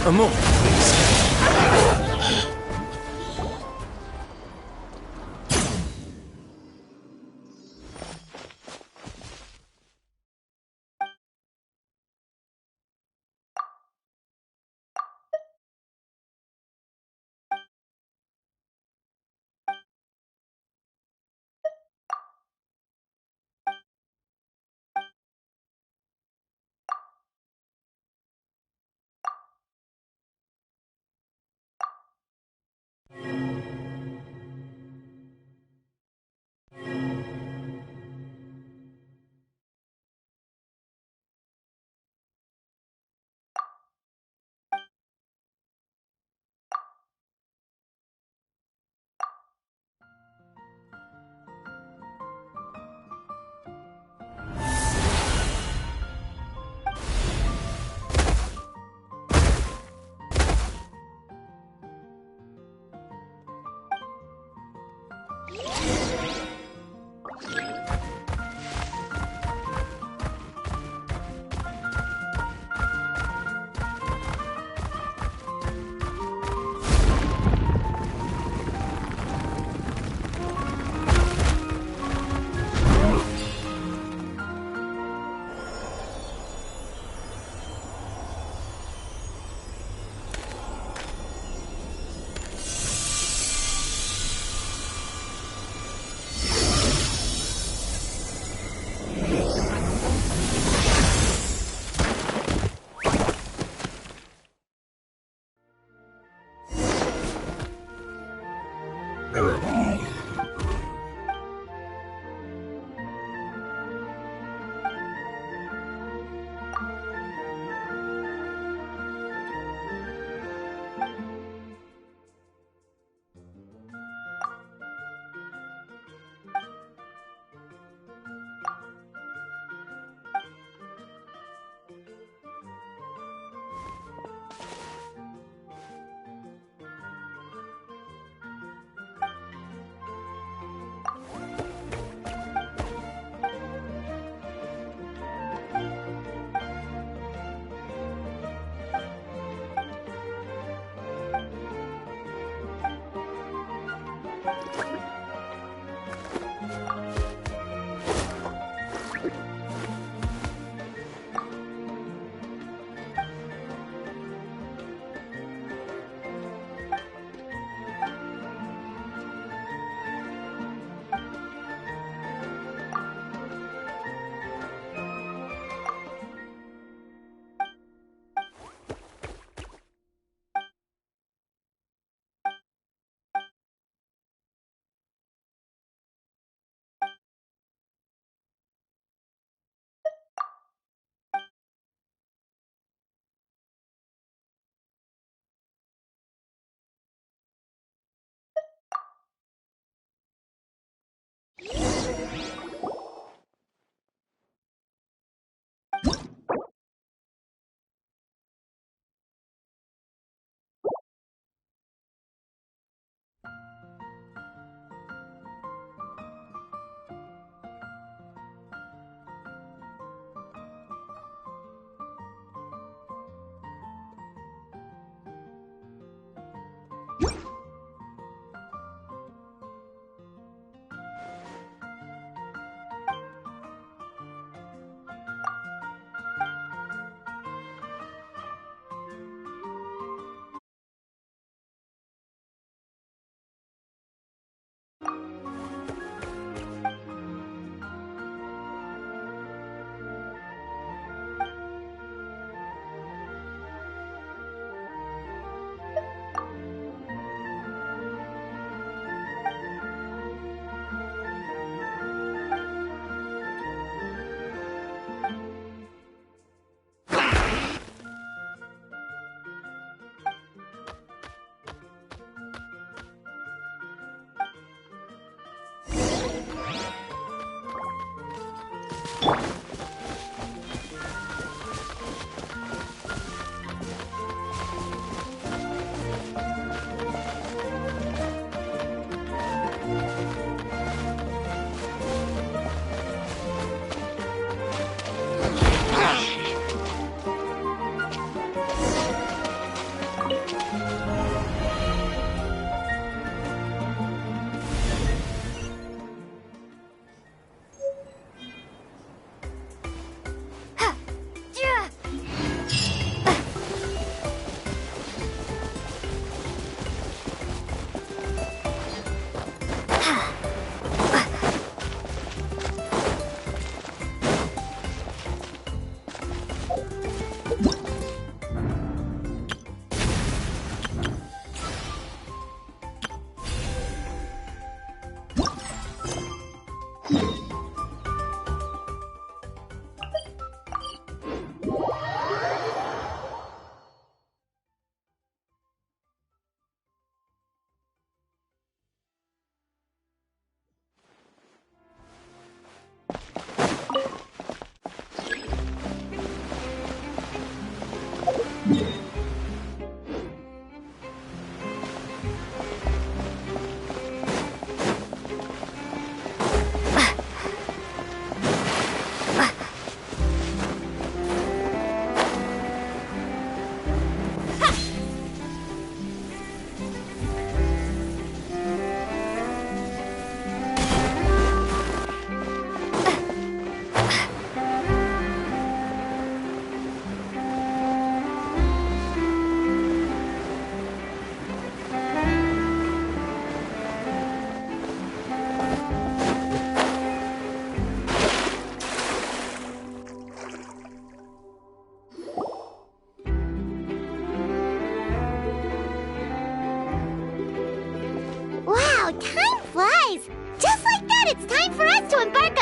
A moment, please.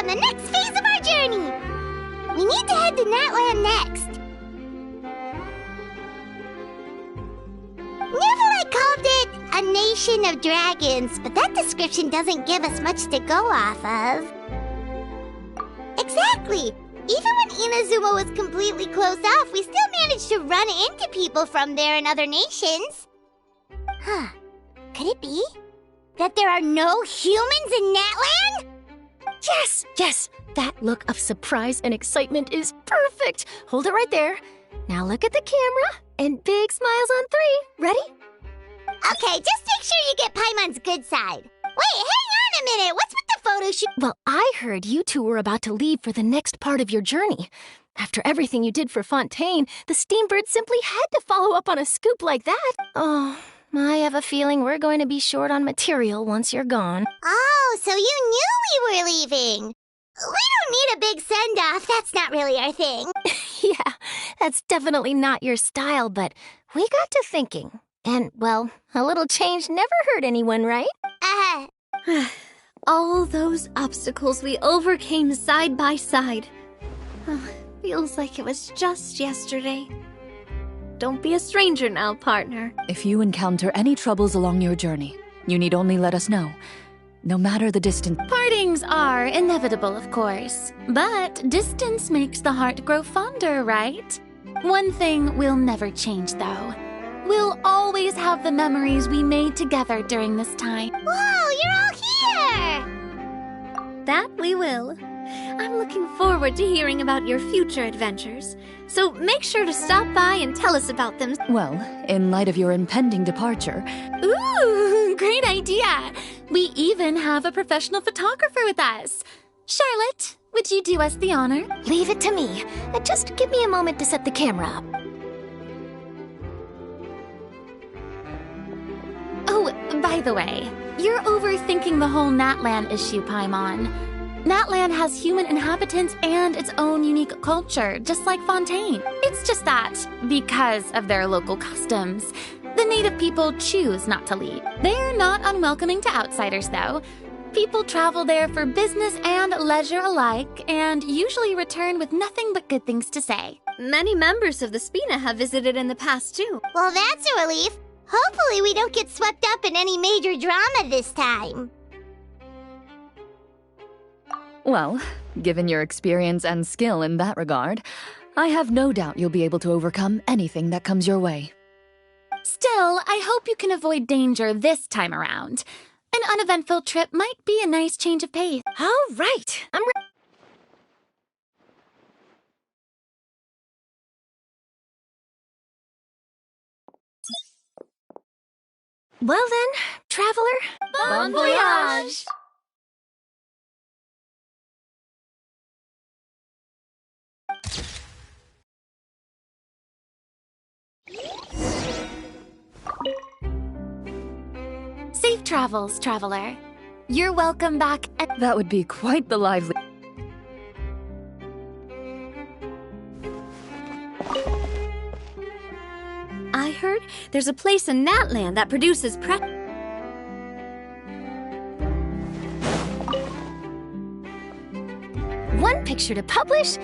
on the next phase of our journey. We need to head to Natlan next. Natlan called it a nation of dragons, but that description doesn't give us much to go off of. Exactly! Even when Inazuma was completely closed off, we still managed to run into people from there in other nations. Huh. Could it be that there are no humans in Natlan? Yes, yes! That look of surprise and excitement is perfect! Hold it right there. Now look at the camera, and big smiles on 3. Ready? Okay, just make sure you get Paimon's good side. Wait, hang on a minute! What's with the photo shoot? Well, I heard you two were about to leave for the next part of your journey. After everything you did for Fontaine, the Steambird simply had to follow up on a scoop like that. Oh, I have a feeling we're going to be short on material once you're gone. Oh, so you knew we were leaving. We don't need a big send-off. That's not really our thing. Yeah, that's definitely not your style, but we got to thinking. And, well, a little change never hurt anyone, right? All those obstacles we overcame side by side. Feels like it was just yesterday. Don't be a stranger now, partner. If you encounter any troubles along your journey, you need only let us know. No matter the distance. Partings are inevitable, of course. But distance makes the heart grow fonder, right? One thing will never change, though. We'll always have the memories we made together during this time. Whoa, you're all here! That we will. I'm looking forward to hearing about your future adventures. So make sure to stop by and tell us about them. Well, in light of your impending departure... Ooh, great idea! We even have a professional photographer with us. Charlotte, would you do us the honor? Leave it to me. Just give me a moment to set the camera up. Oh, by the way, you're overthinking the whole Natlan issue, Paimon. Natlan has human inhabitants and its own unique culture, just like Fontaine. It's just that, because of their local customs, the native people choose not to leave. They're not unwelcoming to outsiders, though. People travel there for business and leisure alike, and usually return with nothing but good things to say. Many members of the Spina have visited in the past, too. Well, that's a relief. Hopefully we don't get swept up in any major drama this time. Well, given your experience and skill in that regard, I have no doubt you'll be able to overcome anything that comes your way. Still, I hope you can avoid danger this time around. An uneventful trip might be a nice change of pace. All right, I'm ready. Well then, traveler, Bon voyage! Safe travels, traveler. You're welcome back at... That would be quite the lively... I heard there's a place in Natlan that produces one picture to publish.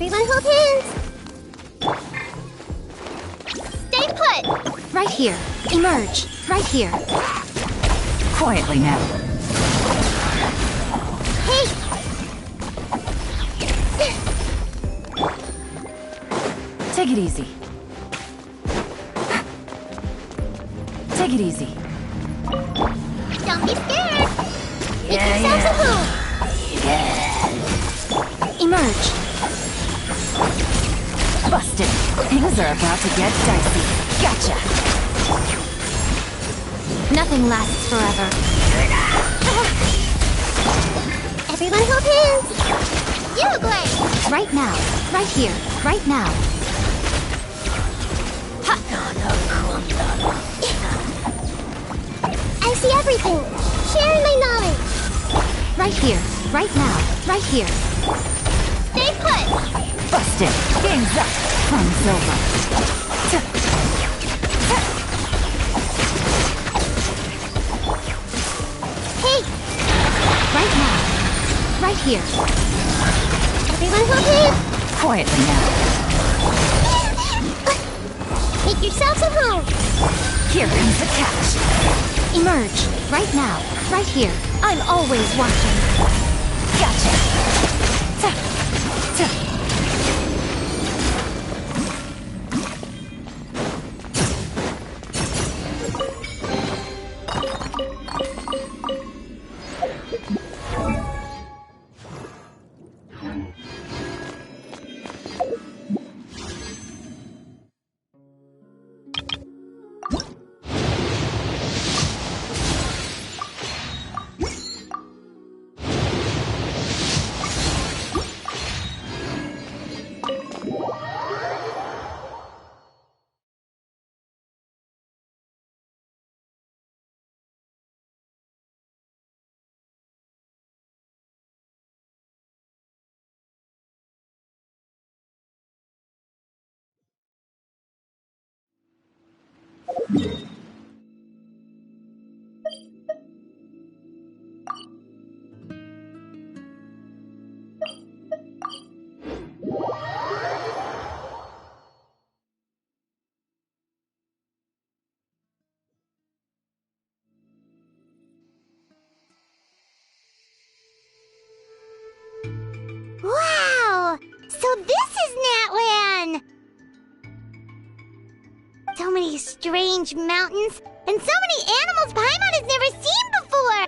Everyone hold hands! Stay put! Right here. Emerge. Right here. Quietly now. Hey! Take it easy. Take it easy. Don't be scared! Make yourselves a move! Emerge. Busted. Things are about to get dicey. Gotcha. Nothing lasts forever. Everyone hold hands! You, Glenn! Right now. Right here. Right now. I see everything! Sharing my knowledge! Right here. Right now. Right here. Stay put! Busted. Game's up. Fun's over. Hey! Right now. Right here. Everyone hold hands! Quietly now. Make yourselves a home! Here comes the catch. Emerge. Right now. Right here. I'm always watching. Gotcha. Wow! So this is Natlan! So many strange mountains, and so many animals Paimon has never seen before!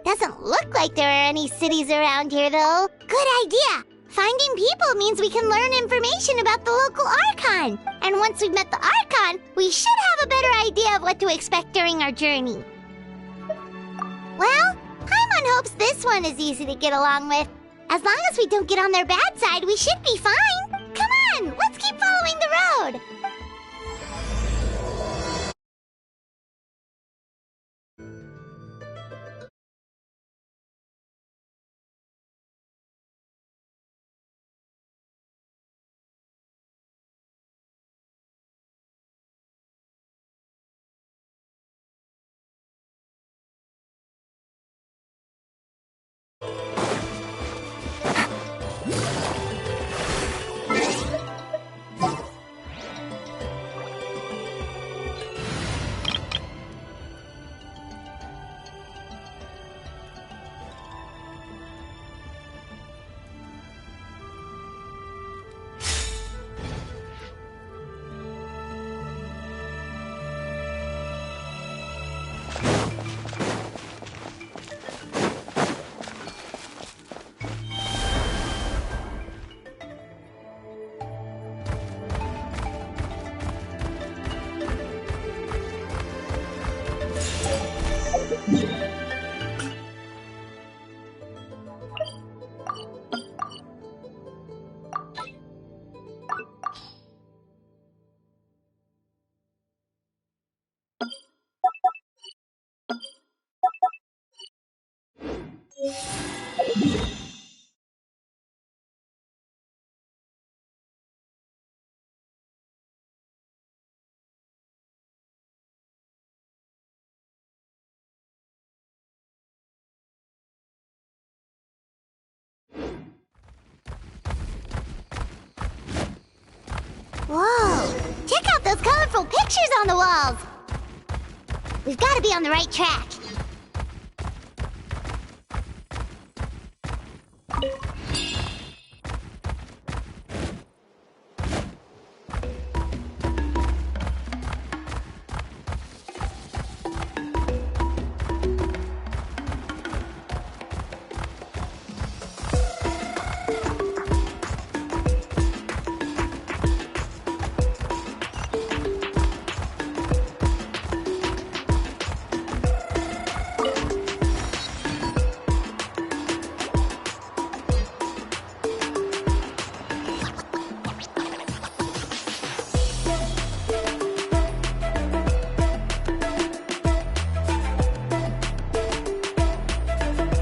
Doesn't look like there are any cities around here, though. Good idea! Finding people means we can learn information about the local Archon. And once we've met the Archon, we should have a better idea of what to expect during our journey. Well, Paimon hopes this one is easy to get along with. As long as we don't get on their bad side, we should be fine. Come on, let's keep following the road. Whoa! Check out those colorful pictures on the walls! We've got to be on the right track.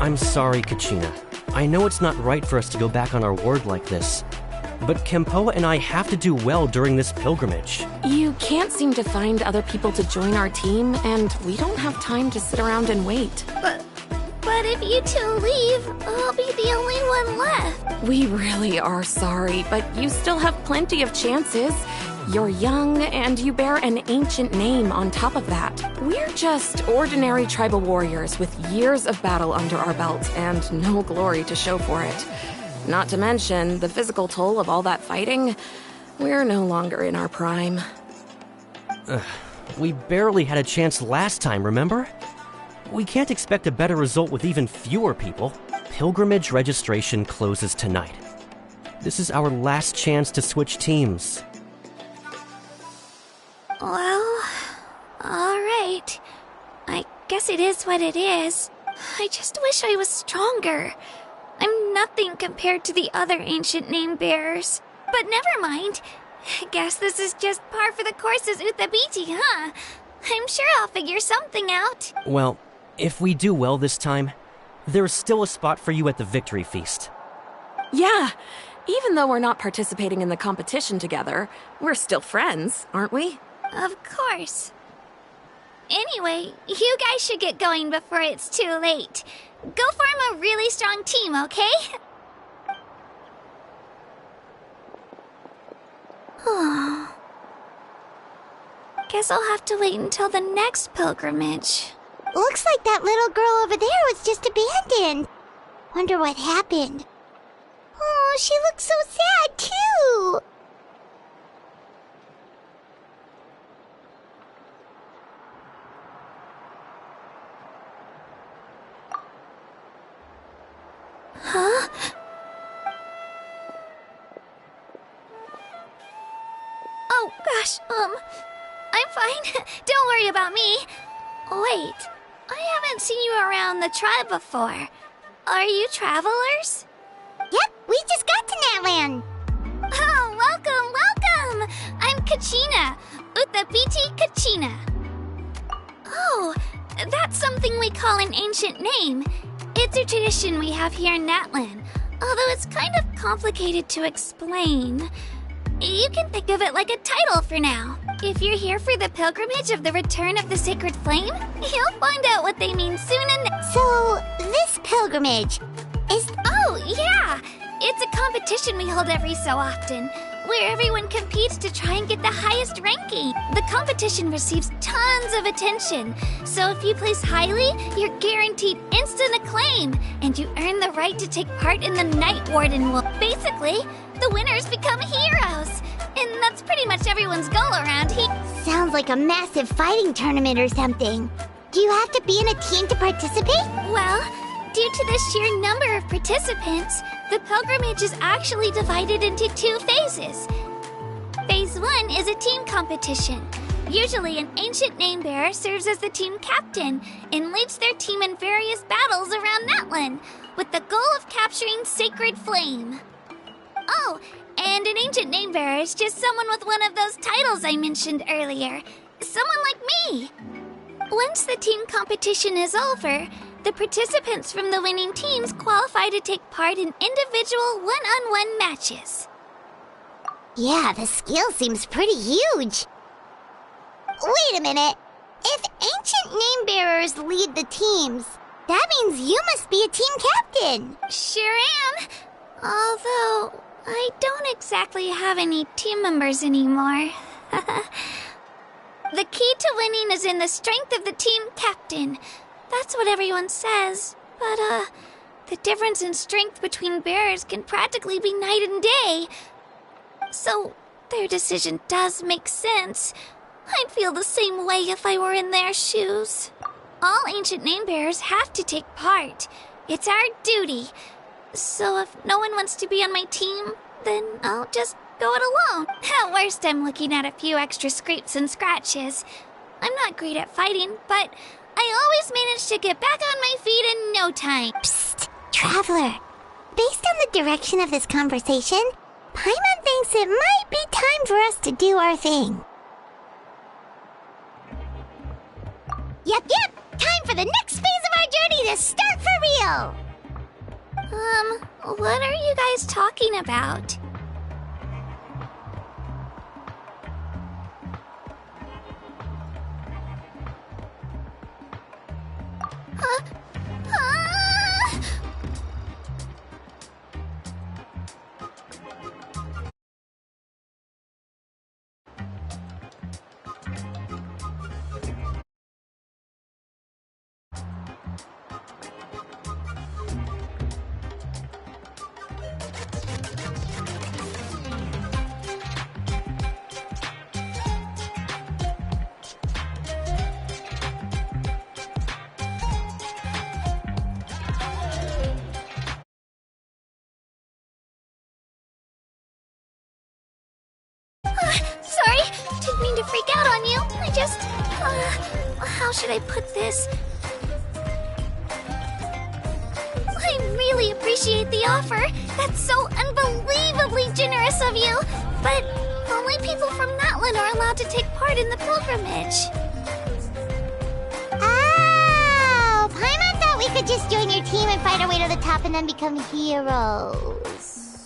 I'm sorry, Kachina. I know it's not right for us to go back on our word like this, but Kempoa and I have to do well during this pilgrimage. You can't seem to find other people to join our team, and we don't have time to sit around and wait. But if you two leave, I'll be the only one left. We really are sorry, but you still have plenty of chances. You're young, and you bear an ancient name on top of that. We're just ordinary tribal warriors with years of battle under our belts and no glory to show for it. Not to mention the physical toll of all that fighting. We're no longer in our prime. We barely had a chance last time, remember? We can't expect a better result with even fewer people. Pilgrimage registration closes tonight. This is our last chance to switch teams. Well, alright. I guess it is what it is. I just wish I was stronger. I'm nothing compared to the other ancient name bearers. But never mind. I guess this is just par for the course as Uthabiti, huh? I'm sure I'll figure something out. Well, if we do well this time, there's still a spot for you at the victory feast. Yeah, even though we're not participating in the competition together, we're still friends, aren't we? Of course. Anyway, you guys should get going before it's too late. Go form a really strong team, okay? Guess I'll have to wait until the next pilgrimage. Looks like that little girl over there was just abandoned. Wonder what happened. Oh, she looks so sad, too. Huh? Oh, gosh, I'm fine. Don't worry about me. Wait, I haven't seen you around the tribe before. Are you travelers? Yep, we just got to Natlan. Oh, welcome! I'm Kachina, Uthabiti Kachina. Oh, that's something we call an ancient name. It's a tradition we have here in Natlan, although it's kind of complicated to explain. You can think of it like a title for now. If you're here for the pilgrimage of the return of the sacred flame, you'll find out what they mean soon enough. So, this pilgrimage is... Oh, yeah! It's a competition we hold every so often, where everyone competes to try and get the highest ranking. The competition receives tons of attention, so if you place highly, you're guaranteed instant acclaim, and you earn the right to take part in the Night Warden War. Basically, the winners become heroes, and that's pretty much everyone's goal around here. Sounds like a massive fighting tournament or something. Do you have to be in a team to participate? Well, due to the sheer number of participants, the pilgrimage is actually divided into 2 phases. Phase 1 is a team competition. Usually an ancient name bearer serves as the team captain and leads their team in various battles around Natlan, with the goal of capturing Sacred Flame. Oh, and an ancient name bearer is just someone with one of those titles I mentioned earlier. Someone like me. Once the team competition is over, the participants from the winning teams qualify to take part in individual one-on-one matches. Yeah, the skill seems pretty huge. Wait a minute. If ancient name bearers lead the teams, that means you must be a team captain. Sure am. Although, I don't exactly have any team members anymore. The key to winning is in the strength of the team captain. That's what everyone says. But, the difference in strength between bearers can practically be night and day. So, their decision does make sense. I'd feel the same way if I were in their shoes. All ancient name bearers have to take part. It's our duty. So if no one wants to be on my team, then I'll just go it alone. At worst, I'm looking at a few extra scrapes and scratches. I'm not great at fighting, but I always manage to get back on my feet in no time. Psst, Traveler. Based on the direction of this conversation, Paimon thinks it might be time for us to do our thing. Yep. Time for the next phase of our journey to start for real. What are you guys talking about? Sorry, didn't mean to freak out on you. I just, how should I put this? I really appreciate the offer. That's so unbelievably generous of you. But only people from Natlan are allowed to take part in the pilgrimage. Oh, Paimon thought we could just join your team and fight our way to the top and then become heroes.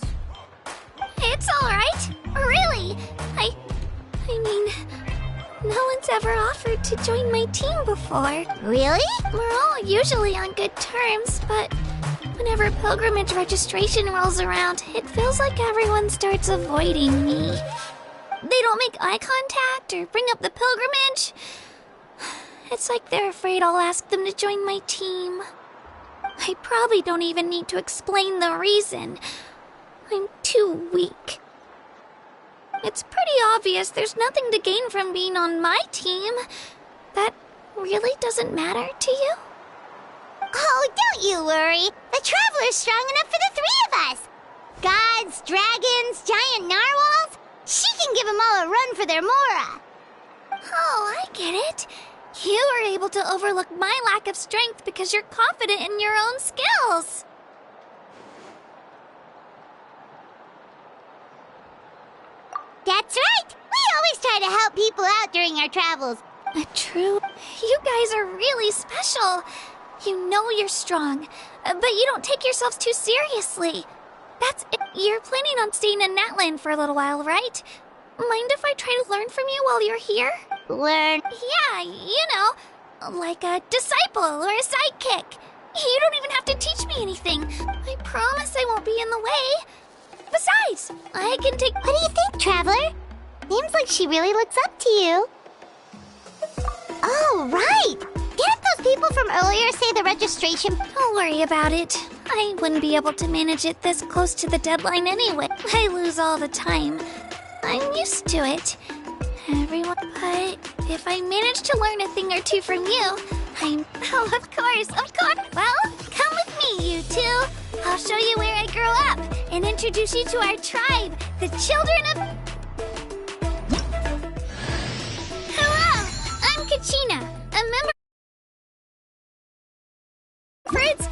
It's alright. Really. I mean, no one's ever offered to join my team before. Really? We're all usually on good terms, but whenever pilgrimage registration rolls around, it feels like everyone starts avoiding me. They don't make eye contact or bring up the pilgrimage. It's like they're afraid I'll ask them to join my team. I probably don't even need to explain the reason. I'm too weak. It's pretty obvious there's nothing to gain from being on my team. That really doesn't matter to you? Oh, don't you worry. The Traveler's strong enough for the three of us. Gods, dragons, giant narwhals. She can give them all a run for their Mora. Oh, I get it. You were able to overlook my lack of strength because you're confident in your own skills. That's right! We always try to help people out during our travels. True. You guys are really special. You know you're strong, but you don't take yourselves too seriously. That's it. You're planning on staying in Natlan for a little while, right? Mind if I try to learn from you while you're here? Learn? Yeah, you know, like a disciple or a sidekick. You don't even have to teach me anything. I promise I won't be in the way. Besides, I can take... What do you think, Traveler? Seems like she really looks up to you. Oh, right! Didn't those people from earlier say the registration... Don't worry about it. I wouldn't be able to manage it this close to the deadline anyway. I lose all the time. I'm used to it. Everyone... But if I manage to learn a thing or two from you, I'm... Oh, of course. Well, come with me, you two. I'll show you where I grew up and introduce you to our tribe, the Children of... Hello, I'm Kachina, a member... Fritz...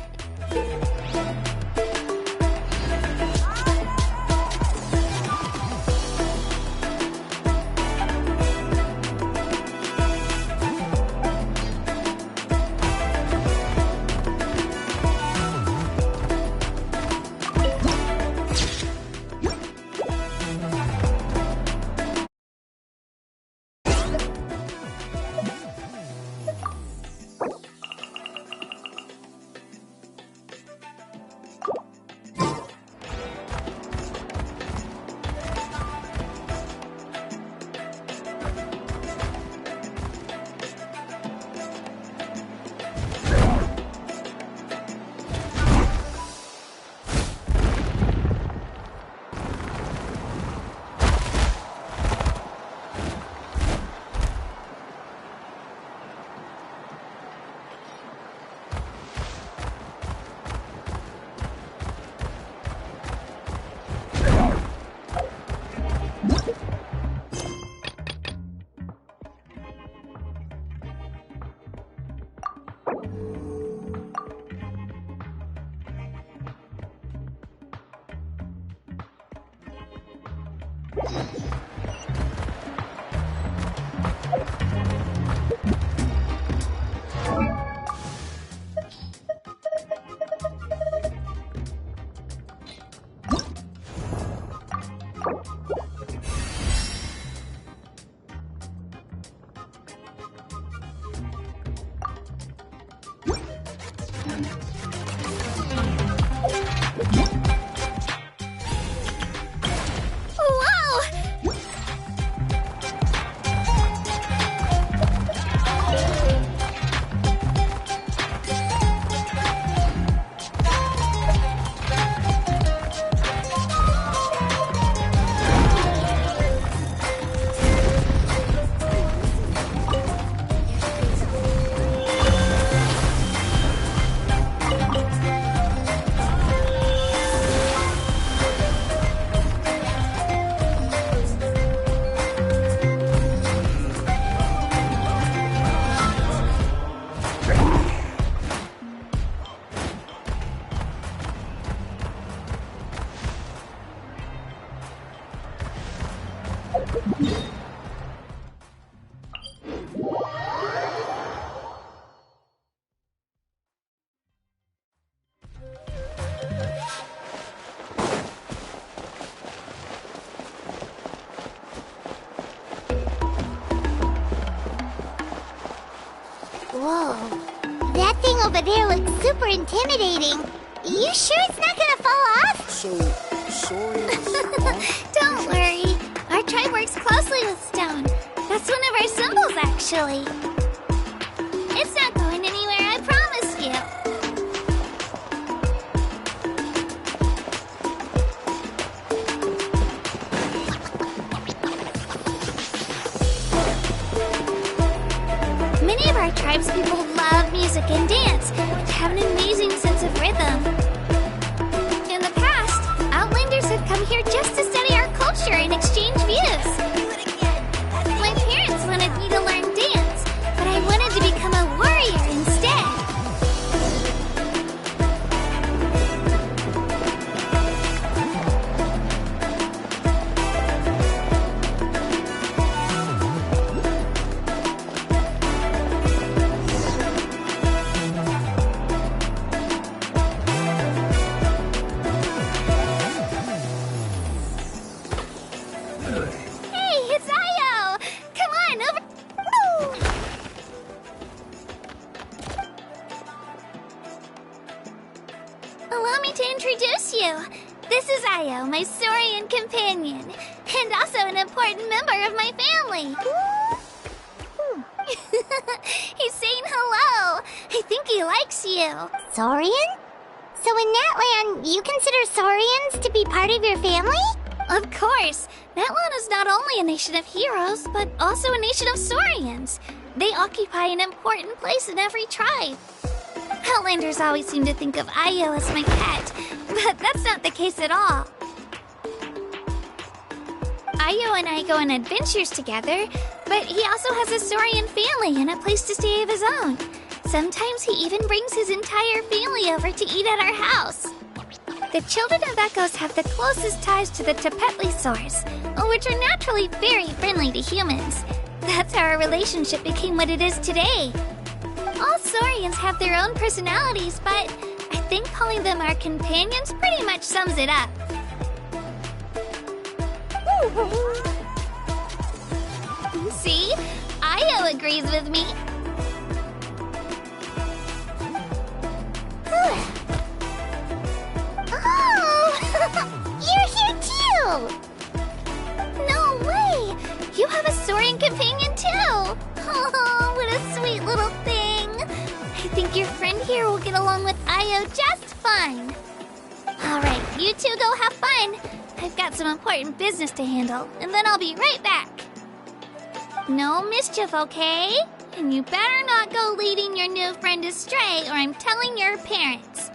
Whoa. That thing over there looks super intimidating. You sure it's not gonna fall off? So, Saurians Don't worry. Our tribe works closely with stone. That's one of our symbols, actually. It's not going anywhere, I promise you. Many of our tribespeople love music and dance and have an amazing sense of rhythm. In the past, Outlanders have come here just to study our culture and exchange views. My parents wanted me to learn dance, but I wanted to become a warrior instead. Hey, it's Io! Come on, over. Woo! Allow me to introduce you. This is Io, my Saurian companion, and also an important member of my family. He's saying hello. I think he likes you. Saurian? So in Natlan, you consider Saurians to be part of your family? Of course. Natlan is not only a nation of heroes, but also a nation of Saurians. They occupy an important place in every tribe. Outlanders always seem to think of Io as my pet, but that's not the case at all. Io and I go on adventures together, but he also has a Saurian family and a place to stay of his own. Sometimes he even brings his entire family over to eat at our house. The children of Echoes have the closest ties to the Tepetlisaurs, which are naturally very friendly to humans. That's how our relationship became what it is today. All Saurians have their own personalities, but I think calling them our companions pretty much sums it up. See? Io agrees with me. Oh! You're here too! No way! You have a Saurian companion too! Oh, what a sweet little thing! I think your friend here will get along with Io just fine. Alright, you two go have fun. I've got some important business to handle, and then I'll be right back. No mischief, okay? And you better not go leading your new friend astray, or I'm telling your parents.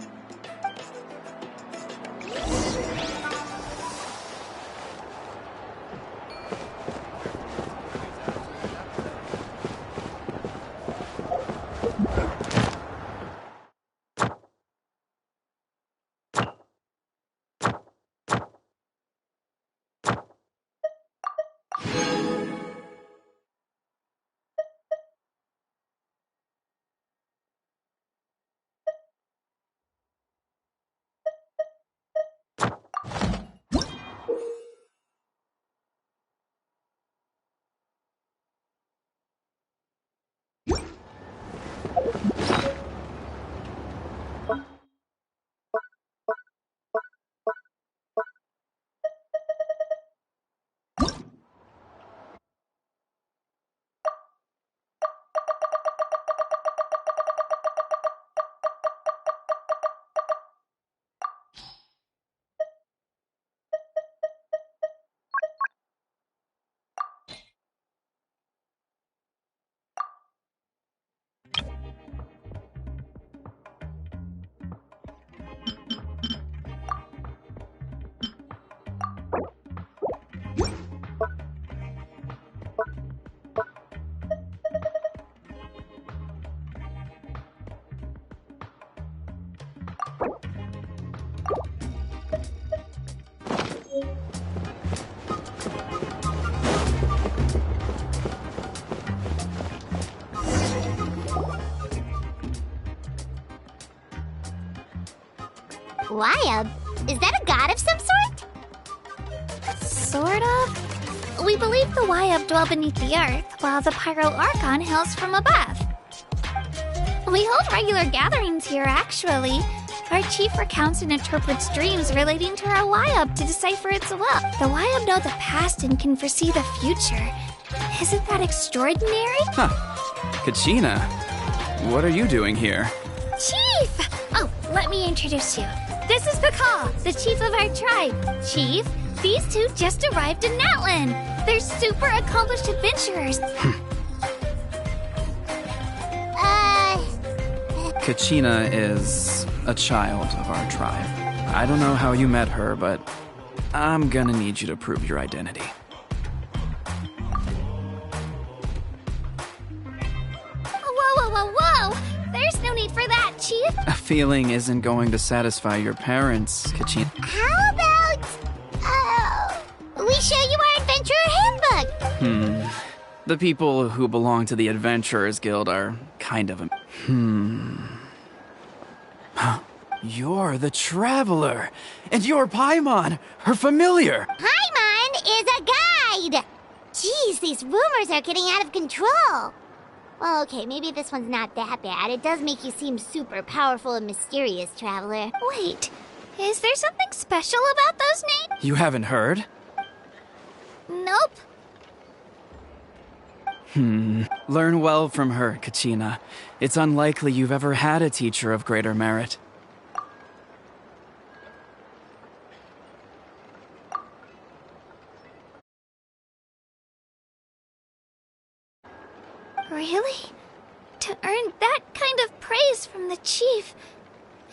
Wyab? Is that a god of some sort? Sort of. We believe the Wyab dwell beneath the earth, while the Pyro Archon hails from above. We hold regular gatherings here, actually. Our chief recounts and interprets dreams relating to our Wyab to decipher its will. The Wyab know the past and can foresee the future. Isn't that extraordinary? Huh. Kachina, what are you doing here? Chief! Oh, let me introduce you. This is Pakal, the chief of our tribe. Chief, these two just arrived in Natlan. They're super accomplished adventurers. Kachina is a child of our tribe. I don't know how you met her, but I'm gonna need you to prove your identity. Whoa! There's no need for that, Chief. A feeling isn't going to satisfy your parents, Kachina. How about, we show you our adventurer handbook? The people who belong to the Adventurers Guild are kind of You're the Traveler, and you're Paimon, her familiar. Paimon is a guide! Jeez, these rumors are getting out of control. Well, okay, maybe this one's not that bad. It does make you seem super powerful and mysterious, Traveler. Wait, is there something special about those names? You haven't heard? Nope. Learn well from her, Kachina. It's unlikely you've ever had a teacher of greater merit. Really? To earn that kind of praise from the chief,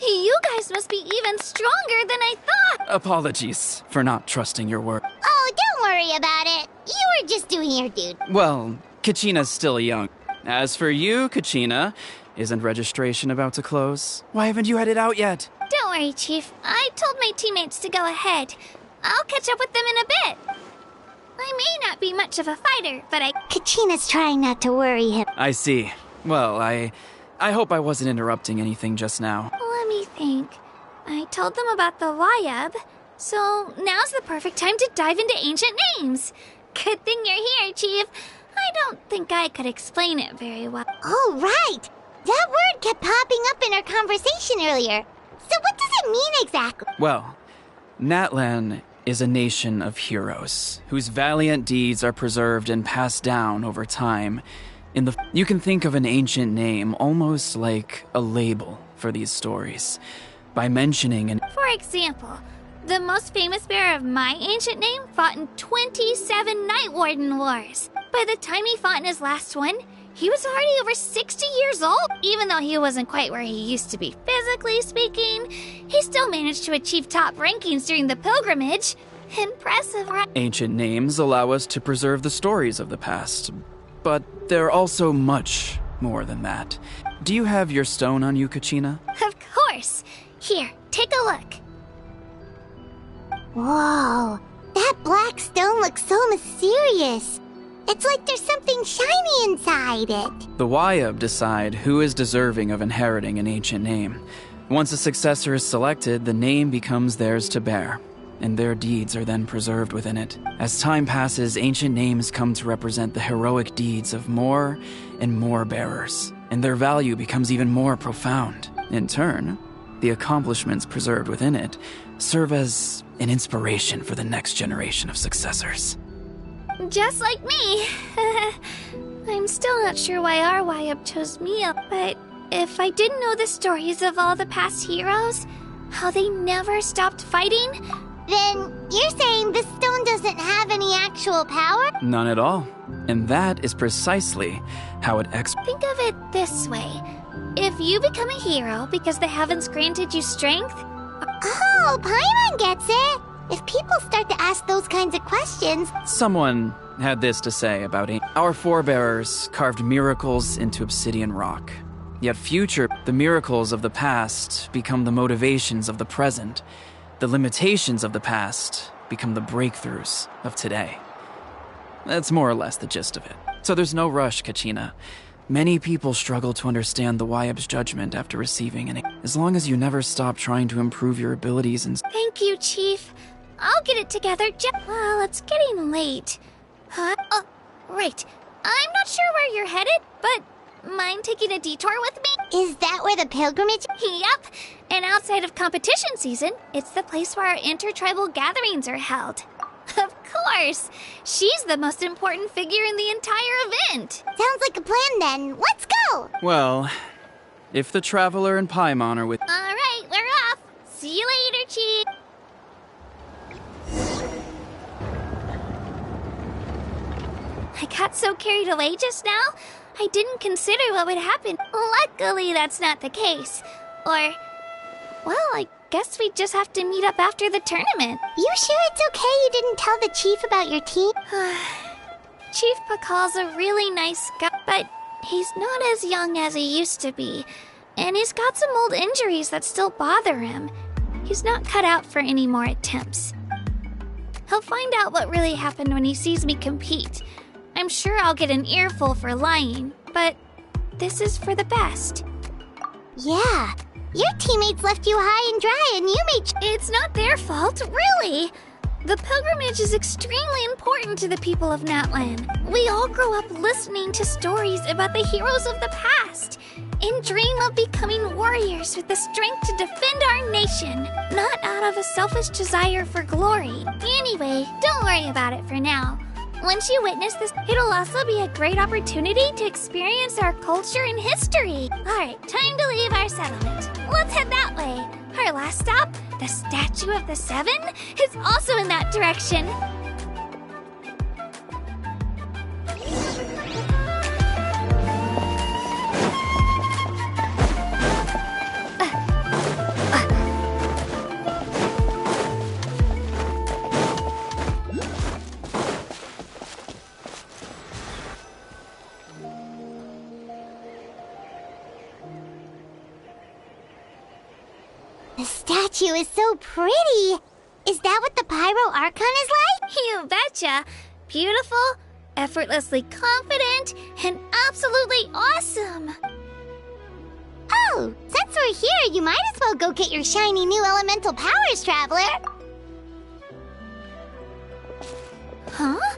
you guys must be even stronger than I thought! Apologies for not trusting your word. Oh, don't worry about it. You were just doing your dude. Well, Kachina's still young. As for you, Kachina, isn't registration about to close? Why haven't you headed out yet? Don't worry, Chief. I told my teammates to go ahead. I'll catch up with them in a bit. I may not be much of a fighter, but Kachina's trying not to worry him. I see. Well, I hope I wasn't interrupting anything just now. Let me think. I told them about the Wyab, so now's the perfect time to dive into ancient names. Good thing you're here, Chief. I don't think I could explain it very well. Oh, right! That word kept popping up in our conversation earlier. So what does it mean exactly? Well, Natlan is a nation of heroes whose valiant deeds are preserved and passed down over time. You can think of an ancient name almost like a label for these stories. By mentioning For example, the most famous bearer of my ancient name fought in 27 Night Warden Wars. By the time he fought in his last one, he was already over 60 years old. Even though he wasn't quite where he used to be physically speaking, he still managed to achieve top rankings during the pilgrimage. Impressive, right? Ancient names allow us to preserve the stories of the past, but they're also much more than that. Do you have your stone on you, Kachina? Of course. Here, take a look. Whoa, that black stone looks so mysterious. It's like there's something shiny inside it. The Wyab decide who is deserving of inheriting an ancient name. Once a successor is selected, the name becomes theirs to bear, and their deeds are then preserved within it. As time passes, ancient names come to represent the heroic deeds of more and more bearers, and their value becomes even more profound. In turn, the accomplishments preserved within it serve as an inspiration for the next generation of successors. Just like me. I'm still not sure why our Wyab chose me, but if I didn't know the stories of all the past heroes, how they never stopped fighting, then you're saying this stone doesn't have any actual power? None at all. And that is precisely how it Think of it this way. If you become a hero because the heavens granted you strength... Oh, Paimon gets it! If people start to ask those kinds of questions... Someone had this to say about it. Our forebears carved miracles into obsidian rock. Yet the miracles of the past become the motivations of the present. The limitations of the past become the breakthroughs of today. That's more or less the gist of it. So there's no rush, Kachina. Many people struggle to understand the Wyab's judgment after receiving it. As long as you never stop trying to improve your abilities and... Thank you, Chief. I'll get it together. Well, it's getting late. Huh? Oh, right. I'm not sure where you're headed, but mind taking a detour with me? Is that where the pilgrimage? Yep. And outside of competition season, it's the place where our intertribal gatherings are held. Of course. She's the most important figure in the entire event. Sounds like a plan then. Let's go! Well, if the Traveler and Paimon are with... All right, we're off. See you later, Chief. I got so carried away just now, I didn't consider what would happen. Luckily, that's not the case. Or, well, I guess we just have to meet up after the tournament. You sure it's okay you didn't tell the chief about your team? Chief Pakal's a really nice guy, but he's not as young as he used to be. And he's got some old injuries that still bother him. He's not cut out for any more attempts. He'll find out what really happened when he sees me compete. I'm sure I'll get an earful for lying, but this is for the best. Yeah, your teammates left you high and dry and you made... It's not their fault, really. The pilgrimage is extremely important to the people of Natlan. We all grow up listening to stories about the heroes of the past and dream of becoming warriors with the strength to defend our nation, not out of a selfish desire for glory. Anyway, don't worry about it for now. Once you witness this, it'll also be a great opportunity to experience our culture and history. Alright, time to leave our settlement. Let's head that way. Our last stop, the Statue of the Seven, is also in that direction. The statue is so pretty. Is that what the Pyro Archon is like? You betcha. Beautiful, effortlessly confident, and absolutely awesome. Oh, since we're here, you might as well go get your shiny new elemental powers, Traveler. Huh?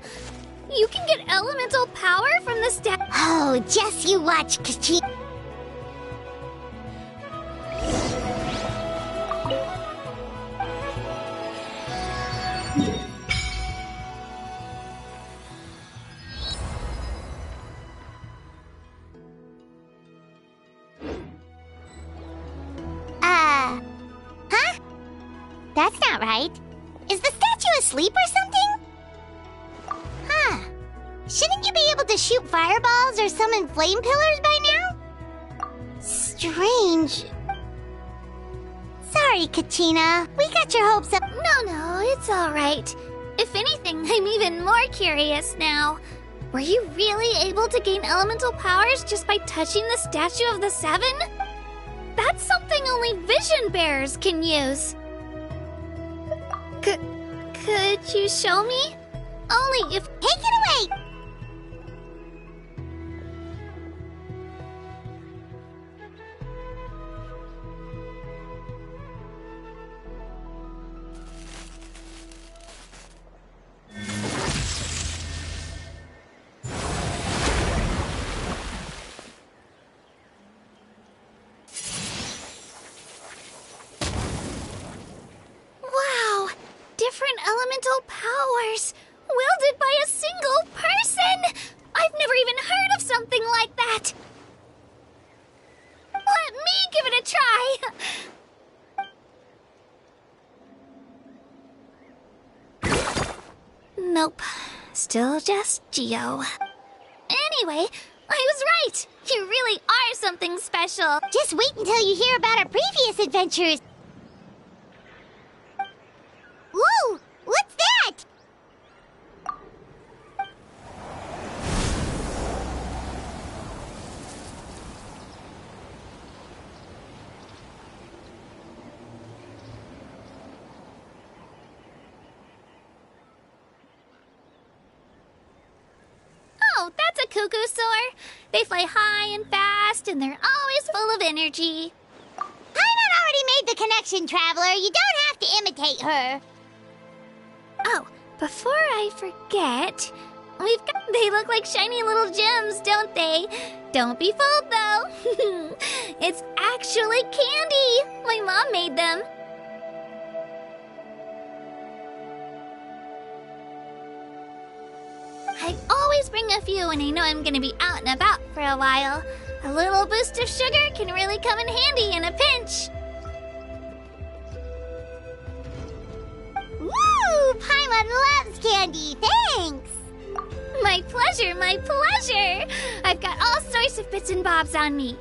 You can get elemental power from the statue? Oh, just you watch, Kachi. Huh? That's not right. Is the statue asleep or something? Huh. Shouldn't you be able to shoot fireballs or summon flame pillars by now? Strange. Sorry, Kachina. We got your hopes up. No, it's alright. If anything, I'm even more curious now. Were you really able to gain elemental powers just by touching the Statue of the Seven? That's something only vision bearers can use. Could you show me? Only if... Take it away! Different elemental powers, wielded by a single person! I've never even heard of something like that! Let me give it a try! Nope, still just Geo. Anyway, I was right! You really are something special! Just wait until you hear about our previous adventures! Whoa! What's that? cuckoo soar. They fly high and fast, and they're always full of energy. Paimon already made the connection, Traveler. You don't have to imitate her. Oh, before I forget, they look like shiny little gems, don't they? Don't be fooled, though. It's actually candy. My mom made them. I always bring a few when I know I'm gonna be out and about for a while. A little boost of sugar can really come in handy in a pinch. Woo! Paimon loves candy. Thanks. My pleasure, my pleasure. I've got all sorts of bits and bobs on me.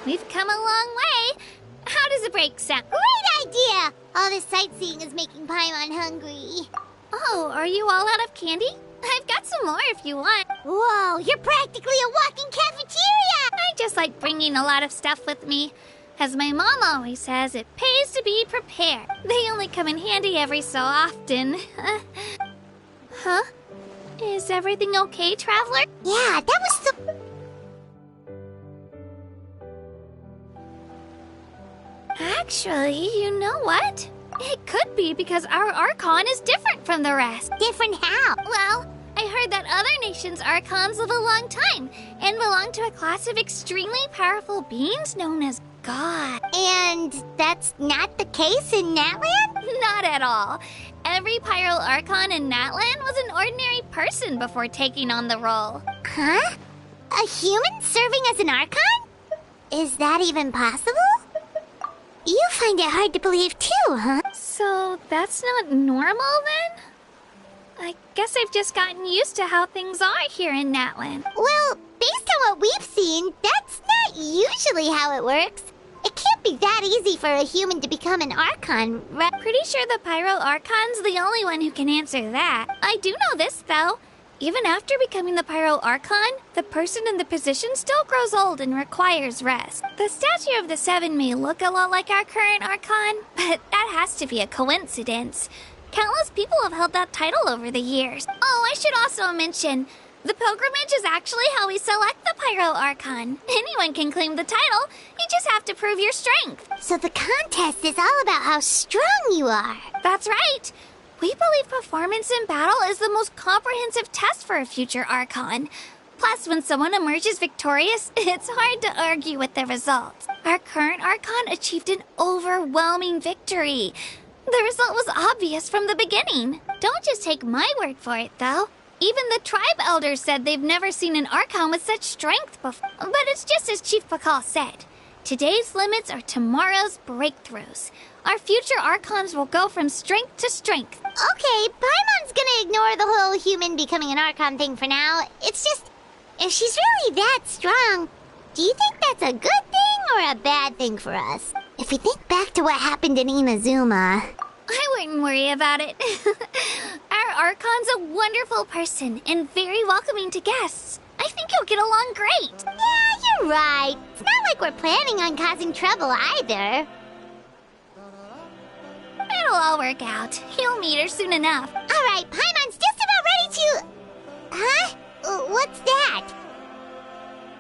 We've come a long way. How does a break sound? Great idea! All this sightseeing is making Paimon hungry. Oh, are you all out of candy? I've got some more if you want. Whoa, you're practically a walking cafeteria! I just like bringing a lot of stuff with me. As my mom always says, it pays to be prepared. They only come in handy every so often. Huh? Is everything okay, Traveler? Yeah, that was the... Actually, you know what? It could be because our Archon is different from the rest. Different how? Well, I heard that other nations' Archons live a long time and belong to a class of extremely powerful beings known as God. And that's not the case in Natlan? Not at all. Every Pyro Archon in Natlan was an ordinary person before taking on the role. Huh? A human serving as an Archon? Is that even possible? You find it hard to believe too, huh? So that's not normal then? I guess I've just gotten used to how things are here in Natlan. Well, based on what we've seen, that's not usually how it works. It can't be that easy for a human to become an Archon, right? Pretty sure the Pyro Archon's the only one who can answer that. I do know this, though. Even after becoming the Pyro Archon, the person in the position still grows old and requires rest. The statue of the Seven may look a lot like our current Archon, but that has to be a coincidence. Countless people have held that title over the years. Oh, I should also mention, the pilgrimage is actually how we select the Pyro Archon. Anyone can claim the title, you just have to prove your strength. So the contest is all about how strong you are. That's right. We believe performance in battle is the most comprehensive test for a future Archon. Plus, when someone emerges victorious, it's hard to argue with the results. Our current Archon achieved an overwhelming victory. The result was obvious from the beginning. Don't just take my word for it, though. Even the tribe elders said they've never seen an Archon with such strength before. But it's just as Chief Pakal said. Today's limits are tomorrow's breakthroughs. Our future Archons will go from strength to strength. Okay, Paimon's gonna ignore the whole human becoming an Archon thing for now. It's just, if she's really that strong, do you think that's a good thing or a bad thing for us? If we think back to what happened in Inazuma... I wouldn't worry about it. Our Archon's a wonderful person and very welcoming to guests. I think he'll get along great. Yeah, you're right. It's not like we're planning on causing trouble either. It'll all work out. He'll meet her soon enough. All right, Paimon's just about ready to... Huh? What's that?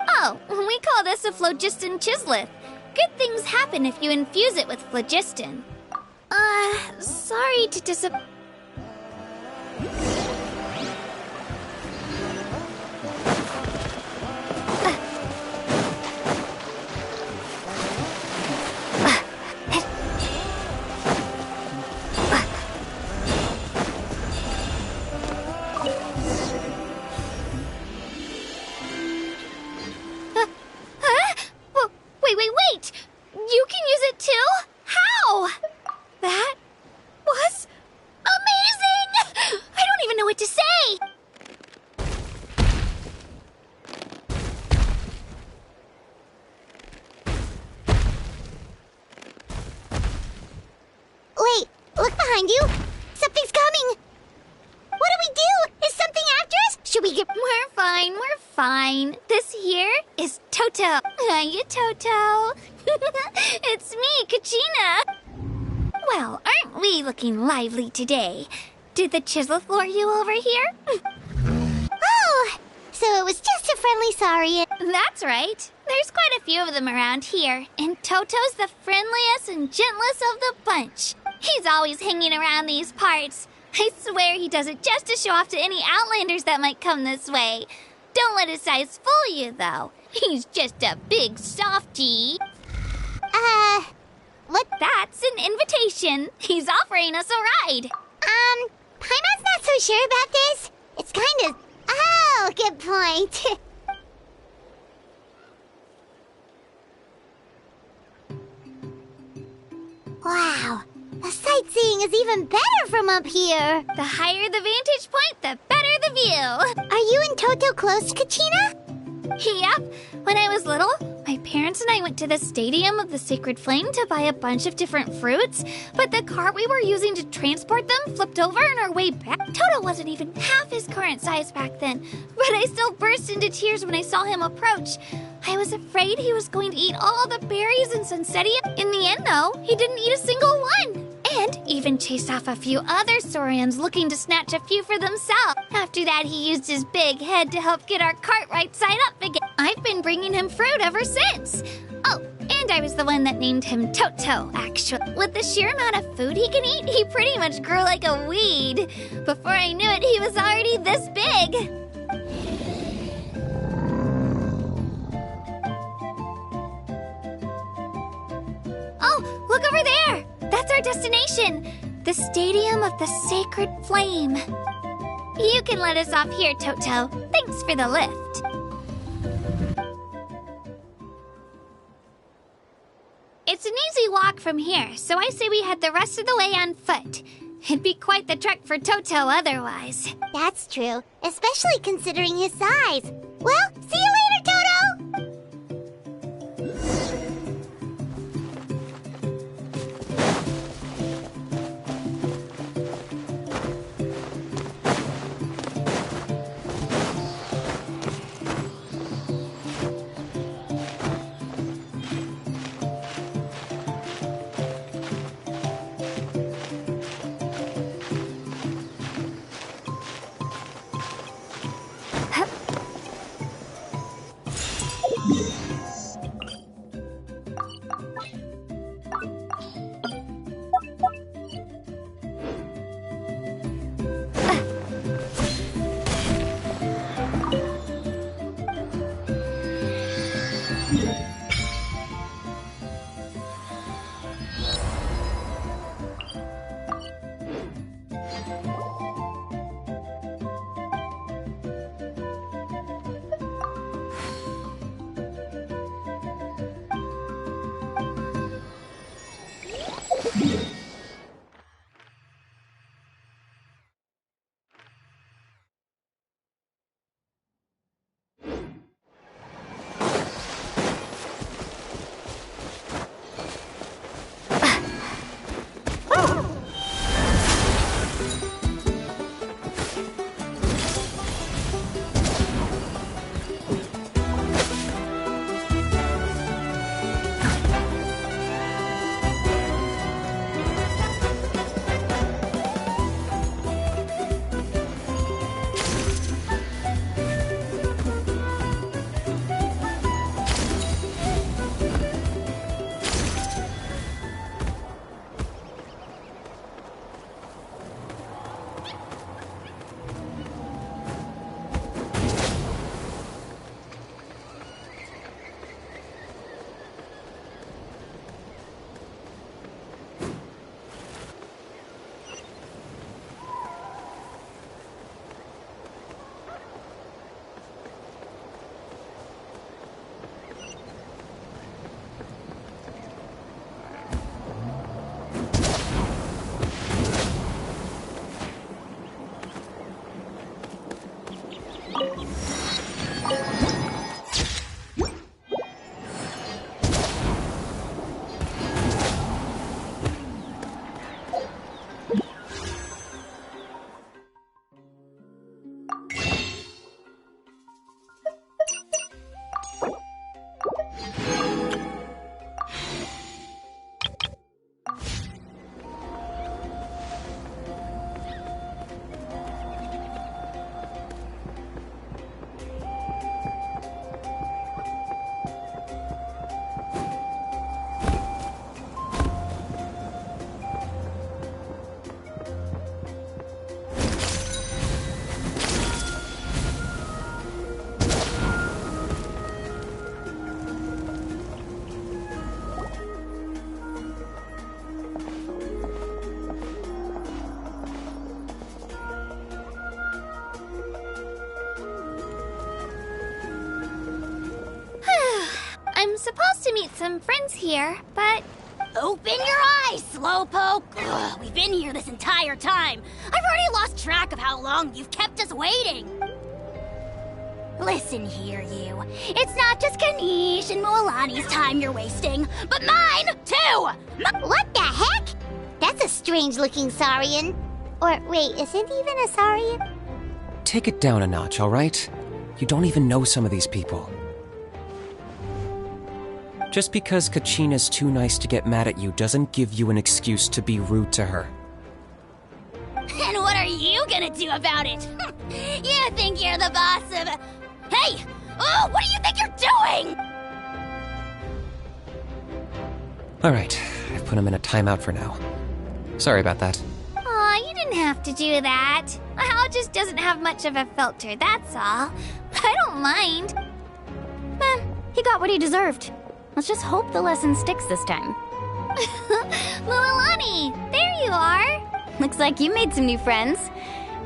Oh, we call this a phlogiston chisleth. Good things happen if you infuse it with phlogiston. Sorry to disappoint... Wait! You can use it too? How? That was amazing! I don't even know what to say! Wait, look behind you! Something's coming! What do we do? Is something after us? Should we get... We're fine. This here is Toto. Hiya, Toto. It's me, Kachina. Well, aren't we looking lively today? Did the chisleth lure you over here? Oh, so it was just a friendly sorry. That's right. There's quite a few of them around here, and Toto's the friendliest and gentlest of the bunch. He's always hanging around these parts. I swear he does it just to show off to any outlanders that might come this way. Don't let his size fool you, though. He's just a big softie. What? That's an invitation. He's offering us a ride. Paimon's not so sure about this. It's kind of... Oh, good point. Wow, the sightseeing is even better from up here. The higher the vantage point, the better the view. Are you and Toto close, Kachina? Yep. When I was little, my parents parents and I went to the Stadium of the Sacred Flame to buy a bunch of different fruits, but the cart we were using to transport them flipped over on our way back. Toto wasn't even half his current size back then, but I still burst into tears when I saw him approach. I was afraid he was going to eat all the berries in Sunsetia. In the end, though, he didn't eat a single one. And even chased off a few other Saurians looking to snatch a few for themselves. After that, he used his big head to help get our cart right side up again. I've been bringing him fruit ever since. Oh, and I was the one that named him Toto, actually. With the sheer amount of food he can eat, he pretty much grew like a weed. Before I knew it, he was already this big. Oh, look over there! That's our destination! The Stadium of the Sacred Flame. You can let us off here, Toto. Thanks for the lift. It's an easy walk from here, so I say we head the rest of the way on foot. It'd be quite the trek for Toto otherwise. That's true, especially considering his size. Well, see you later, Toto! Supposed to meet some friends here, but... Open your eyes, Slowpoke! Ugh, we've been here this entire time. I've already lost track of how long you've kept us waiting. Listen here, you. It's not just Kanish and Moalani's time you're wasting, but mine, too! What the heck? That's a strange-looking Saurian. Or, wait, is it even a Saurian? Take it down a notch, alright? You don't even know some of these people. Just because Kachina's too nice to get mad at you doesn't give you an excuse to be rude to her. And what are you gonna do about it? You think you're the boss of... Hey! Oh, what do you think you're doing? Alright, I've put him in a timeout for now. Sorry about that. Aw, you didn't have to do that. Hal just doesn't have much of a filter, that's all. I don't mind. He got what he deserved. Let's just hope the lesson sticks this time. Moalani, there you are. Looks like you made some new friends.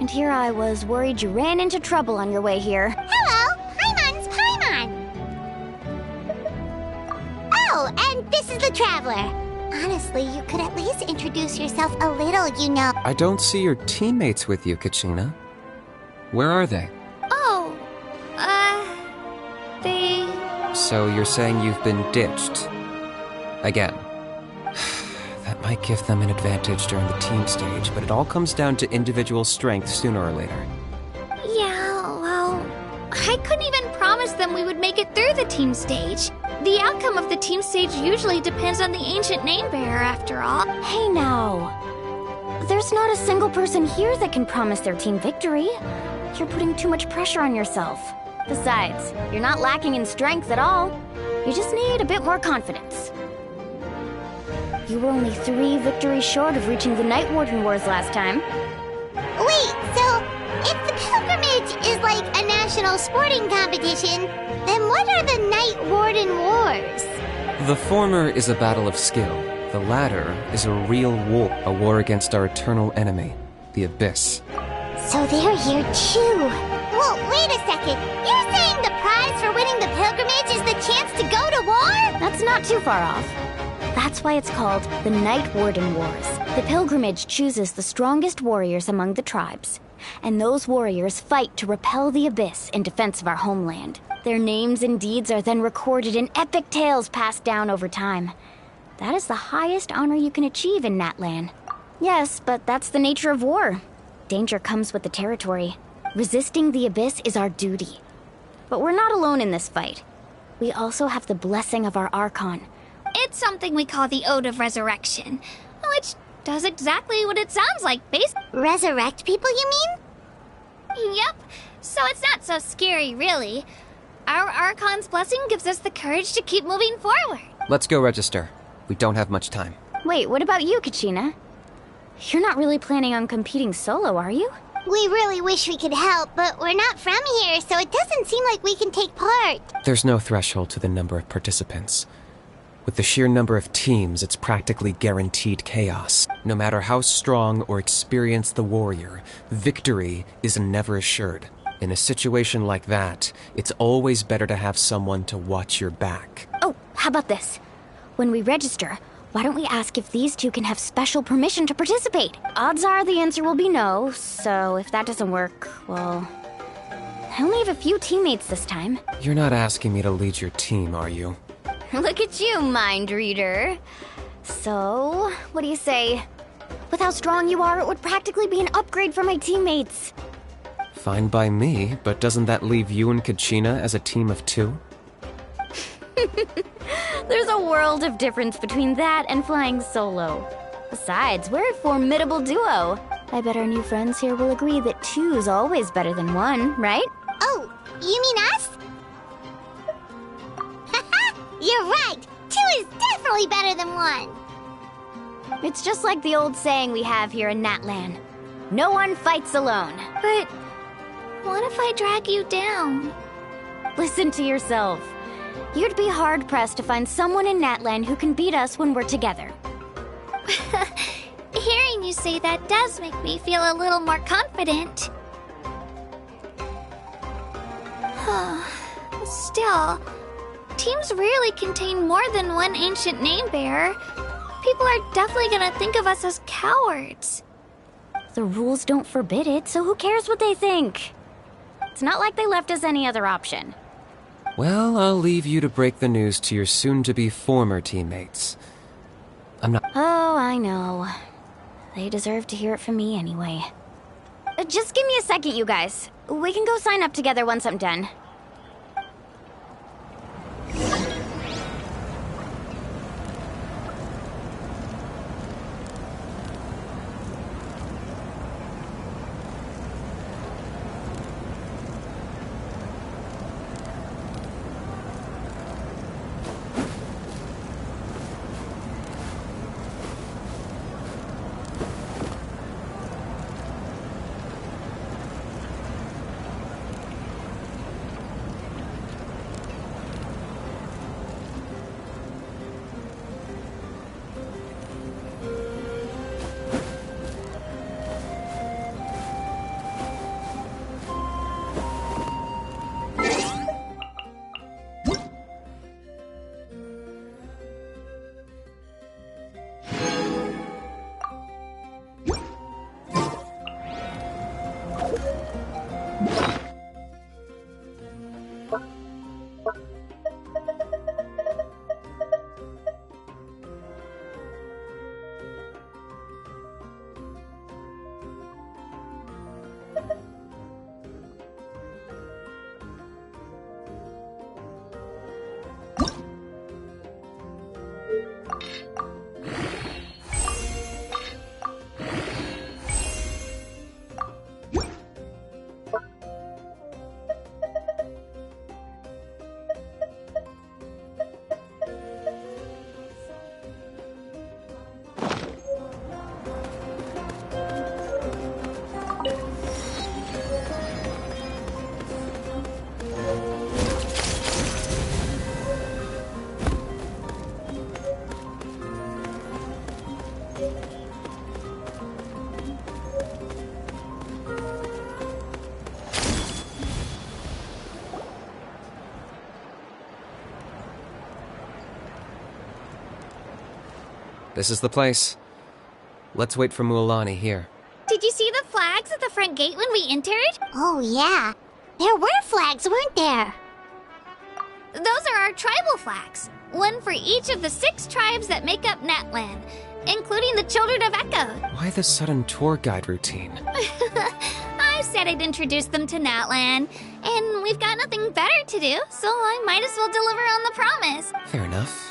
And here I was worried you ran into trouble on your way here. Hello, Paimon's Paimon. Oh, and this is the Traveler. Honestly, you could at least introduce yourself a little, you know. I don't see your teammates with you, Kachina. Where are they? Oh, they... So you're saying you've been ditched? Again. That might give them an advantage during the team stage, but it all comes down to individual strength sooner or later. Yeah, well, I couldn't even promise them we would make it through the team stage. The outcome of the team stage usually depends on the ancient name bearer, after all. Hey now. There's not a single person here that can promise their team victory. You're putting too much pressure on yourself. Besides, you're not lacking in strength at all. You just need a bit more confidence. You were only 3 victories short of reaching the Night Warden Wars last time. Wait, so if the pilgrimage is like a national sporting competition, then what are the Night Warden Wars? The former is a battle of skill. The latter is a real war, a war against our eternal enemy, the Abyss. So they're here too. Well, wait a second. You're saying the prize for winning the pilgrimage is the chance to go to war? That's not too far off. That's why it's called the Night Warden Wars. The pilgrimage chooses the strongest warriors among the tribes, and those warriors fight to repel the Abyss in defense of our homeland. Their names and deeds are then recorded in epic tales passed down over time. That is the highest honor you can achieve in Natlan. Yes, but that's the nature of war. Danger comes with the territory. Resisting the Abyss is our duty. But we're not alone in this fight. We also have the blessing of our Archon. It's something we call the Ode of Resurrection, which does exactly what it sounds like, Resurrect people, you mean? Yep, so it's not so scary, really. Our Archon's blessing gives us the courage to keep moving forward. Let's go register. We don't have much time. Wait, what about you, Kachina? You're not really planning on competing solo, are you? We really wish we could help, but we're not from here, so it doesn't seem like we can take part. There's no threshold to the number of participants. With the sheer number of teams, it's practically guaranteed chaos. No matter how strong or experienced the warrior, victory is never assured. In a situation like that, it's always better to have someone to watch your back. Oh, how about this? When we register, why don't we ask if these two can have special permission to participate? Odds are the answer will be no, so if that doesn't work, well... I only have a few teammates this time. You're not asking me to lead your team, are you? Look at you, mind reader. So, what do you say? With how strong you are, it would practically be an upgrade for my teammates. Fine by me, but doesn't that leave you and Kachina as a team of 2? There's a world of difference between that and flying solo. Besides, we're a formidable duo. I bet our new friends here will agree that 2's always better than 1, right? Oh, you mean us? You're right! 2 is definitely better than 1! It's just like the old saying we have here in Natlan. No one fights alone. But what if I drag you down? Listen to yourself. You'd be hard-pressed to find someone in Natlan who can beat us when we're together. Hearing you say that does make me feel a little more confident. Still, teams rarely contain more than one ancient name bearer. People are definitely gonna think of us as cowards. The rules don't forbid it, so who cares what they think? It's not like they left us any other option. Well, I'll leave you to break the news to your soon-to-be former teammates. I'm not... Oh, I know. They deserve to hear it from me anyway. Just give me a second, you guys. We can go sign up together once I'm done. This is the place. Let's wait for Mualani here. Did you see the flags at the front gate when we entered? Oh, yeah. There were flags, weren't there? Those are our tribal flags. One for each of the 6 tribes that make up Natlan, including the Children of Echo. Why the sudden tour guide routine? I said I'd introduce them to Natlan, and we've got nothing better to do, so I might as well deliver on the promise. Fair enough.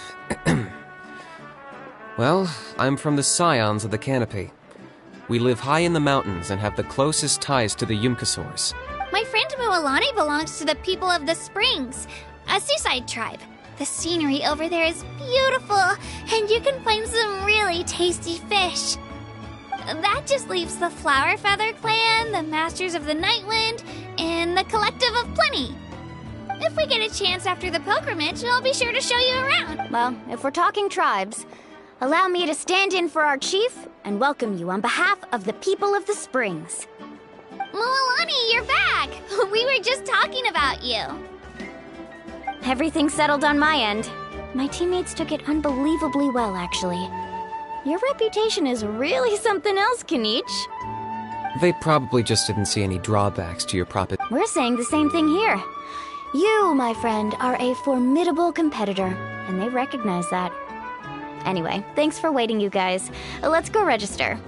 Well, I'm from the Scions of the Canopy. We live high in the mountains and have the closest ties to the Yumkasaurs. My friend Mualani belongs to the people of the Springs, a seaside tribe. The scenery over there is beautiful, and you can find some really tasty fish. That just leaves the Flower Feather Clan, the Masters of the Nightwind, and the Collective of Plenty. If we get a chance after the pilgrimage, I'll be sure to show you around. Well, if we're talking tribes, allow me to stand in for our chief and welcome you on behalf of the people of the Springs. Mualani, you're back! We were just talking about you. Everything's settled on my end. My teammates took it unbelievably well, actually. Your reputation is really something else, Kenichi. They probably just didn't see any drawbacks to your We're saying the same thing here. You, my friend, are a formidable competitor, and they recognize that. Anyway, thanks for waiting, you guys. Let's go register.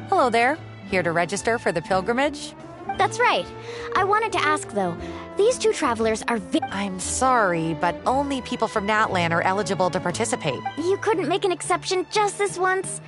Hello there. Here to register for the pilgrimage? That's right. I wanted to ask, though, these 2 travelers are I'm sorry, but only people from Natlan are eligible to participate. You couldn't make an exception just this once?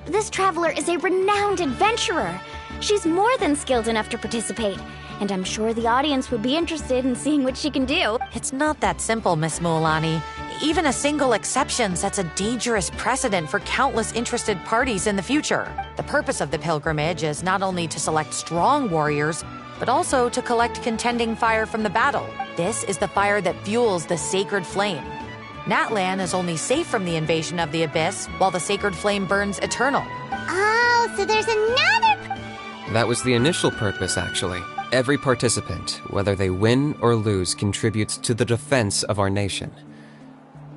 This traveler is a renowned adventurer. She's more than skilled enough to participate, and I'm sure the audience would be interested in seeing what she can do. It's not that simple, Miss Mualani. Even a single exception sets a dangerous precedent for countless interested parties in the future. The purpose of the pilgrimage is not only to select strong warriors, but also to collect contending fire from the battle. This is the fire that fuels the sacred flame. Natlan is only safe from the invasion of the Abyss, while the sacred flame burns eternal. Oh, so there's another... That was the initial purpose, actually. Every participant, whether they win or lose, contributes to the defense of our nation.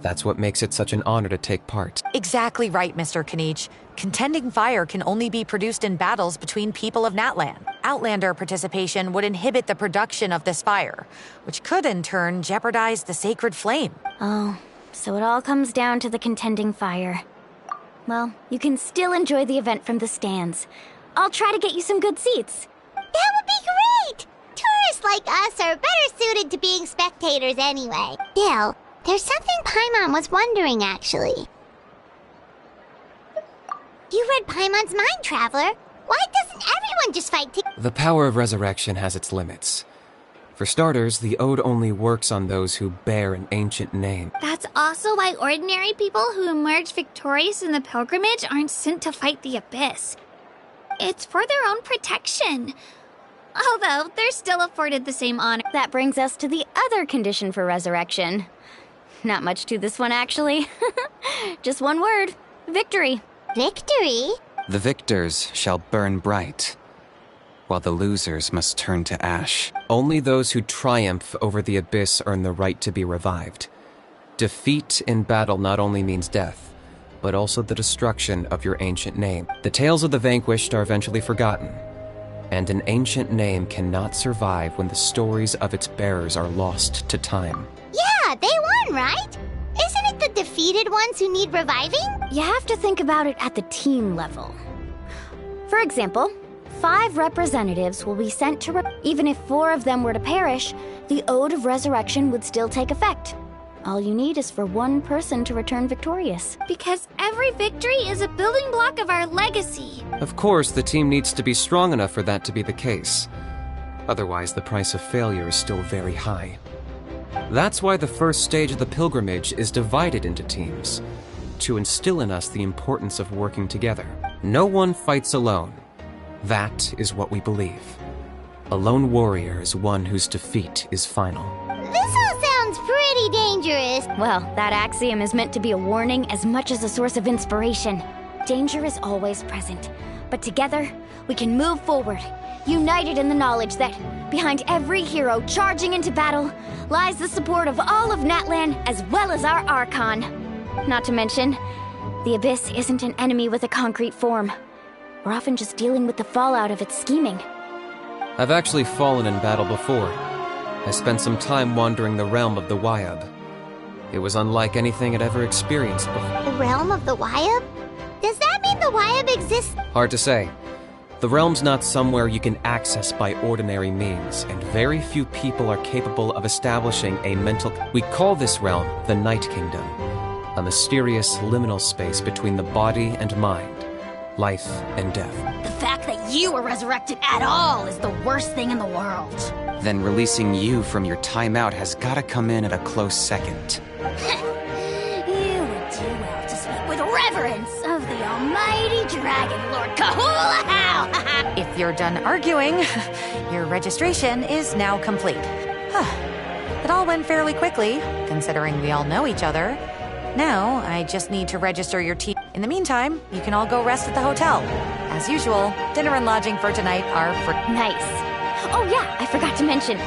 That's what makes it such an honor to take part. Exactly right, Mr. Kanich. Contending fire can only be produced in battles between people of Natlan. Outlander participation would inhibit the production of this fire, which could in turn jeopardize the sacred flame. Oh, so it all comes down to the contending fire. Well, you can still enjoy the event from the stands. I'll try to get you some good seats. That would be great! Tourists like us are better suited to being spectators anyway. Bill, there's something Paimon was wondering, actually. You read Paimon's mind, Traveler. Why doesn't everyone just fight together? The power of resurrection has its limits. For starters, the ode only works on those who bear an ancient name. That's also why ordinary people who emerge victorious in the pilgrimage aren't sent to fight the abyss. It's for their own protection. Although, they're still afforded the same honor. That brings us to the other condition for resurrection. Not much to this one, actually. Just one word. Victory. Victory? The victors shall burn bright, while the losers must turn to ash. Only those who triumph over the abyss earn the right to be revived. Defeat in battle not only means death, but also the destruction of your ancient name. The tales of the vanquished are eventually forgotten, and an ancient name cannot survive when the stories of its bearers are lost to time. Yeah, they won, right? Isn't it the defeated ones who need reviving? You have to think about it at the team level. For example, 5 representatives will be sent to even if 4 of them were to perish, the Ode of Resurrection would still take effect. All you need is for one person to return victorious. Because every victory is a building block of our legacy. Of course, the team needs to be strong enough for that to be the case. Otherwise, the price of failure is still very high. That's why the first stage of the pilgrimage is divided into teams, to instill in us the importance of working together. No one fights alone. That is what we believe. A lone warrior is one whose defeat is final. This all sounds pretty dangerous. Well, that axiom is meant to be a warning as much as a source of inspiration. Danger is always present, but together, we can move forward, united in the knowledge that behind every hero charging into battle lies the support of all of Natlan as well as our Archon. Not to mention, the Abyss isn't an enemy with a concrete form. We're often just dealing with the fallout of its scheming. I've actually fallen in battle before. I spent some time wandering the realm of the Wyab. It was unlike anything I'd ever experienced before. The realm of the Wyab? Does that mean the Wyab exists? Hard to say. The realm's not somewhere you can access by ordinary means, and very few people are capable of establishing a mental... We call this realm the Night Kingdom, a mysterious liminal space between the body and mind, life and death. The fact that you were resurrected at all is the worst thing in the world. Then releasing you from your timeout has gotta come in at a close second. You would do well to speak with reverence of the almighty Dragon Lord Kahula How! If you're done arguing, your registration is now complete. It all went fairly quickly, considering we all know each other. Now, I just need to register your team. In the meantime, you can all go rest at the hotel. As usual, dinner and lodging for tonight are free. Nice. Oh yeah, I forgot to mention.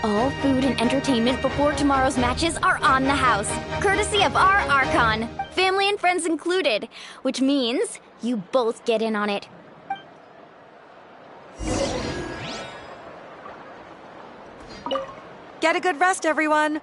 All food and entertainment before tomorrow's matches are on the house, courtesy of our Archon, family and friends included, which means you both get in on it. Get a good rest, everyone.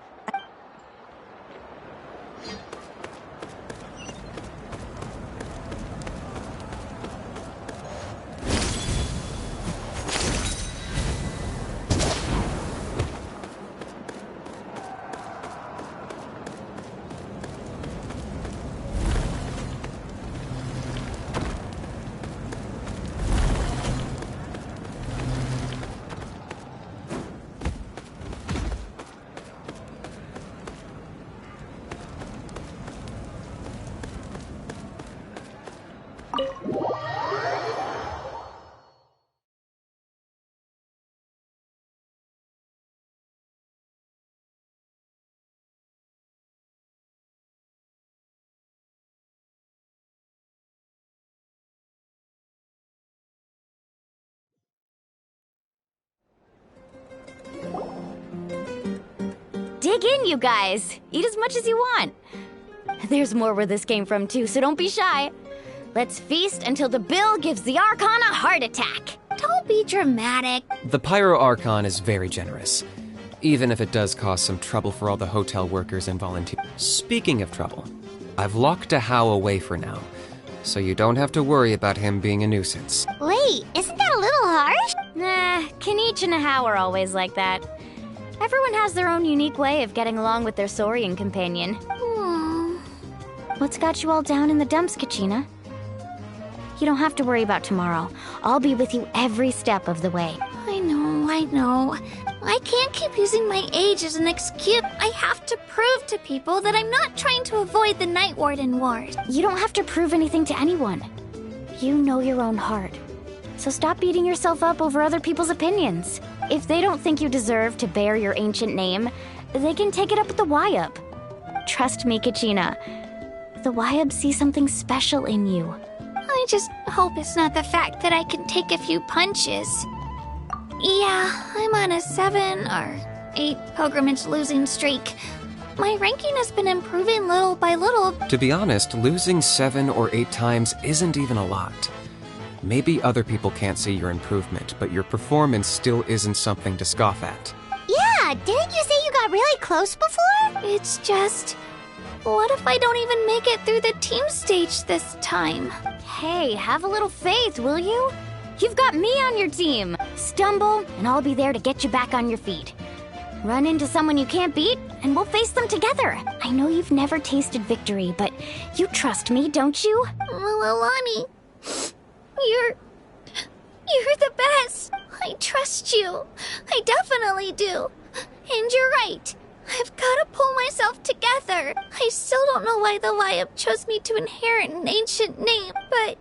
Dig in, you guys. Eat as much as you want. There's more where this came from too, so don't be shy. Let's feast until the bill gives the Archon a heart attack. Don't be dramatic. The Pyro Archon is very generous, even if it does cause some trouble for all the hotel workers and volunteers. Speaking of trouble, I've locked a How away for now, so you don't have to worry about him being a nuisance. Wait, isn't that a little harsh? Nah, Kenichi and How are always like that. Everyone has their own unique way of getting along with their Saurian companion. What's got you all down in the dumps, Kachina? You don't have to worry about tomorrow. I'll be with you every step of the way. I know. I can't keep using my age as an excuse. I have to prove to people that I'm not trying to avoid the Night Warden Ward. You don't have to prove anything to anyone. You know your own heart. So stop beating yourself up over other people's opinions. If they don't think you deserve to bear your ancient name, they can take it up with the Wyup. Trust me, Kachina. The Wyup see something special in you. I just hope it's not the fact that I can take a few punches. Yeah, I'm on a 7 or 8 pilgrimage losing streak. My ranking has been improving little by little. To be honest, losing 7 or 8 times isn't even a lot. Maybe other people can't see your improvement, but your performance still isn't something to scoff at. Yeah, didn't you say you got really close before? It's just... what if I don't even make it through the team stage this time? Hey, have a little faith, will you? You've got me on your team. Stumble, and I'll be there to get you back on your feet. Run into someone you can't beat, and we'll face them together. I know you've never tasted victory, but you trust me, don't you? Alani, you're the best. I trust you. I definitely do. And you're right. I've got to pull myself together. I still don't know why the Wyup chose me to inherit an ancient name, but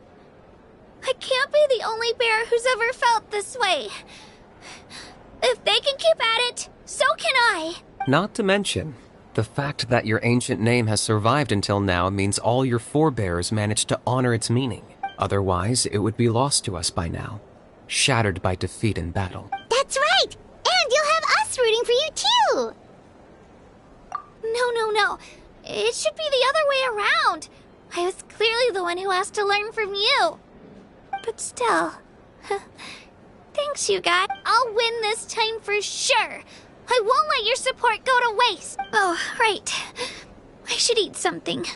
I can't be the only bear who's ever felt this way. If they can keep at it, so can I. Not to mention, the fact that your ancient name has survived until now means all your forebears managed to honor its meaning. Otherwise, it would be lost to us by now, shattered by defeat in battle. That's right! And you'll have us rooting for you too! No. It should be the other way around. I was clearly the one who asked to learn from you. But still... thanks, you guys. I'll win this time for sure. I won't let your support go to waste. Oh, right. I should eat something.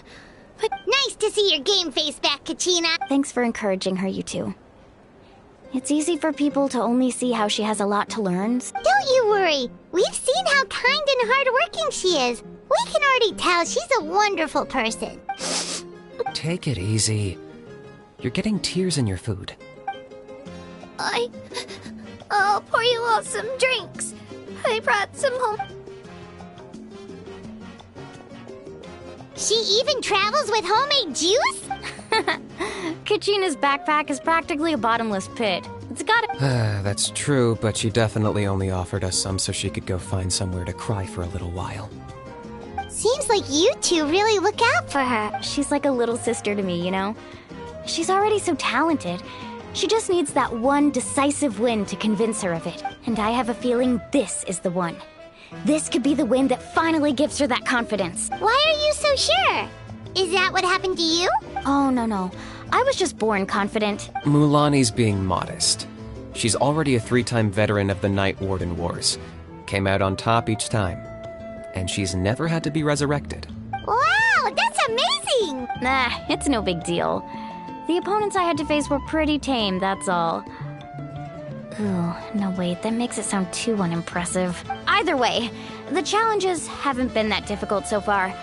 But nice to see your game face back, Kachina. Thanks for encouraging her, you two. It's easy for people to only see how she has a lot to learn. Don't you worry. We've seen how kind and hardworking she is. We can already tell she's a wonderful person. Take it easy. You're getting tears in your food. I'll pour you all some drinks. I brought some home. She even travels with homemade juice? Kachina's backpack is practically a bottomless pit. It's got a... That's true, but she definitely only offered us some so she could go find somewhere to cry for a little while. Seems like you two really look out for her. She's like a little sister to me, you know? She's already so talented. She just needs that one decisive win to convince her of it. And I have a feeling this is the one. This could be the win that finally gives her that confidence. Why are you so sure? Is that what happened to you? Oh, no. I was just born confident. Mulani's being modest. She's already a 3-time veteran of the Night Warden Wars. Came out on top each time. And she's never had to be resurrected. Wow, that's amazing! Nah, it's no big deal. The opponents I had to face were pretty tame, that's all. Ooh, no wait, that makes it sound too unimpressive. Either way, the challenges haven't been that difficult so far.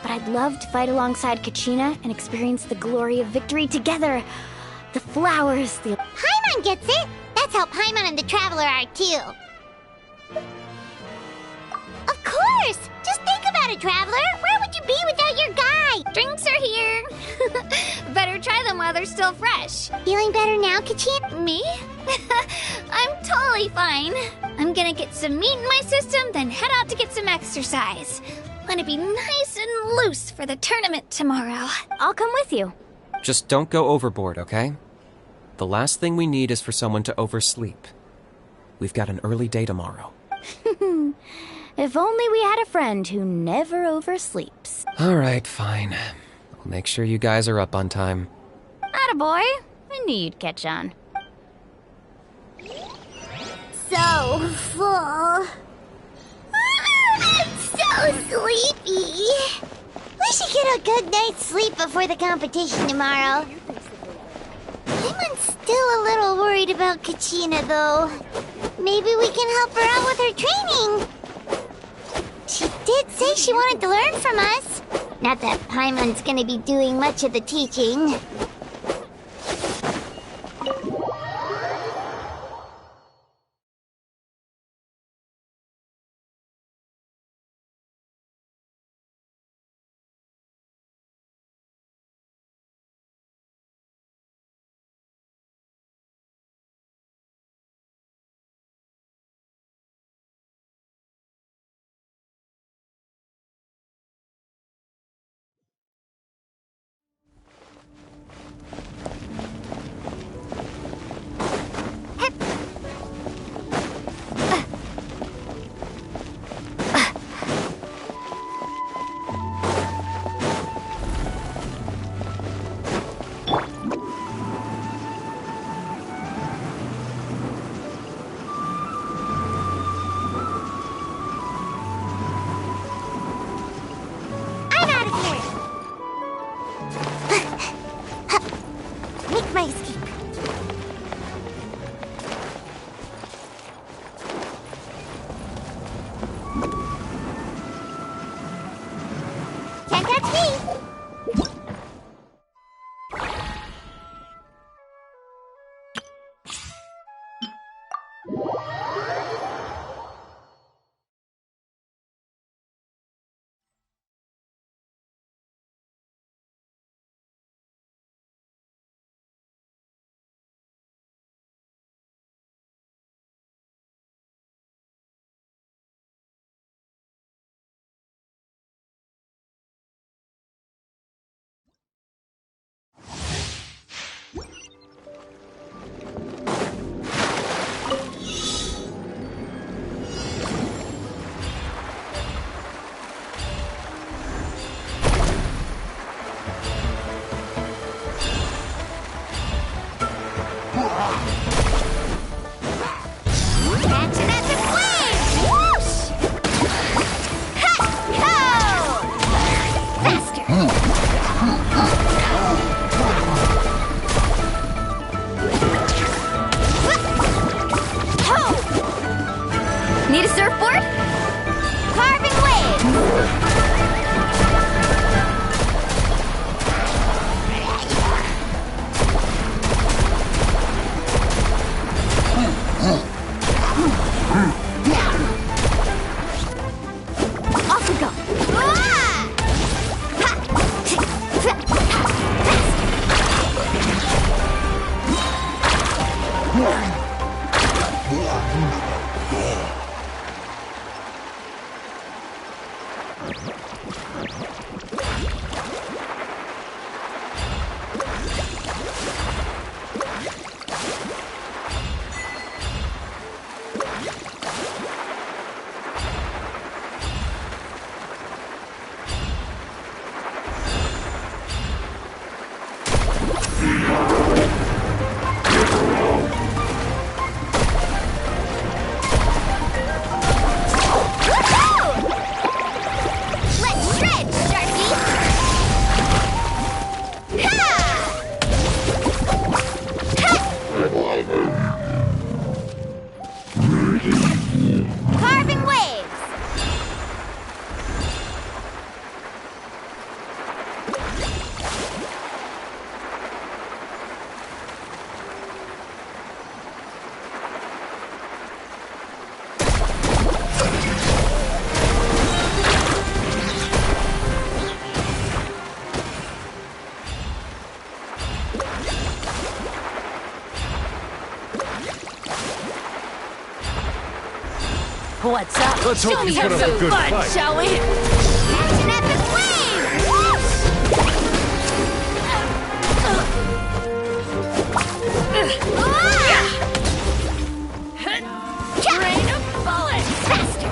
But I'd love to fight alongside Kachina and experience the glory of victory together. The flowers, the... Paimon gets it! That's how Paimon and the Traveler are too. Of course! Just think about it, Traveler! Where would you be without your guy? Drinks are here. Better try them while they're still fresh. Feeling better now, Kachina? Me? I'm totally fine. I'm gonna get some meat in my system, then head out to get some exercise. Wanna be nice and loose for the tournament tomorrow. I'll come with you. Just don't go overboard, okay? The last thing we need is for someone to oversleep. We've got an early day tomorrow. If only we had a friend who never oversleeps. Alright, fine. I'll make sure you guys are up on time. Attaboy. I knew you'd catch on. So full. I'm so sleepy. We should get a good night's sleep before the competition tomorrow. I'm still a little worried about Kachina, though. Maybe we can help her out with her training. She did say she wanted to learn from us. Not that Paimon's gonna be doing much of the teaching. Need a surfboard? Carving waves! Off we go! Carving waves! What's up? Let's hope you put up a good fight. Shall we? Catch an epic wave! Rain of bullets! Faster!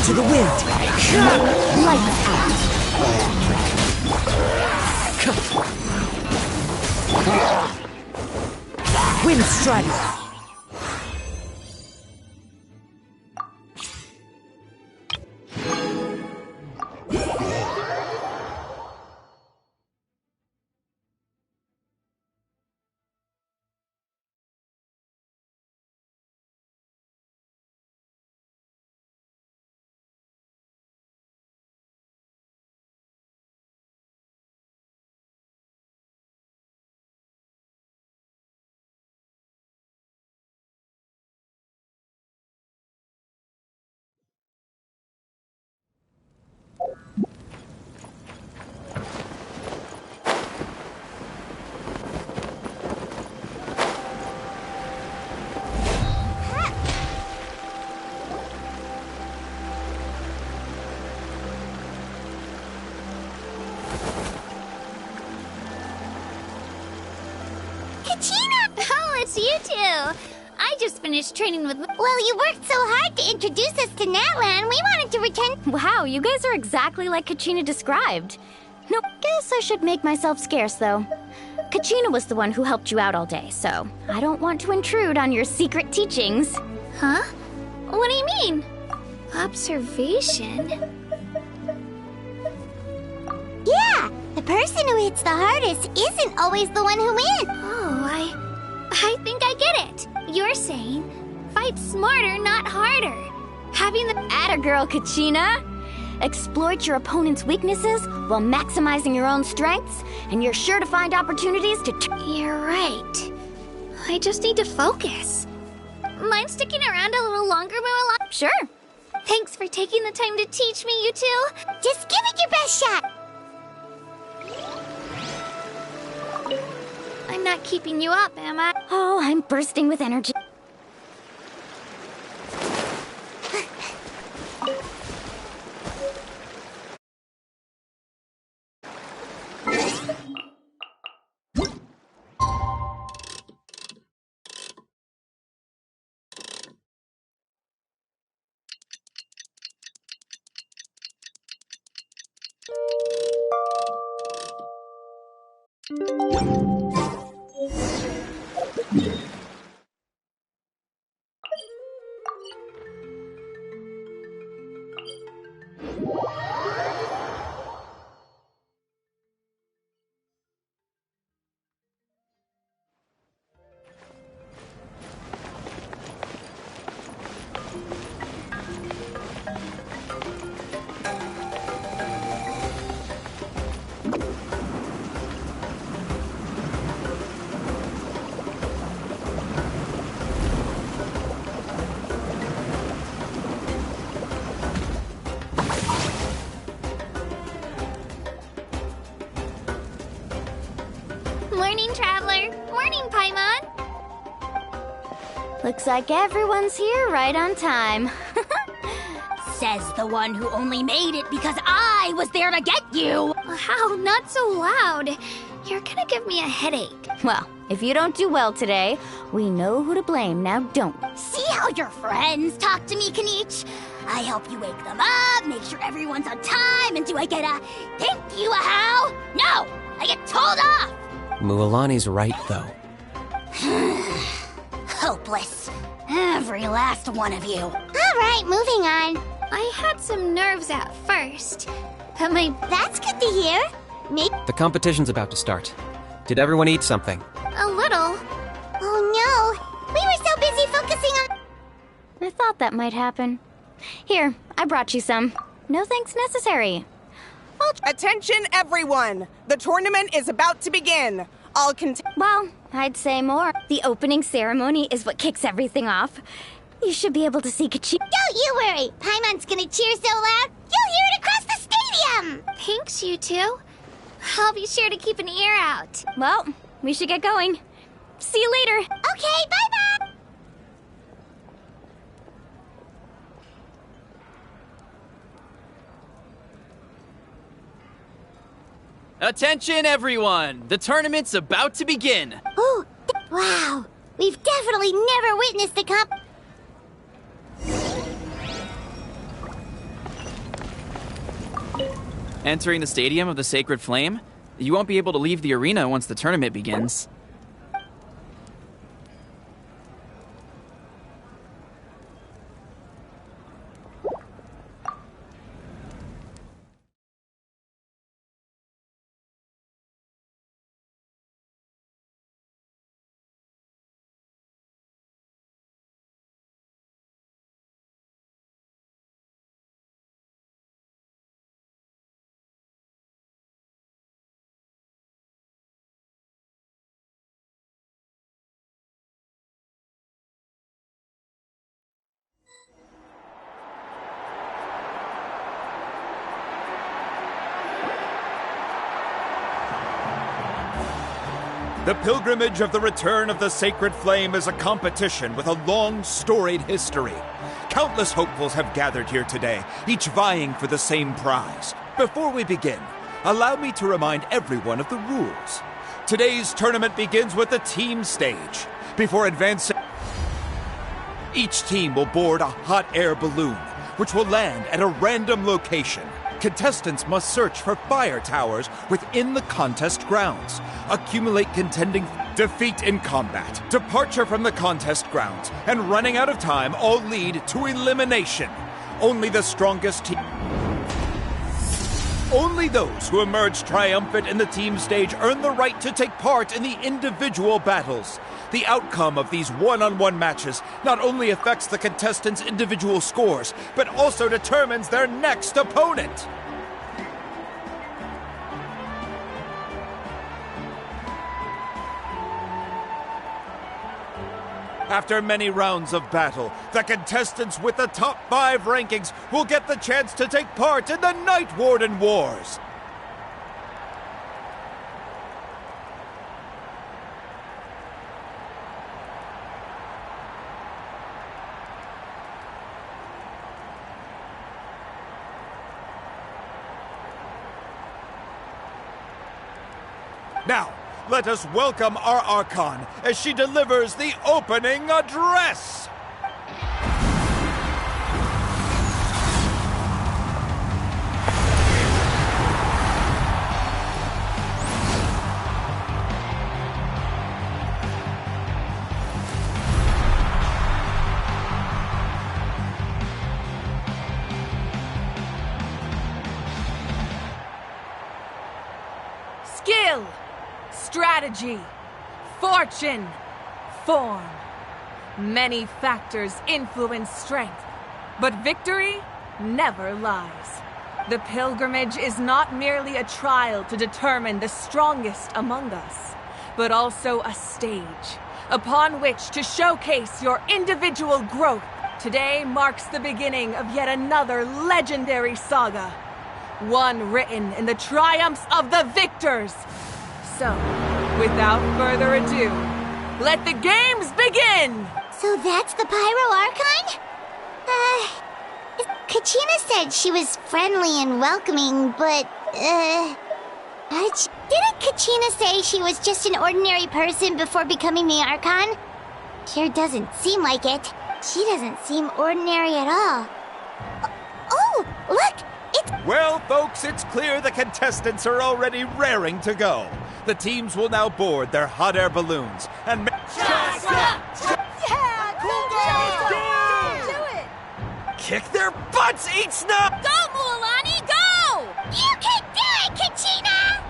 to the wind. Lights out. Wind strike. Oh, it's you two. I just finished training with... Well, you worked so hard to introduce us to Natlan, we wanted to return... Wow, you guys are exactly like Kachina described. Nope, guess I should make myself scarce, though. Kachina was the one who helped you out all day, so I don't want to intrude on your secret teachings. Huh? What do you mean? Observation? Yeah, the person who hits the hardest isn't always the one who wins. Oh, I think I get it. You're saying, fight smarter, not harder. Having the... Atta girl, Kachina! Exploit your opponent's weaknesses while maximizing your own strengths, and you're sure to find opportunities to... You're right. I just need to focus. Mind sticking around a little longer, Mulan? Sure. Thanks for taking the time to teach me, you two. Just give it your best shot. I'm not keeping you up, am I? Oh, I'm bursting with energy. Morning, Traveler. Morning, Paimon. Looks like everyone's here right on time. Says the one who only made it because I was there to get you. How? Not so loud. You're gonna give me a headache. Well, if you don't do well today, we know who to blame, now don't. See how your friends talk to me, Kanich? I help you wake them up, make sure everyone's on time, and do I get a thank you, a how? No, I get told off. Mualani's right, though. Hopeless. Every last one of you. All right, moving on. I had some nerves at first, but That's good to hear. The competition's about to start. Did everyone eat something? a little. Oh no, we were so busy focusing on... I thought that might happen. Here, I brought you some. No thanks necessary. Attention, everyone! The tournament is about to begin. Well, I'd say more. The opening ceremony is what kicks everything off. You should be able to see Kachina. Don't you worry. Paimon's gonna cheer so loud, you'll hear it across the stadium. Thanks, you two. I'll be sure to keep an ear out. Well, we should get going. See you later. Okay, bye-bye. Attention, everyone! The tournament's about to begin! Ooh, wow. We've definitely never witnessed a Entering the Stadium of the Sacred Flame? You won't be able to leave the arena once the tournament begins. The pilgrimage of the return of the Sacred Flame is a competition with a long, storied history. Countless hopefuls have gathered here today, each vying for the same prize. Before we begin, allow me to remind everyone of the rules. Today's tournament begins with the team stage. Before advancing, each team will board a hot air balloon, which will land at a random location. Contestants must search for fire towers within the contest grounds, accumulate contending, defeat in combat, departure from the contest grounds, and running out of time all lead to elimination. Only the strongest team. Only those who emerge triumphant in the team stage earn the right to take part in the individual battles. The outcome of these one-on-one matches not only affects the contestants' individual scores, but also determines their next opponent. After many rounds of battle, the contestants with the top 5 rankings will get the chance to take part in the Night Warden Wars. Now, let us welcome our Archon as she delivers the opening address! Skill, strategy, fortune, form. Many factors influence strength, but victory never lies. The pilgrimage is not merely a trial to determine the strongest among us, but also a stage upon which to showcase your individual growth. Today marks the beginning of yet another legendary saga, one written in the triumphs of the victors. So, without further ado, let the games begin! So that's the Pyro Archon? Kachina said she was friendly and welcoming, but, didn't Kachina say she was just an ordinary person before becoming the Archon? Sure doesn't seem like it. She doesn't seem ordinary at all. Oh, look! It's... Well, folks, it's clear the contestants are already raring to go. The teams will now board their hot air balloons and... Kick their butts, Eat Snub! Go, Mualani, go! You can do it, Kachina!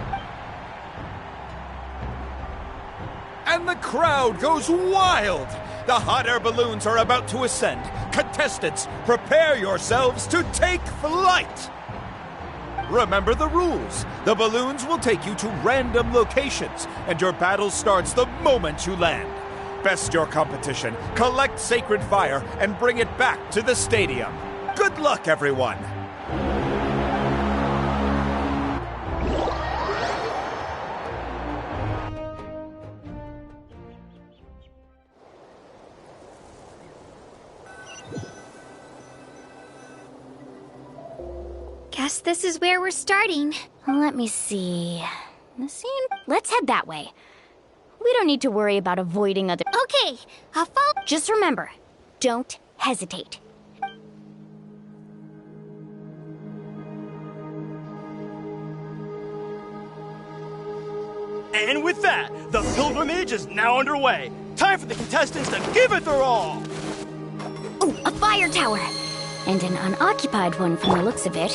And the crowd goes wild! The hot air balloons are about to ascend. Contestants, prepare yourselves to take flight! Remember the rules. The balloons will take you to random locations, and your battle starts the moment you land. Best your competition, collect sacred fire, and bring it back to the stadium. Good luck, everyone! Guess this is where we're starting. Let me see. Let's head that way. We don't need to worry about avoiding other... Okay, I'll follow. Just remember, don't hesitate. And with that, the pilgrimage is now underway. Time for the contestants to give it their all! Ooh, a fire tower! And an unoccupied one from the looks of it.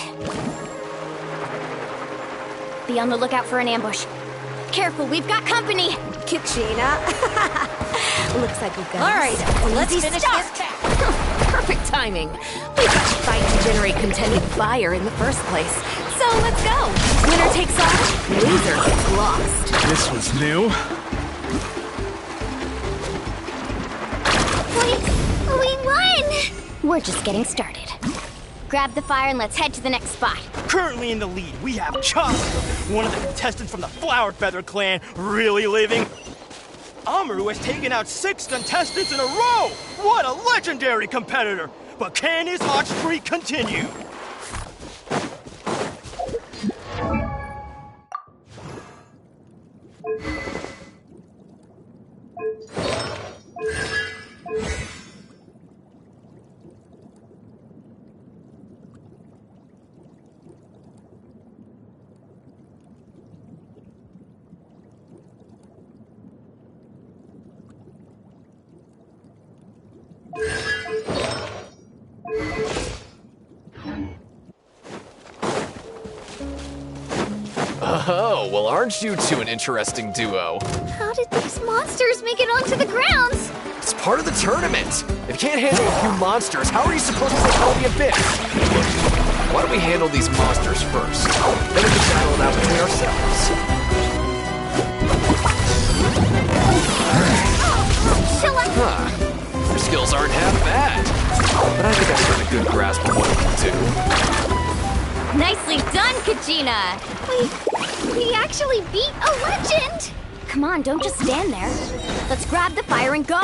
Be on the lookout for an ambush. Careful, we've got company! Kachina. Looks like we've got All right, let's finish this. Perfect timing. We've got to fight to generate contended fire in the first place. So let's go. Winner takes all, loser gets lost. This was new. We won! We're just getting started. Grab the fire and let's head to the next spot. Currently in the lead, we have Chop, one of the contestants from the Flower Feather clan, really living. Amaru has taken out 6 contestants in a row! What a legendary competitor! But can his hot streak continue? Oh, well, aren't you two an interesting duo? How did these monsters make it onto the grounds? It's part of the tournament. If you can't handle a few monsters, how are you supposed to control the abyss? Look, why don't we handle these monsters first? Then we can battle it out between ourselves. Huh. Your skills aren't half bad. But I think I've got a good grasp of what we can do. Nicely done, Kachina! We actually beat a legend! Come on, don't just stand there. Let's grab the fire and go!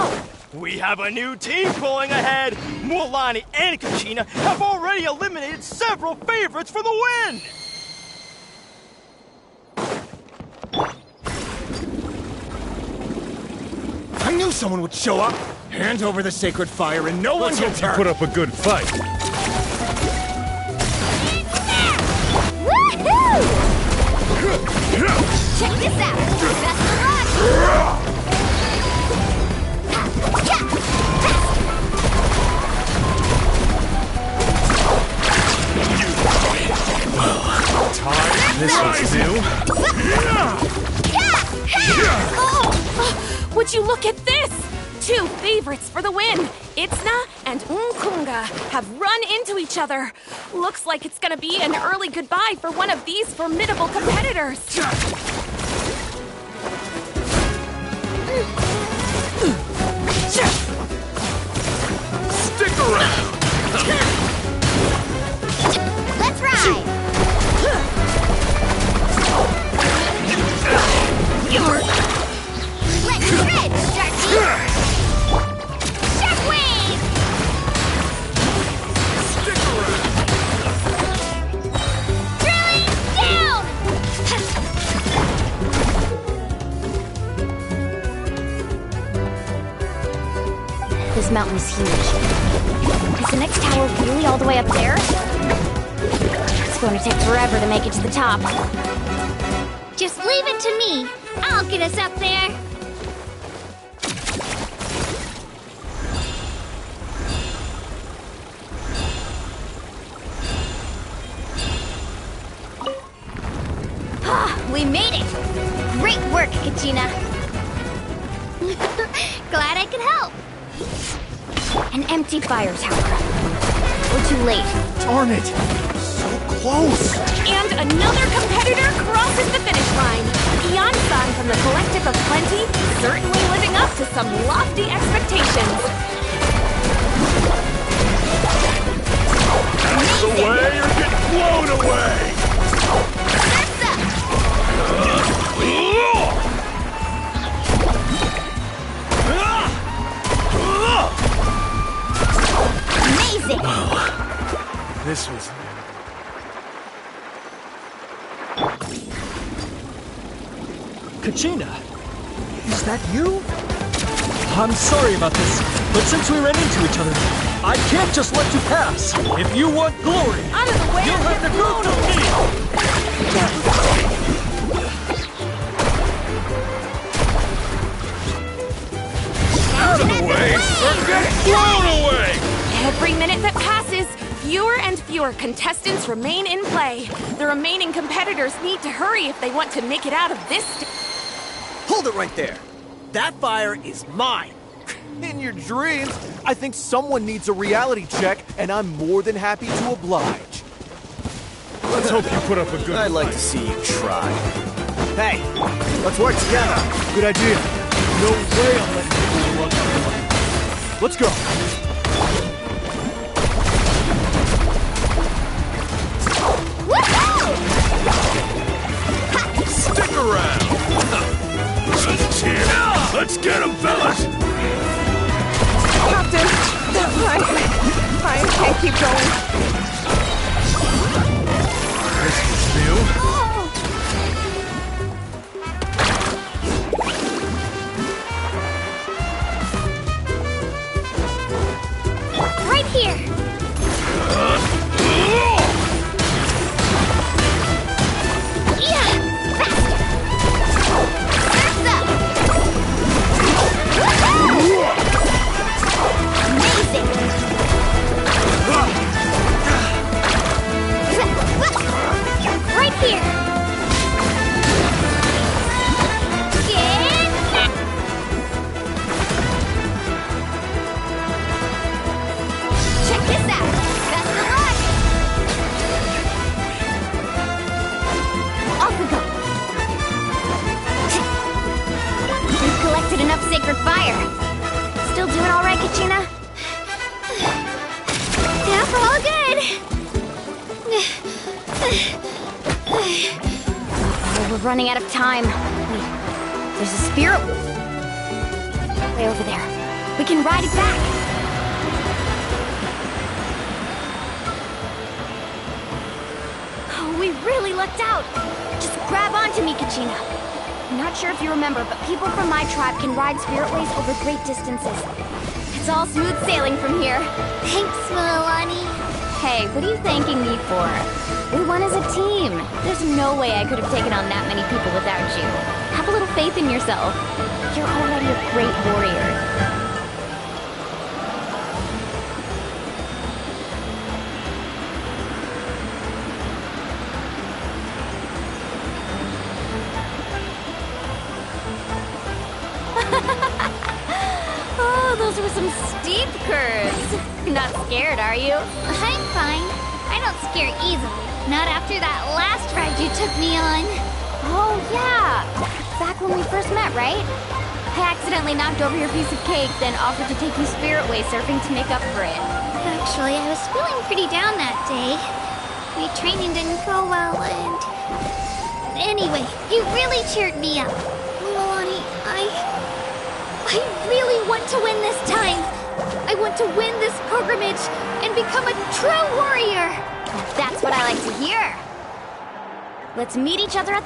We have a new team pulling ahead! Mualani and Kachina have already eliminated several favorites for the win! I knew someone would show up! Hand over the sacred fire and no one gets hurt! Put up a good fight. Woohoo! Check this out! Best of luck! This was new. Would you look at this? 2 favorites for the win. Itzna and Unkunga have run into each other. Looks like it's gonna be an early goodbye for one of these formidable competitors. Stick around. Let's ride! Let's shred, Starchy! Shockwave! Stick around. Drilling down! This mountain is huge. Is the next tower really all the way up there? It's going to take forever to make it to the top. Just leave it to me. I'll get us up there. We made it! Great work, Kachina! Glad I could help! An empty fire tower. We're too late. Darn it! So close! And another competitor crosses the finish line. Ian-san from the Collective of Plenty, certainly living up to some lofty expectations. That's the way or get blown away! Amazing! This was... Kachina, is that you? I'm sorry about this, but since we ran into each other, I can't just let you pass. If you want glory, Out of the way, you'll have to go to me! 4 contestants remain in play. The remaining competitors need to hurry if they want to make it out of this Hold it right there. That fire is mine. In your dreams, I think someone needs a reality check, and I'm more than happy to oblige. Let's hope you put up a good I'd like fight. to see you try. Hey, let's work together. Good idea. No way I'm letting people walk up. Let's go. Stick around. Let's cheer. Let's get him, fellas. Captain, I can't keep going. This is new. Right here. Right here. Check this out. Best of luck. Off we go. We've collected enough sacred fire. Still doing all right, Kachina? Yeah, we're all good. Oh, we're running out of time. Wait, there's a spirit wolf. Way over there. We can ride it back. Oh, we really lucked out. Just grab onto me, Kachina. I'm not sure if you remember, but people from my tribe can ride spiritways over great distances. It's all smooth sailing from here. Thanks, Milani. Hey, what are you thanking me for? We won as a team. There's no way I could have taken on that many people without you. Have a little faith in yourself. You're already a great warrior. Oh, those were some steep curves. You're not scared, are you? I'm fine. I don't scare easily. Not after that last ride you took me on. Oh, yeah. Back when we first met, right? I accidentally knocked over your piece of cake, then offered to take you spiritway surfing to make up for it. Actually, I was feeling pretty down that day. My training didn't go well, and... Anyway, you really cheered me up. Milani, I really want to win this time. I want to win this pilgrimage and become a true warrior. That's what I like to hear. Let's meet each other at...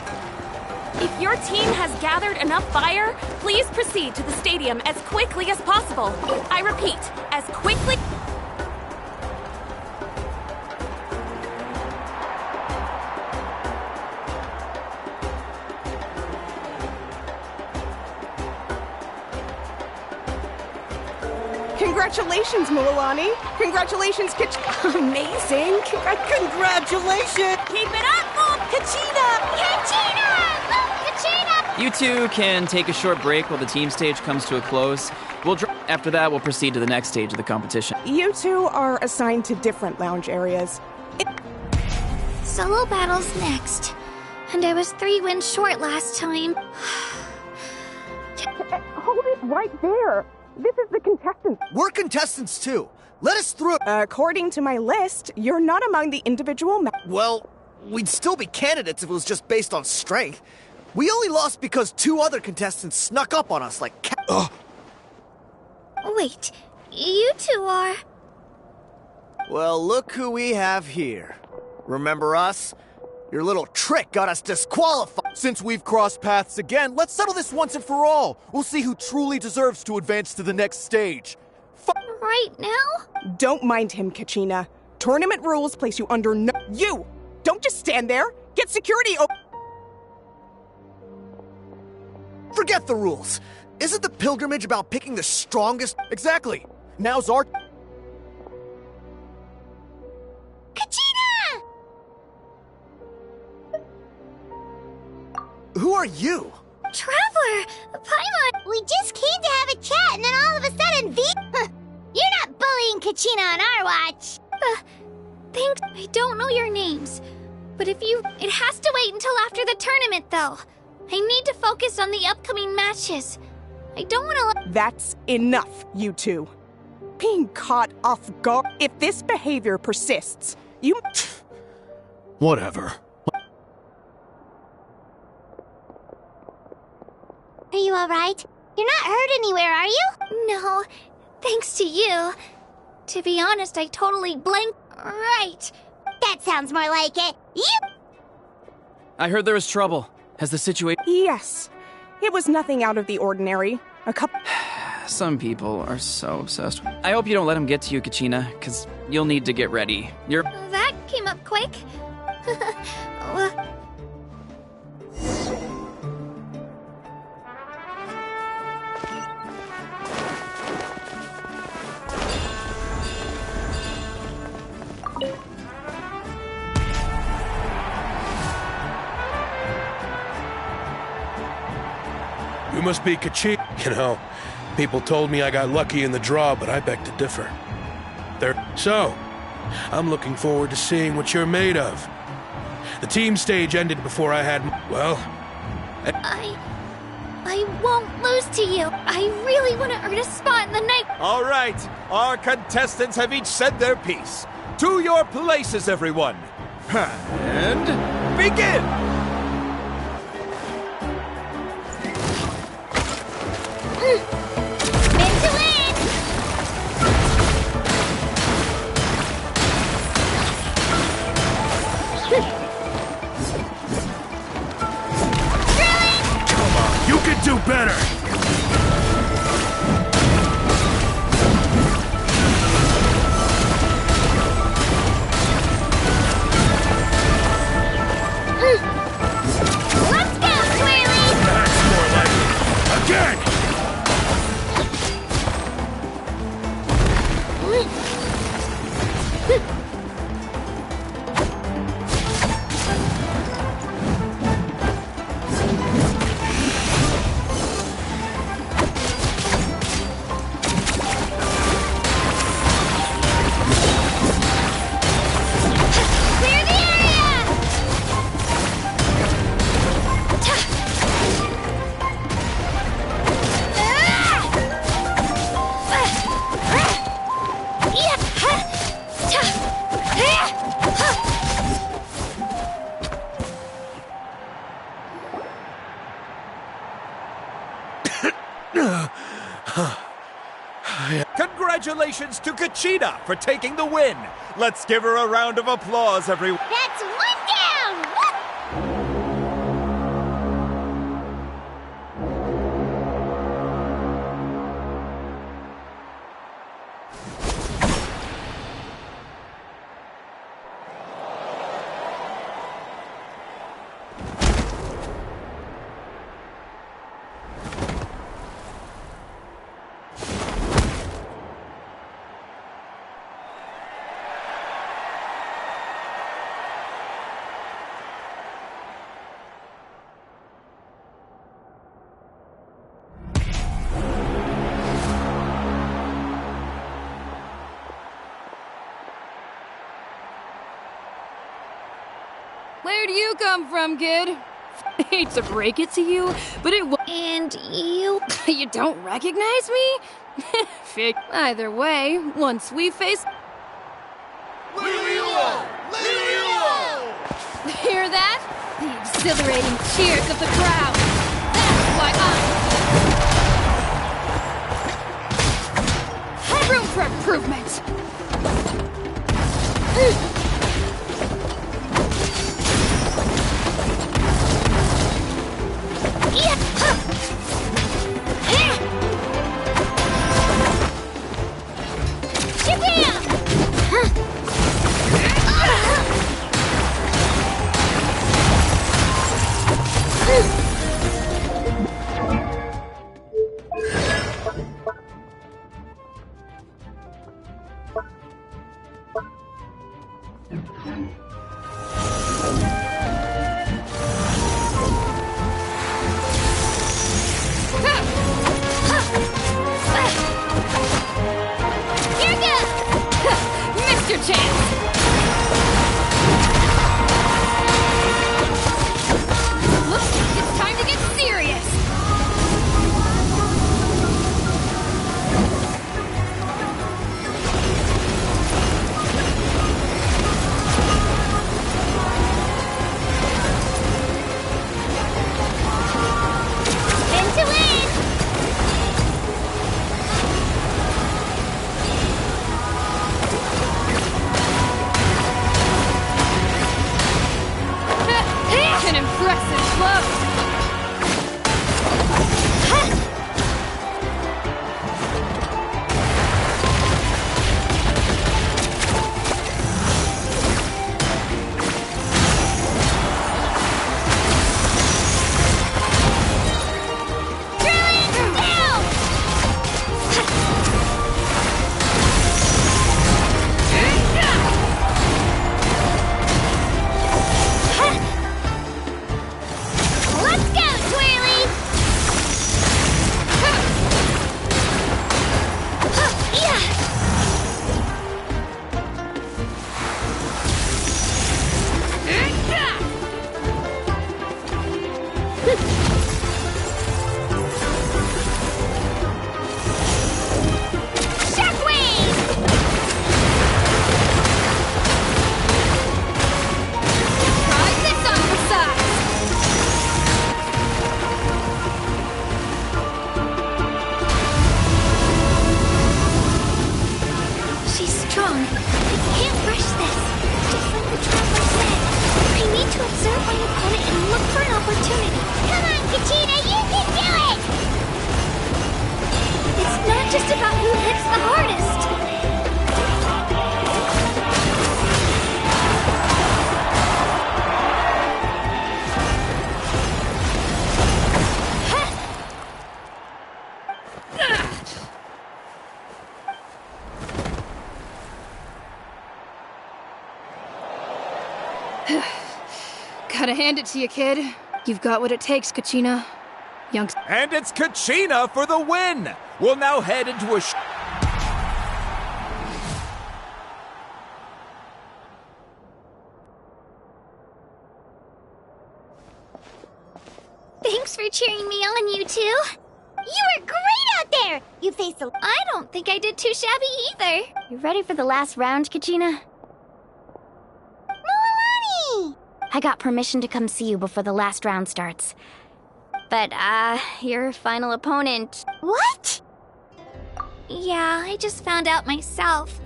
If your team has gathered enough fire, please proceed to the stadium as quickly as possible. I repeat, as quickly... Congratulations, Milani. Congratulations, Amazing. Congratulations. Keep it up, Kachina. Kachina! You two can take a short break while the team stage comes to a close. After that, we'll proceed to the next stage of the competition. You two are assigned to different lounge areas. Solo battles next. And I was 3 wins short last time. Hold it right there. This is the contestants. We're contestants too. Let us through. According to my list, you're not among the individual Well, we'd still be candidates if it was just based on strength. We only lost because 2 other contestants snuck up on us like Wait, you two are... Well, look who we have here. Remember us? Your little trick got us disqualified. Since we've crossed paths again, let's settle this once and for all. We'll see who truly deserves to advance to the next stage. Right now? Don't mind him, Kachina. Tournament rules place you under no... You! Don't just stand there! Get security Forget the rules. Isn't the pilgrimage about picking the strongest? Exactly. Now's our... Kachina! Who are you? Traveler! Paimon! We just came to have a chat, and then all of a sudden, You're not bullying Kachina on our watch! Thanks. I don't know your names. But it has to wait until after the tournament, though. I need to focus on the upcoming matches. I don't want to That's enough, you two. Being caught off guard. If this behavior persists, you... Whatever. Are you alright? You're not hurt anywhere, are you? No, thanks to you. To be honest, I totally blanked. Right. That sounds more like it. I heard there was trouble. Has the situation... Yes. It was nothing out of the ordinary. A couple... Some people are so obsessed. I hope you don't let him get to you, Kachina, because you'll need to get ready. That came up quick. You must be Kachi. You know, people told me I got lucky in the draw, but I beg to differ. So, I'm looking forward to seeing what you're made of. The team stage ended before I had... Well... I won't lose to you. I really want to earn a spot in the night... All right. Our contestants have each said their piece. To your places, everyone. And... begin! You can do better! Let's go, Twirly! That's more like it. Again! Congratulations to Kachina for taking the win. Let's give her a round of applause, everyone. That's one down! Where do you come from, kid? I hate to break it to you, but it And you... You don't recognize me? Fake. Either way, once we face... Hear that? The exhilarating cheers of the crowd. That's why I... Room for improvement. hand it to you, kid. You've got what it takes, Kachina. And it's Kachina for the win! We'll now head into a Thanks for cheering me on, you two. You were great out there! You faced I don't think I did too shabby either. You ready for the last round, Kachina? Milani! I got permission to come see you before the last round starts. But, your final opponent... What? Yeah, I just found out myself.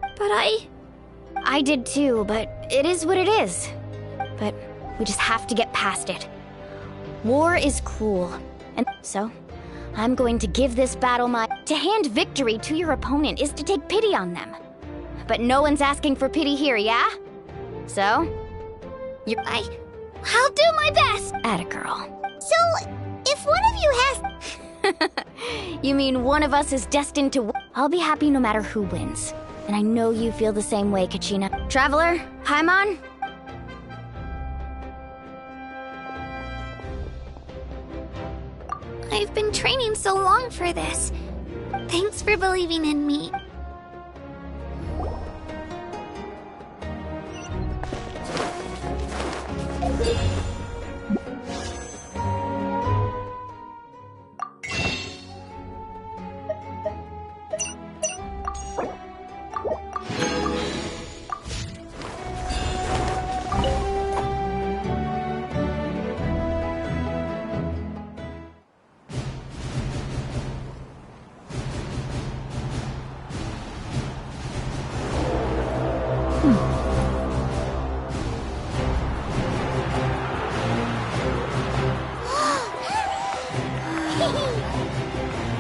But I did too, but it is what it is. But we just have to get past it. War is cruel, and so I'm going to give this battle my... To hand victory to your opponent is to take pity on them. But no one's asking for pity here, yeah? So, I'll do my best! Atta girl. So, if one of you has... You mean one of us is destined to... I'll be happy no matter who wins. And I know you feel the same way, Kachina. Traveler, Paimon? I've been training so long for this. Thanks for believing in me.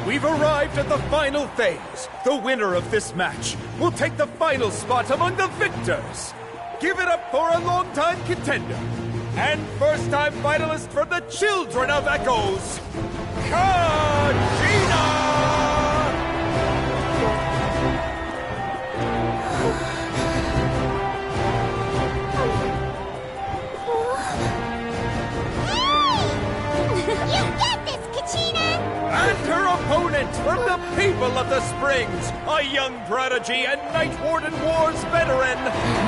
We've arrived at the final phase. The winner of this match will take the final spot among the victors. Give it up for a longtime contender and first-time finalist from the Children of Echoes, Kachina! And her opponent from the people of the Springs, a young prodigy and Night Warden Wars veteran,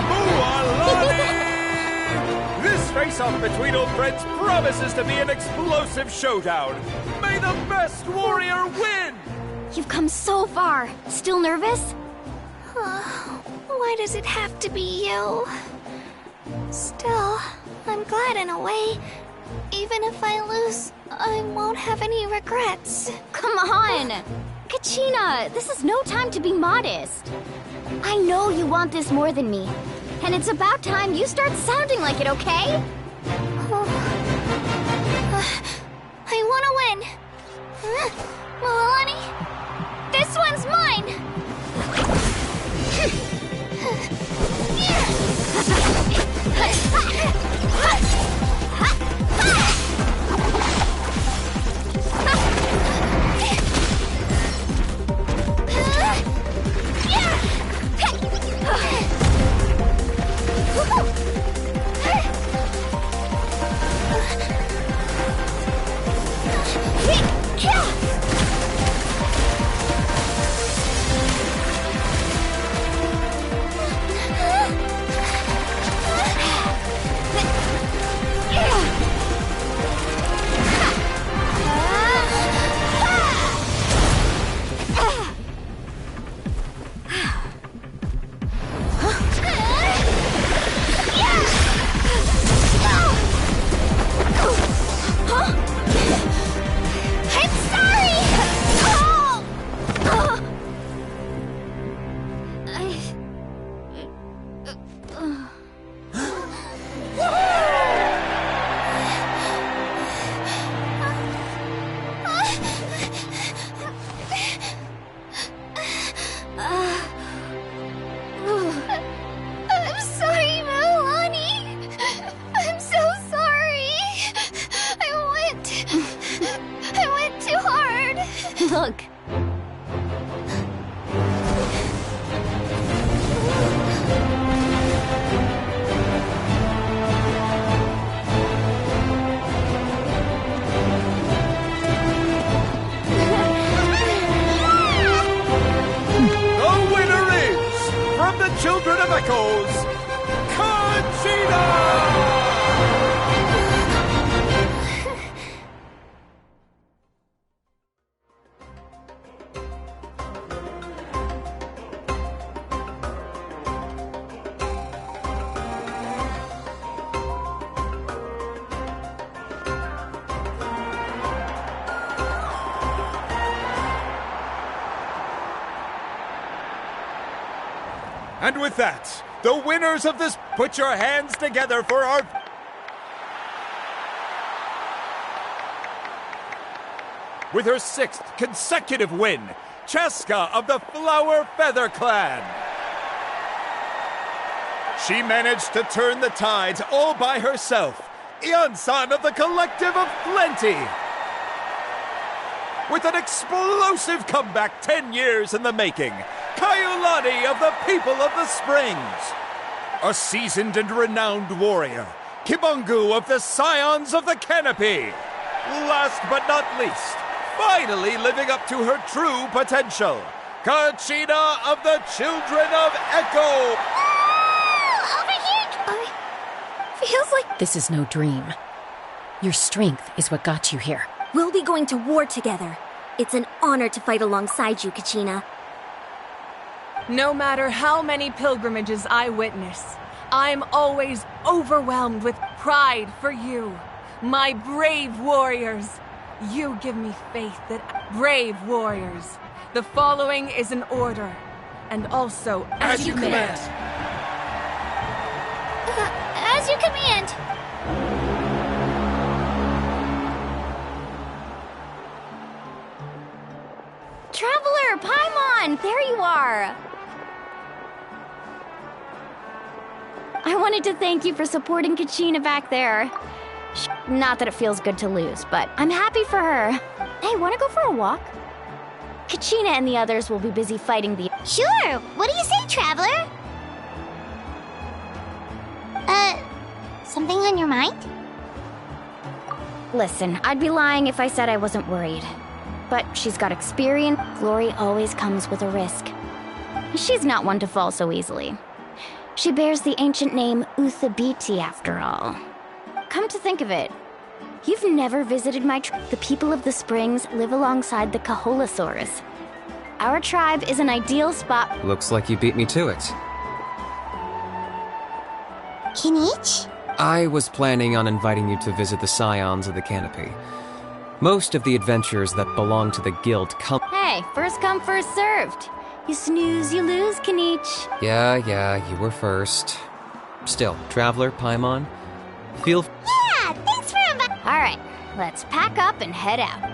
Mualani! This face-off between old friends promises to be an explosive showdown. May the best warrior win! You've come so far. Still nervous? Why does it have to be you? Still, I'm glad in a way. Even if I lose, I won't have any regrets. Come on! Kachina, this is no time to be modest. I know you want this more than me. And it's about time you start sounding like it, okay? I want to win. Milani, this one's mine! Look. of Echoes, Conchita! And with that, the winners of this, put your hands together for our... With her 6th consecutive win, Cheska of the Flower Feather Clan. She managed to turn the tides all by herself. Ian-san of the Collective of Plenty. With an explosive comeback 10 years in the making, Kaiulani of the People of the Springs. A seasoned and renowned warrior, Kibangu of the Scions of the Canopy. Last but not least, finally living up to her true potential, Kachina of the Children of Echo. Over here! Feels like this is no dream. Your strength is what got you here. We'll be going to war together. It's an honor to fight alongside you, Kachina. No matter how many pilgrimages I witness, I'm always overwhelmed with pride for you, my brave warriors. You give me faith that brave warriors. The following is an order, and also as you command. As you command. Traveler, Paimon, there you are. I wanted to thank you for supporting Kachina back there. Not that it feels good to lose, but I'm happy for her. Hey, wanna go for a walk? Kachina and the others will be busy fighting the... Sure! What do you say, Traveler? Something on your mind? Listen, I'd be lying if I said I wasn't worried. But she's got experience. Glory always comes with a risk. She's not one to fall so easily. She bears the ancient name Uthabiti, after all. Come to think of it, you've never visited my tribe. The people of the Springs live alongside the Kaholasaurus. Our tribe is an ideal spot. Looks like you beat me to it. Kinich? I was planning on inviting you to visit the Scions of the Canopy. Most of the adventures that belong to the guild come... Hey, first come, first served. You snooze, you lose, Kinich. Yeah, you were first. Still, Traveler, Paimon, feel... Yeah, thanks for inviting... Alright, let's pack up and head out.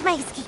my escape.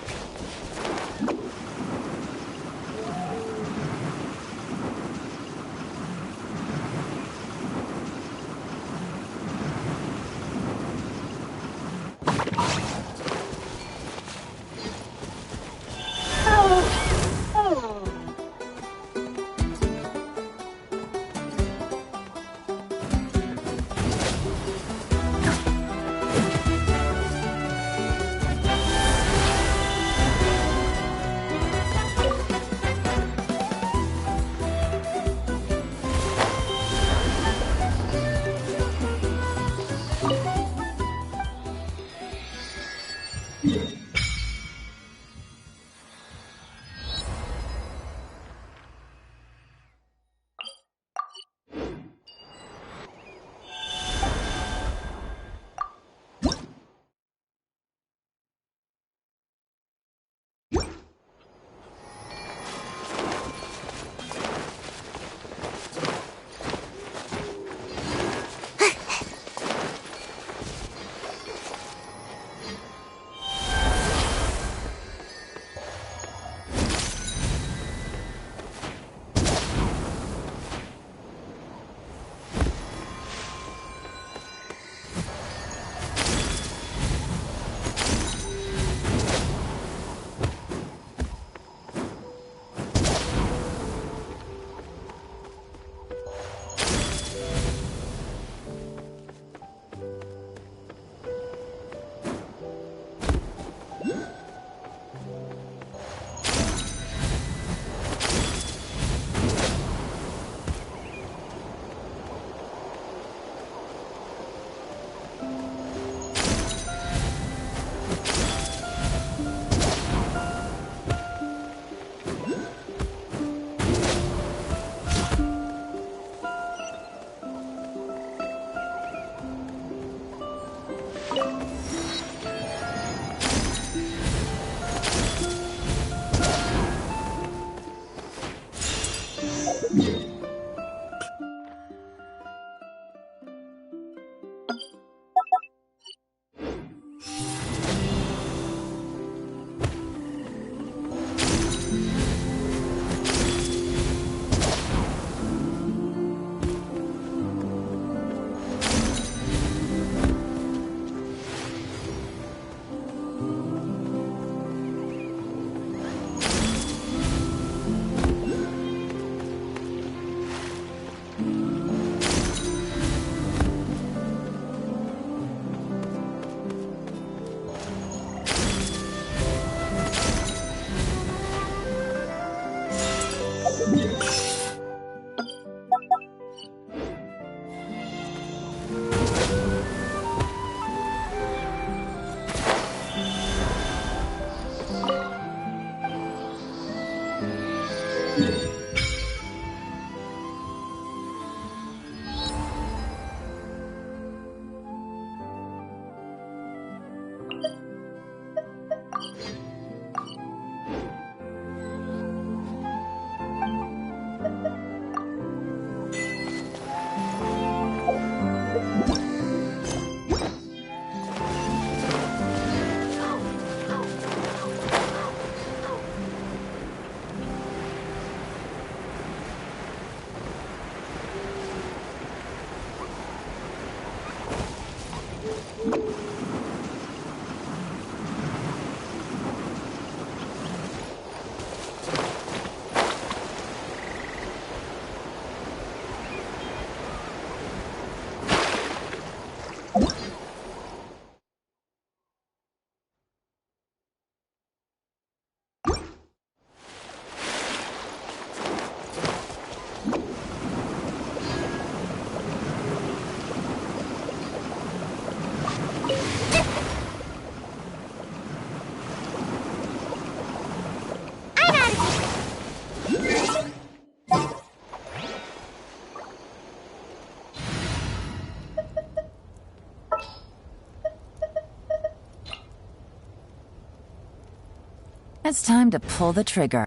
It's time to pull the trigger.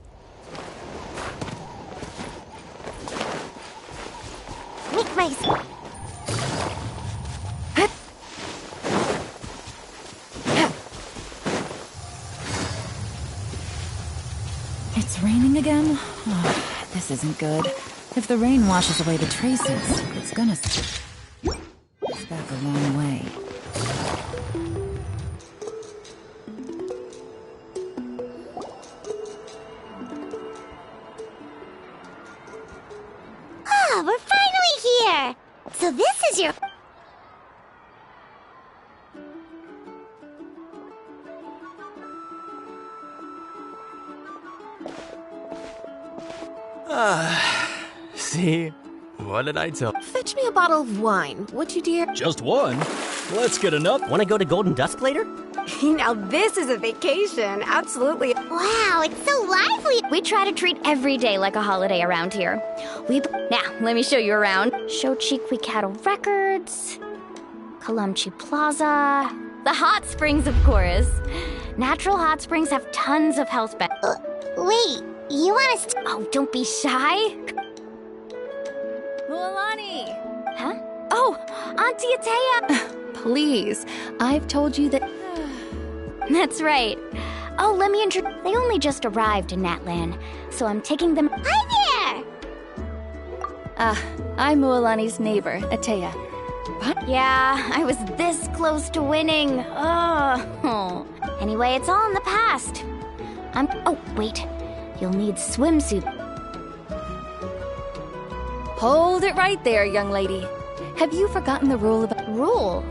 Make my... again? Oh, this isn't good. If the rain washes away the traces, it's gonna... It's back a long way. Ah, we're finally here! So this is your... See? What did I tell? Fetch me a bottle of wine, would you, dear? Just one? Let's get enough. Want to go to Golden Dusk later? Now this is a vacation, absolutely. Wow, it's so lively! We try to treat every day like a holiday around here. Now, let me show you around. Shochiqui Cattle Records, Kalamchi Plaza, the hot springs, of course. Natural hot springs have tons of health benefits. Wait, you want us to... Oh, don't be shy. Mualani! Huh? Oh, Auntie Atea! Please, I've told you that... That's right. Oh, let me introduce... They only just arrived in Natlan, so I'm taking them... Hi there! I'm Mualani's neighbor, Atea. What? Yeah, I was this close to winning. Oh. Anyway, it's all in the past. Oh, wait. You'll need swimsuit. Hold it right there, young lady. Have you forgotten the rule about... Rule?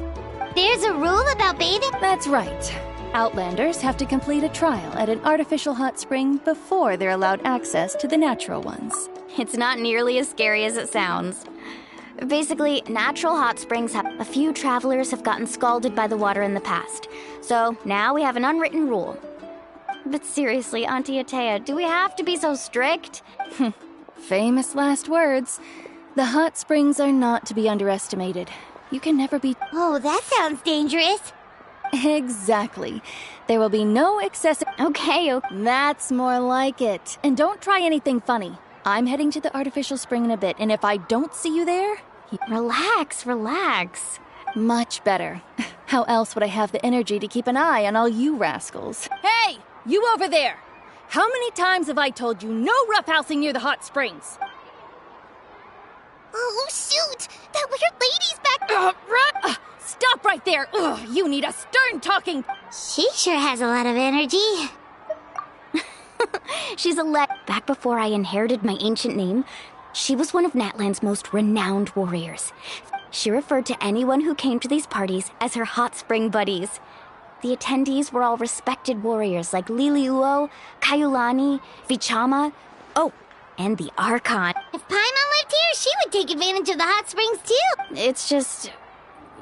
There's a rule about bathing? That's right. Outlanders have to complete a trial at an artificial hot spring before they're allowed access to the natural ones. It's not nearly as scary as it sounds. Basically, natural hot springs have... A few travelers have gotten scalded by the water in the past. So, now we have an unwritten rule. But seriously, Auntie Atea, do we have to be so strict? Famous last words. The hot springs are not to be underestimated. You can never be... Oh, that sounds dangerous. Exactly. There will be no excessive... Okay. That's more like it. And don't try anything funny. I'm heading to the artificial spring in a bit, and if I don't see you there... Relax. Much better. How else would I have the energy to keep an eye on all you rascals? Hey! You over there! How many times have I told you no roughhousing near the hot springs? Oh, shoot! That weird lady's back... Right! Stop right there! Ugh, you need a stern talking... She sure has a lot of energy. She's Back before I inherited my ancient name, she was one of Natlan's most renowned warriors. She referred to anyone who came to these parties as her hot spring buddies. The attendees were all respected warriors like Liliuo, Kaiulani, Vichama, and the Archon. If Paimon lived here, she would take advantage of the hot springs too. It's just...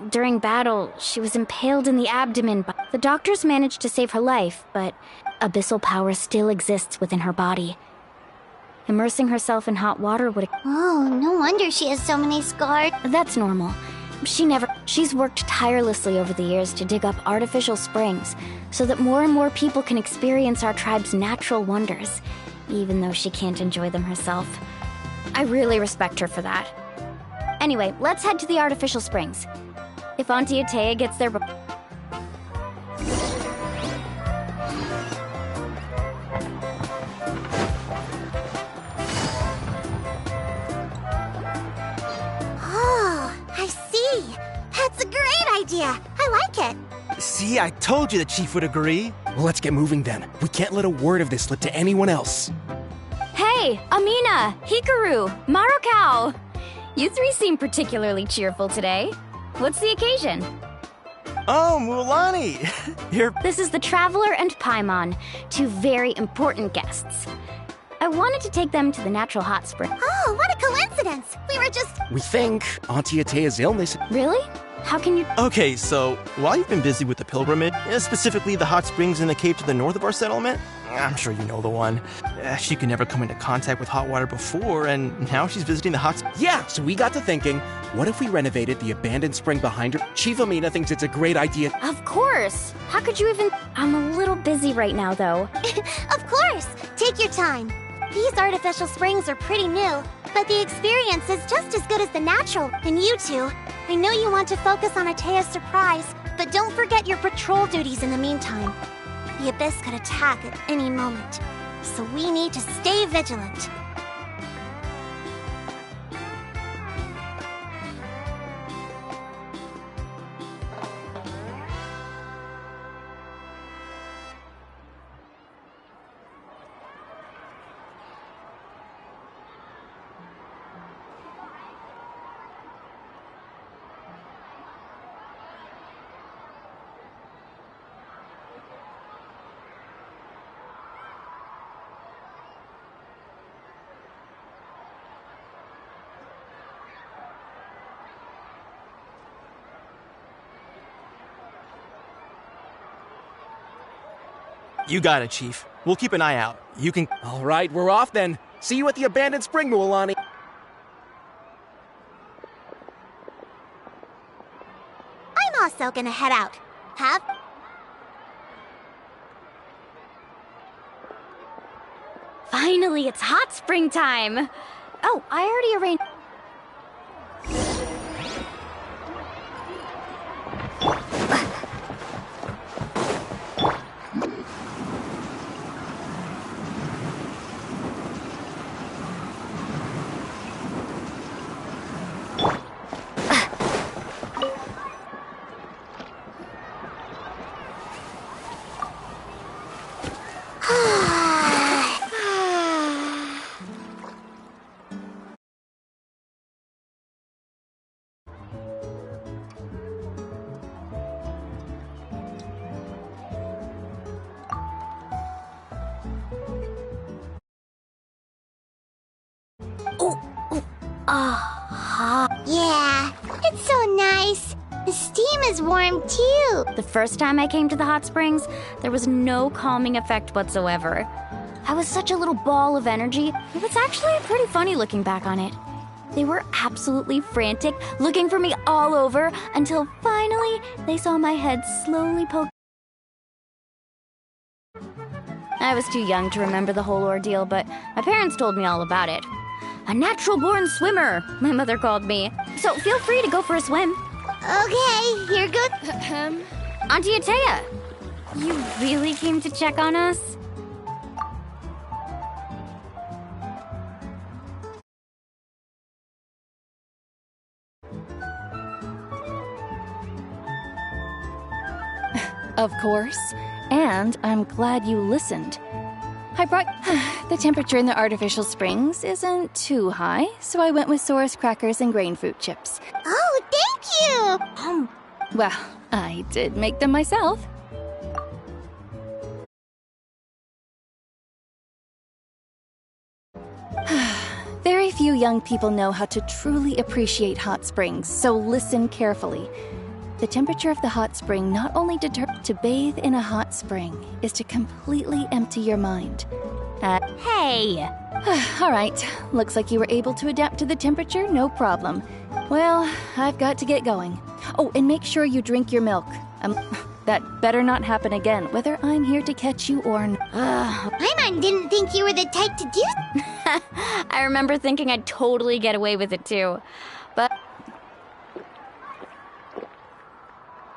During battle, she was impaled in the abdomen. The doctors managed to save her life, but abyssal power still exists within her body. Immersing herself in hot water would... Oh, no wonder she has so many scars. That's normal. She's worked tirelessly over the years to dig up artificial springs so that more and more people can experience our tribe's natural wonders, even though she can't enjoy them herself. I really respect her for that. Anyway, let's head to the artificial springs. If Auntie Atea gets there... Oh, I see. That's a great idea. I like it. See, I told you the chief would agree. Well, let's get moving then. We can't let a word of this slip to anyone else. Hey, Amina, Hikaru, Marukao! You three seem particularly cheerful today. What's the occasion? Oh, Mualani! This is the Traveler and Paimon, two very important guests. I wanted to take them to the natural hot spring. Oh, what a coincidence! We think Auntie Atea's illness... Really? How can you... Okay, so, while you've been busy with the pilgrimage, specifically the hot springs in the cave to the north of our settlement, I'm sure you know the one. She could never come into contact with hot water before, and now she's visiting the hot... Yeah, so we got to thinking, what if we renovated the abandoned spring behind her? Chief Amina thinks it's a great idea. Of course! How could you even... I'm a little busy right now, though. Of course! Take your time. These artificial springs are pretty new, but the experience is just as good as the natural. And you two, I know you want to focus on Atea's surprise, but don't forget your patrol duties in the meantime. The Abyss could attack at any moment. so we need to stay vigilant. You got it, Chief. We'll keep an eye out. You can... All right, we're off then. See you at the abandoned spring, Mualani. I'm also gonna head out. Have... Finally, it's hot spring time! Oh, I already arranged... Yeah, it's so nice. The steam is warm too. The first time I came to the hot springs, there was no calming effect whatsoever. I was such a little ball of energy. It was actually pretty funny looking back on it. They were absolutely frantic, looking for me all over, until finally they saw my head slowly poke. I was too young to remember the whole ordeal, but my parents told me all about it. A natural-born swimmer, my mother called me. So feel free to go for a swim. Okay, here goes. Auntie Atea, you really came to check on us? Of course. And I'm glad you listened. I brought... The temperature in the artificial springs isn't too high, so I went with Saurus crackers and grain fruit chips. Oh, thank you! Well, I did make them myself. Very few young people know how to truly appreciate hot springs, so listen carefully. The temperature of the hot spring not only to bathe in a hot spring is to completely empty your mind. Hey! All right, looks like you were able to adapt to the temperature, no problem. Well, I've got to get going. Oh, and make sure you drink your milk. That better not happen again, whether I'm here to catch you or not. Paimon didn't think you were the type to do... I remember thinking I'd totally get away with it too. But...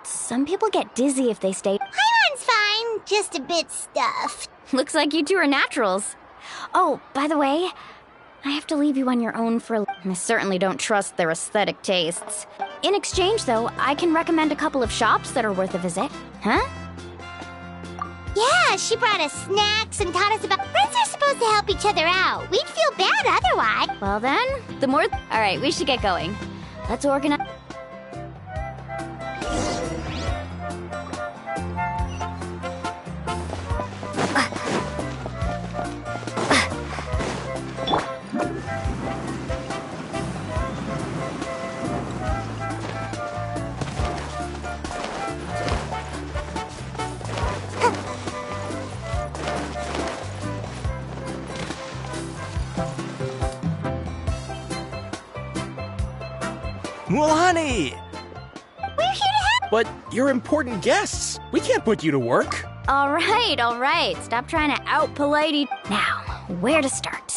some people get dizzy if they stay... Paimon's fine, just a bit stuffed. Looks like you two are naturals. Oh, by the way, I have to leave you on your own for I certainly don't trust their aesthetic tastes. In exchange, though, I can recommend a couple of shops that are worth a visit. Huh? Yeah, she brought us snacks and taught us about... Friends are supposed to help each other out. We'd feel bad otherwise. Well then, the more... Alright, we should get going. Let's organize... Mualani! We're here to help! But you're important guests. We can't put you to work. Alright. Stop trying to out-polite Now, where to start?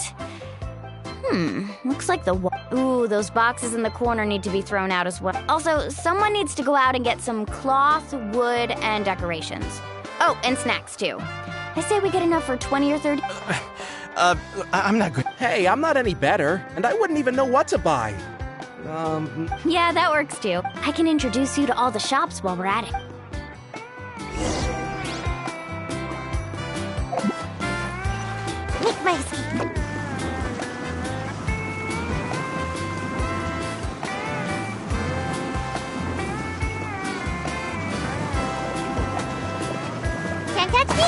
Looks like ooh, those boxes in the corner need to be thrown out as well. Also, someone needs to go out and get some cloth, wood, and decorations. Oh, and snacks too. I say we get enough for 20 or 30. I'm not good. Hey, I'm not any better, and I wouldn't even know what to buy. Yeah, that works too. I can introduce you to all the shops while we're at it. Make my escape. Can't touch me!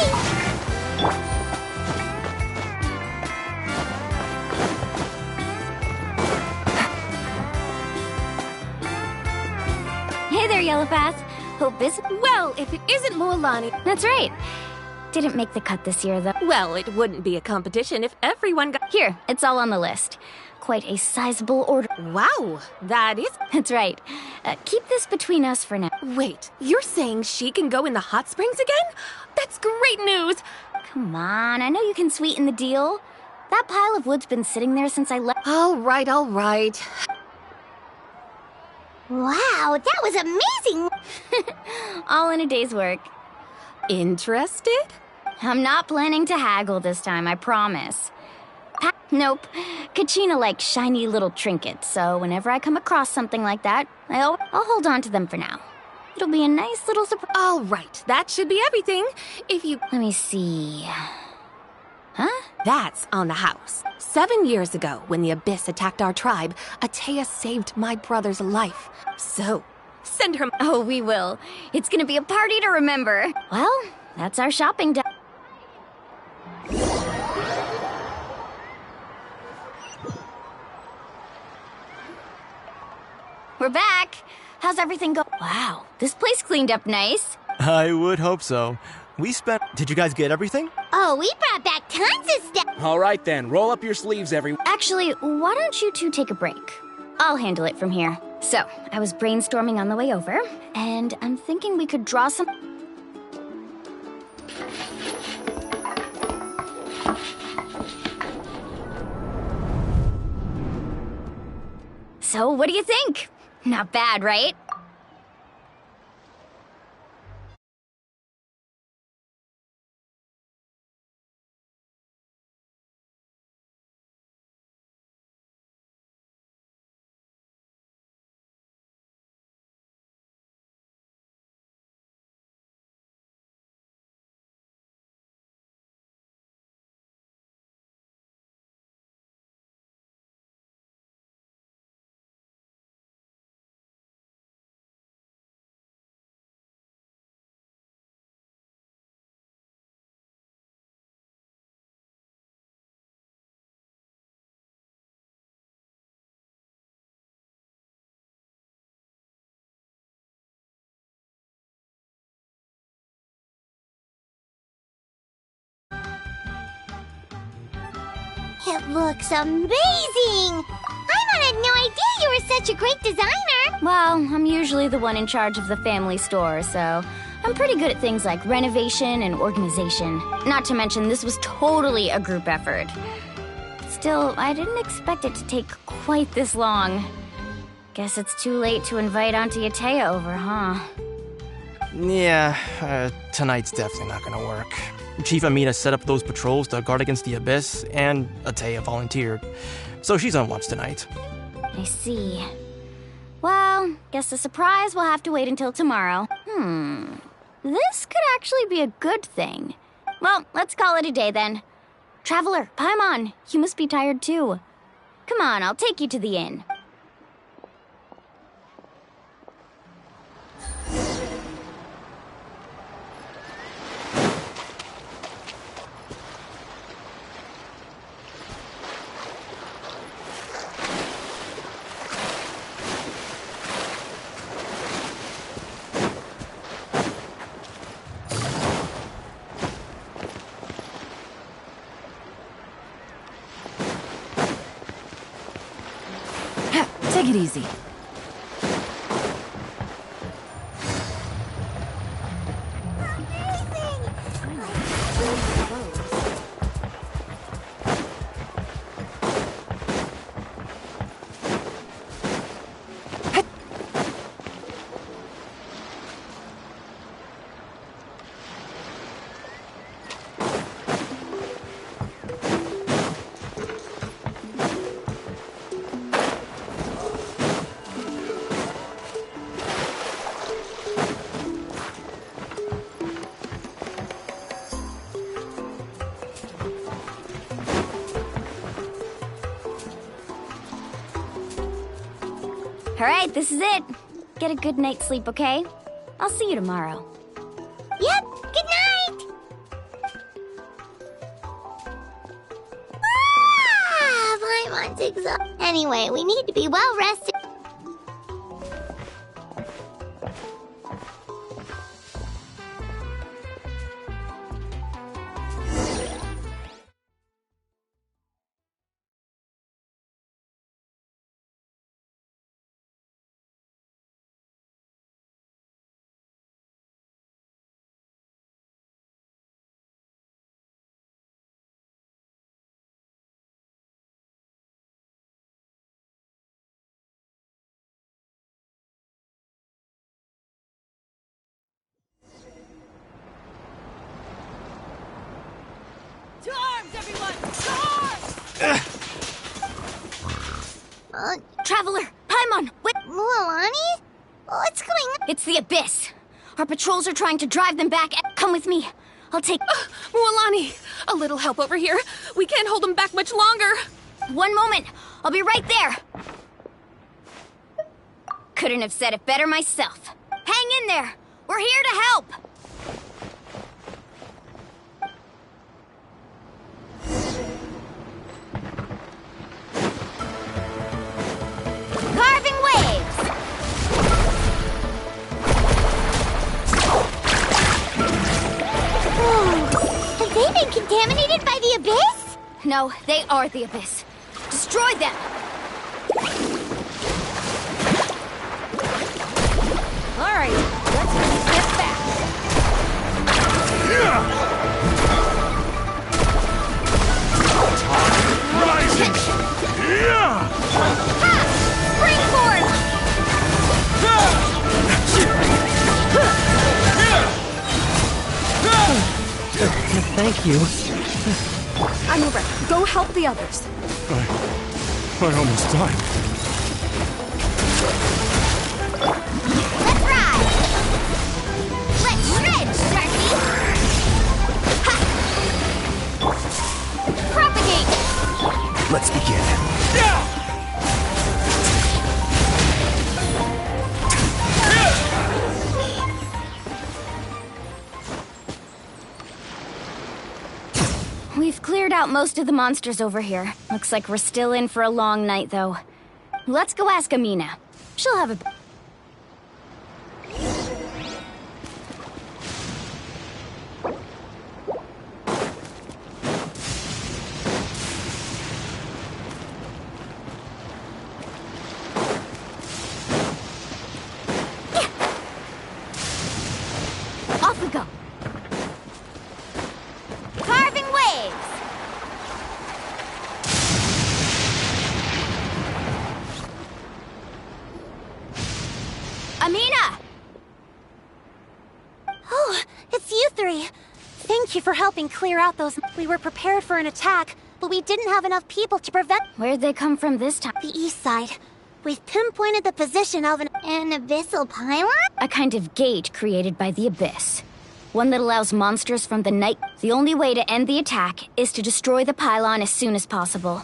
Hey there, Yellowpath. Hope this. Well, if it isn't Moalani. That's right. Didn't make the cut this year, though. Well, it wouldn't be a competition if everyone got. Here, it's all on the list. Quite a sizable order. Wow, that is. That's right. Keep this between us for now. Wait, you're saying she can go in the hot springs again? That's great news! Come on, I know you can sweeten the deal. That pile of wood's been sitting there since I left. All right, all right. Wow, that was amazing! All in a day's work. Interested? I'm not planning to haggle this time, I promise. Nope. Kachina likes shiny little trinkets, so whenever I come across something like that, I'll hold on to them for now. It'll be a nice little surprise. All right, that should be everything. If you... Let me see... Huh? That's on the house. 7 years ago, when the Abyss attacked our tribe, Atea saved my brother's life. So, send her... Oh, we will. It's gonna be a party to remember. Well, that's our shopping done. We're back. How's everything go? Wow, this place cleaned up nice. I would hope so. We spent... Did you guys get everything? Oh, we brought back tons of stuff! All right then, roll up your sleeves, everyone. Actually, why don't you two take a break? I'll handle it from here. So, I was brainstorming on the way over, and I'm thinking we could draw some... So, what do you think? Not bad, right? It looks amazing! I had no idea you were such a great designer! Well, I'm usually the one in charge of the family store, so I'm pretty good at things like renovation and organization. Not to mention, this was totally a group effort. Still, I didn't expect it to take quite this long. Guess it's too late to invite Auntie Atea over, huh? Yeah, tonight's definitely not gonna work. Chief Amina set up those patrols to guard against the Abyss, and Atea volunteered. So she's on watch tonight. I see. Well, guess the surprise will have to wait until tomorrow. This could actually be a good thing. Well, let's call it a day then. Traveler, Paimon, you must be tired too. Come on, I'll take you to the inn. Take it easy. Alright, this is it. Get a good night's sleep, okay? I'll see you tomorrow. Yep, good night! Paimon's exhausted. Anyway, we need to be well rested. To arms, everyone! To arms! Traveler! Paimon! Wait! Mualani? What's going on? It's the Abyss. Our patrols are trying to drive them back. Come with me. I'll take... Mualani! A little help over here. We can't hold them back much longer. One moment. I'll be right there. Couldn't have said it better myself. Hang in there. We're here to help. Carving waves! Whoa. Have they been contaminated by the Abyss? No, they are the Abyss. Destroy them! Alright, let's get back. Rising! Springboard! Thank you. I'm over. Go help the others. I almost died. Let's ride! Let's shred, Sharky! Propagate! Let's begin. We've cleared out most of the monsters over here. Looks like we're still in for a long night, though. Let's go ask Amina. She'll have a... Off we go. Carving waves! Amina! Oh, it's you three. Thank you for helping clear out those... We were prepared for an attack, but we didn't have enough people to prevent... Where'd they come from this time? The east side. We've pinpointed the position of an abyssal pylon? A kind of gate created by the Abyss. One that allows monsters from the night... The only way to end the attack is to destroy the pylon as soon as possible.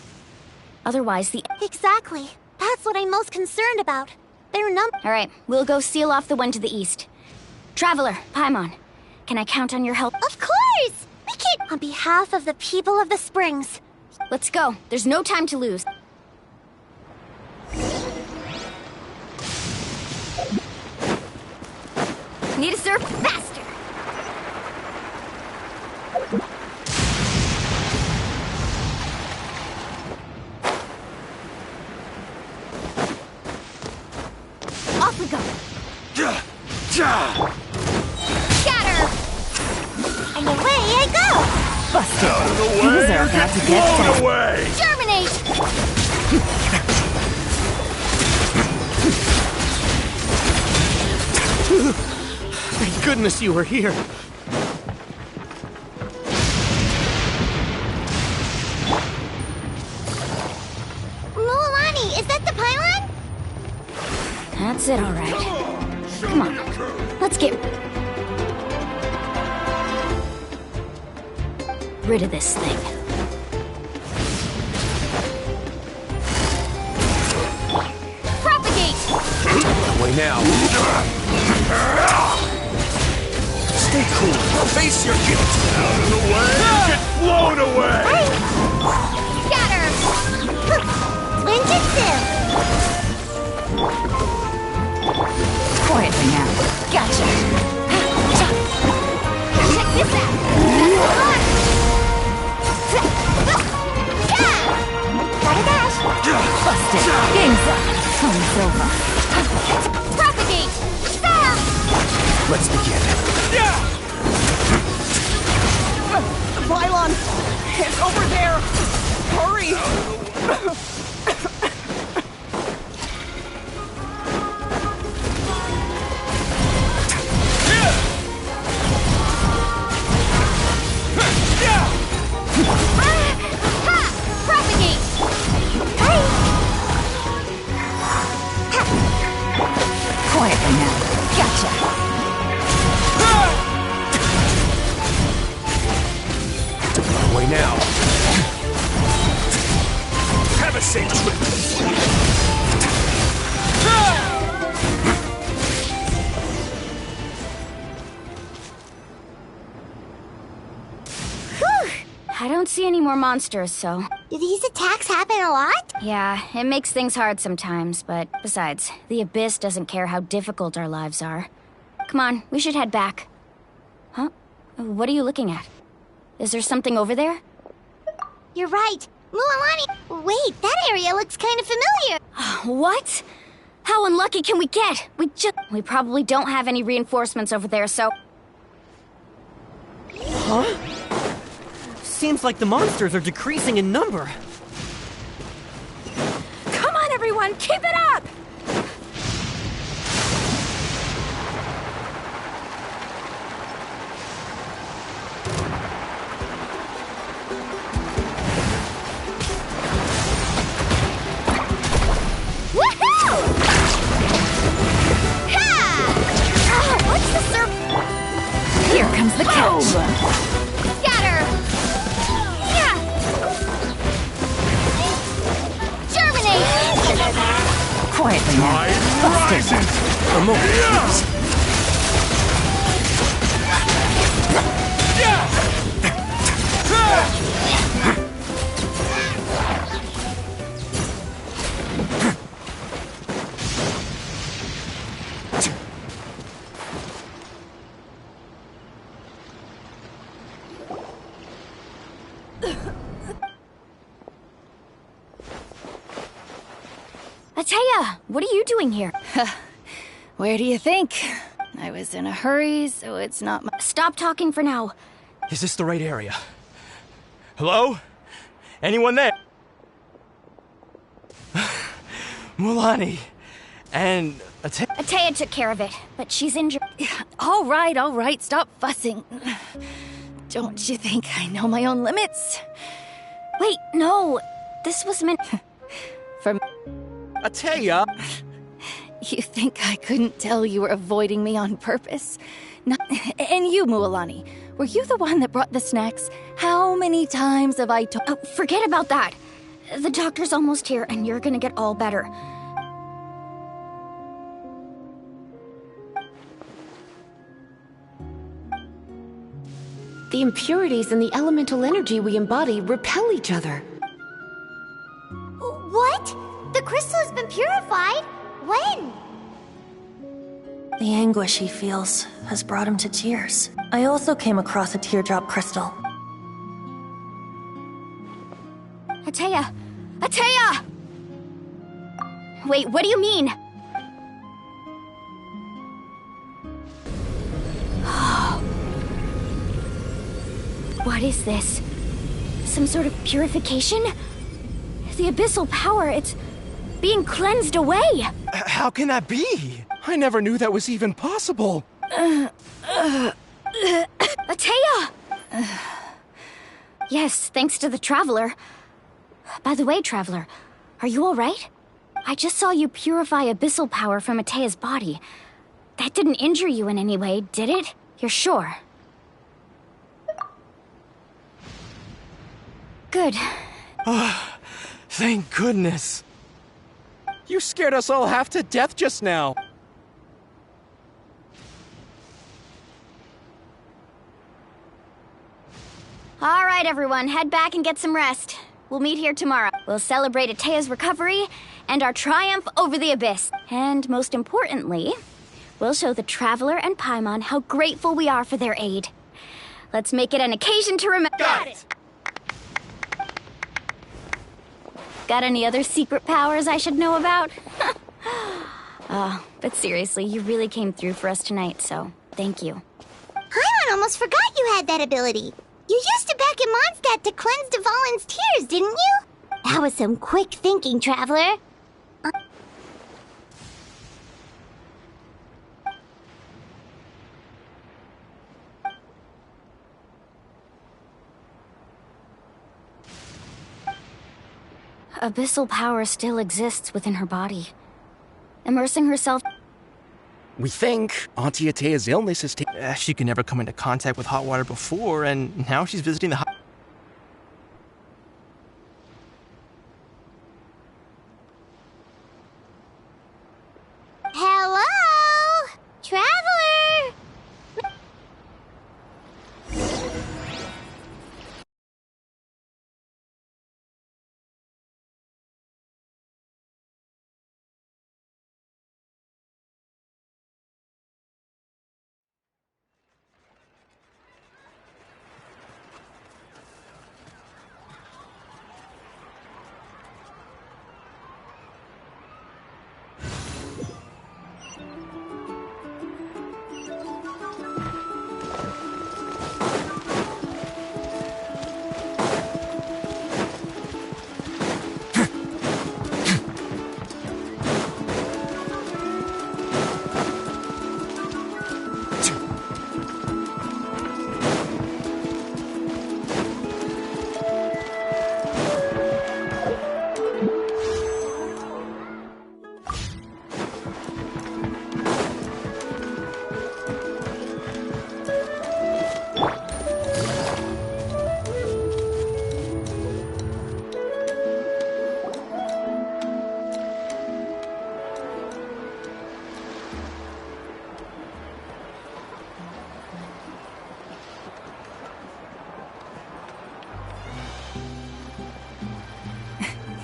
Otherwise, the... Exactly. That's what I'm most concerned about. They're Alright, we'll go seal off the one to the east. Traveler, Paimon, can I count on your help? Of course! We can... On behalf of the people of the Springs. Let's go. There's no time to lose. Need to surf faster! Off we go! Scatter! And away I go! Busted. Out of the way! Things are about to get Blown done. away! Germinate! Thank goodness you were here. Mualani, is that the pylon? That's it, all right. Come on, let's get rid of this thing. Propagate! way now. Stay cool. Face your guilt. Out of the way! Get blown away! Scatter! Ninjutsu! Quietly now. Gotcha. Check this out! Gotta dash! Busted. Game's up. Time's over. Propagate! Let's begin. The pylon! It's over there! Hurry! Propagate! Quietly now. Gotcha. Way now. Have a safe trip. I don't see any more monsters, so... Do these attacks happen a lot? Yeah, it makes things hard sometimes, but besides, the Abyss doesn't care how difficult our lives are. Come on, we should head back. Huh? What are you looking at? Is there something over there? You're right. Mualani! Wait, that area looks kind of familiar. What? How unlucky can we get? We probably don't have any reinforcements over there, so... Huh? Seems like the monsters are decreasing in number. Come on, everyone, keep it up! Woohoo! Ha! What's the Here comes the catch. Scatter! Yeah! Germinate! Quietly now. Busted. A moment, please. Atea, what are you doing here? Where do you think? I was in a hurry, so it's not my... Stop talking for now. Is this the right area? Hello? Anyone there? Mulani. And Atea took care of it, but she's injured. All right, stop fussing. Don't you think I know my own limits? Wait, no. This was meant... For... Atea! You think I couldn't tell you were avoiding me on purpose? No, and you, Mualani, were you the one that brought the snacks? How many times have I told... Oh, forget about that. The doctor's almost here, and you're gonna get all better. The impurities and the elemental energy we embody repel each other. What? The crystal has been purified? When? The anguish he feels has brought him to tears. I also came across a teardrop crystal. Atea! Atea! Wait, what do you mean? What is this? Some sort of purification? The abyssal power, it's being cleansed away! How can that be? I never knew that was even possible. Atea! Yes, thanks to the Traveler. By the way, Traveler, are you alright? I just saw you purify abyssal power from Atea's body. That didn't injure you in any way, did it? You're sure? Good. Thank goodness. You scared us all half to death just now. right, everyone, head back and get some rest. We'll meet here tomorrow. We'll celebrate Atea's recovery and our triumph over the Abyss. And most importantly, we'll show the Traveler and Paimon how grateful we are for their aid. Let's make it an occasion to remember. Got it! Got any other secret powers I should know about? But seriously, you really came through for us tonight, so thank you. Paimon almost forgot you had that ability. You used it back in Mondstadt to cleanse Dvalin's tears, didn't you? That was some quick thinking, Traveler. Abyssal power still exists within her body. Immersing herself... We think Auntie Atea's illness is she could never come into contact with hot water before, and now she's visiting the hot... Hello? Traveler?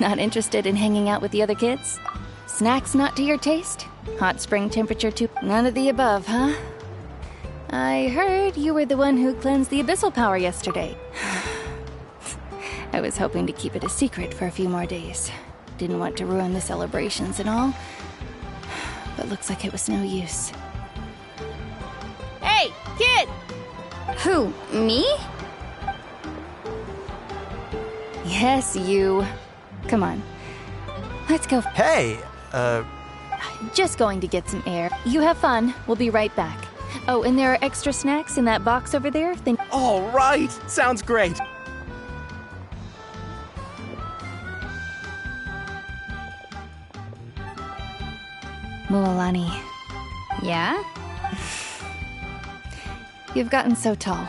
Not interested in hanging out with the other kids? Snacks not to your taste? Hot spring temperature too? None of the above, huh? I heard you were the one who cleansed the abyssal power yesterday. I was hoping to keep it a secret for a few more days. Didn't want to ruin the celebrations and all. But looks like it was no use. Hey, kid! Who, me? Yes, you. Come on. Let's go. Hey, Just going to get some air. You have fun. We'll be right back. Oh, and there are extra snacks in that box over there. All right. Sounds great. Mualani. Yeah? You've gotten so tall.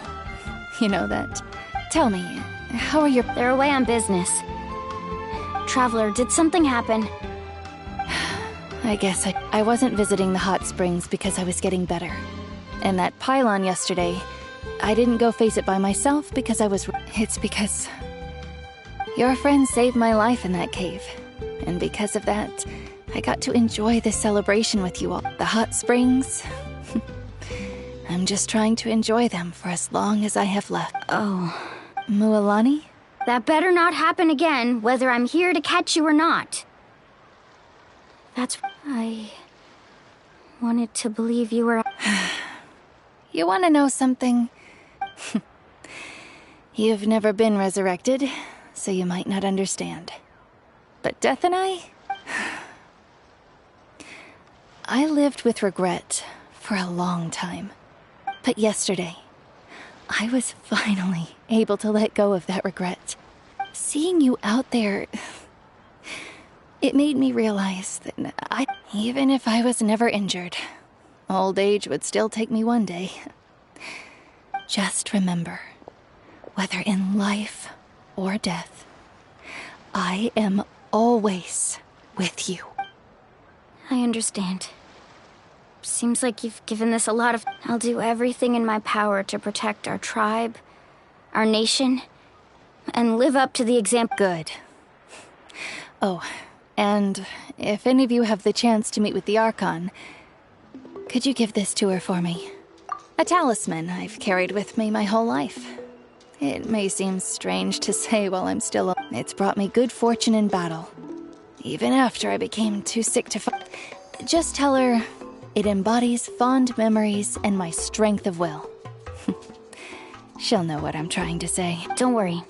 You know that. Tell me, how are your... They're away on business. Traveler, did something happen? I guess I wasn't visiting the hot springs because I was getting better. And that pylon yesterday, I didn't go face it by myself because I was... It's because... Your friend saved my life in that cave. And because of that, I got to enjoy this celebration with you all. The hot springs... I'm just trying to enjoy them for as long as I have left. Oh. Mualani? That better not happen again, whether I'm here to catch you or not. That's... I... wanted to believe you were... You want to know something? You've never been resurrected, so you might not understand. But Death and I lived with regret for a long time. But yesterday, I was finally able to let go of that regret. Seeing you out there, it made me realize that even if I was never injured, old age would still take me one day. Just remember, whether in life or death, I am always with you. I understand. Seems like you've given this a lot of... I'll do everything in my power to protect our tribe, our nation, and live up to the example. Good. Oh, and if any of you have the chance to meet with the Archon, could you give this to her for me? A talisman I've carried with me my whole life. It may seem strange to say while I'm still... It's brought me good fortune in battle, even after I became too sick to fight. Just tell her it embodies fond memories and my strength of will. She'll know what I'm trying to say. Don't worry.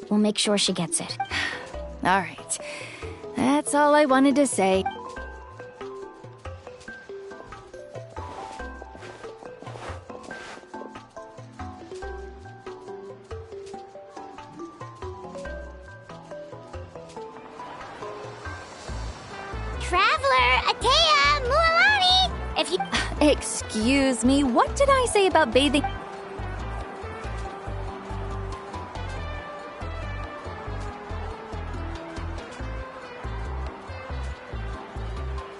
We'll make sure she gets it. All right. That's all I wanted to say. Traveler, Atea, Mualani! If you... Excuse me, what did I say about bathing?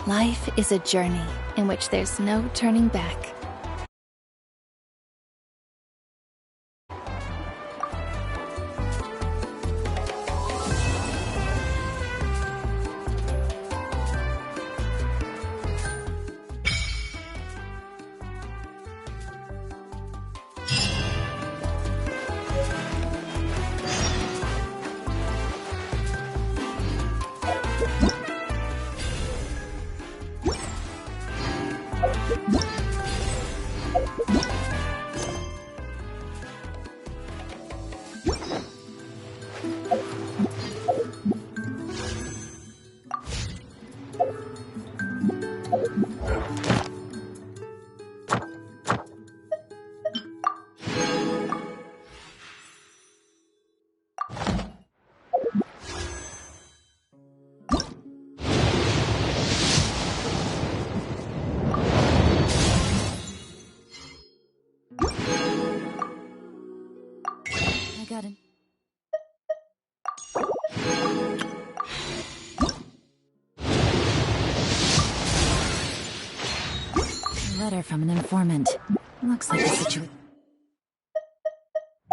Life is a journey in which there's no turning back. Got it. A letter from an informant. Looks like the situation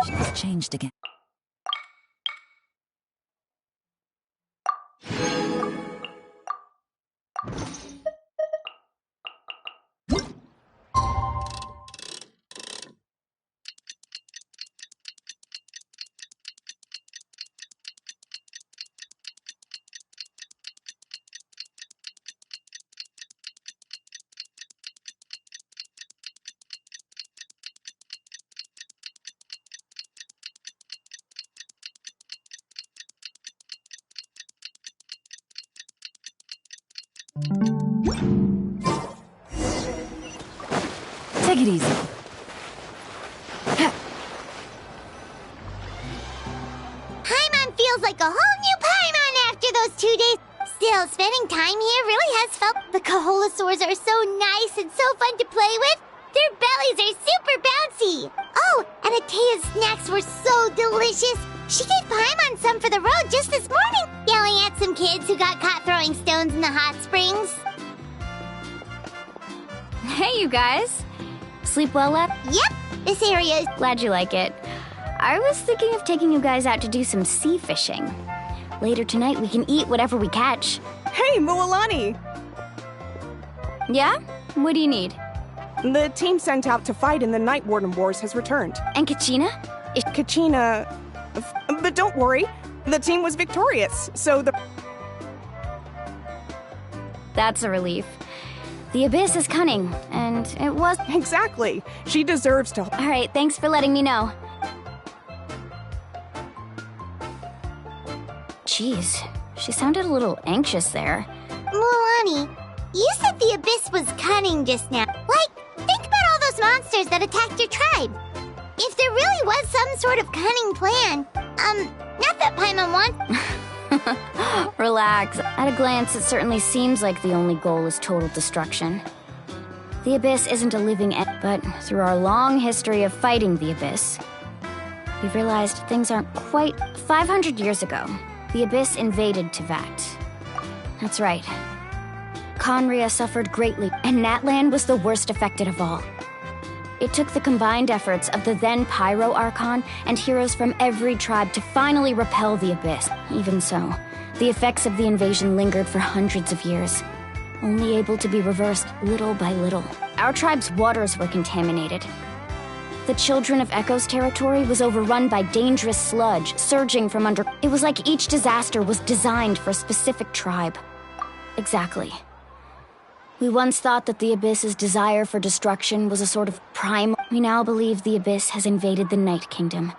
has changed again. Take it easy. Paimon feels like a whole new Paimon after those 2 days. Still, spending time here really has felt... The Kaholasaurs are so nice and so fun to play with. Their bellies are super bouncy. Oh, and Atea's snacks were so delicious. She gave Paimon some for the road just this morning, yelling at some kids who got caught throwing stones in the hot springs. Hey, you guys. Sleep well, lad? Yep, this area is... Glad you like it. I was thinking of taking you guys out to do some sea fishing. Later tonight, we can eat whatever we catch. Hey, Mualani! Yeah? What do you need? The team sent out to fight in the Night Warden Wars has returned. And Kachina? Kachina... But don't worry, the team was victorious, so the... That's a relief. The Abyss is cunning, and it was... Exactly. She deserves to... All right, thanks for letting me know. Jeez, she sounded a little anxious there. Mualani, you said the Abyss was cunning just now. Like, think about all those monsters that attacked your tribe. If there really was some sort of cunning plan, not that Paimon wants... Relax. At a glance, it certainly seems like the only goal is total destruction. The Abyss isn't a living entity, but through our long history of fighting the Abyss, we've realized things aren't quite... 500 years ago, the Abyss invaded Tevat. That's right. Conria suffered greatly, and Natlan was the worst affected of all. It took the combined efforts of the then Pyro Archon and heroes from every tribe to finally repel the Abyss. Even so, the effects of the invasion lingered for hundreds of years, only able to be reversed little by little. Our tribe's waters were contaminated. The Children of Echo's territory was overrun by dangerous sludge surging from under. It was like each disaster was designed for a specific tribe. Exactly. We once thought that the Abyss's desire for destruction was a sort of prime. We now believe the Abyss has invaded the Night Kingdom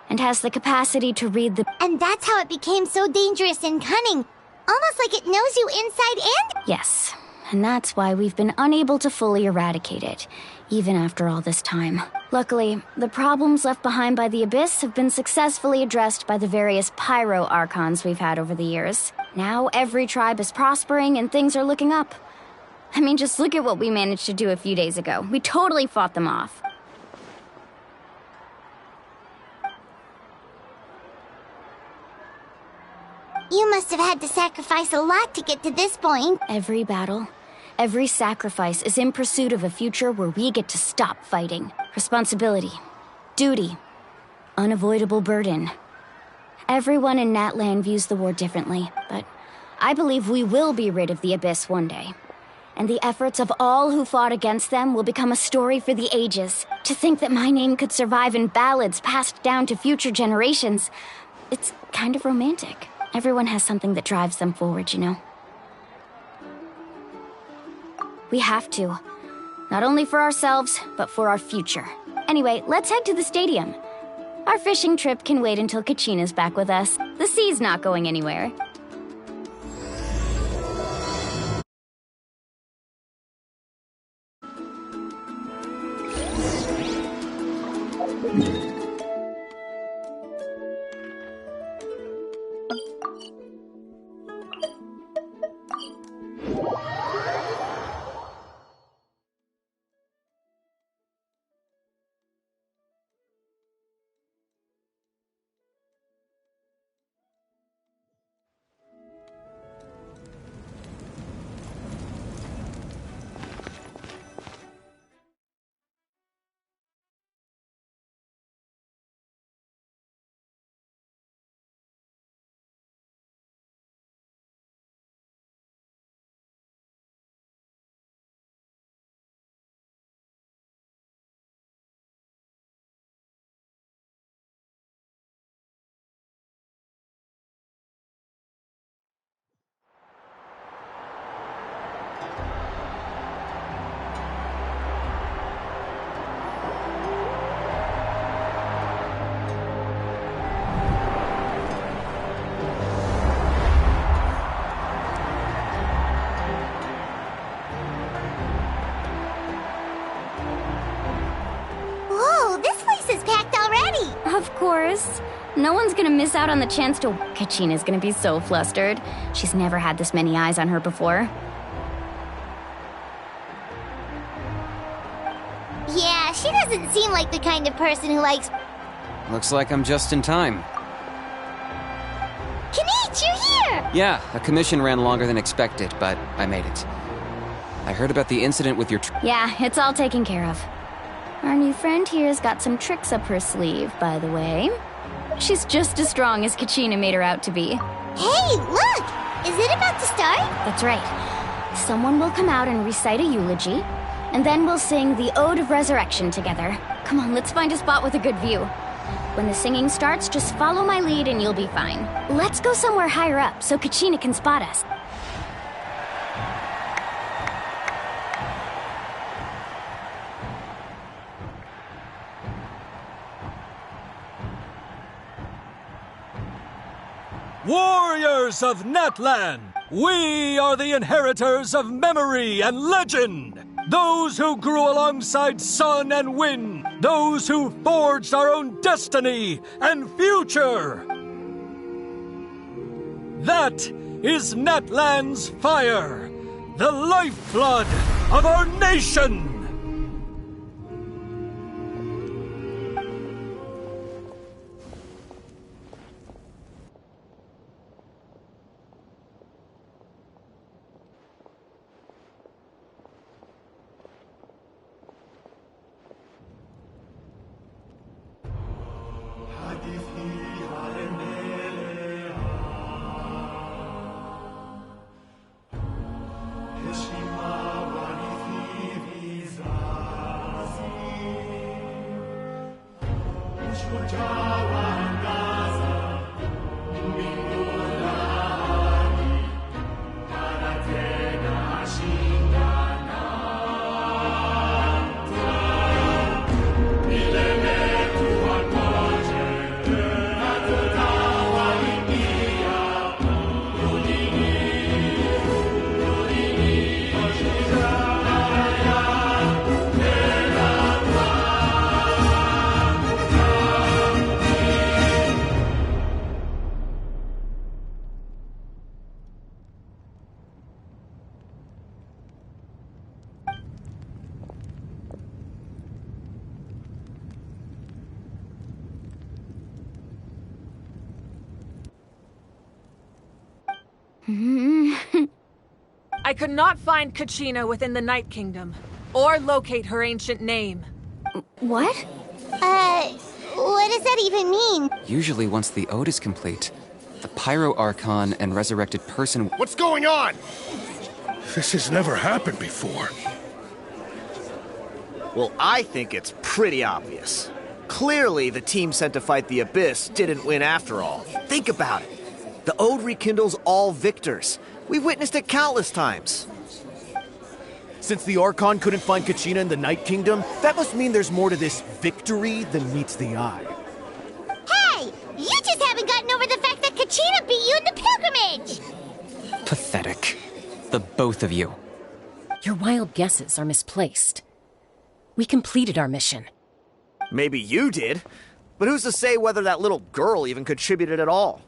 and has the capacity to read the. And that's how it became so dangerous and cunning. Almost like it knows you inside and. Yes, and that's why we've been unable to fully eradicate it, even after all this time. Luckily, the problems left behind by the Abyss have been successfully addressed by the various Pyro Archons we've had over the years. Now every tribe is prospering and things are looking up. I mean, just look at what we managed to do a few days ago. We totally fought them off. You must have had to sacrifice a lot to get to this point. Every battle, every sacrifice is in pursuit of a future where we get to stop fighting. Responsibility, duty, unavoidable burden. Everyone in Natlan views the war differently, but I believe we will be rid of the Abyss one day. And the efforts of all who fought against them will become a story for the ages. To think that my name could survive in ballads passed down to future generations, it's kind of romantic. Everyone has something that drives them forward, you know? We have to. Not only for ourselves, but for our future. Anyway, let's head to the stadium. Our fishing trip can wait until Kachina's back with us. The sea's not going anywhere. Of course. No one's gonna miss out on the chance to... Kachina's gonna be so flustered. She's never had this many eyes on her before. Yeah, she doesn't seem like the kind of person who likes... Looks like I'm just in time. Kanich, you're here! Yeah, a commission ran longer than expected, but I made it. I heard about the incident with your... Yeah, it's all taken care of. Our new friend here's got some tricks up her sleeve, by the way. She's just as strong as Kachina made her out to be. Hey, look! Is it about to start? That's right. Someone will come out and recite a eulogy, and then we'll sing the Ode of Resurrection together. Come on, let's find a spot with a good view. When the singing starts, just follow my lead and you'll be fine. Let's go somewhere higher up so Kachina can spot us. Warriors of Natlan, we are the inheritors of memory and legend. Those who grew alongside sun and wind. Those who forged our own destiny and future. That is Natlan's fire, the lifeblood of our nation. I could not find Kachina within the Night Kingdom, or locate her ancient name. What? What does that even mean? Usually once the ode is complete, the Pyro Archon and resurrected person... What's going on? This has never happened before. Well, I think it's pretty obvious. Clearly, the team sent to fight the Abyss didn't win after all. Think about it. The ode rekindles all victors. We've witnessed it countless times. Since the Archon couldn't find Kachina in the Night Kingdom, that must mean there's more to this victory than meets the eye. Hey! You just haven't gotten over the fact that Kachina beat you in the pilgrimage! Pathetic. The both of you. Your wild guesses are misplaced. We completed our mission. Maybe you did, but who's to say whether that little girl even contributed at all?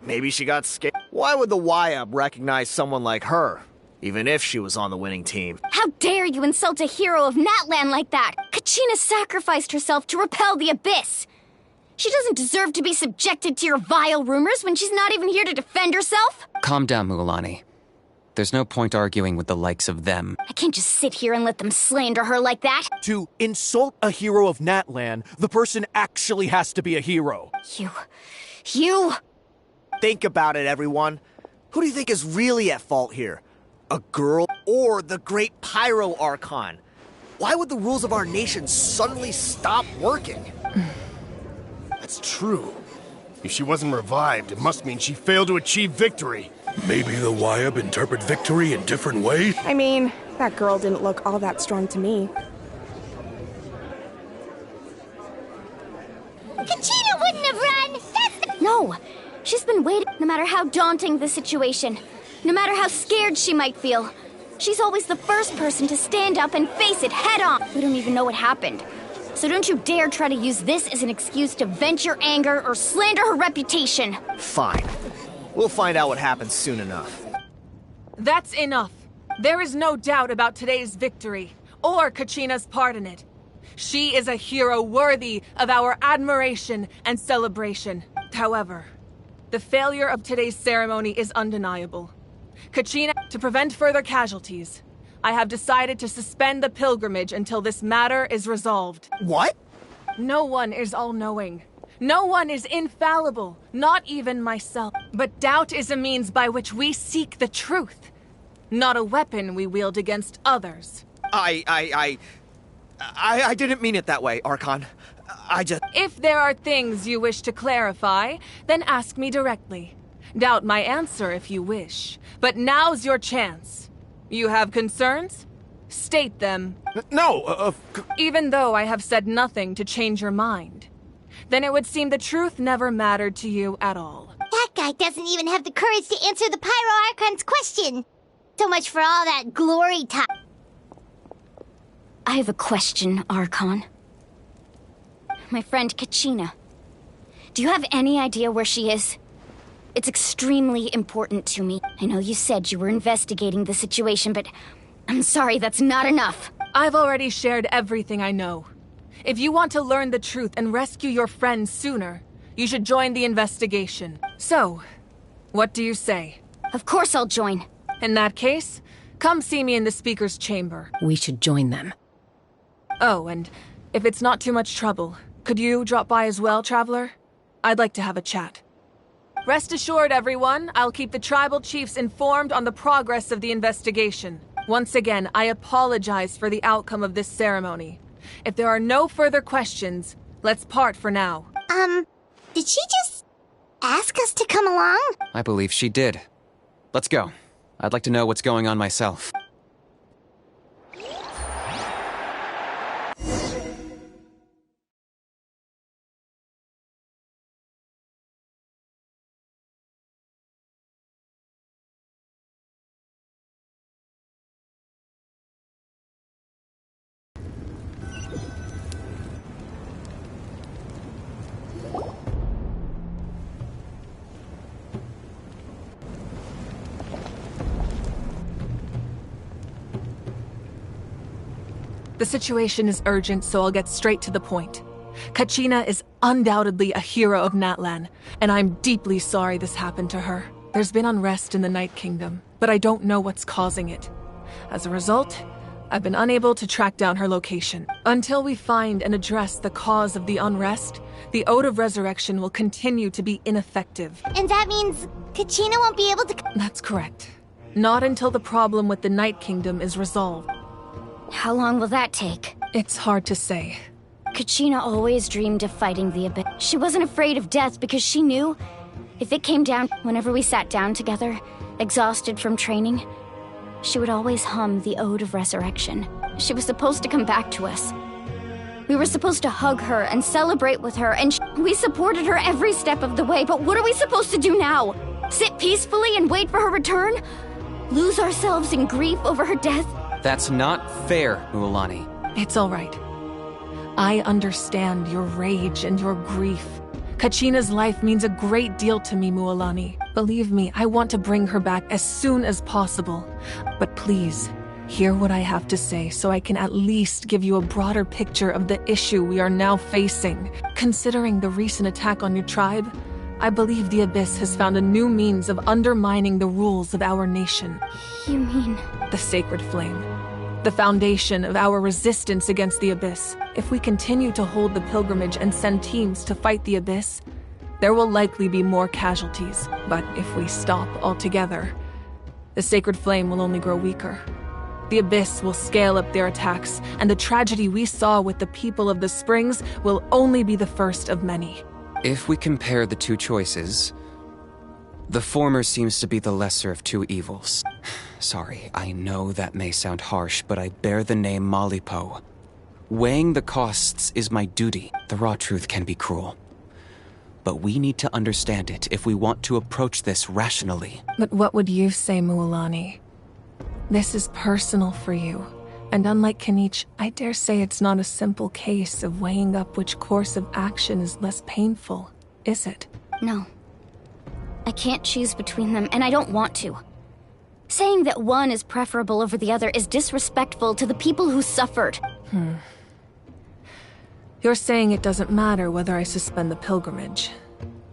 Maybe she got scared. Why would the YUB recognize someone like her, even if she was on the winning team? How dare you insult a hero of Natlan like that? Kachina sacrificed herself to repel the Abyss. She doesn't deserve to be subjected to your vile rumors when she's not even here to defend herself. Calm down, Mualani. There's no point arguing with the likes of them. I can't just sit here and let them slander her like that. To insult a hero of Natlan, the person actually has to be a hero. You... Think about it, everyone. Who do you think is really at fault here? A girl or the great Pyro Archon? Why would the rules of our nation suddenly stop working? That's true. If she wasn't revived, it must mean she failed to achieve victory. Maybe the YUB interpret victory in different ways? I mean, that girl didn't look all that strong to me. Kachina wouldn't have run! No! She's been waiting, no matter how daunting the situation. No matter how scared she might feel. She's always the first person to stand up and face it head on. We don't even know what happened. So don't you dare try to use this as an excuse to vent your anger or slander her reputation. Fine. We'll find out what happens soon enough. That's enough. There is no doubt about today's victory, or Kachina's part in it. She is a hero worthy of our admiration and celebration. However, the failure of today's ceremony is undeniable. Kachina, to prevent further casualties, I have decided to suspend the pilgrimage until this matter is resolved. What? No one is all-knowing. No one is infallible, not even myself. But doubt is a means by which we seek the truth, not a weapon we wield against others. I didn't mean it that way, Archon. If there are things you wish to clarify, then ask me directly. Doubt my answer if you wish. But now's your chance. You have concerns? State them. No, Even though I have said nothing to change your mind, then it would seem the truth never mattered to you at all. That guy doesn't even have the courage to answer the Pyro Archon's question. So much for all that glory talk. I have a question, Archon. My friend Kachina. Do you have any idea where she is? It's extremely important to me. I know you said you were investigating the situation, but I'm sorry, that's not enough. I've already shared everything I know. If you want to learn the truth and rescue your friend sooner, you should join the investigation. So, what do you say? Of course I'll join. In that case, come see me in the speaker's chamber. We should join them. Oh, and if it's not too much trouble, could you drop by as well, Traveler? I'd like to have a chat. Rest assured, everyone, I'll keep the tribal chiefs informed on the progress of the investigation. Once again, I apologize for the outcome of this ceremony. If there are no further questions, Let's part for now. Did she just ask us to come along? I believe she did. Let's go. I'd like to know what's going on myself. The situation is urgent, so I'll get straight to the point. Kachina is undoubtedly a hero of Natlan, and I'm deeply sorry this happened to her. There's been unrest in the Night Kingdom, but I don't know what's causing it. As a result, I've been unable to track down her location. Until we find and address the cause of the unrest, the Ode of Resurrection will continue to be ineffective. And that means Kachina won't be able to... That's correct. Not until the problem with the Night Kingdom is resolved. How long will that take? It's hard to say. Kachina always dreamed of fighting the Abyss. She wasn't afraid of death because she knew if it came down whenever we sat down together, exhausted from training, she would always hum the Ode of Resurrection. She was supposed to come back to us. We were supposed to hug her and celebrate with her, and we supported her every step of the way, but what are we supposed to do now? Sit peacefully and wait for her return? Lose ourselves in grief over her death? That's not fair, Mualani. It's all right. I understand your rage and your grief. Kachina's life means a great deal to me, Mualani. Believe me, I want to bring her back as soon as possible. But please, hear what I have to say so I can at least give you a broader picture of the issue we are now facing. Considering the recent attack on your tribe, I believe the Abyss has found a new means of undermining the rules of our nation. You mean... The Sacred Flame. The foundation of our resistance against the Abyss. If we continue to hold the pilgrimage and send teams to fight the Abyss, there will likely be more casualties. But if we stop altogether, the Sacred Flame will only grow weaker. The Abyss will scale up their attacks, and the tragedy we saw with the people of the Springs will only be the first of many. If we compare the two choices, the former seems to be the lesser of two evils. Sorry, I know that may sound harsh, but I bear the name Malipo. Weighing the costs is my duty. The raw truth can be cruel. But we need to understand it if we want to approach this rationally. But what would you say, Mualani? This is personal for you. And unlike Kanich, I dare say it's not a simple case of weighing up which course of action is less painful, is it? No. I can't choose between them, and I don't want to. Saying that one is preferable over the other is disrespectful to the people who suffered. You're saying it doesn't matter whether I suspend the pilgrimage.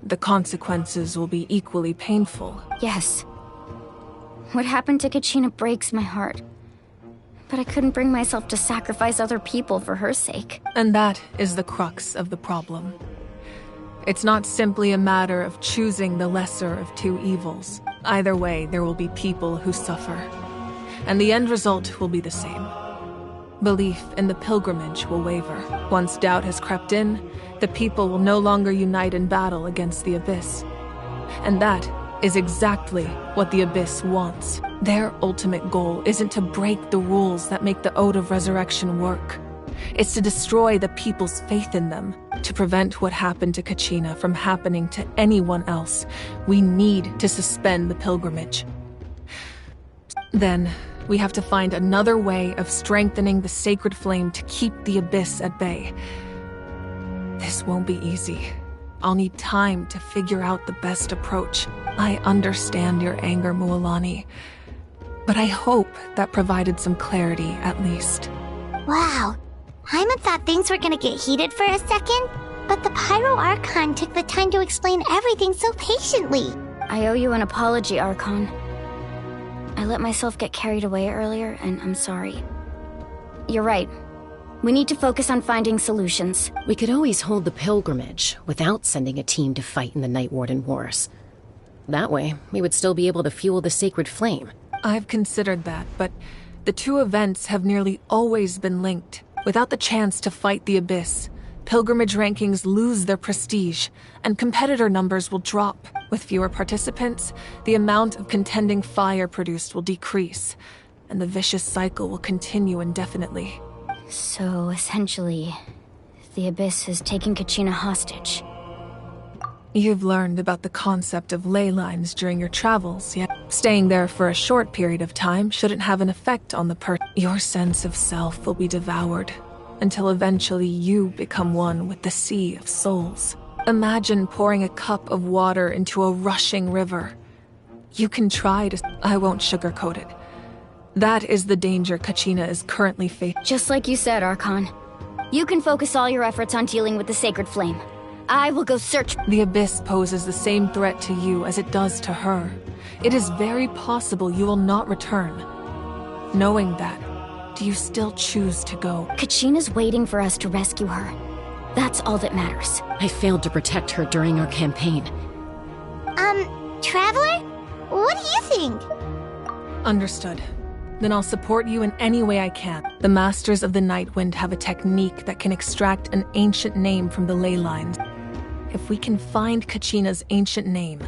The consequences will be equally painful. Yes. What happened to Kachina breaks my heart. But I couldn't bring myself to sacrifice other people for her sake. And that is the crux of the problem. It's not simply a matter of choosing the lesser of two evils. Either way, there will be people who suffer. And the end result will be the same. Belief in the pilgrimage will waver. Once doubt has crept in, the people will no longer unite in battle against the Abyss. And that is exactly what the Abyss wants. Their ultimate goal isn't to break the rules that make the Ode of Resurrection work. It's to destroy the people's faith in them. To prevent what happened to Kachina from happening to anyone else, we need to suspend the pilgrimage. Then, we have to find another way of strengthening the Sacred Flame to keep the Abyss at bay. This won't be easy. I'll need time to figure out the best approach. I understand your anger, Mualani, but I hope that provided some clarity at least. Wow. Hyman thought things were gonna get heated for a second, but the Pyro Archon took the time to explain everything so patiently. I owe you an apology, Archon. I let myself get carried away earlier, and I'm sorry. You're right. We need to focus on finding solutions. We could always hold the pilgrimage without sending a team to fight in the Night Warden Wars. That way, we would still be able to fuel the Sacred Flame. I've considered that, but the two events have nearly always been linked. Without the chance to fight the Abyss, pilgrimage rankings lose their prestige, and competitor numbers will drop. With fewer participants, the amount of contending fire produced will decrease, and the vicious cycle will continue indefinitely. So, essentially, the Abyss is taking Kachina hostage. You've learned about the concept of ley lines during your travels, yet staying there for a short period of time shouldn't have an effect on the Your sense of self will be devoured, until eventually you become one with the sea of souls. Imagine pouring a cup of water into a rushing river. You can try to... I won't sugarcoat it. That is the danger Kachina is currently facing. Just like you said, Archon. You can focus all your efforts on dealing with the Sacred Flame. I will go search. The Abyss poses the same threat to you as it does to her. It is very possible you will not return. Knowing that, do you still choose to go? Kachina's waiting for us to rescue her. That's all that matters. I failed to protect her during our campaign. Traveler? What do you think? Understood. Then I'll support you in any way I can. The Masters of the Nightwind have a technique that can extract an ancient name from the ley lines. If we can find Kachina's ancient name,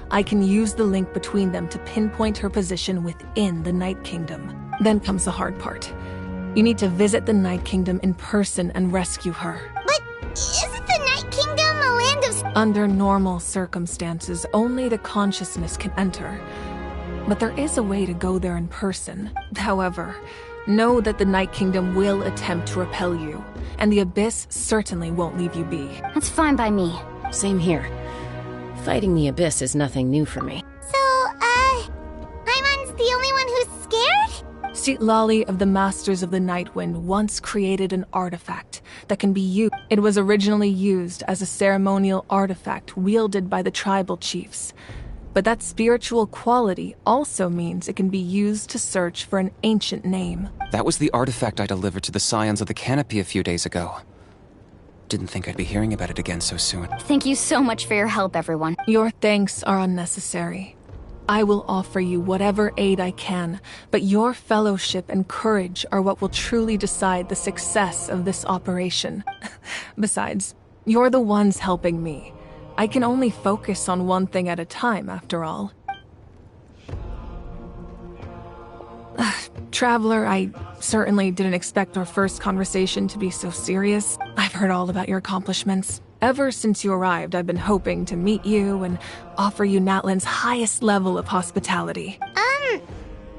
I can use the link between them to pinpoint her position within the Night Kingdom. Then comes the hard part. You need to visit the Night Kingdom in person and rescue her. But isn't the Night Kingdom a land of... Under normal circumstances, only the consciousness can enter. But there is a way to go there in person. However, know that the Night Kingdom will attempt to repel you, and the Abyss certainly won't leave you be. That's fine by me. Same here. Fighting the Abyss is nothing new for me. So, Paimon's the only one who's scared? Citlali of the Masters of the Nightwind once created an artifact that can be used. It was originally used as a ceremonial artifact wielded by the tribal chiefs. But that spiritual quality also means it can be used to search for an ancient name. That was the artifact I delivered to the Scions of the Canopy a few days ago. Didn't think I'd be hearing about it again so soon. Thank you so much for your help, everyone. Your thanks are unnecessary. I will offer you whatever aid I can, but your fellowship and courage are what will truly decide the success of this operation. Besides, you're the ones helping me. I can only focus on one thing at a time, after all. Traveler, I certainly didn't expect our first conversation to be so serious. I've heard all about your accomplishments. Ever since you arrived, I've been hoping to meet you and offer you Natlan's highest level of hospitality.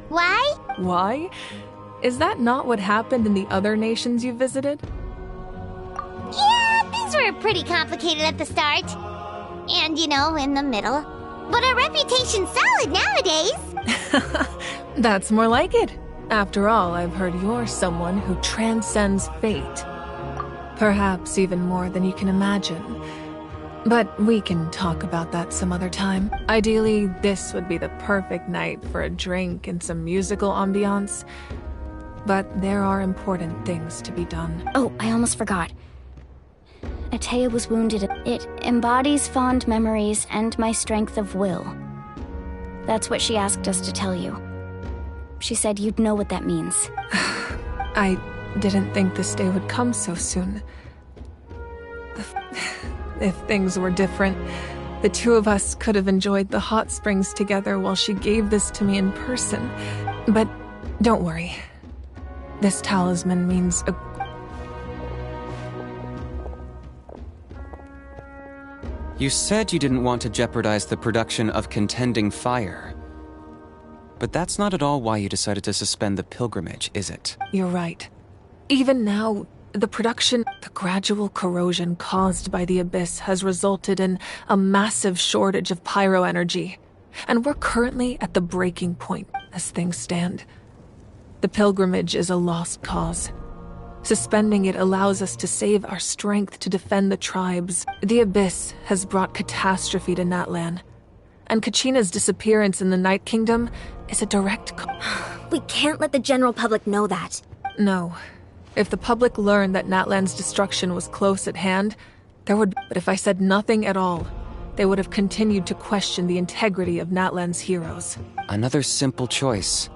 Why? Why? Is that not what happened in the other nations you visited? Yeah, things were pretty complicated at the start. And, in the middle. But our reputation's solid nowadays. That's more like it. After all, I've heard you're someone who transcends fate. Perhaps even more than you can imagine. But we can talk about that some other time. Ideally, this would be the perfect night for a drink and some musical ambiance. But there are important things to be done. Oh, I almost forgot. Atea was wounded. It embodies fond memories and my strength of will. That's what she asked us to tell you. She said you'd know what that means. I didn't think this day would come so soon. If things were different, the two of us could have enjoyed the hot springs together while she gave this to me in person. But don't worry. This talisman means a... You said you didn't want to jeopardize the production of contending fire. But that's not at all why you decided to suspend the pilgrimage, is it? You're right. Even now, the gradual corrosion caused by the Abyss has resulted in a massive shortage of pyro energy. And we're currently at the breaking point, as things stand. The pilgrimage is a lost cause. Suspending it allows us to save our strength to defend the tribes. The Abyss has brought catastrophe to Natlan. And Kachina's disappearance in the Night Kingdom is a direct... We can't let the general public know that. No. If the public learned that Natlan's destruction was close at hand, there would... But if I said nothing at all, they would have continued to question the integrity of Natlan's heroes. Another simple choice.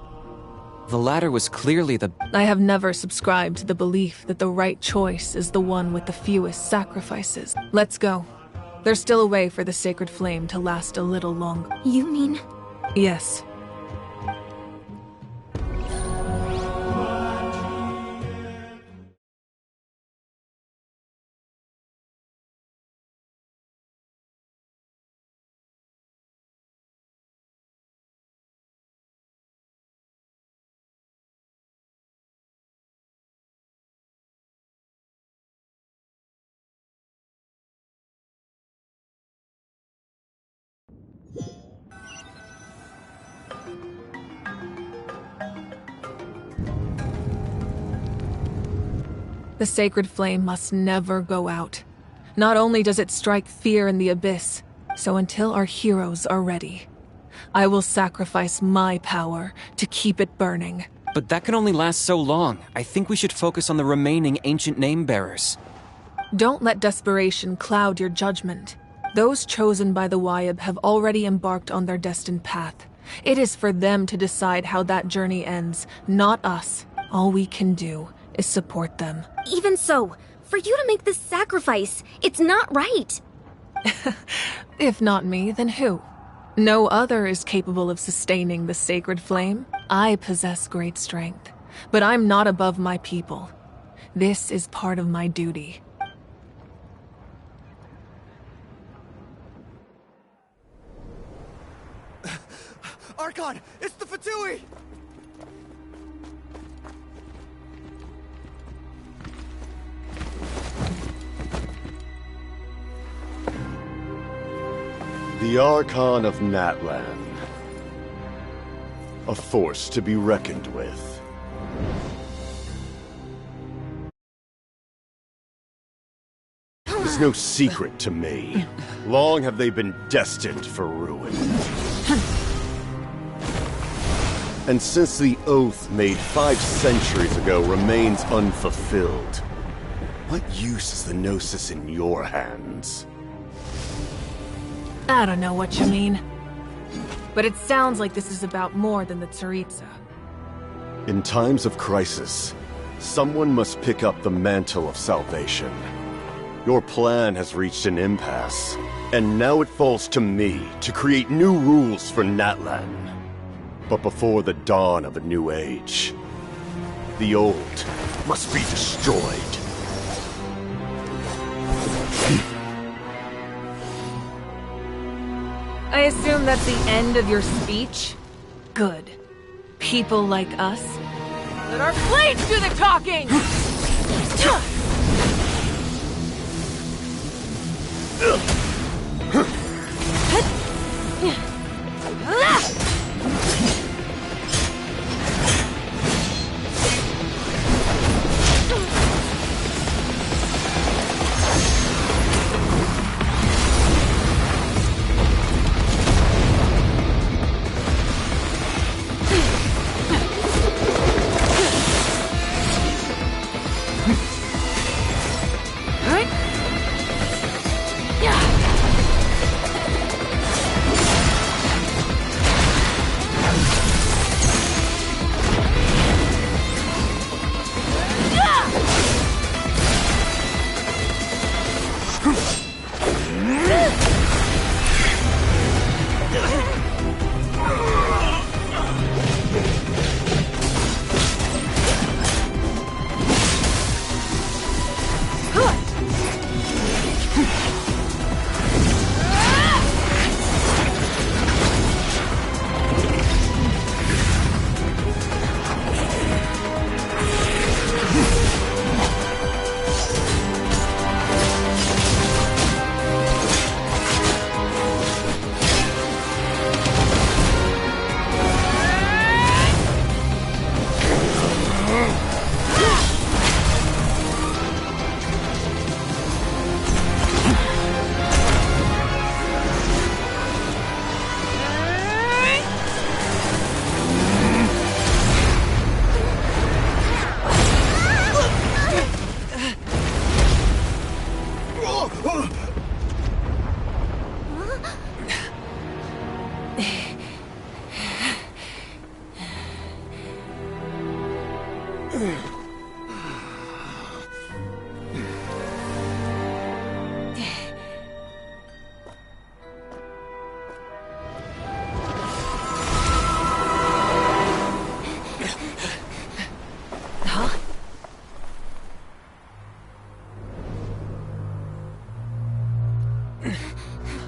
The latter was clearly the... I have never subscribed to the belief that the right choice is the one with the fewest sacrifices. Let's go. There's still a way for the sacred flame to last a little longer. You mean? Yes. The sacred flame must never go out. Not only does it strike fear in the abyss, so until our heroes are ready, I will sacrifice my power to keep it burning. But that can only last so long. I think we should focus on the remaining ancient name-bearers. Don't let desperation cloud your judgment. Those chosen by the Wyab have already embarked on their destined path. It is for them to decide how that journey ends, not us. All we can do is support them. Even so, for you to make this sacrifice, it's not right. If not me, then who? No other is capable of sustaining the sacred flame. I possess great strength, but I'm not above my people. This is part of my duty. Archon, it's the Fatui! The Archon of Natlan. A force to be reckoned with. It's no secret to me. Long have they been destined for ruin. And since the oath made 5 centuries ago remains unfulfilled, what use is the Gnosis in your hands? I don't know what you mean. But it sounds like this is about more than the Tsaritsa. In times of crisis, someone must pick up the mantle of salvation. Your plan has reached an impasse, and now it falls to me to create new rules for Natlan. But before the dawn of a new age, the old must be destroyed. I assume that's the end of your speech? Good. People like us. Let our blades do the talking!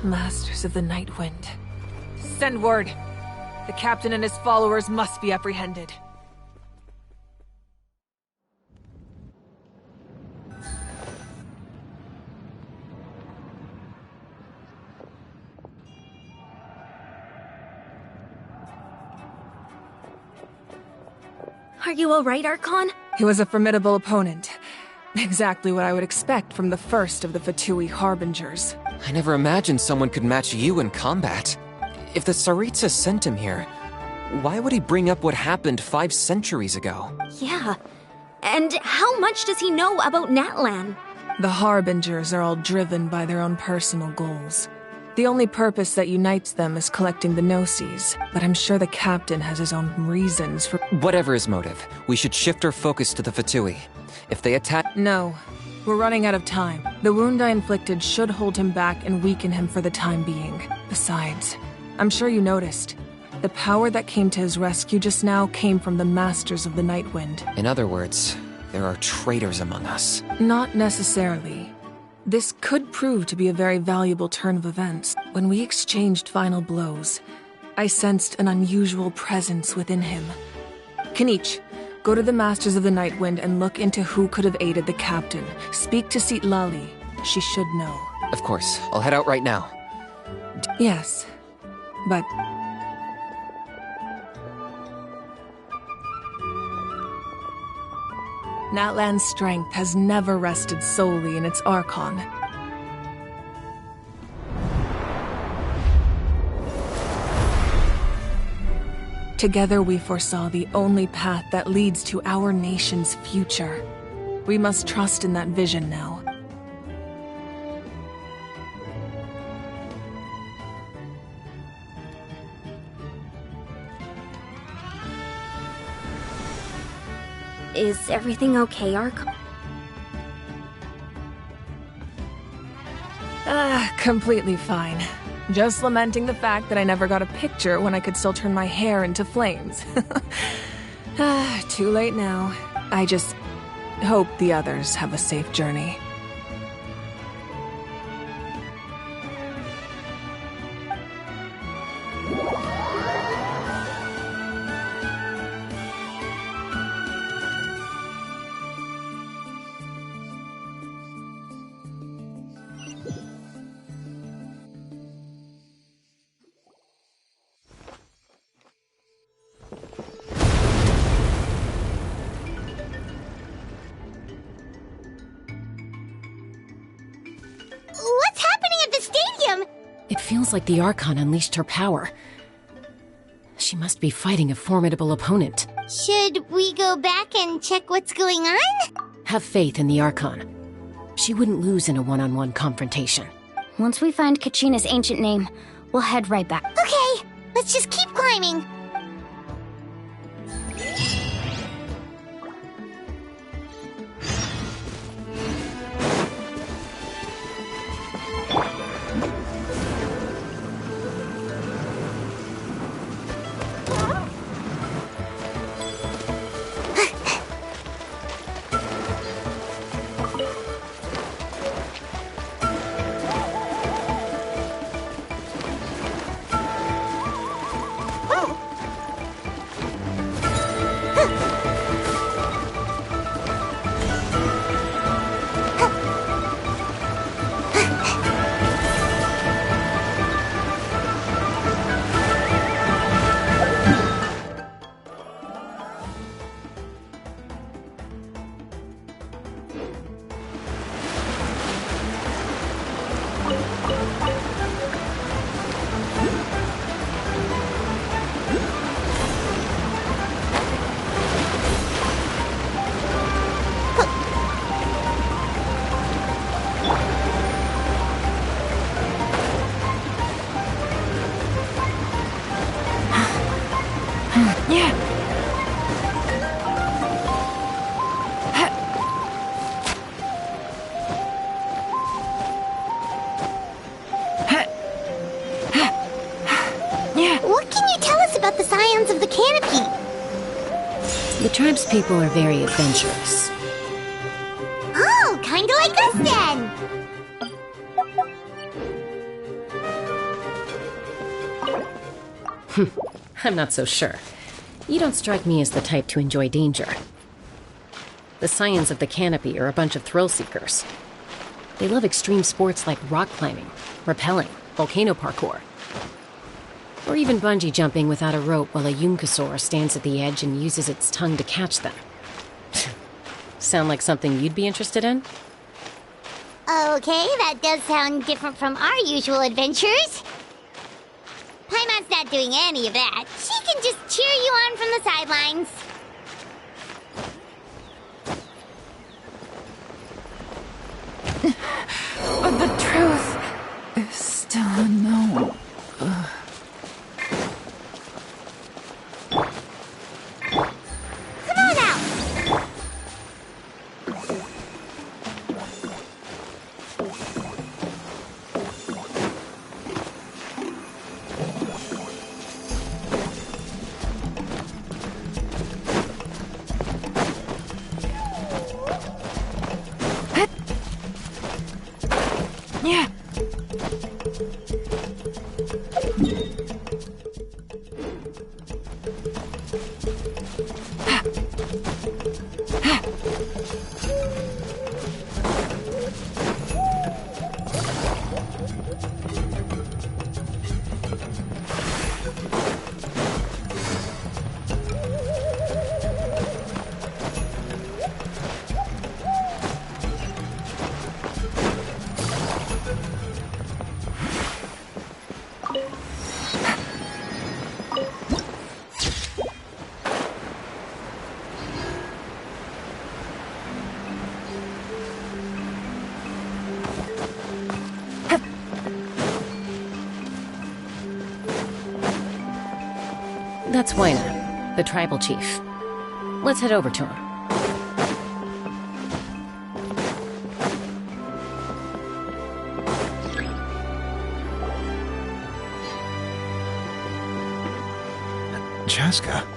Masters of the Night Wind. Send word. The captain and his followers must be apprehended. Are you alright, Archon? He was a formidable opponent. Exactly what I would expect from the first of the Fatui Harbingers. I never imagined someone could match you in combat. If the Tsaritsa sent him here, why would he bring up what happened 5 centuries ago? Yeah. And how much does he know about Natlan? The Harbingers are all driven by their own personal goals. The only purpose that unites them is collecting the Gnosis, but I'm sure the captain has his own reasons for— Whatever his motive, we should shift our focus to the Fatui. If they attack— No. We're running out of time. The wound I inflicted should hold him back and weaken him for the time being. Besides, I'm sure you noticed. The power that came to his rescue just now came from the Masters of the Night Wind. In other words, there are traitors among us. Not necessarily. This could prove to be a very valuable turn of events. When we exchanged final blows, I sensed an unusual presence within him. Kanich, go to the Masters of the Night Wind and look into who could have aided the captain. Speak to Citlali. She should know. Of course. I'll head out right now. Yes, but... Natlan's strength has never rested solely in its Archon. Together we foresaw the only path that leads to our nation's future. We must trust in that vision now. Is everything okay, Archon? Completely fine. Just lamenting the fact that I never got a picture when I could still turn my hair into flames. Too late now. I just hope the others have a safe journey. What's happening at the stadium? It feels like the Archon unleashed her power. She must be fighting a formidable opponent. Should we go back and check what's going on? Have faith in the Archon. She wouldn't lose in a one-on-one confrontation. Once we find Kachina's ancient name, we'll head right back. Okay, let's just keep climbing. The tribespeople are very adventurous. Oh, kinda like us then! I'm not so sure. You don't strike me as the type to enjoy danger. The Scions of the Canopy are a bunch of thrill seekers. They love extreme sports like rock climbing, rappelling, volcano parkour, or even bungee jumping without a rope while a Yunkasaur stands at the edge and uses its tongue to catch them. Sound like something you'd be interested in? Okay, that does sound different from our usual adventures. Paimon's not doing any of that. She can just cheer you on from the sidelines. But the truth is still unknown. Come on out! Yeah. That's Waina, the tribal chief. Let's head over to him. Chaska.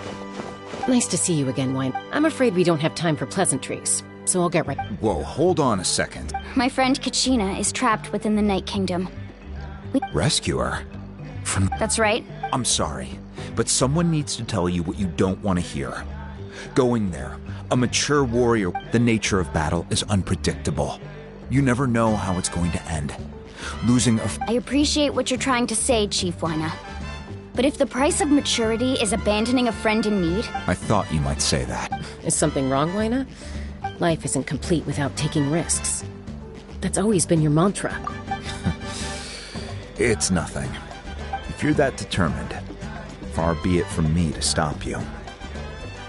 Nice to see you again, Waina. I'm afraid we don't have time for pleasantries, so I'll get right... Whoa, hold on a second. My friend Kachina is trapped within the Night Kingdom. Rescue her? From... That's right. I'm sorry, but someone needs to tell you what you don't want to hear. Going there, a mature warrior, the nature of battle is unpredictable. You never know how it's going to end. Losing a... I appreciate what you're trying to say, Chief Waina. But if the price of maturity is abandoning a friend in need... I thought you might say that. Is something wrong, Waina? Life isn't complete without taking risks. That's always been your mantra. It's nothing. If you're that determined, far be it from me to stop you.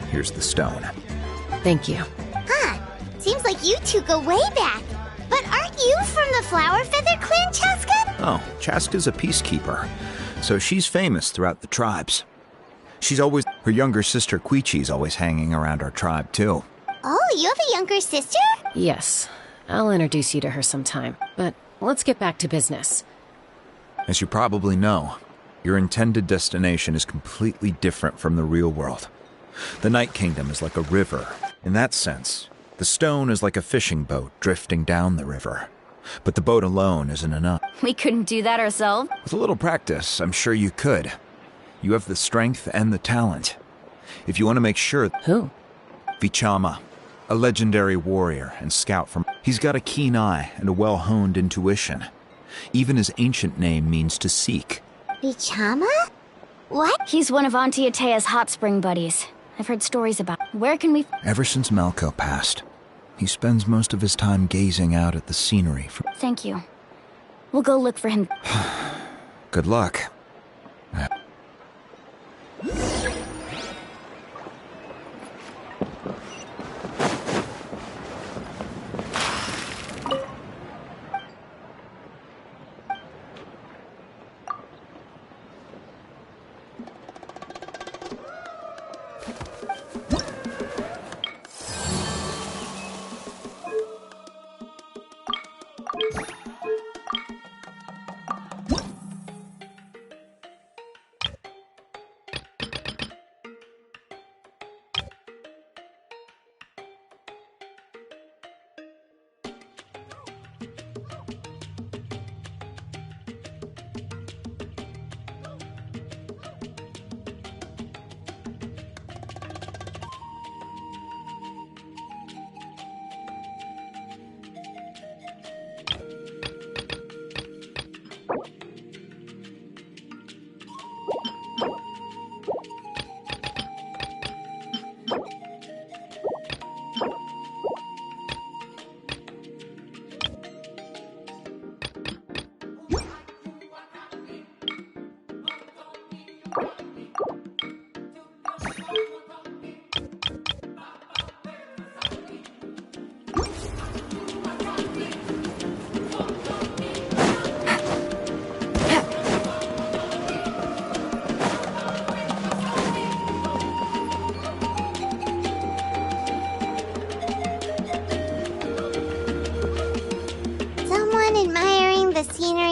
Here's the stone. Thank you. Huh. Seems like you two go way back. But aren't you from the Flower Feather Clan, Chaska? Oh, Chaska's a peacekeeper, so she's famous throughout the tribes. She's always... Her younger sister, Quichi's always hanging around our tribe, too. Oh, you have a younger sister? Yes. I'll introduce you to her sometime. But let's get back to business. As you probably know, your intended destination is completely different from the real world. The Night Kingdom is like a river. In that sense, the stone is like a fishing boat drifting down the river. But the boat alone isn't enough. We couldn't do that ourselves. With a little practice, I'm sure you could. You have the strength and the talent. If you want to make sure... Who? Vichama, a legendary warrior and scout from... He's got a keen eye and a well-honed intuition. Even his ancient name means to seek. Vichama? What? He's one of Auntie Atea's hot spring buddies. I've heard stories about... Where can we... Ever since Malco passed, he spends most of his time gazing out at the scenery from... Thank you. We'll go look for him. Good luck.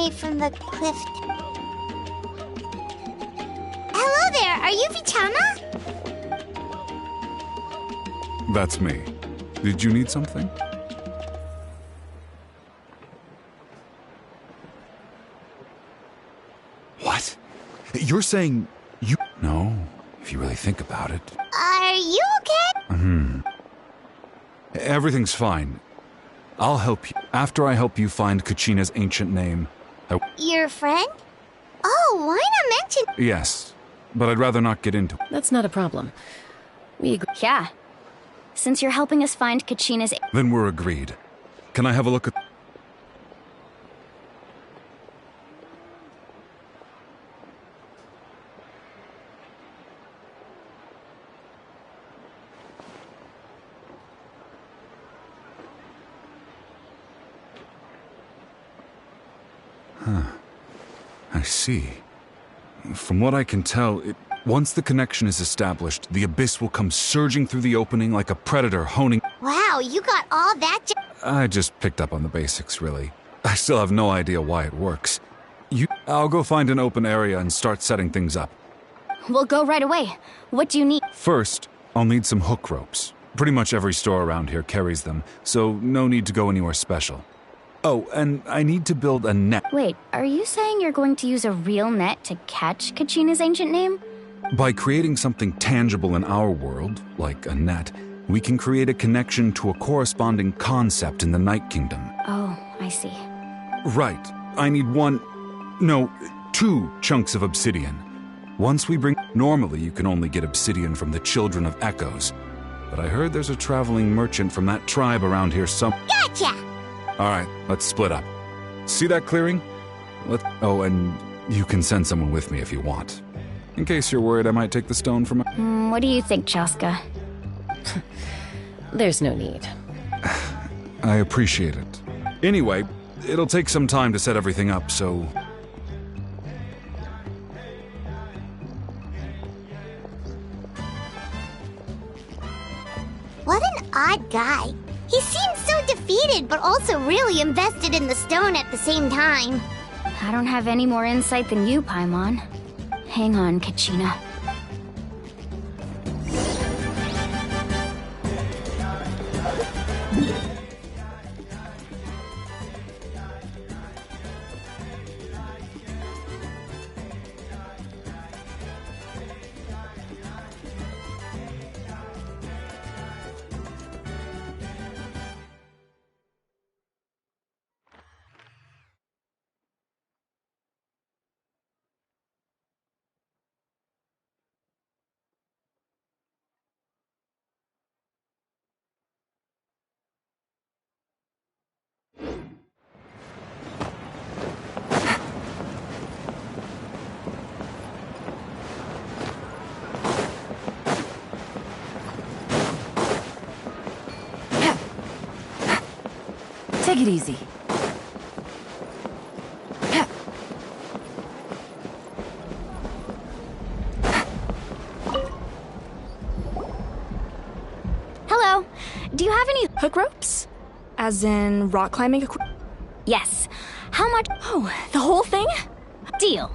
way from the cliff. Hello there, are you Vichama? That's me. Did you need something? What? You're saying you... No, if you really think about it. Are you okay? Everything's fine. I'll help you. After I help you find Kachina's ancient name, Your friend? Oh, why not mention... Yes, but I'd rather not get into it. That's not a problem. We agree. Yeah. Since you're helping us find Kachina's... Then we're agreed. Can I have a look at... I see. From what I can tell, once the connection is established, the Abyss will come surging through the opening like a predator honing... Wow, you got all that I just picked up on the basics, really. I still have no idea why it works. I'll go find an open area and start setting things up. We'll go right away. What do you need? First, I'll need some hook ropes. Pretty much every store around here carries them, so no need to go anywhere special. Oh, and I need to build a net. Wait, are you saying you're going to use a real net to catch Kachina's ancient name? By creating something tangible in our world, like a net, we can create a connection to a corresponding concept in the Night Kingdom. Oh, I see. Right. I need two chunks of obsidian. Once we bring... Normally, you can only get obsidian from the Children of Echoes. But I heard there's a traveling merchant from that tribe around here Gotcha! Alright, let's split up. See that clearing? Oh, and you can send someone with me if you want. In case you're worried I might take the stone from... What do you think, Chaska? There's no need. I appreciate it. Anyway, it'll take some time to set everything up, so... What an odd guy. He seems so defeated, but also really invested in the stone at the same time. I don't have any more insight than you, Paimon. Hang on, Kachina. Take it easy. Hello. Do you have any hook ropes? As in rock climbing equipment? Yes. How much? Oh, the whole thing? Deal.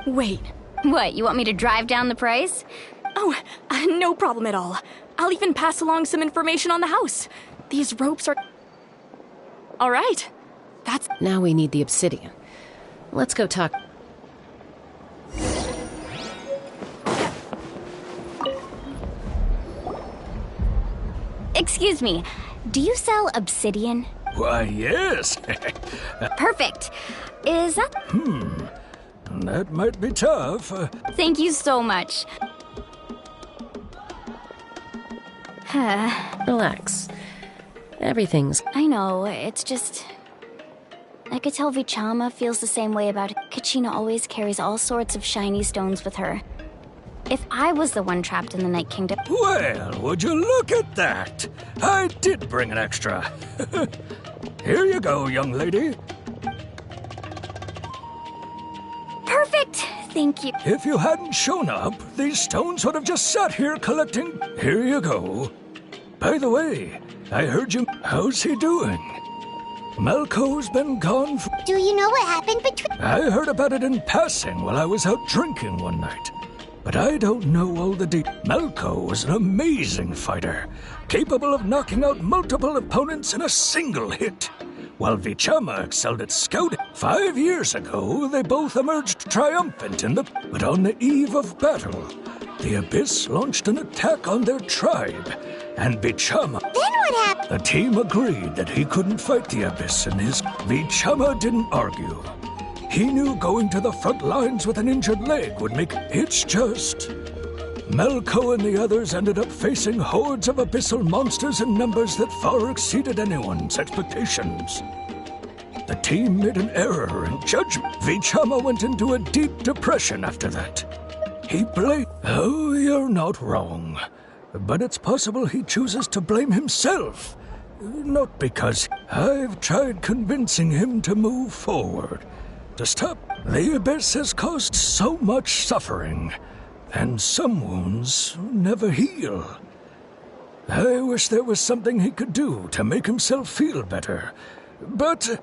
Wait. What, you want me to drive down the price? Oh, no problem at all. I'll even pass along some information on the house. These ropes are... All right. That's... Now we need the obsidian. Let's go talk. Excuse me. Do you sell obsidian? Why, yes. Perfect. Is that... That might be tough. Thank you so much. Relax. Everything's... I know, it's just... I could tell Vichama feels the same way about it. Kachina always carries all sorts of shiny stones with her. If I was the one trapped in the Night Kingdom... Well, would you look at that? I did bring an extra. Here you go, young lady. Perfect! Thank you. If you hadn't shown up, these stones would have just sat here collecting... Here you go. By the way, I heard you... How's he doing? Melko's been gone for... Do you know what happened between... I heard about it in passing while I was out drinking one night. But I don't know all the details. Melko was an amazing fighter, capable of knocking out multiple opponents in a single hit, while Vichama excelled at scouting. 5 years ago, they both emerged triumphant in the... But on the eve of battle, the Abyss launched an attack on their tribe, and Vichama... Then what happened? The team agreed that he couldn't fight the Abyss in his... Vichama didn't argue. He knew going to the front lines with an injured leg would make... It's just... Melko and the others ended up facing hordes of abyssal monsters in numbers that far exceeded anyone's expectations. The team made an error in judgment. Vichama went into a deep depression after that. He blamed... Oh, you're not wrong. But it's possible he chooses to blame himself. Not because... I've tried convincing him to move forward. To stop. The Abyss has caused so much suffering, and some wounds never heal. I wish there was something he could do to make himself feel better, but...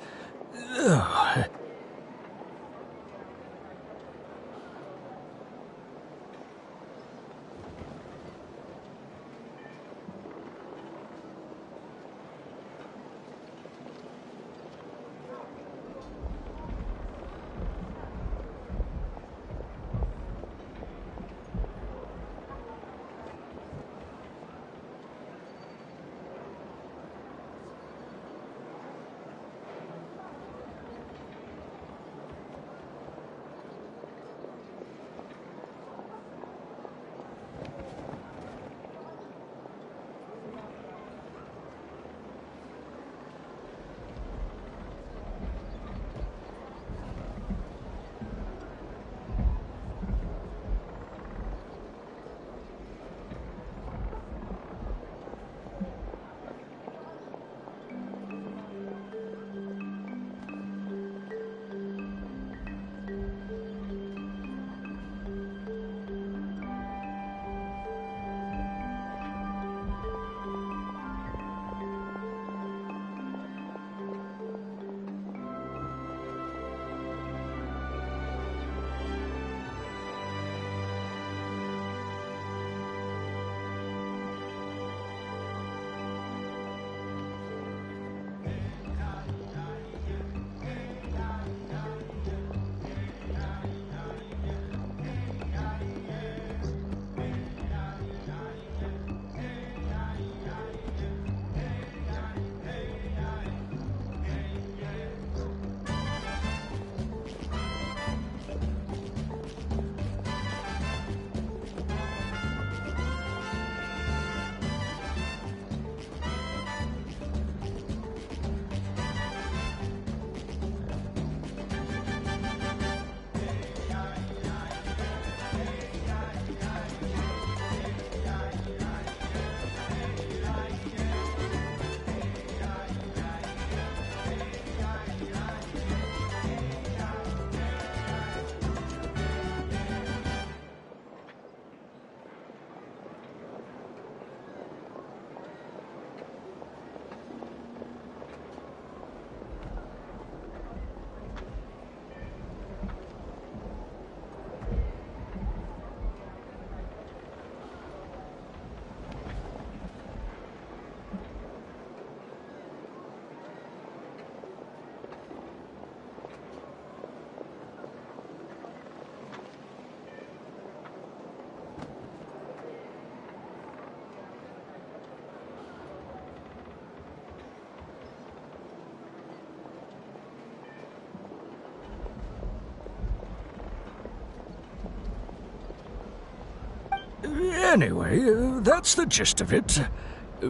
Anyway, that's the gist of it.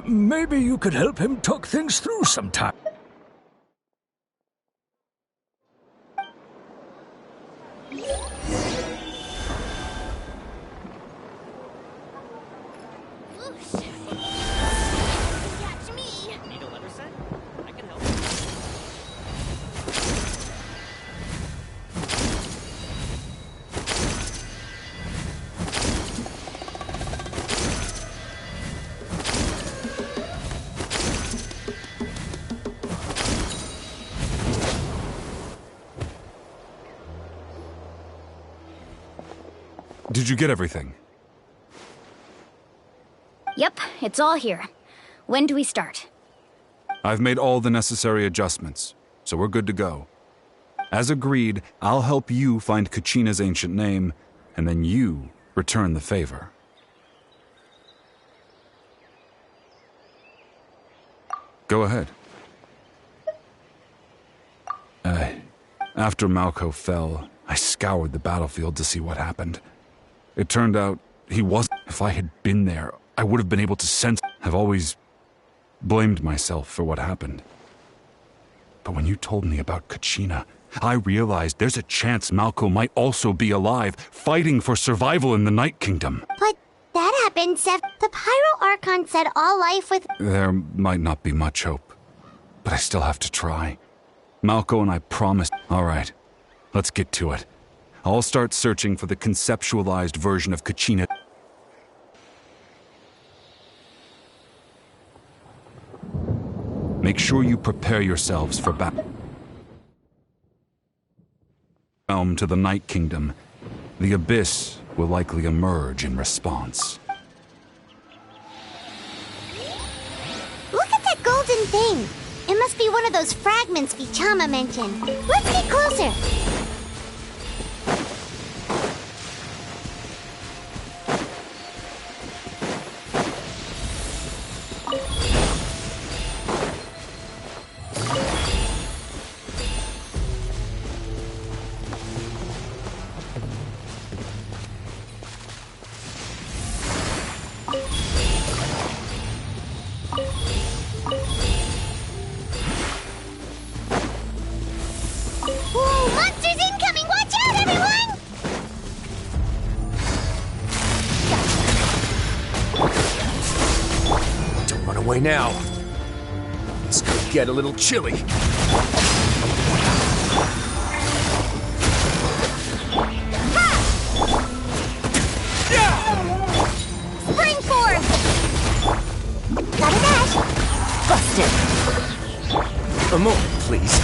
Maybe you could help him talk things through sometime. Did you get everything? Yep, it's all here. When do we start? I've made all the necessary adjustments, so we're good to go. As agreed, I'll help you find Kachina's ancient name, and then you return the favor. Go ahead. After Malco fell, I scoured the battlefield to see what happened. It turned out he wasn't. If I had been there, I would have been able to sense. I've always blamed myself for what happened. But when you told me about Kachina, I realized there's a chance Malco might also be alive, fighting for survival in the Night Kingdom. But that happened, Seth. The Pyro Archon said all life with... There might not be much hope, but I still have to try. Malco and I promised... All right, let's get to it. I'll start searching for the conceptualized version of Kachina. Make sure you prepare yourselves for battle. To the Night Kingdom, the Abyss will likely emerge in response. Look at that golden thing! It must be one of those fragments Vichama mentioned. Let's get closer! Now. It's gonna get a little chilly. Spring forth! Got a dash! Busted! A moment, please.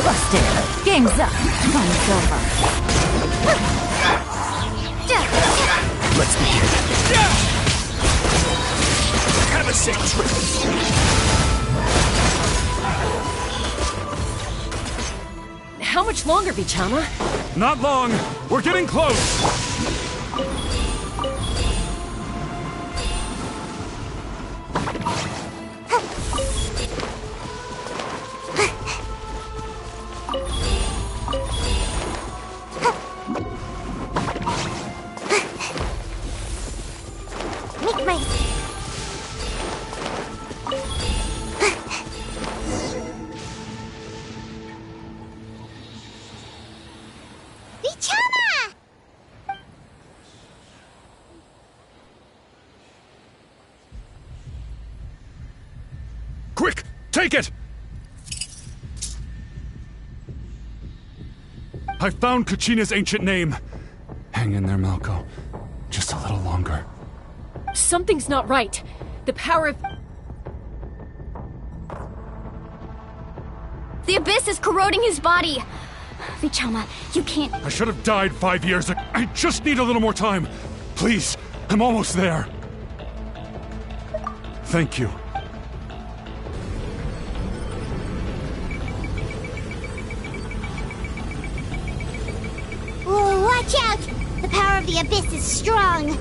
Busted. Game's up. Fun's over. Let's begin. Have a safe trip. How much longer, Vichama? Not long. We're getting close. Quick! Take it! I found Kachina's ancient name. Hang in there, Malco. Just a little longer. Something's not right. The power of... The Abyss is corroding his body. Vichama, you can't... I should have died 5 years ago. I just need a little more time. Please, I'm almost there. Thank you. Whoa, watch out! The power of the Abyss is strong.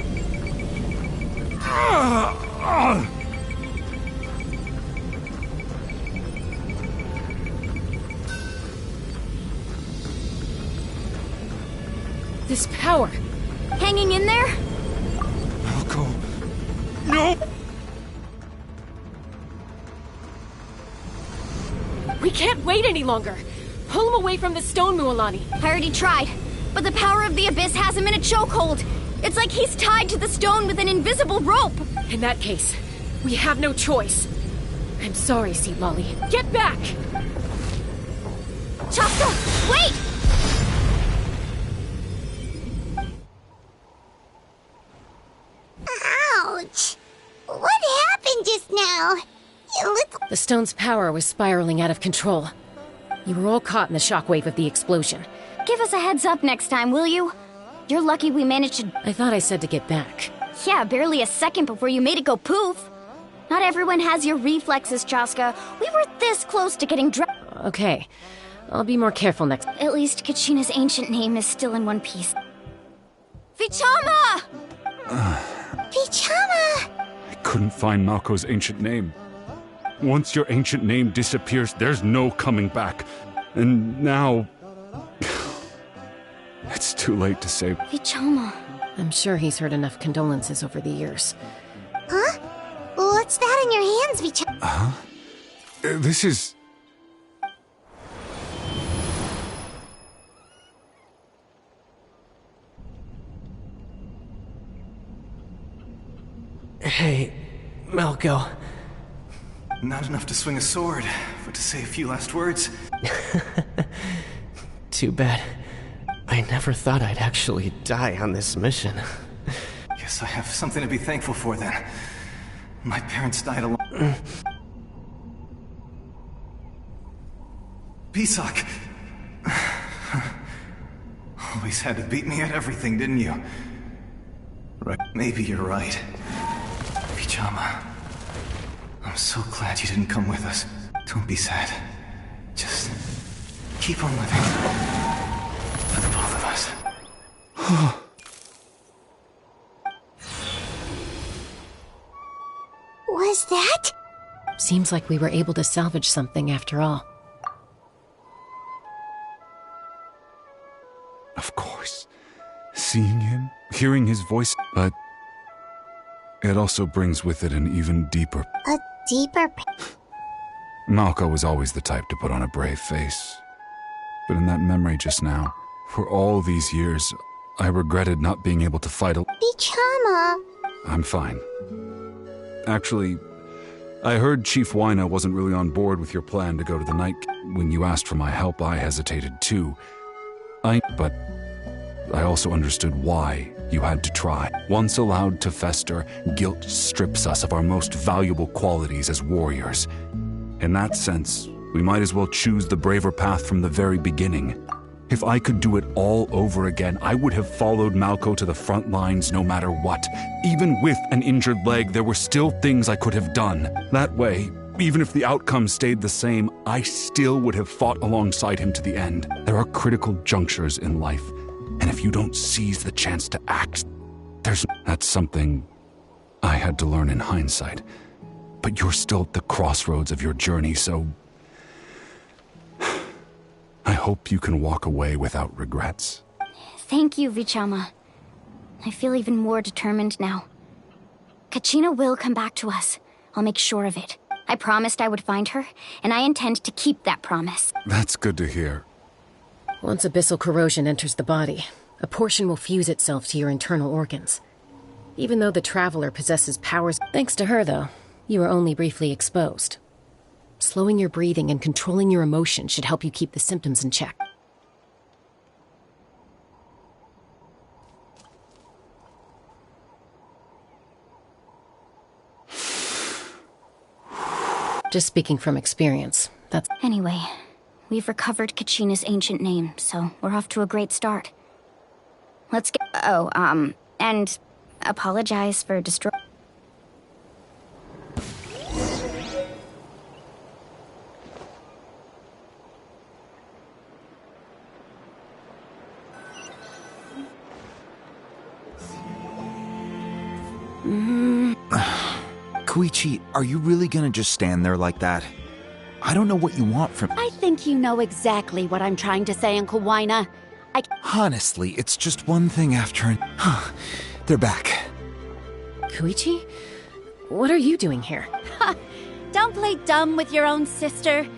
This power... Hanging in there? Malco... No! We can't wait any longer! Pull him away from the stone, Mualani. I already tried, but the power of the Abyss has him in a chokehold. It's like he's tied to the stone with an invisible rope. In that case, we have no choice. I'm sorry, Sea Lolly. Get back! Chaska, wait! The stone's power was spiraling out of control. You were all caught in the shockwave of the explosion. Give us a heads up next time, will you? You're lucky we managed to... I thought I said to get back. Yeah, barely a second before you made it go poof. Not everyone has your reflexes, Chaska. We were this close to getting Okay. I'll be more careful next... At least Kachina's ancient name is still in one piece. Vichama! Vichama! I couldn't find Malko's ancient name. Once your ancient name disappears, there's no coming back. And now... it's too late to save... Vichama. I'm sure he's heard enough condolences over the years. Huh? What's that in your hands, Vichama? Huh? This is... Hey, Malco. Not enough to swing a sword, but to say a few last words. Too bad. I never thought I'd actually die on this mission. Guess I have something to be thankful for then. My parents died alone. Pisak! Always had to beat me at everything, didn't you? Right. Maybe you're right. Vichama. I'm so glad you didn't come with us. Don't be sad. Just keep on living. For the both of us. Was that? Seems like we were able to salvage something after all. Of course. Seeing him, hearing his voice, but it also brings with it an even deeper... A deeper... Malco was always the type to put on a brave face. But in that memory just now, for all these years, I regretted not being able to fight a... Vichama! I'm fine. Actually, I heard Chief Wyna wasn't really on board with your plan to go to the night. When you asked for my help, I hesitated too. But I also understood why you had to try. Once allowed to fester, guilt strips us of our most valuable qualities as warriors. In that sense, we might as well choose the braver path from the very beginning. If I could do it all over again, I would have followed Malco to the front lines no matter what. Even with an injured leg, there were still things I could have done. That way, even if the outcome stayed the same, I still would have fought alongside him to the end. There are critical junctures in life, and if you don't seize the chance to act, that's something I had to learn in hindsight. But you're still at the crossroads of your journey, so I hope you can walk away without regrets. Thank you, Vichama. I feel even more determined now. Kachina will come back to us. I'll make sure of it. I promised I would find her, and I intend to keep that promise. That's good to hear. Once abyssal corrosion enters the body, a portion will fuse itself to your internal organs. Even though the Traveler possesses powers, thanks to her, though, you are only briefly exposed. Slowing your breathing and controlling your emotions should help you keep the symptoms in check. Just speaking from experience, that's... Anyway, we've recovered Kachina's ancient name, so we're off to a great start. Let's get... and apologize for destroying... Koichi, are you really gonna just stand there like that? I don't know what you want from... I think you know exactly what I'm trying to say, Uncle Wyna. Honestly, it's just one thing after an... They're back. Koichi? What are you doing here? Don't play dumb with your own sister.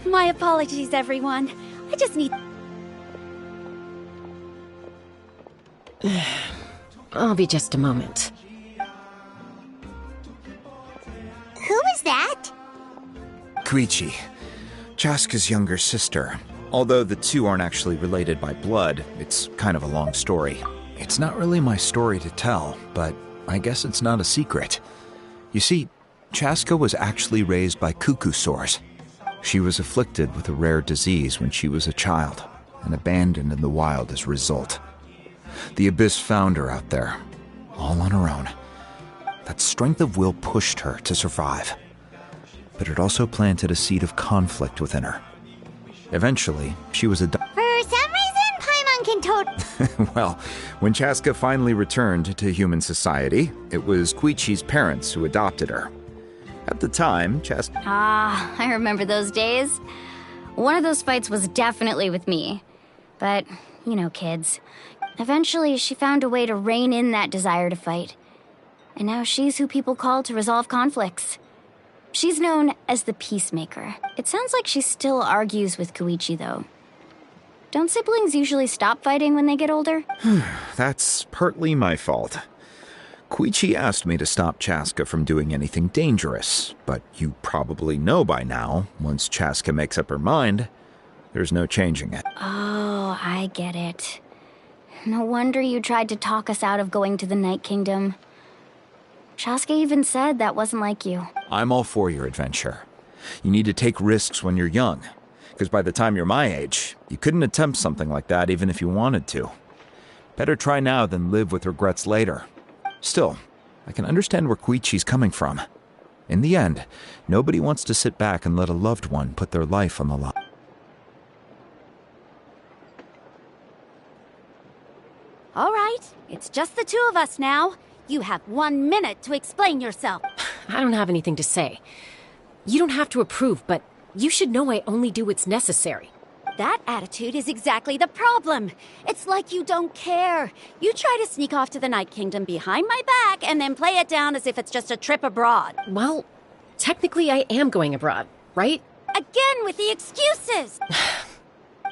My apologies, everyone. I just need... I'll be just a moment. Who is that? Koichi, Chaska's younger sister. Although the two aren't actually related by blood, it's kind of a long story. It's not really my story to tell, but I guess it's not a secret. You see, Chaska was actually raised by cuckoo sores. She was afflicted with a rare disease when she was a child and abandoned in the wild as a result. The Abyss found her out there, all on her own. That strength of will pushed her to survive, but it also planted a seed of conflict within her. Eventually, she was For some reason, Paimon can Well, when Chaska finally returned to human society, it was Koichi's parents who adopted her. At the time, Chaska... Ah, I remember those days. One of those fights was definitely with me. But, you know, kids. Eventually, she found a way to rein in that desire to fight. And now she's who people call to resolve conflicts. She's known as the Peacemaker. It sounds like she still argues with Koichi, though. Don't siblings usually stop fighting when they get older? That's partly my fault. Koichi asked me to stop Chaska from doing anything dangerous, but you probably know by now, once Chaska makes up her mind, there's no changing it. Oh, I get it. No wonder you tried to talk us out of going to the Night Kingdom. Chaska even said that wasn't like you. I'm all for your adventure. You need to take risks when you're young, because by the time you're my age, you couldn't attempt something like that even if you wanted to. Better try now than live with regrets later. Still, I can understand where Koichi's coming from. In the end, nobody wants to sit back and let a loved one put their life on the line. All right, it's just the two of us now. You have 1 minute to explain yourself. I don't have anything to say. You don't have to approve, but you should know I only do what's necessary. That attitude is exactly the problem. It's like you don't care. You try to sneak off to the Night Kingdom behind my back and then play it down as if it's just a trip abroad. Well, technically I am going abroad, right? Again with the excuses!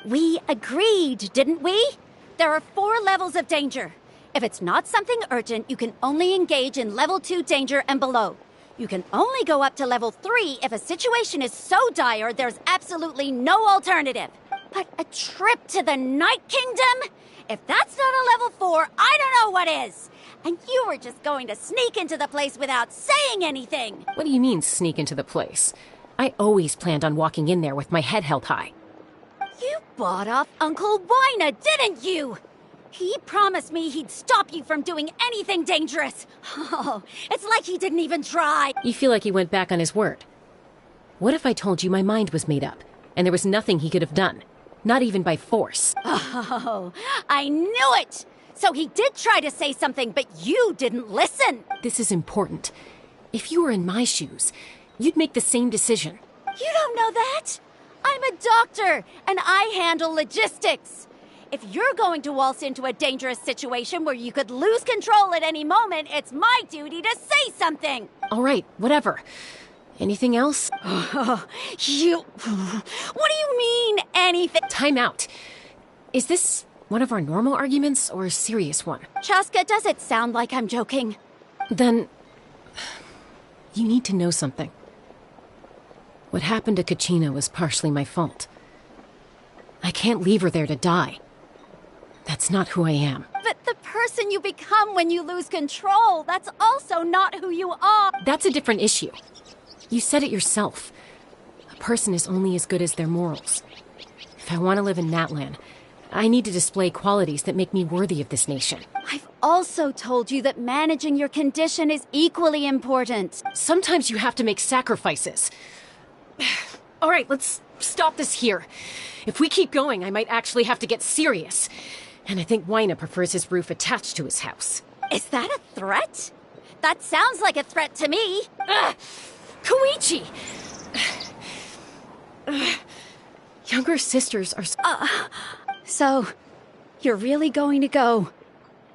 We agreed, didn't we? There are 4 levels of danger. If it's not something urgent, you can only engage in level 2 danger and below. You can only go up to level 3 if a situation is so dire there's absolutely no alternative. But a trip to the Night Kingdom? If that's not a level 4, I don't know what is. And you were just going to sneak into the place without saying anything. What do you mean, sneak into the place? I always planned on walking in there with my head held high. You bought off Uncle Wina, didn't you? He promised me he'd stop you from doing anything dangerous. Oh, it's like he didn't even try. You feel like he went back on his word. What if I told you my mind was made up, and there was nothing he could have done? Not even by force. Oh, I knew it! So he did try to say something, but you didn't listen. This is important. If you were in my shoes, you'd make the same decision. You don't know that? I'm a doctor, and I handle logistics. If you're going to waltz into a dangerous situation where you could lose control at any moment, it's my duty to say something. All right, whatever. Anything else? What do you mean, anything? Time out. Is this one of our normal arguments or a serious one? Chaska, does it sound like I'm joking? Then you need to know something. What happened to Kachina was partially my fault. I can't leave her there to die. That's not who I am. But the person you become when you lose control, that's also not who you are. That's a different issue. You said it yourself. A person is only as good as their morals. If I want to live in Natlan, I need to display qualities that make me worthy of this nation. I've also told you that managing your condition is equally important. Sometimes you have to make sacrifices. All right, let's stop this here. If we keep going, I might actually have to get serious. And I think Wina prefers his roof attached to his house. Is that a threat? That sounds like a threat to me. Koichi! Younger sisters are... So, you're really going to go,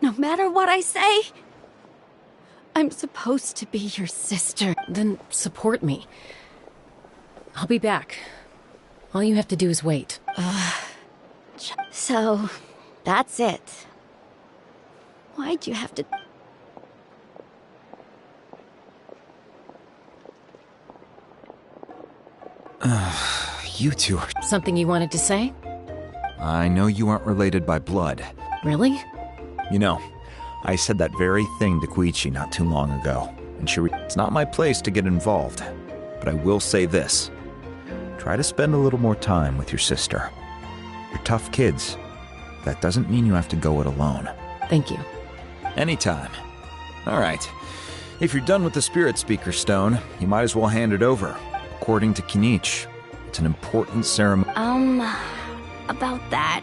no matter what I say? I'm supposed to be your sister. Then support me. I'll be back. All you have to do is wait. So, that's it. Why'd you have to... You two are... Something you wanted to say? I know you aren't related by blood. Really? You know, I said that very thing to Koichi not too long ago. and it's not my place to get involved. But I will say this. Try to spend a little more time with your sister. You're tough kids. That doesn't mean you have to go it alone. Thank you. Anytime. All right. If you're done with the Spirit Speaker Stone, you might as well hand it over. According to Kinich, it's an important ceremony. About that.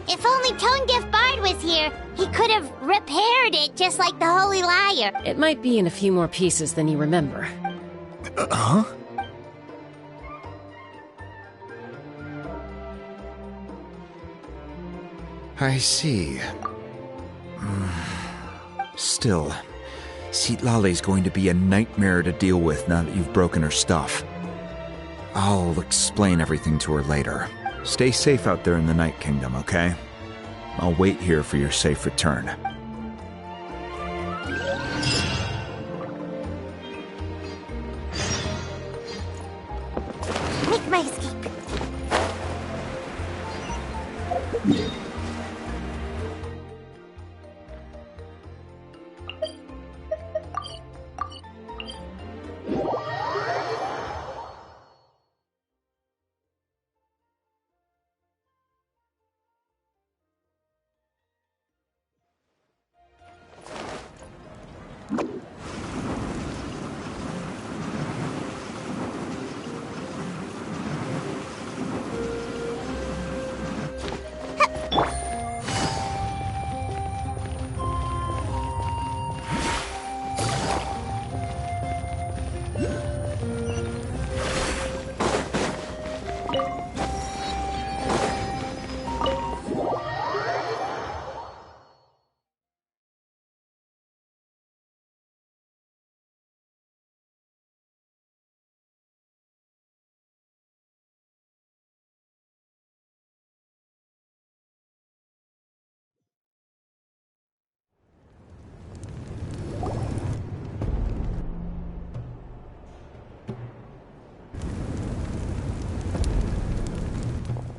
If only Tone-Deaf Bard was here, he could have repaired it just like the Holy Liar. It might be in a few more pieces than you remember. Huh? I see. Still, Citlali's going to be a nightmare to deal with now that you've broken her stuff. I'll explain everything to her later. Stay safe out there in the Night Kingdom, okay? I'll wait here for your safe return. Make my escape.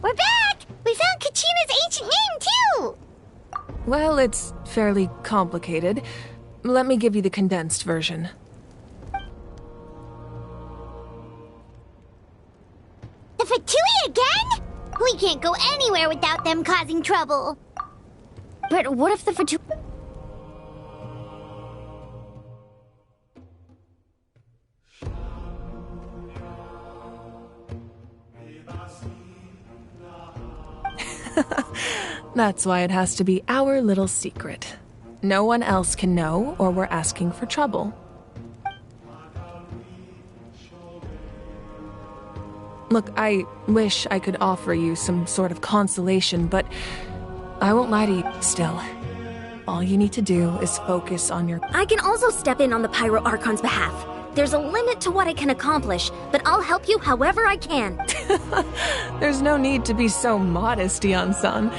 We're back! We found Kachina's ancient name, too! Well, it's fairly complicated. Let me give you the condensed version. The Fatui again? We can't go anywhere without them causing trouble. But what if the Fatui... That's why it has to be our little secret. No one else can know, or we're asking for trouble. Look, I wish I could offer you some sort of consolation, but I won't lie to you still. All you need to do is focus on your... I can also step in on the Pyro Archon's behalf. There's a limit to what I can accomplish, but I'll help you however I can. There's no need to be so modest, Dion-san.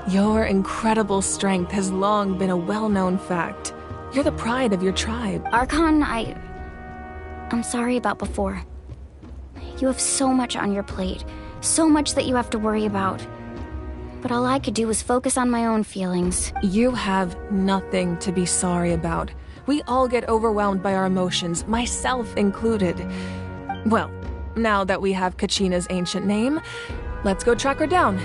Your incredible strength has long been a well-known fact. You're the pride of your tribe. Archon, I'm sorry about before. You have so much on your plate, so much that you have to worry about. But all I could do was focus on my own feelings. You have nothing to be sorry about. We all get overwhelmed by our emotions, myself included. Well, now that we have Kachina's ancient name, let's go track her down.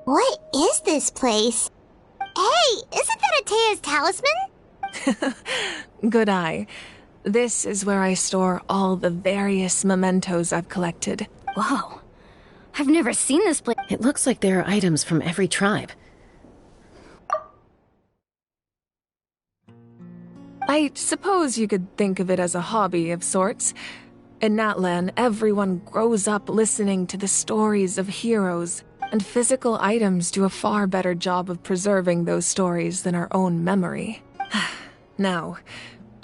What is this place? Hey, isn't that Atea's talisman? Good eye. This is where I store all the various mementos I've collected. Whoa. I've never seen this place. It looks like there are items from every tribe. I suppose you could think of it as a hobby of sorts. In Natlan, everyone grows up listening to the stories of heroes, and physical items do a far better job of preserving those stories than our own memory. Now,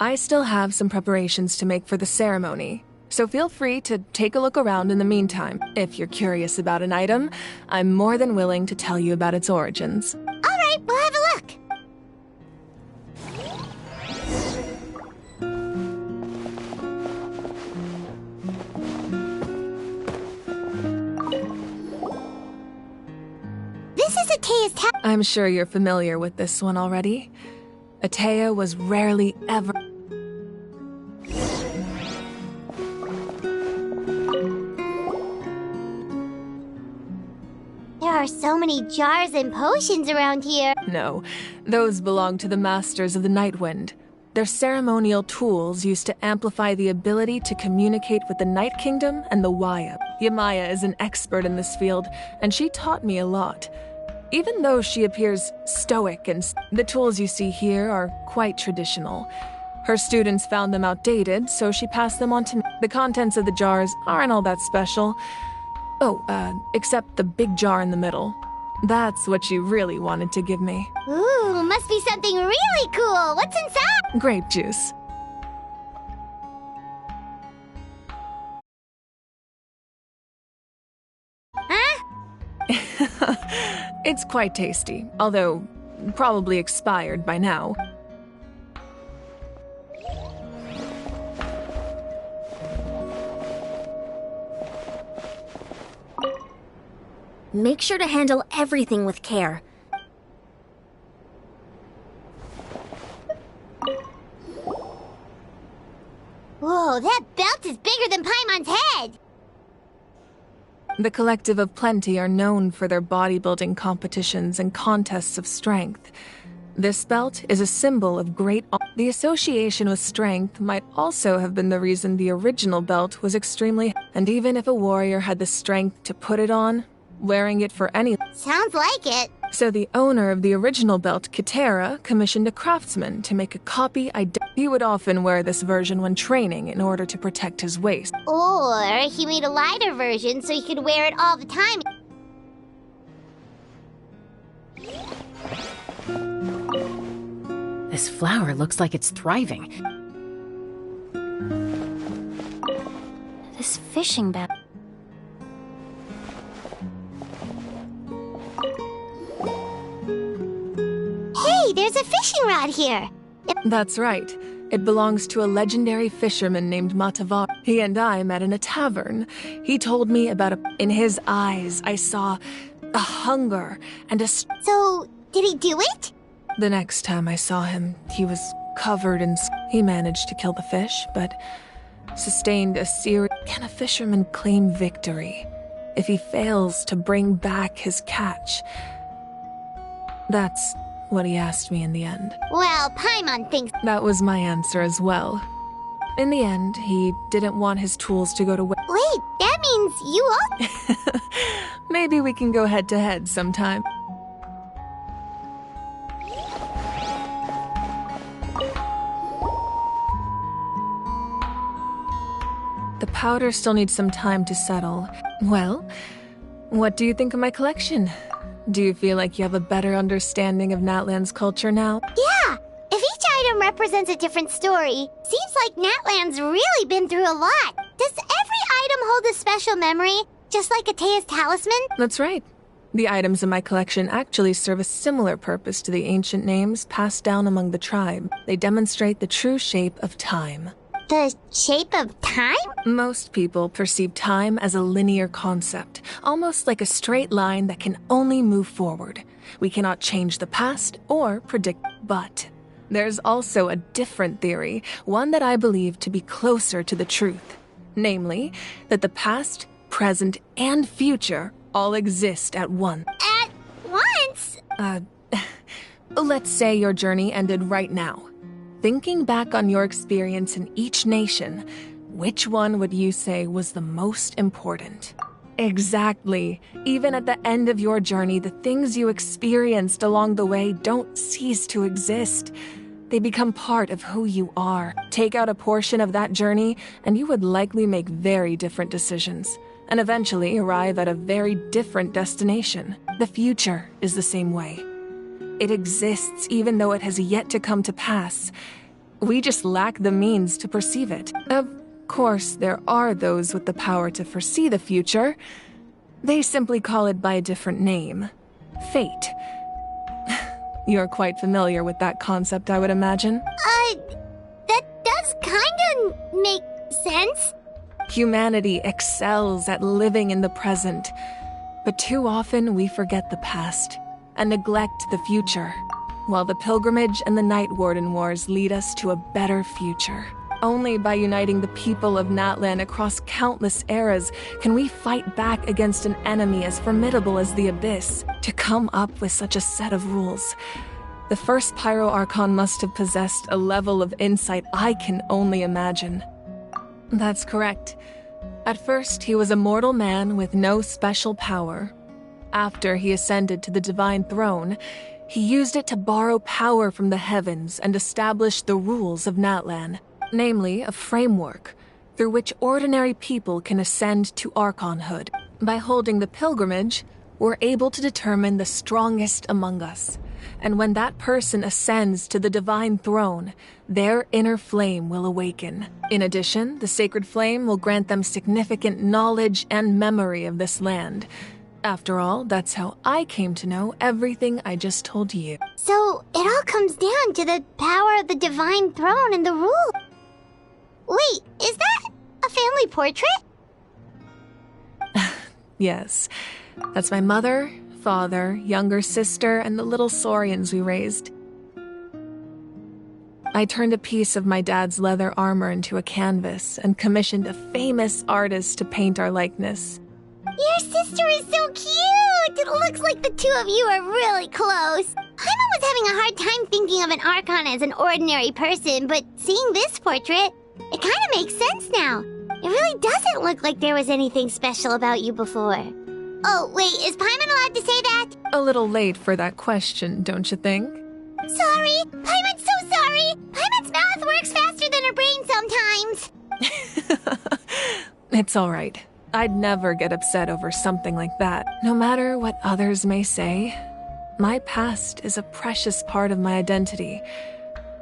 I still have some preparations to make for the ceremony, So feel free to take a look around in the meantime. If you're curious about an item, I'm more than willing to tell you about its origins. All right, we'll have a look. This is Atea's tower. I'm sure you're familiar with this one already. Atea was rarely ever... There are so many jars and potions around here. No, those belong to the Masters of the Nightwind. They're ceremonial tools used to amplify the ability to communicate with the Night Kingdom and the Waya. Yamaya is an expert in this field, and she taught me a lot. Even though she appears stoic and the tools you see here are quite traditional. Her students found them outdated, so she passed them on to me. The contents of the jars aren't all that special. Oh, except the big jar in the middle. That's what she really wanted to give me. Ooh, must be something really cool. What's inside? Grape juice. Huh? It's quite tasty, although probably expired by now. Make sure to handle everything with care. Whoa, that belt is bigger than Paimon's head! The Collective of Plenty are known for their bodybuilding competitions and contests of strength. This belt is a symbol of great... The association with strength might also have been the reason the original belt was extremely... And even if a warrior had the strength to put it on, wearing it for any... Sounds like it. So the owner of the original belt, Kitera, commissioned a craftsman to make a copy. He would often wear this version when training in order to protect his waist. Or he made a lighter version so he could wear it all the time. This flower looks like it's thriving. This fishing bag. Hey, there's a fishing rod here. That's right. It belongs to a legendary fisherman named Matavar. He and I met in a tavern. He told me about a... In his eyes, I saw a hunger and a... So, did he do it? The next time I saw him, he was covered in... He managed to kill the fish, but sustained a serious... Can a fisherman claim victory if he fails to bring back his catch? That's what he asked me in the end. Well, Paimon thinks... That was my answer as well. In the end, he didn't want his tools to go to waste. Wait, that means you all... Maybe we can go head-to-head sometime. The powder still needs some time to settle. Well, what do you think of my collection? Do you feel like you have a better understanding of Natlan's culture now? Yeah! If each item represents a different story, seems like Natlan's really been through a lot. Does every item hold a special memory, just like Atea's talisman? That's right. The items in my collection actually serve a similar purpose to the ancient names passed down among the tribe. They demonstrate the true shape of time. The shape of time? Most people perceive time as a linear concept, almost like a straight line that can only move forward. We cannot change the past or predict, but there's also a different theory, one that I believe to be closer to the truth. Namely, that the past, present, and future all exist at once. At once? Let's say your journey ended right now. Thinking back on your experience in each nation, which one would you say was the most important? Exactly. Even at the end of your journey, the things you experienced along the way don't cease to exist. They become part of who you are. Take out a portion of that journey, and you would likely make very different decisions, and eventually arrive at a very different destination. The future is the same way. It exists even though it has yet to come to pass. We just lack the means to perceive it. course, there are those with the power to foresee the future. They simply call it by a different name. Fate. You're quite familiar with that concept, I would imagine. That does kinda make sense. Humanity excels at living in the present, but too often we forget the past and neglect the future, while the Pilgrimage and the Night Warden Wars lead us to a better future. Only by uniting the people of Natlan across countless eras can we fight back against an enemy as formidable as the Abyss. To come up with such a set of rules, the first Pyro Archon must have possessed a level of insight I can only imagine. That's correct. At first, he was a mortal man with no special power. After he ascended to the Divine Throne, he used it to borrow power from the heavens and establish the rules of Natlan, namely a framework through which ordinary people can ascend to Archonhood. By holding the pilgrimage, we're able to determine the strongest among us. And when that person ascends to the Divine Throne, their inner flame will awaken. In addition, the Sacred Flame will grant them significant knowledge and memory of this land. After all, that's how I came to know everything I just told you. So, it all comes down to the power of the Divine Throne and the rule. Wait, is that a family portrait? Yes, that's my mother, father, younger sister, and the little Saurians we raised. I turned a piece of my dad's leather armor into a canvas and commissioned a famous artist to paint our likeness. Your sister is so cute! It looks like the two of you are really close. Paimon was having a hard time thinking of an Archon as an ordinary person, but seeing this portrait, it kind of makes sense now. It really doesn't look like there was anything special about you before. Oh, wait, is Paimon allowed to say that? A little late for that question, don't you think? Sorry! Paimon's so sorry! Paimon's mouth works faster than her brain sometimes! It's all right. I'd never get upset over something like that. No matter what others may say, my past is a precious part of my identity.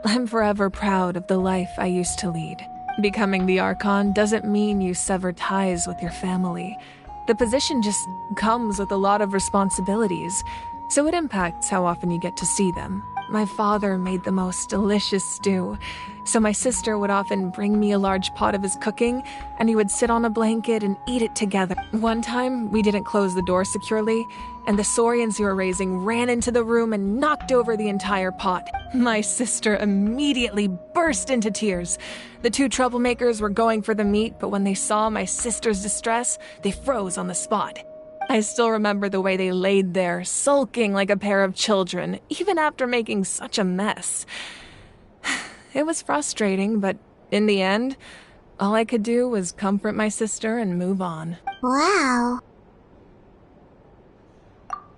I'm forever proud of the life I used to lead. Becoming the Archon doesn't mean you sever ties with your family. The position just comes with a lot of responsibilities, so it impacts how often you get to see them. My father made the most delicious stew, so my sister would often bring me a large pot of his cooking, and he would sit on a blanket and eat it together. One time, we didn't close the door securely, and the Saurians we were raising ran into the room and knocked over the entire pot. My sister immediately burst into tears. The two troublemakers were going for the meat, but when they saw my sister's distress, they froze on the spot. I still remember the way they laid there, sulking like a pair of children, even after making such a mess. It was frustrating, but in the end, all I could do was comfort my sister and move on. Wow.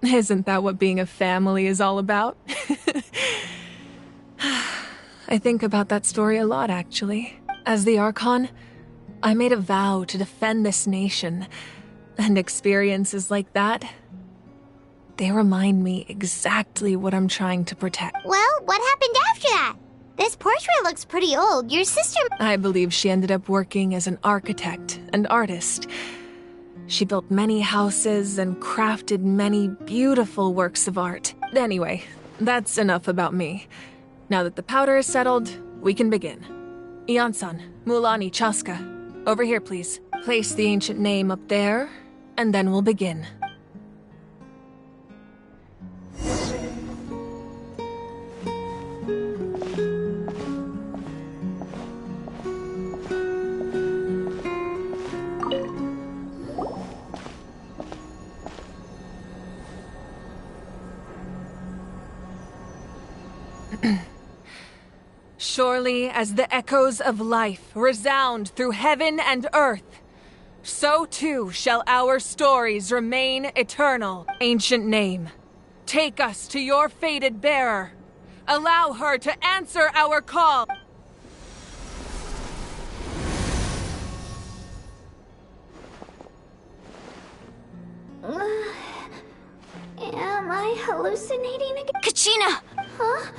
Isn't that what being a family is all about? I think about that story a lot, actually. As the Archon, I made a vow to defend this nation, and experiences like that, they remind me exactly what I'm trying to protect. Well, what happened after that? This portrait looks pretty old. Your sister... I believe she ended up working as an architect and artist. She built many houses and crafted many beautiful works of art. Anyway, that's enough about me. Now that the powder is settled, we can begin. Iansan, Mulani, Chaska, over here please. Place the ancient name up there, and then we'll begin. Surely as the echoes of life resound through heaven and earth, so too shall our stories remain eternal. Ancient name, take us to your fated bearer. Allow her to answer our call. Am I hallucinating again? Kachina! Huh?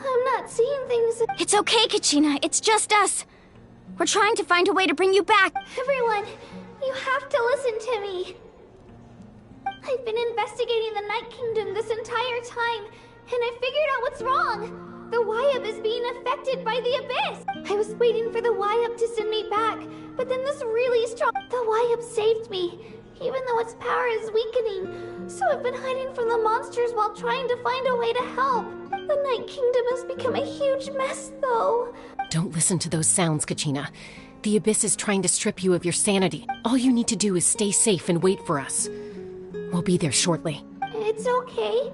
I'm not seeing things. It's okay, Kachina. It's just us. We're trying to find a way to bring you back. Everyone, you have to listen to me. I've been investigating the Night Kingdom this entire time, and I figured out what's wrong. The Wyup is being affected by the Abyss. I was waiting for the Wyup to send me back, but then this really strong... The Wyup saved me, even though its power is weakening. So I've been hiding from the monsters while trying to find a way to help. The Night Kingdom has become a huge mess, though. Don't listen to those sounds, Kachina. The Abyss is trying to strip you of your sanity. All you need to do is stay safe and wait for us. We'll be there shortly. It's okay.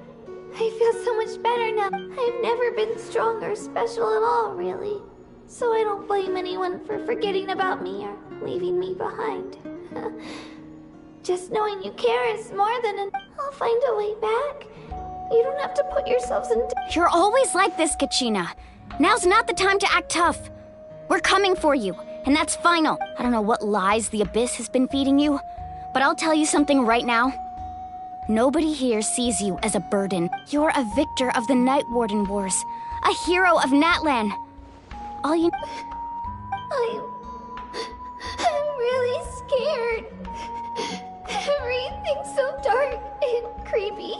I feel so much better now. I've never been strong or special at all, really. So I don't blame anyone for forgetting about me or leaving me behind. Just knowing you care is more than I'll find a way back. You don't have to put yourselves in... You're always like this, Kachina. Now's not the time to act tough. We're coming for you, and that's final. I don't know what lies the Abyss has been feeding you, but I'll tell you something right now. Nobody here sees you as a burden. You're a victor of the Night Warden Wars, a hero of Natlan. All you... I'm really scared. Everything's so dark and creepy.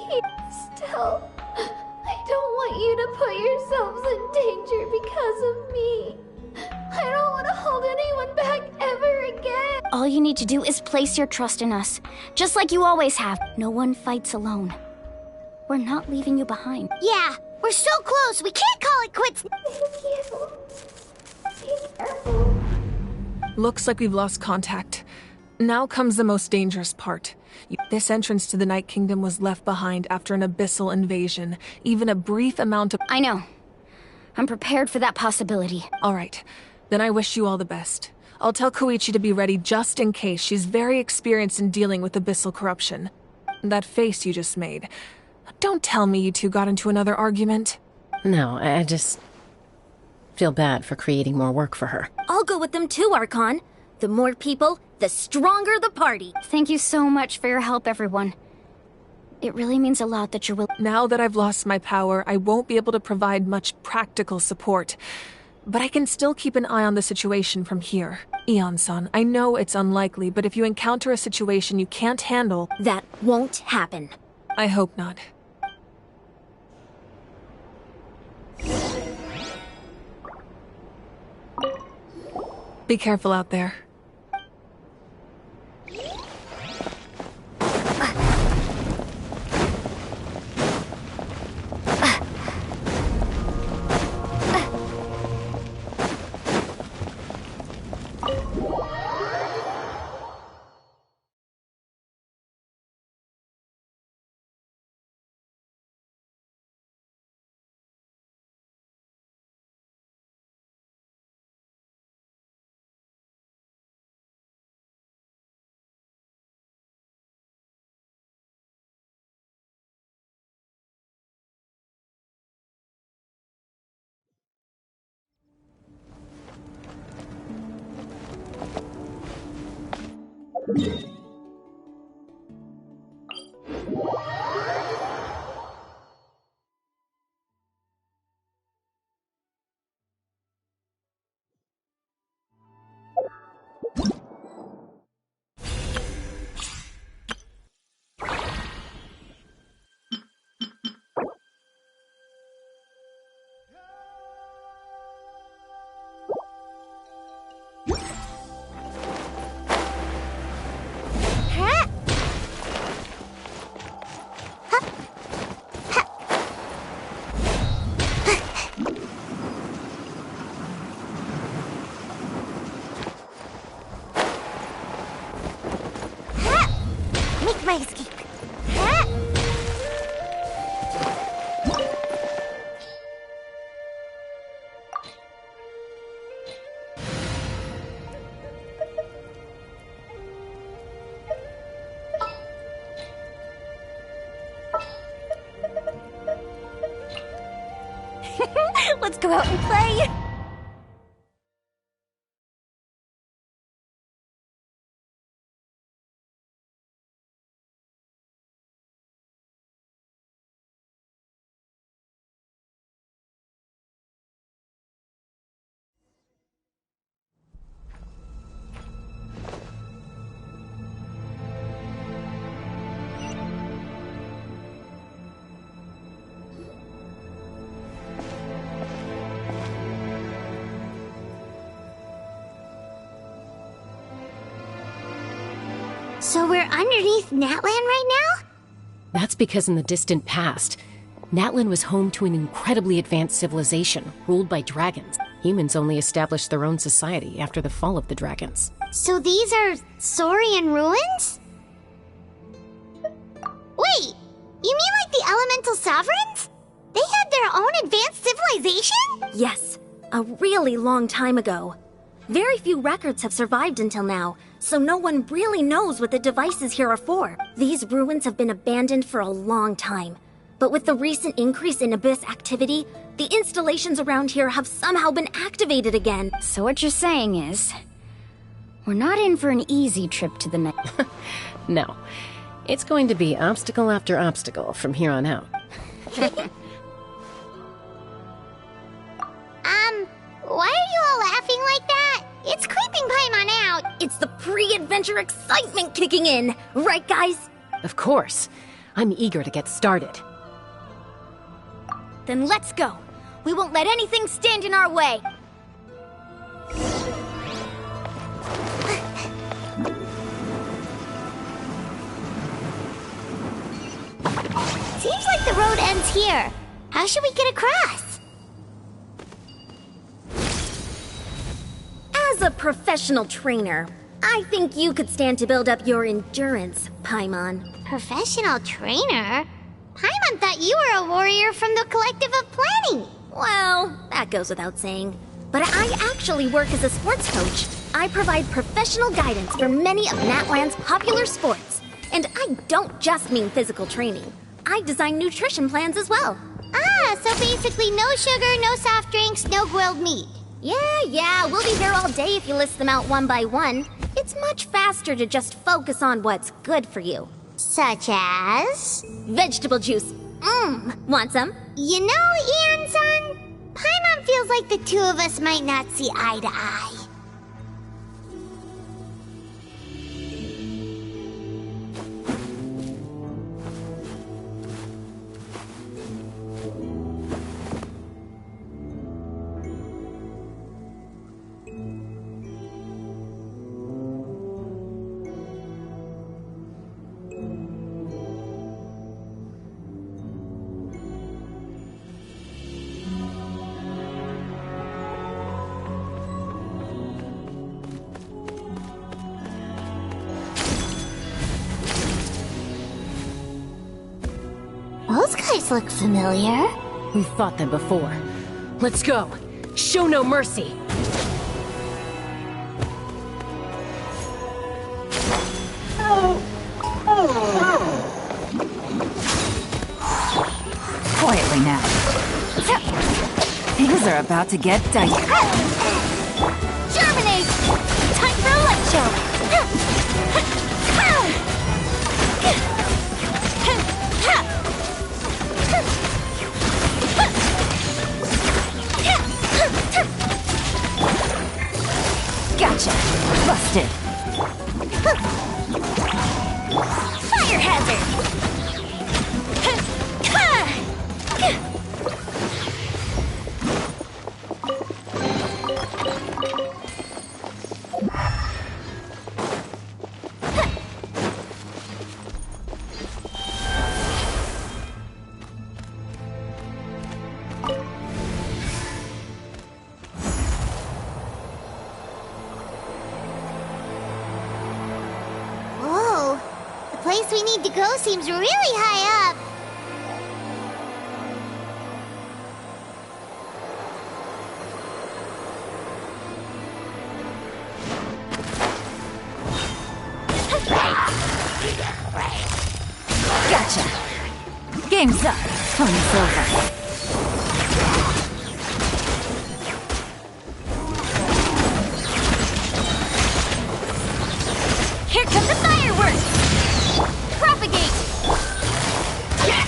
Still, I don't want you to put yourselves in danger because of me. I don't want to hold anyone back ever again. All you need to do is place your trust in us, just like you always have. No one fights alone. We're not leaving you behind. Yeah, we're so close, we can't call it quits. Be careful. Looks like we've lost contact. Now comes the most dangerous part. This entrance to the Night Kingdom was left behind after an abyssal invasion. Even a brief amount of... I know. I'm prepared for that possibility. All right. Then I wish you all the best. I'll tell Koichi to be ready just in case. She's very experienced in dealing with abyssal corruption. That face you just made. Don't tell me you two got into another argument. No, I just feel bad for creating more work for her. I'll go with them too, Archon. The more people, the stronger the party. Thank you so much for your help, everyone. It really means a lot that you're willing. Now that I've lost my power, I won't be able to provide much practical support. But I can still keep an eye on the situation from here. Eon-san, I know it's unlikely, but if you encounter a situation you can't handle... That won't happen. I hope not. Be careful out there. My escape. Let's go out and play! So we're underneath Natlan right now? That's because in the distant past, Natlan was home to an incredibly advanced civilization ruled by dragons. Humans only established their own society after the fall of the dragons. So these are Saurian ruins? Wait, you mean like the elemental sovereigns? They had their own advanced civilization? Yes, a really long time ago. Very few records have survived until now, so no one really knows what the devices here are for. These ruins have been abandoned for a long time. But with the recent increase in Abyss activity, the installations around here have somehow been activated again. So what you're saying is, we're not in for an easy trip to the next. No. It's going to be obstacle after obstacle from here on out. Why are you all laughing like that? It's creeping Paimon out. It's the pre-adventure excitement kicking in, right guys? Of course. I'm eager to get started. Then let's go. We won't let anything stand in our way. Seems like the road ends here. How should we get across? As a professional trainer, I think you could stand to build up your endurance, Paimon. Professional trainer? Paimon thought you were a warrior from the Collective of Planning. Well, that goes without saying. But I actually work as a sports coach. I provide professional guidance for many of Natlan's popular sports. And I don't just mean physical training. I design nutrition plans as well. Ah, so basically no sugar, no soft drinks, no grilled meat. Yeah, we'll be here all day if you list them out one by one. It's much faster to just focus on what's good for you. Such as? Vegetable juice. Want some? You know, Ian-san, Paimon feels like the two of us might not see eye to eye. Those guys look familiar. We've fought them before. Let's go. Show no mercy. Quietly now. Things are about to get dicey. Germinate! Time for a light show! Gotcha. Busted. Fire hazard! Whoa, the place we need to go seems really high up. Gotcha. Game's up. Fun over. Here come the fireworks! Propagate!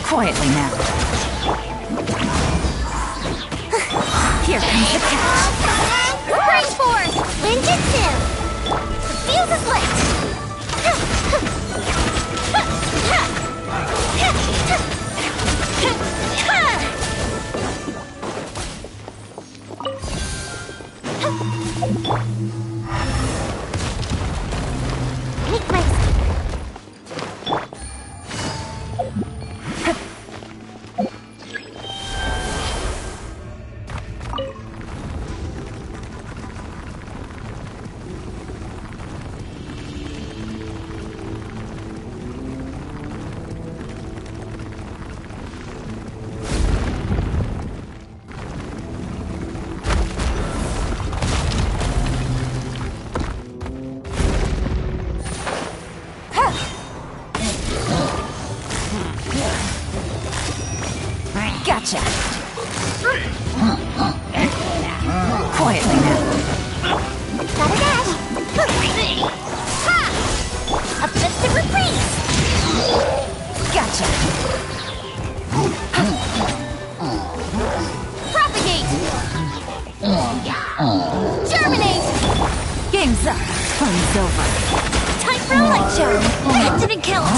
Quietly now. Here comes the catch. Brain force! Ninjutsu! The fuse is lit! Make my... Quietly now. Gotta dash. Ha! A fist of reprise. Gotcha. Propagate. Germinate. Game's up. Fun's over. Time for a light show. That didn't count.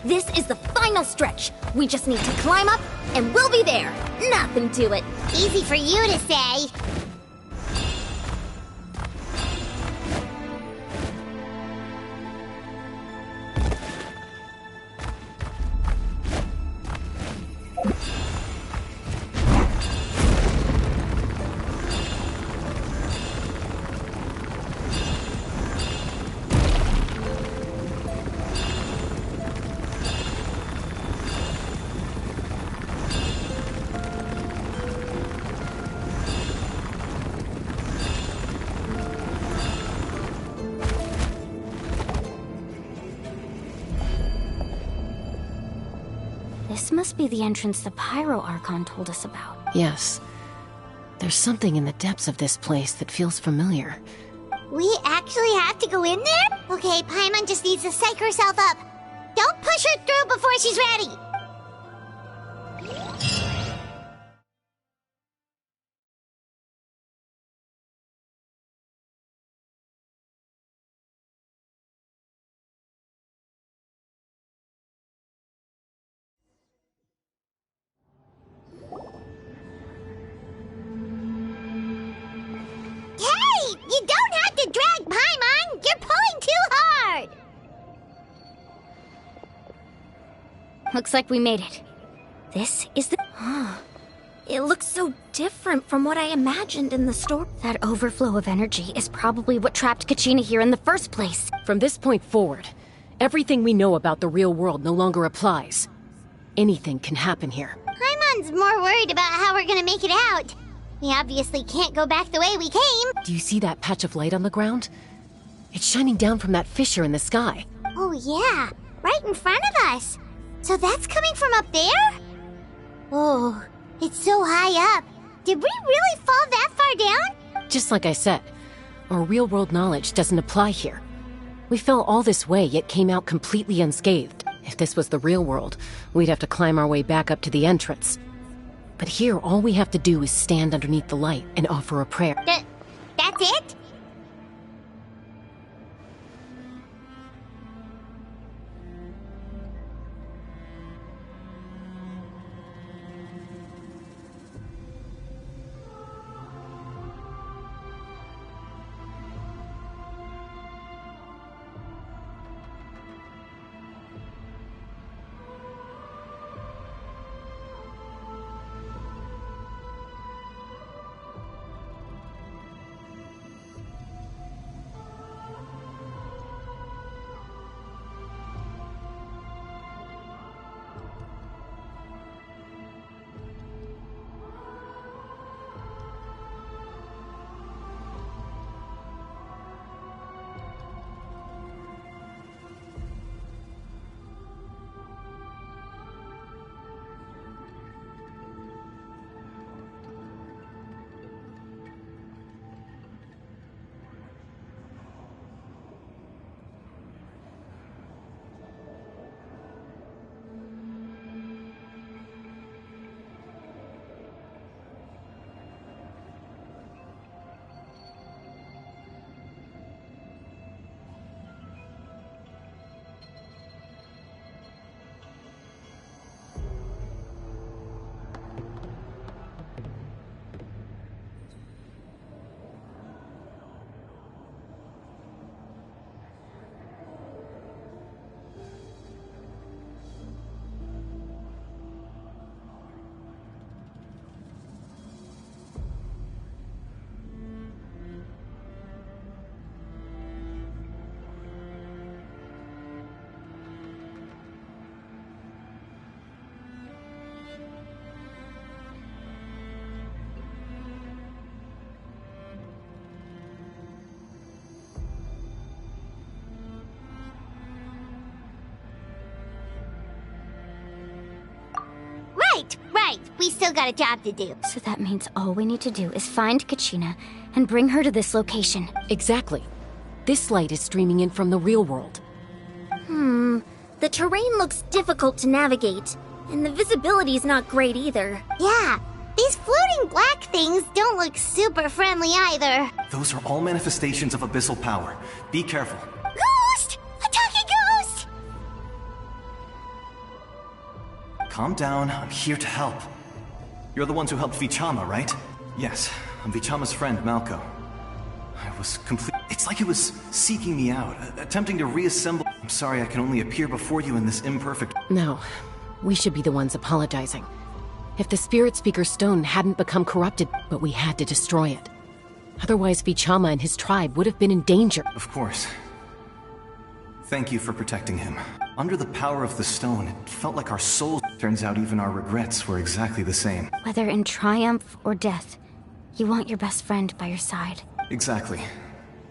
This is the final stretch. We just need to climb up, and we'll be there. Nothing to it. Easy for you to say. This must be the entrance the Pyro Archon told us about. Yes. There's something in the depths of this place that feels familiar. We actually have to go in there? Okay, Paimon just needs to psych herself up. Don't push her through before she's ready. Hey! You don't have to drag Paimon! You're pulling too hard! Looks like we made it. This is the... It looks so different from what I imagined in the store. That overflow of energy is probably what trapped Kachina here in the first place. From this point forward, everything we know about the real world no longer applies. Anything can happen here. Paimon's more worried about how we're gonna make it out. We obviously can't go back the way we came. Do you see that patch of light on the ground? It's shining down from that fissure in the sky. Oh yeah, right in front of us. So that's coming from up there? Oh, it's so high up. Did we really fall that far down? Just like I said, our real-world knowledge doesn't apply here. We fell all this way, yet came out completely unscathed. If this was the real world, we'd have to climb our way back up to the entrance. But here, all we have to do is stand underneath the light and offer a prayer. That's it? Right. We still got a job to do. So that means all we need to do is find Kachina and bring her to this location. Exactly. This light is streaming in from the real world. The terrain looks difficult to navigate, and the visibility's not great either. Yeah, these floating black things don't look super friendly either. Those are all manifestations of abyssal power. Be careful. Ghost! A talking ghost! Calm down, I'm here to help. You're the ones who helped Vichama, right? Yes, I'm Vichama's friend, Malco. I was It's like it was seeking me out, attempting to reassemble. I'm sorry I can only appear before you in this imperfect... No, we should be the ones apologizing. If the Spirit Speaker's stone hadn't become corrupted, but we had to destroy it. Otherwise, Vichama and his tribe would have been in danger. Of course. Thank you for protecting him. Under the power of the stone, it felt like our souls... Turns out even our regrets were exactly the same. Whether in triumph or death, you want your best friend by your side. Exactly.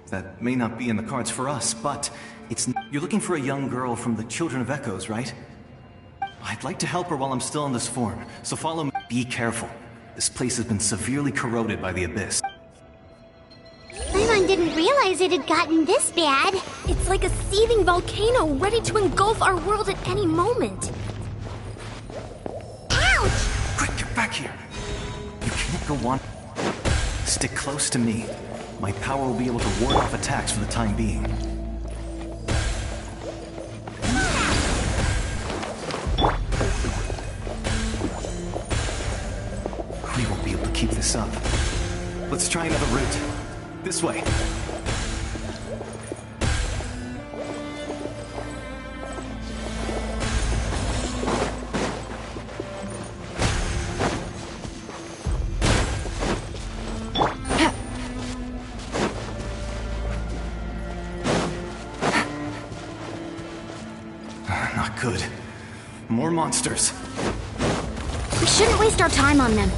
That may not be in the cards for us, but it's... You're looking for a young girl from the Children of Echoes, right? I'd like to help her while I'm still in this form, so follow me. Be careful. This place has been severely corroded by the Abyss. Paimon didn't realize it had gotten this bad. It's like a seething volcano ready to engulf our world at any moment. Ouch! Quick, get back here! You can't go on. Stick close to me. My power will be able to ward off attacks for the time being. We won't be able to keep this up. Let's try another route. This way. Not good. More monsters. We shouldn't waste our time on them.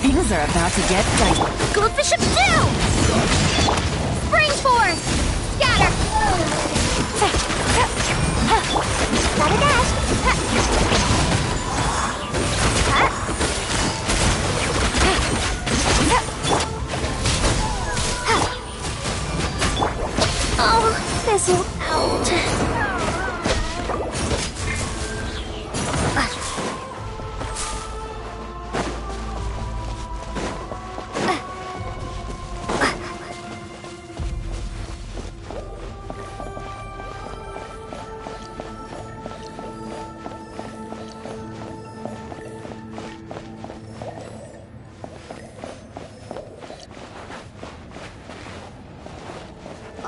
Things are about to get dicey. Goldfish up too! Spring force! Scatter! Gotta dash! Oh, fizzle out.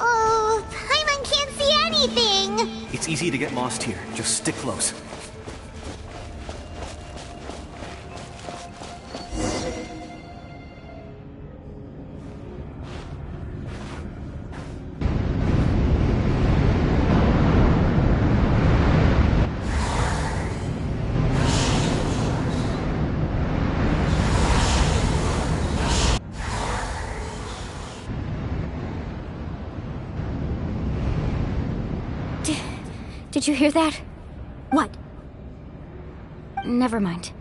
Oh, Paimon can't see anything! It's easy to get lost here. Just stick close. Did you hear that? What? Never mind.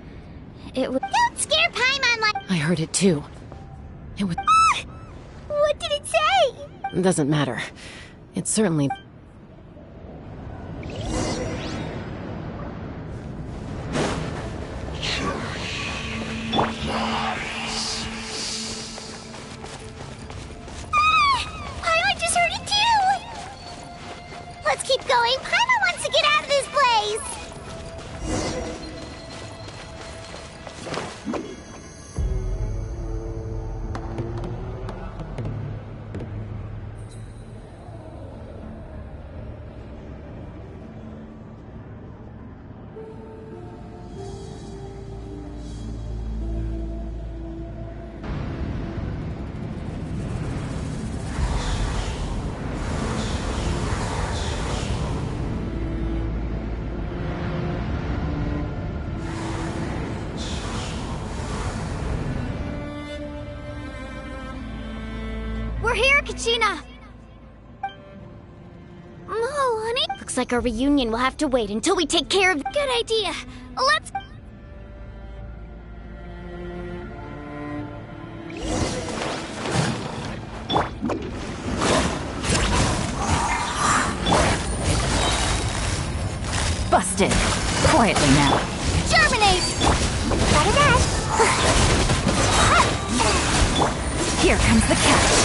It was... Don't scare Paimon like... I heard it too. It was... What did it say? Doesn't matter. It certainly... Paimon just heard it too! Let's keep going. Paimon wants to get out of this place! We're here, Kachina! like our reunion will have to wait until we take care of— Good idea. Let's... Busted. Quietly now. Germinate! Got it out. Here comes the catch.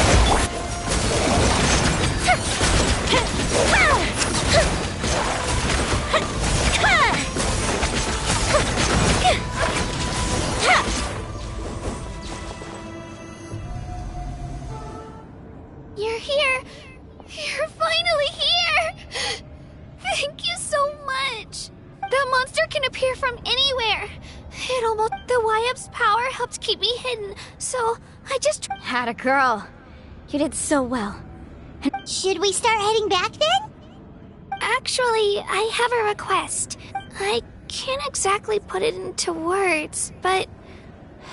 You're here! You're finally here! Thank you so much! That monster can appear from anywhere! It almost... The Wyab's power helped keep me hidden, so I just... Had a girl. You did so well. Should we start heading back then? Actually, I have a request. I can't exactly put it into words, but...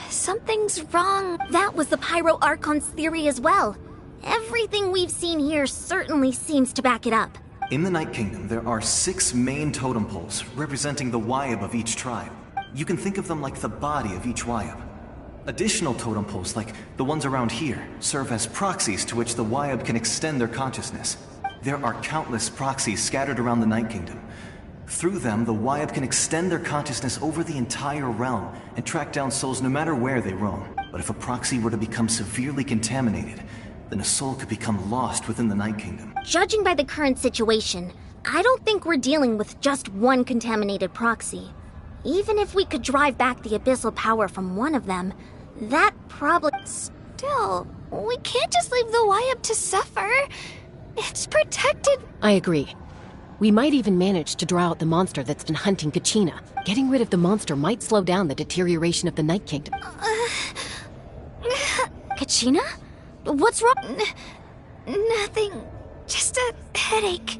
something's wrong. That was the Pyro Archon's theory as well. Everything we've seen here certainly seems to back it up. In the Night Kingdom, there are 6 main totem poles representing the Wyab of each tribe. You can think of them like the body of each Wyab. Additional totem poles, like the ones around here, serve as proxies to which the Wyab can extend their consciousness. There are countless proxies scattered around the Night Kingdom. Through them, the Wyab can extend their consciousness over the entire realm and track down souls no matter where they roam. But if a proxy were to become severely contaminated, then a soul could become lost within the Night Kingdom. Judging by the current situation, I don't think we're dealing with just one contaminated proxy. Even if we could drive back the abyssal power from one of them, that probably... Still, we can't just leave the Wyab to suffer. It's protected. I agree. We might even manage to draw out the monster that's been hunting Kachina. Getting rid of the monster might slow down the deterioration of the Night Kingdom. Kachina? What's wrong? Nothing. Just a headache.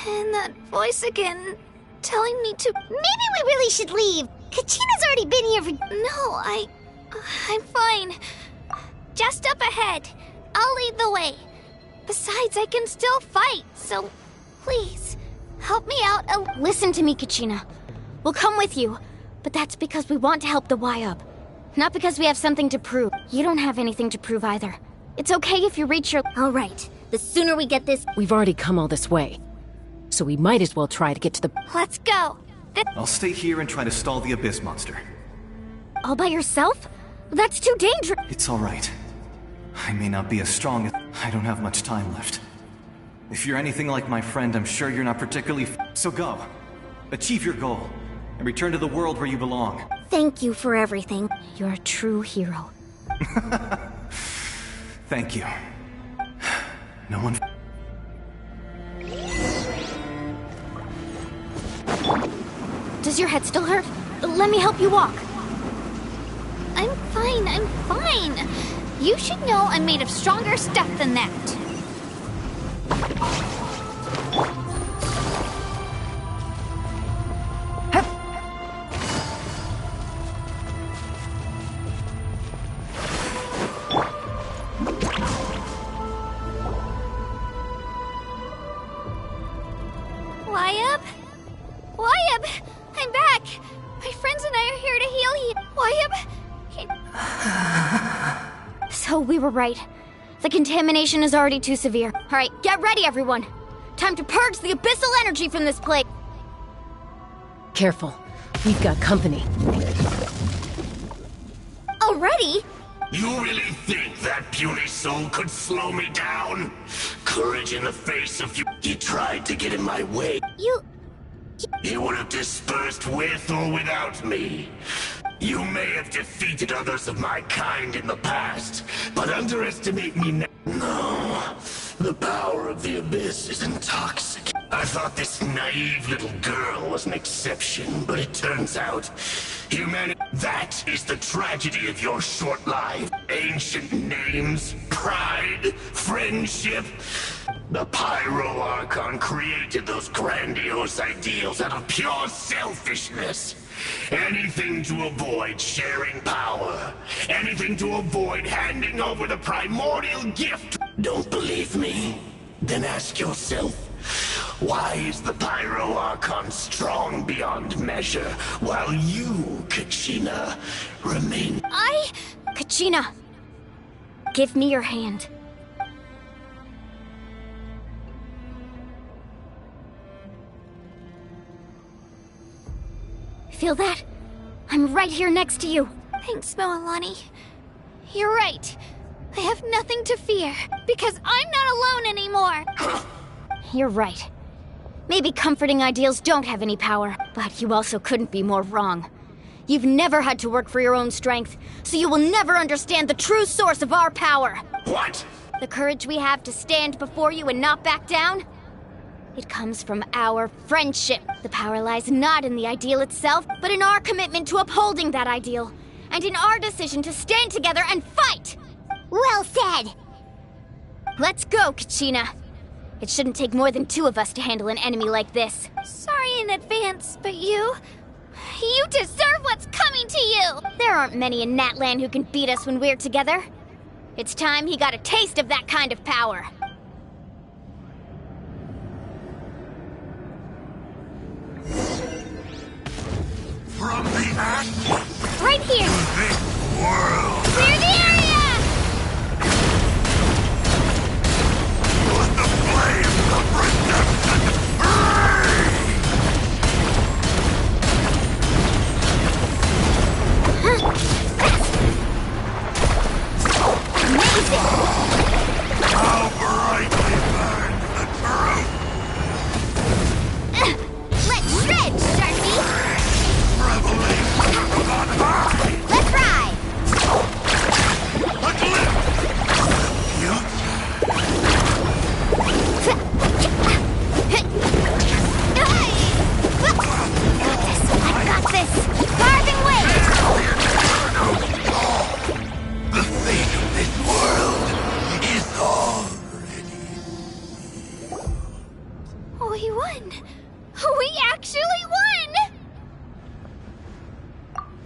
And that voice again, telling me to... Maybe we really should leave. Kachina's already been here for... No, I'm fine. Just up ahead. I'll lead the way. Besides, I can still fight, so please, help me out a... Listen to me, Kachina. We'll come with you, but that's because we want to help the Wyab. Not because we have something to prove. You don't have anything to prove either. It's okay if you reach your... All right. The sooner we get this... We've already come all this way, so we might as well try to get to the... Let's go. I'll stay here and try to stall the Abyss monster. All by yourself? That's too dangerous. It's all right. I may not be as strong as... I don't have much time left. If you're anything like my friend, I'm sure you're not particularly... So go. Achieve your goal. And return to the world where you belong. Thank you for everything. You're a true hero. Thank you. No one... Does your head still hurt? Let me help you walk. I'm fine. You should know I'm made of stronger stuff than that. Wyab! I'm back! My friends and I are here to heal you. Wyab! So we were right. The contamination is already too severe. All right, get ready, everyone. Time to purge the abyssal energy from this place. Careful. We've got company. Already? You really think that puny soul could slow me down? Courage in the face of you. He tried to get in my way. He would have dispersed with or without me. You may have defeated others of my kind in the past, but underestimate me now. No, the power of the Abyss is intoxicating. I thought this naive little girl was an exception, but it turns out humanity... That is the tragedy of your short life. Ancient names, pride, friendship. The Pyro Archon created those grandiose ideals out of pure selfishness. Anything to avoid sharing power. Anything to avoid handing over the primordial gift. Don't believe me? Then ask yourself, Why is the Pyro Archon strong beyond measure, while you, Kachina, remain... Kachina! Give me your hand. Feel that? I'm right here next to you. Thanks, Moalani. You're right. I have nothing to fear, because I'm not alone anymore. You're right. Maybe comforting ideals don't have any power, but you also couldn't be more wrong. You've never had to work for your own strength, so you will never understand the true source of our power. What? The courage we have to stand before you and not back down? It comes from our friendship. The power lies not in the ideal itself, but in our commitment to upholding that ideal, and in our decision to stand together and fight! Well said! Let's go, Kachina. It shouldn't take more than 2 of us to handle an enemy like this. Sorry in advance, but you deserve what's coming to you! There aren't many in Natlan who can beat us when we're together. It's time he got a taste of that kind of power. From the ash right here! to this world! Clear the area! Let the flames of redemption burn! Amazing! How brightly burns the truth! Let's shred, Sharky! Revelation from on high! Let's ride! Let's live! I got this! Carving way! The fate of this world is already... We won! We actually won!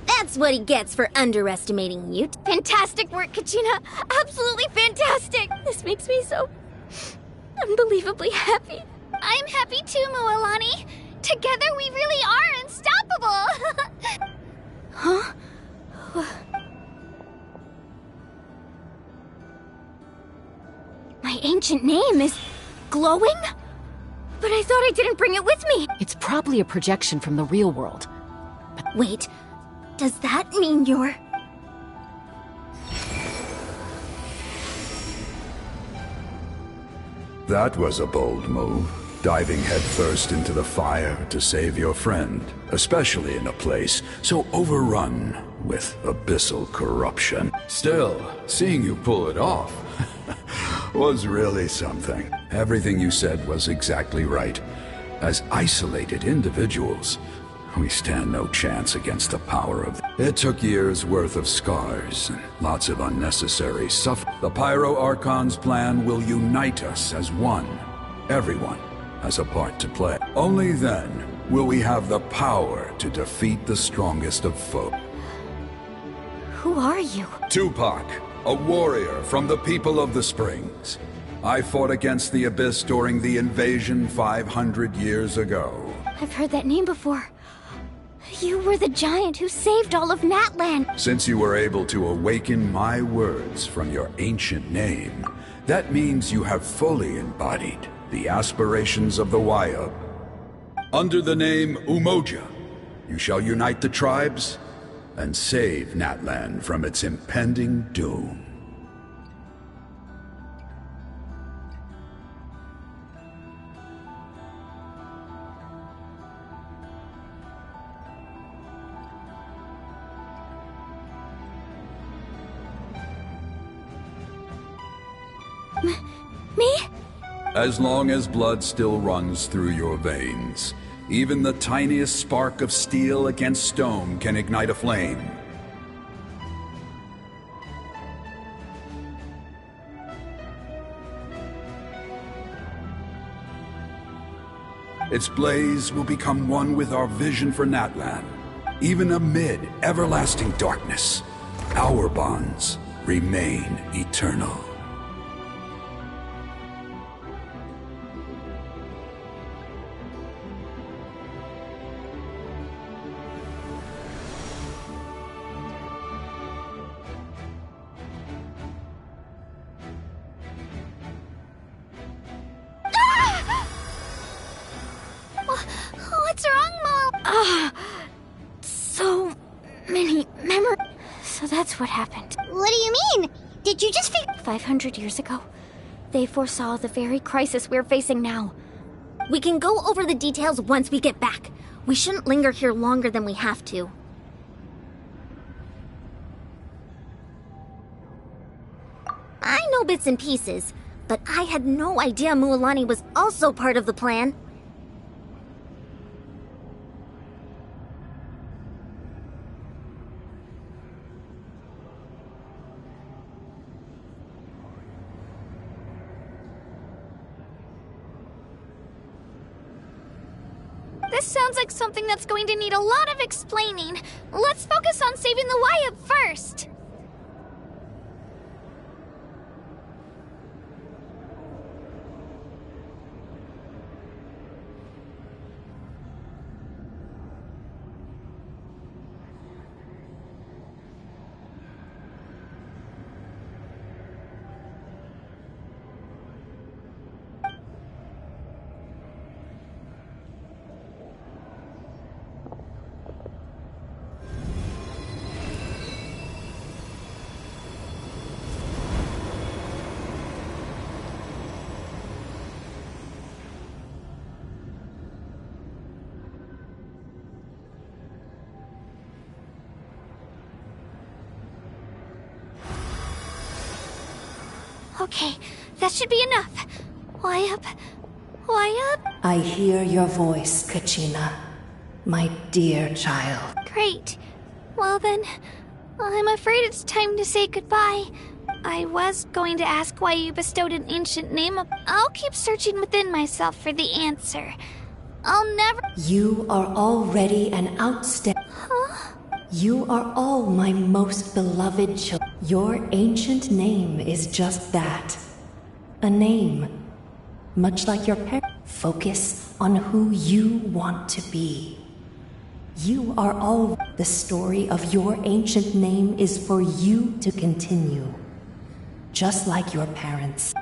That's what he gets for underestimating you. Fantastic work, Kachina! Absolutely fantastic! This makes me so... unbelievably happy. I'm happy too, Moalani. Together we really are unstoppable! Huh? My ancient name is... glowing? But I thought I didn't bring it with me! It's probably a projection from the real world. Wait, does that mean you're... That was a bold move, diving headfirst into the fire to save your friend, especially in a place so overrun with abyssal corruption. Still, seeing you pull it off was really something. Everything you said was exactly right. As isolated individuals, we stand no chance against the power of... It took years' worth of scars and lots of unnecessary suffering. The Pyro Archon's plan will unite us as one. Everyone has a part to play. Only then will we have the power to defeat the strongest of foes. Who are you? Tupac, a warrior from the people of the Springs. I fought against the Abyss during the invasion 500 years ago. I've heard that name before. You were the giant who saved all of Natlan. Since you were able to awaken my words from your ancient name, that means you have fully embodied the aspirations of the Wayub. Under the name Umoja, you shall unite the tribes and save Natlan from its impending doom. Me? As long as blood still runs through your veins, even the tiniest spark of steel against stone can ignite a flame. Its blaze will become one with our vision for Natlan. Even amid everlasting darkness, our bonds remain eternal. That's what happened. What do you mean? Did you just 500 years ago, they foresaw the very crisis we're facing now. We can go over the details once we get back. We shouldn't linger here longer than we have to. I know bits and pieces, but I had no idea Mualani was also part of the plan. This sounds like something that's going to need a lot of explaining. Let's focus on saving the Wyatt first. Okay, that should be enough. Wyatt? I hear your voice, Kachina. My dear child. Great. Well then, I'm afraid it's time to say goodbye. I was going to ask why you bestowed an ancient name. I'll keep searching within myself for the answer. I'll never— You are already an outstanding— Huh? You are all my most beloved children. Your ancient name is just that. A name. Much like your parents. Focus on who you want to be. You are all— The story of your ancient name is for you to continue. Just like your parents.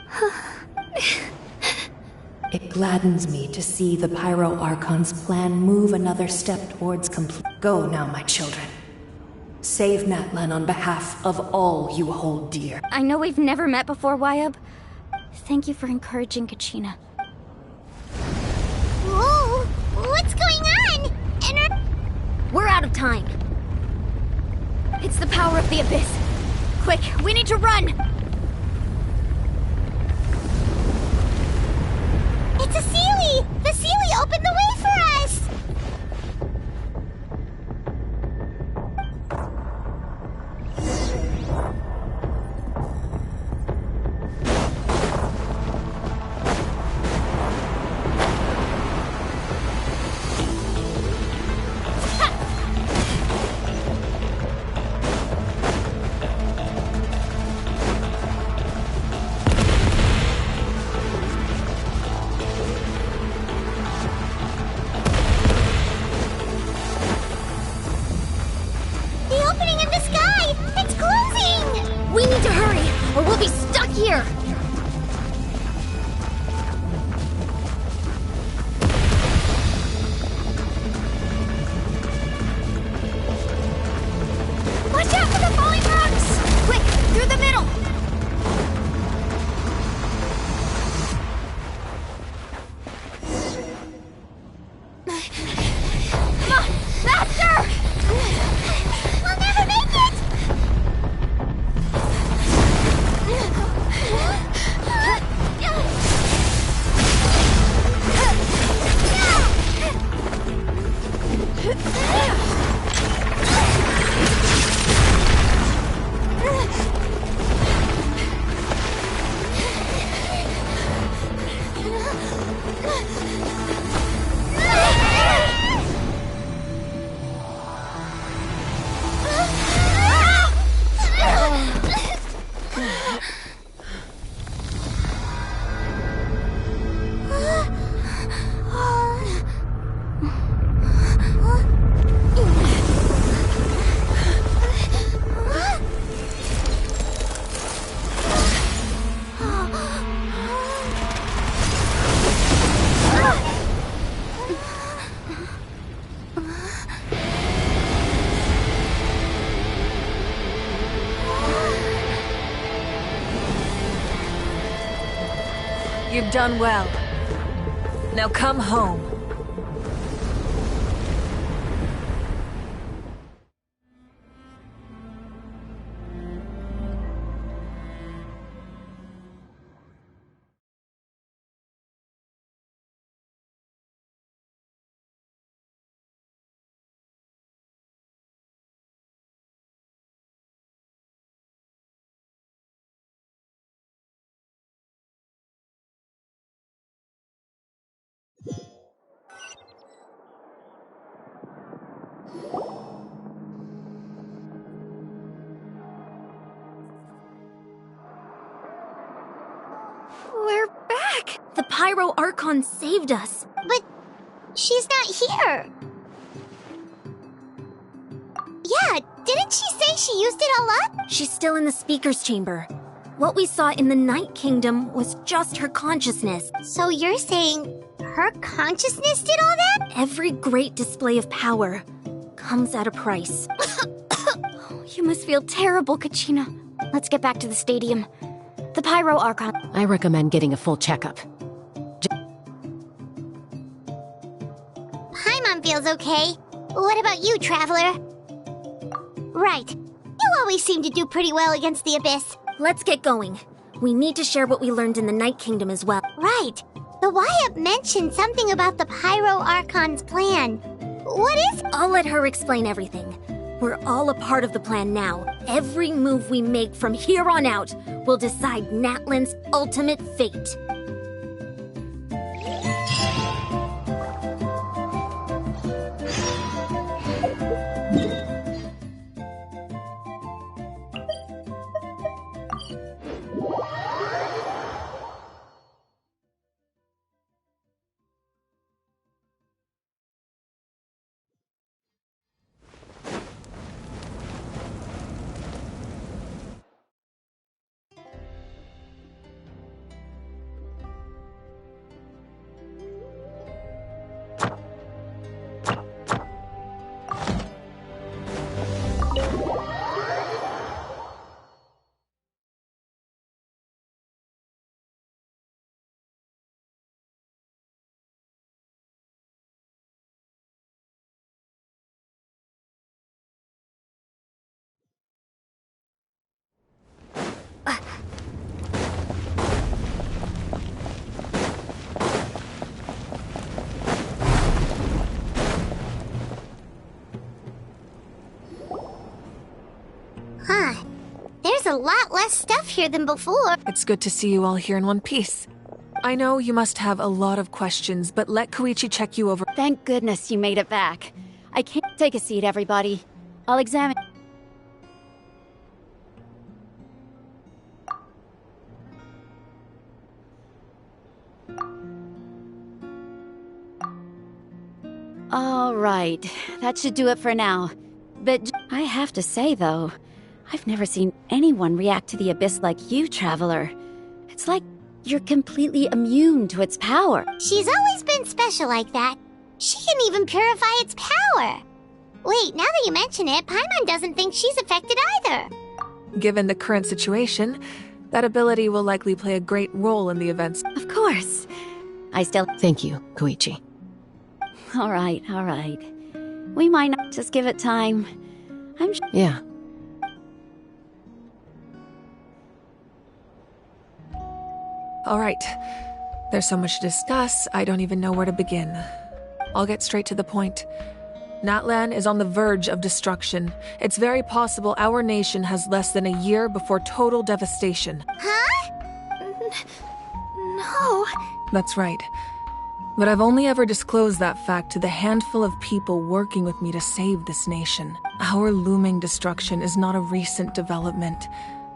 It gladdens me to see the Pyro Archon's plan move another step towards complete. Go now, my children. Save Natlan on behalf of all you hold dear. I know we've never met before, Wyatt. Thank you for encouraging Kachina. Whoa! What's going on? We're out of time. It's the power of the Abyss. Quick, we need to run! It's a Seelie! The Seelie opened the way for us! We need to hurry, or we'll be stuck here! Watch out for the falling rocks! Quick, through the middle! Come on, faster! We'll never make it! You've done well. Now come home. We're back! The Pyro Archon saved us. But she's not here. Yeah, didn't she say she used it all up? She's still in the Speaker's Chamber. What we saw in the Night Kingdom was just her consciousness. So you're saying her consciousness did all that? Every great display of power comes at a price. You must feel terrible, Kachina. Let's get back to the stadium. The Pyro Archon. I recommend getting a full checkup. Paimon feels okay. What about you, Traveler? Right. You always seem to do pretty well against the Abyss. Let's get going. We need to share what we learned in the Night Kingdom as well. Right. The Wyatt mentioned something about the Pyro Archon's plan. What is... I'll let her explain everything. We're all a part of the plan now. Every move we make from here on out will decide Natlan's ultimate fate. Huh. There's a lot less stuff here than before. It's good to see you all here in one piece. I know you must have a lot of questions, but let Koichi check you over. Thank goodness you made it back. I can't take a seat, everybody. I'll examine. All right, that should do it for now. But I have to say, though, I've never seen anyone react to the Abyss like you, Traveler. It's like you're completely immune to its power. She's always been special like that. She can even purify its power. Wait, now that you mention it, Paimon doesn't think she's affected either. Given the current situation, that ability will likely play a great role in the events. Of course. I still... Thank you, Koichi. All right, all right. We might not just give it time. I'm sure... Yeah. All right. There's so much to discuss, I don't even know where to begin. I'll get straight to the point. Natlan is on the verge of destruction. It's very possible our nation has less than a year before total devastation. Huh? No. That's right. But I've only ever disclosed that fact to the handful of people working with me to save this nation. Our looming destruction is not a recent development,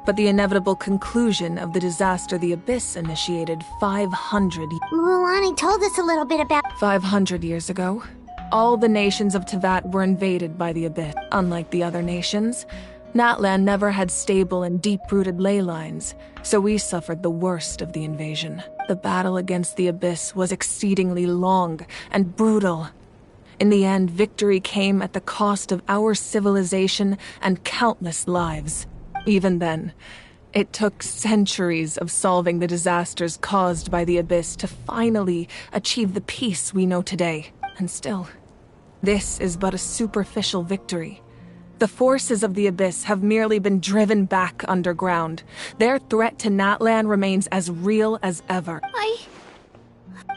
but the inevitable conclusion of the disaster the Abyss initiated 500 Mulani told us a little bit about... 500 years ago. All the nations of Teyvat were invaded by the Abyss. Unlike the other nations, Natlan never had stable and deep-rooted ley lines, so we suffered the worst of the invasion. The battle against the Abyss was exceedingly long and brutal. In the end, victory came at the cost of our civilization and countless lives. Even then, It took centuries of solving the disasters caused by the Abyss to finally achieve the peace we know today. And still, this is but a superficial victory. The forces of the Abyss have merely been driven back underground. Their threat to Natlan remains as real as ever.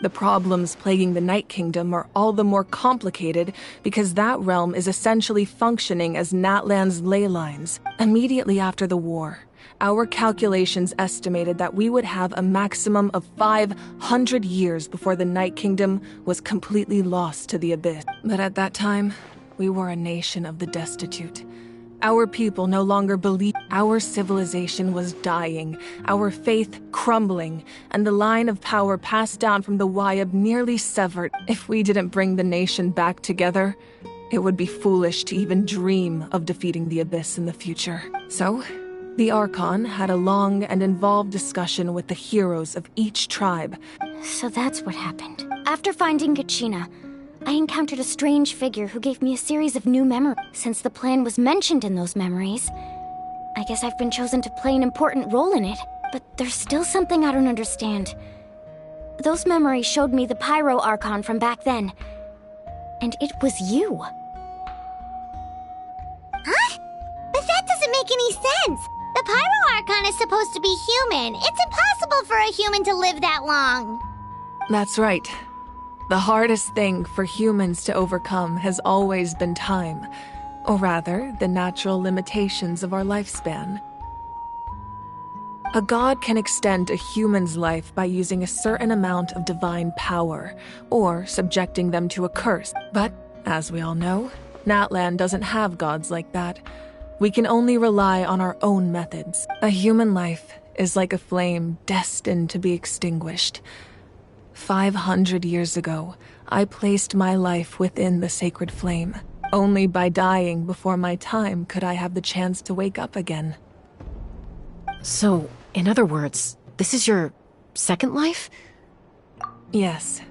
The problems plaguing the Night Kingdom are all the more complicated because that realm is essentially functioning as Natlan's ley lines. Immediately after the war, our calculations estimated that we would have a maximum of 500 years before the Night Kingdom was completely lost to the Abyss. But at that time, we were a nation of the destitute. Our people no longer believed. Our civilization was dying, our faith crumbling, and the line of power passed down from the Wyab nearly severed. If we didn't bring the nation back together, it would be foolish to even dream of defeating the Abyss in the future. So, the Archon had a long and involved discussion with the heroes of each tribe. So that's what happened. After finding Kachina, I encountered a strange figure who gave me a series of new memories. Since the plan was mentioned in those memories, I guess I've been chosen to play an important role in it. But there's still something I don't understand. Those memories showed me the Pyro Archon from back then. And it was you. Huh? But that doesn't make any sense. The Pyro Archon is supposed to be human. It's impossible for a human to live that long. That's right. The hardest thing for humans to overcome has always been time, or rather, the natural limitations of our lifespan. A god can extend a human's life by using a certain amount of divine power, or subjecting them to a curse. But, as we all know, Natlan doesn't have gods like that. We can only rely on our own methods. A human life is like a flame destined to be extinguished. 500 years ago, I placed my life within the sacred flame. Only by dying before my time could I have the chance to wake up again. So, in other words, this is your second life? Yes.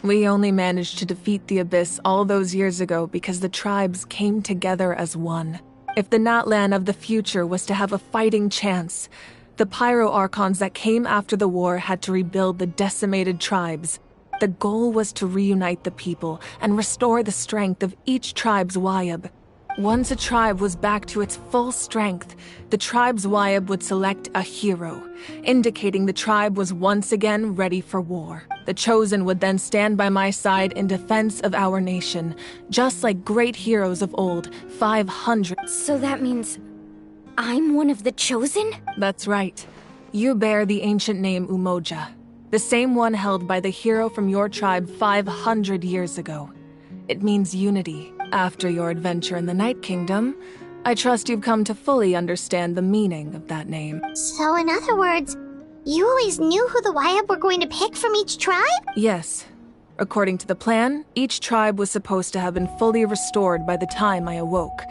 We only managed to defeat the Abyss all those years ago because the tribes came together as one. If the Natlan of the future was to have a fighting chance, the Pyro Archons that came after the war had to rebuild the decimated tribes. The goal was to reunite the people and restore the strength of each tribe's Wyab. Once a tribe was back to its full strength, the tribe's Wyab would select a hero, indicating the tribe was once again ready for war. The Chosen would then stand by my side in defense of our nation, just like great heroes of old, 500. So that means I'm one of the Chosen? That's right. You bear the ancient name Umoja, the same one held by the hero from your tribe 500 years ago. It means unity. After your adventure in the Night Kingdom, I trust you've come to fully understand the meaning of that name. So in other words, you always knew who the Wyab were going to pick from each tribe? Yes. According to the plan, each tribe was supposed to have been fully restored by the time I awoke.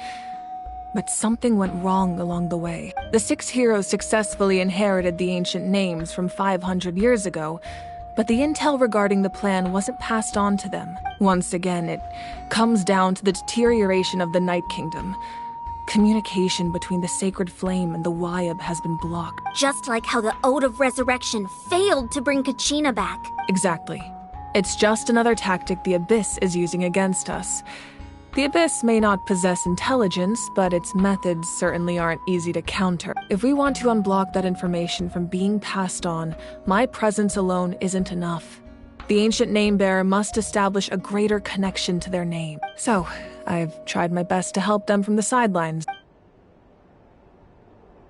But something went wrong along the way. The 6 heroes successfully inherited the ancient names from 500 years ago, but the intel regarding the plan wasn't passed on to them. Once again, it comes down to the deterioration of the Night Kingdom. Communication between the Sacred Flame and the Wyab has been blocked. Just like how the Ode of Resurrection failed to bring Kachina back. Exactly. It's just another tactic the Abyss is using against us. The Abyss may not possess intelligence, but its methods certainly aren't easy to counter. If we want to unblock that information from being passed on, my presence alone isn't enough. The ancient name-bearer must establish a greater connection to their name. So, I've tried my best to help them from the sidelines.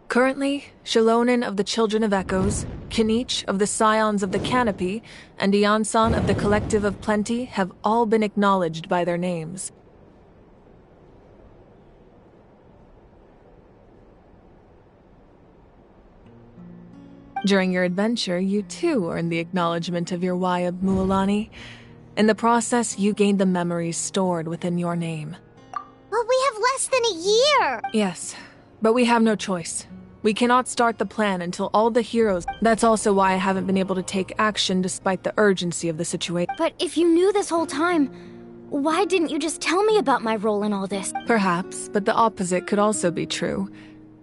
Currently, Shilonin of the Children of Echoes, Kinich of the Scions of the Canopy, and Iansan of the Collective of Plenty have all been acknowledged by their names. During your adventure, you too earned the acknowledgement of your Wyab, Mualani. In the process, you gained the memories stored within your name. Well, we have less than a year! Yes, but we have no choice. We cannot start the plan until all the heroes... That's also why I haven't been able to take action despite the urgency of the situation. But if you knew this whole time, why didn't you just tell me about my role in all this? Perhaps, but the opposite could also be true.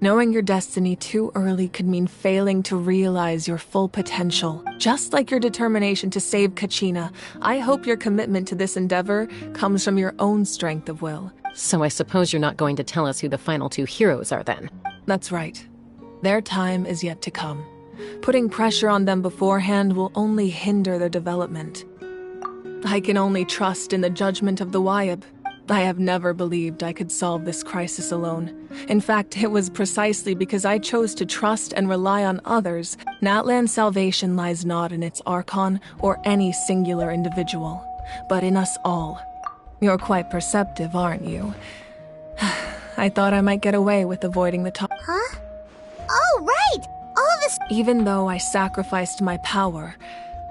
Knowing your destiny too early could mean failing to realize your full potential. Just like your determination to save Kachina, I hope your commitment to this endeavor comes from your own strength of will. So I suppose you're not going to tell us who the final two heroes are then? That's right. Their time is yet to come. Putting pressure on them beforehand will only hinder their development. I can only trust in the judgment of the Wyab. I have never believed I could solve this crisis alone. In fact, it was precisely because I chose to trust and rely on others. Natlan's salvation lies not in its Archon or any singular individual, but in us all. You're quite perceptive, aren't you? I thought I might get away with avoiding the talk. Huh? Oh, right! All this— Even though I sacrificed my power,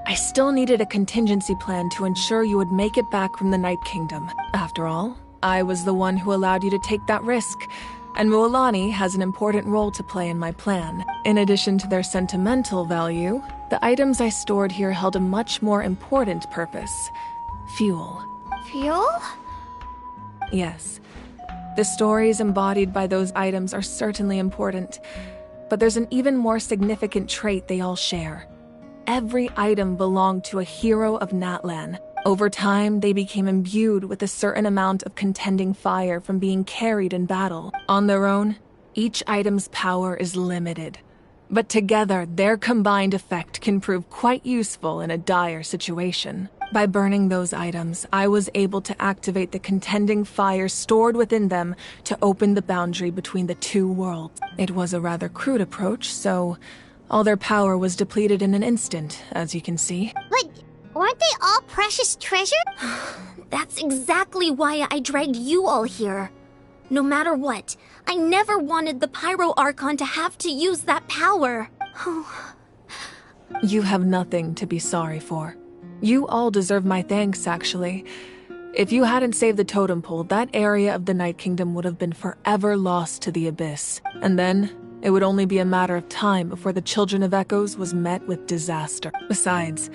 I still needed a contingency plan to ensure you would make it back from the Night Kingdom. After all, I was the one who allowed you to take that risk, and Mualani has an important role to play in my plan. In addition to their sentimental value, the items I stored here held a much more important purpose: fuel. Fuel? Yes. The stories embodied by those items are certainly important, but there's an even more significant trait they all share. Every item belonged to a hero of Natlan. Over time, they became imbued with a certain amount of contending fire from being carried in battle. On their own, each item's power is limited. But together, their combined effect can prove quite useful in a dire situation. By burning those items, I was able to activate the contending fire stored within them to open the boundary between the two worlds. It was a rather crude approach, so all their power was depleted in an instant, as you can see. But weren't they all precious treasure? That's exactly why I dragged you all here. No matter what, I never wanted the Pyro Archon to have to use that power. You have nothing to be sorry for. You all deserve my thanks, actually. If you hadn't saved the totem pole, that area of the Night Kingdom would have been forever lost to the Abyss. And then, it would only be a matter of time before the Children of Echoes was met with disaster. Besides,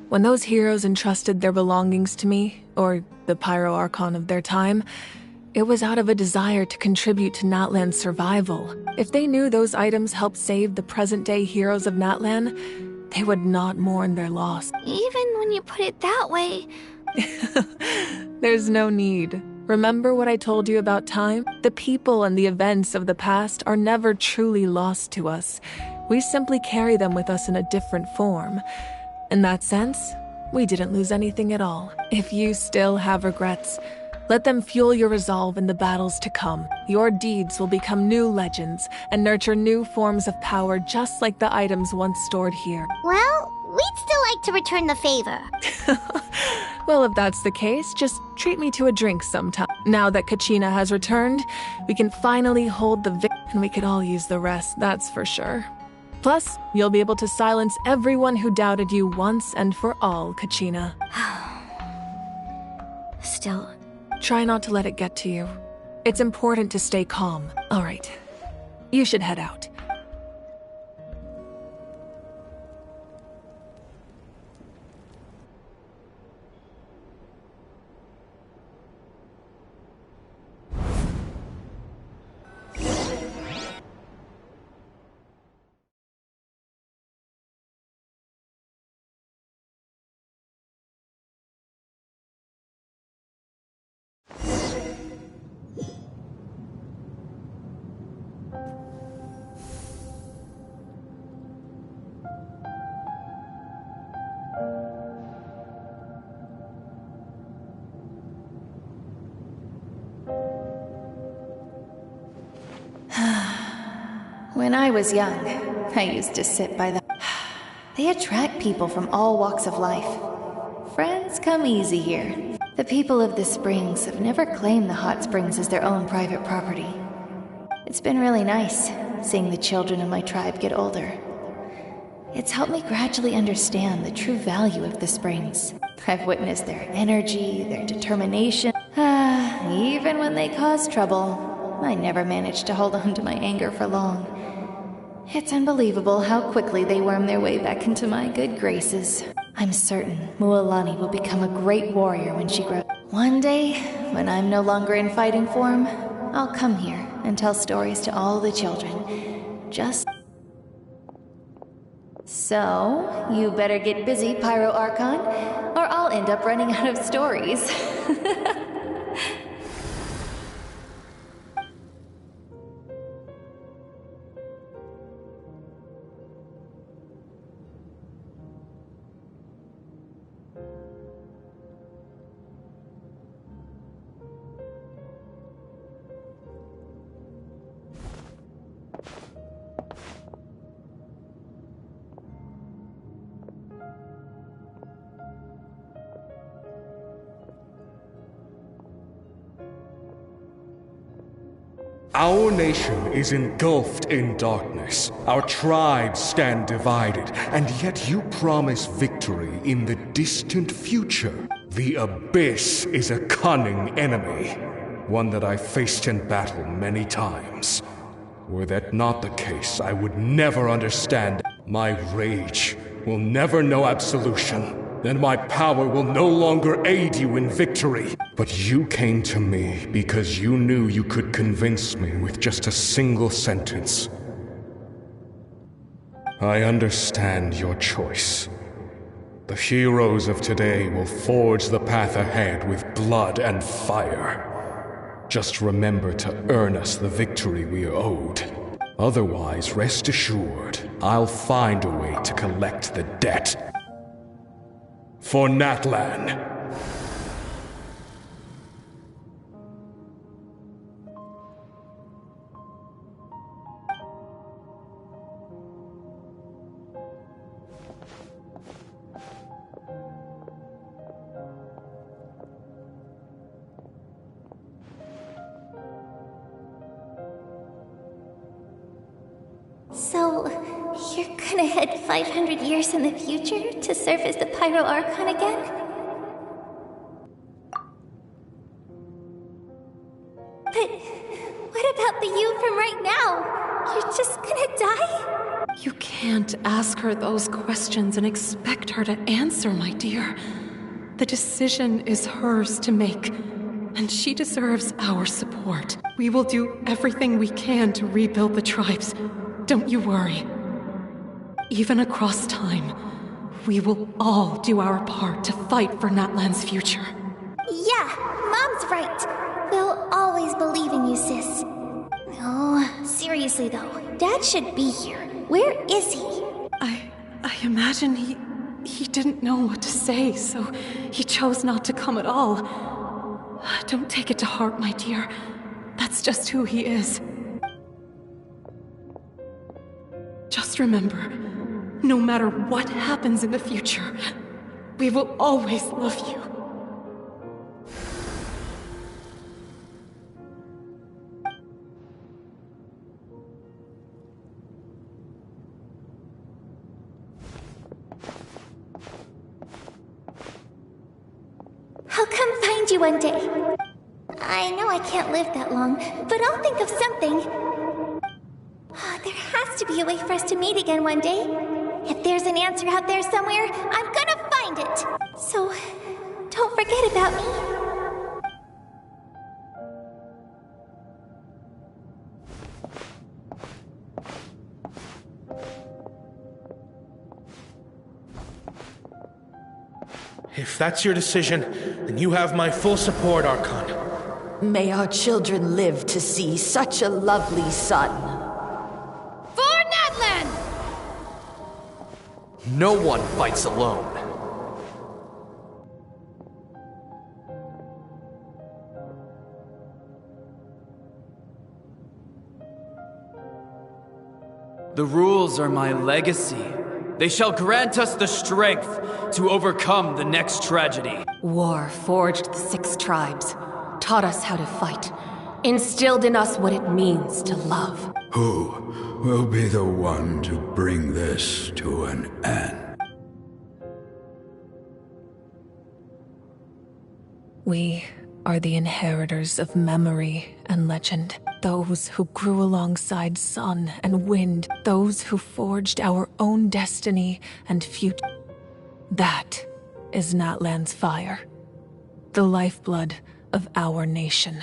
when those heroes entrusted their belongings to me, or the Pyro Archon of their time, it was out of a desire to contribute to Natlan's survival. If they knew those items helped save the present-day heroes of Natlan, they would not mourn their loss. Even when you put it that way... There's no need. Remember what I told you about time? The people and the events of the past are never truly lost to us. We simply carry them with us in a different form. In that sense, we didn't lose anything at all. If you still have regrets, let them fuel your resolve in the battles to come. Your deeds will become new legends and nurture new forms of power just like the items once stored here. Well, we'd still like to return the favor. Well, if that's the case, just treat me to a drink sometime. Now that Kachina has returned, we can finally hold the and we could all use the rest, that's for sure. Plus, you'll be able to silence everyone who doubted you once and for all, Kachina. Still... Try not to let it get to you. It's important to stay calm. All right. You should head out. When I was young, I used to sit by the... They attract people from all walks of life. Friends come easy here. The people of the springs have never claimed the hot springs as their own private property. It's been really nice, seeing the children of my tribe get older. It's helped me gradually understand the true value of the springs. I've witnessed their energy, their determination. Even when they cause trouble, I never managed to hold on to my anger for long. It's unbelievable how quickly they worm their way back into my good graces. I'm certain Mualani will become a great warrior when she grows. One day, when I'm no longer in fighting form, I'll come here and tell stories to all the children. Just... So, you better get busy, Pyro Archon, or I'll end up running out of stories. Our nation is engulfed in darkness. Our tribes stand divided, and yet you promise victory in the distant future. The Abyss is a cunning enemy, one that I faced in battle many times. Were that not the case, I would never understand. My rage will never know absolution, and my power will no longer aid you in victory. But you came to me because you knew you could convince me with just a single sentence. I understand your choice. The heroes of today will forge the path ahead with blood and fire. Just remember to earn us the victory we are owed. Otherwise, rest assured, I'll find a way to collect the debt. For Natlan. So, you're gonna head 500 years in the future to serve as the Pyro Archon again? But what about the you from right now? You're just gonna die? You can't ask her those questions and expect her to answer, my dear. The decision is hers to make, and she deserves our support. We will do everything we can to rebuild the tribes. Don't you worry. Even across time, we will all do our part to fight for Natlan's future. Yeah, Mom's right. We'll always believe in you, sis. No, seriously though, Dad should be here. Where is he? I imagine he didn't know what to say, so he chose not to come at all. Don't take it to heart, my dear. That's just who he is. Just remember, no matter what happens in the future, we will always love you. I'll come find you one day. I know I can't live that long, but I'll think of something. There has to be a way for us to meet again one day. If there's an answer out there somewhere, I'm gonna find it. So, don't forget about me. If that's your decision, then you have my full support, Archon. May our children live to see such a lovely son. No one fights alone. The rules are my legacy. They shall grant us the strength to overcome the next tragedy. War forged the 6 tribes, taught us how to fight, instilled in us what it means to love. Who will be the one to bring this to an end? We are the inheritors of memory and legend. Those who grew alongside sun and wind. Those who forged our own destiny and future. That is Natlan's fire. The lifeblood of our nation.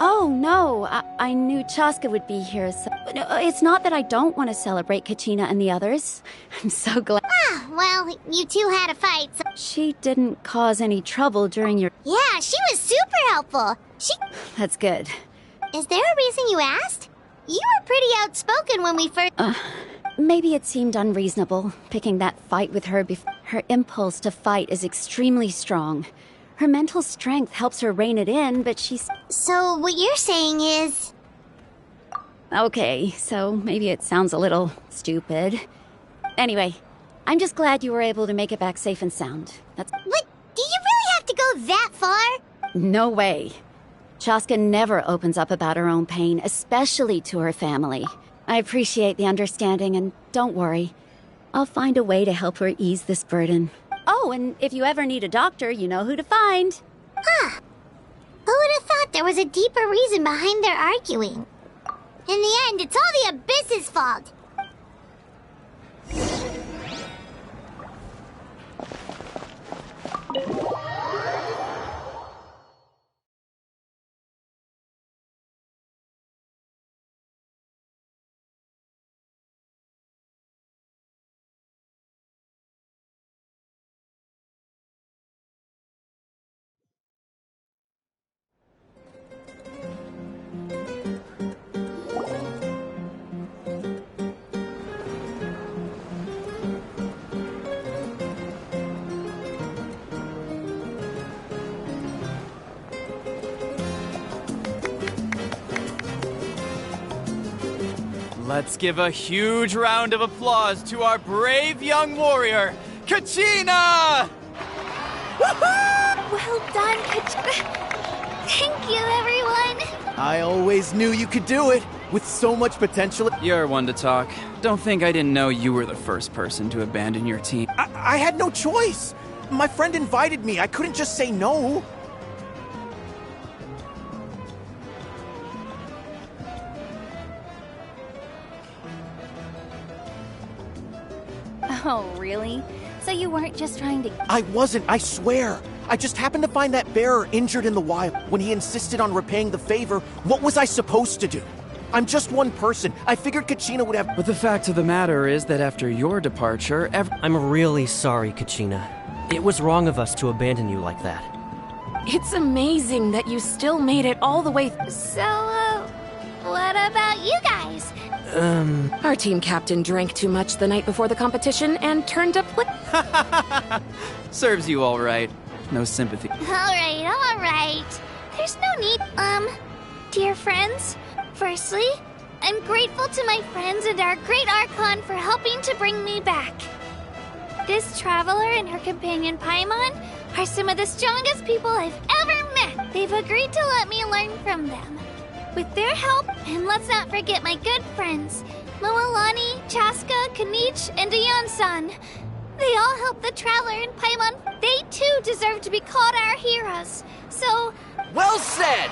Oh, no. I knew Chaska would be here, so... No, it's not that I don't want to celebrate Kachina and the others. I'm so glad... Ah, well, you two had a fight, so... She didn't cause any trouble during your... Yeah, she was super helpful. That's good. Is there a reason you asked? You were pretty outspoken when we first... Maybe it seemed unreasonable, picking that fight with her before. Her impulse to fight is extremely strong. Her mental strength helps her rein it in, but she's... So what you're saying is... Okay, so maybe it sounds a little stupid. Anyway, I'm just glad you were able to make it back safe and sound. That's... What? Do you really have to go that far? No way. Chaska never opens up about her own pain, especially to her family. I appreciate the understanding, and don't worry. I'll find a way to help her ease this burden. Oh, and if you ever need a doctor, you know who to find. Huh. Who would have thought there was a deeper reason behind their arguing? In the end, it's all the Abyss's fault. Let's give a huge round of applause to our brave young warrior, Kachina! Well done, Kachina. Thank you, everyone. I always knew you could do it, with so much potential. You're one to talk. Don't think I didn't know you were the first person to abandon your team. I had no choice. My friend invited me. I couldn't just say no. Oh, really? So you weren't just trying to... I wasn't, I swear. I just happened to find that bearer injured in the wild. When he insisted on repaying the favor, what was I supposed to do? I'm just one person. I figured Kachina would have... But the fact of the matter is that after your departure, I'm really sorry, Kachina. It was wrong of us to abandon you like that. It's amazing that you still made it all the way... So, what about you guys? Our team captain drank too much the night before the competition and turned up... Serves you all right. No sympathy. All right. There's no need. Dear friends, firstly, I'm grateful to my friends and our great Archon for helping to bring me back. This traveler and her companion Paimon are some of the strongest people I've ever met. They've agreed to let me learn from them. With their help, and let's not forget my good friends, Moalani, Chaska, Kanich, and Ayan-san. They all helped the traveler and Paimon. They too deserve to be called our heroes. So... Well said!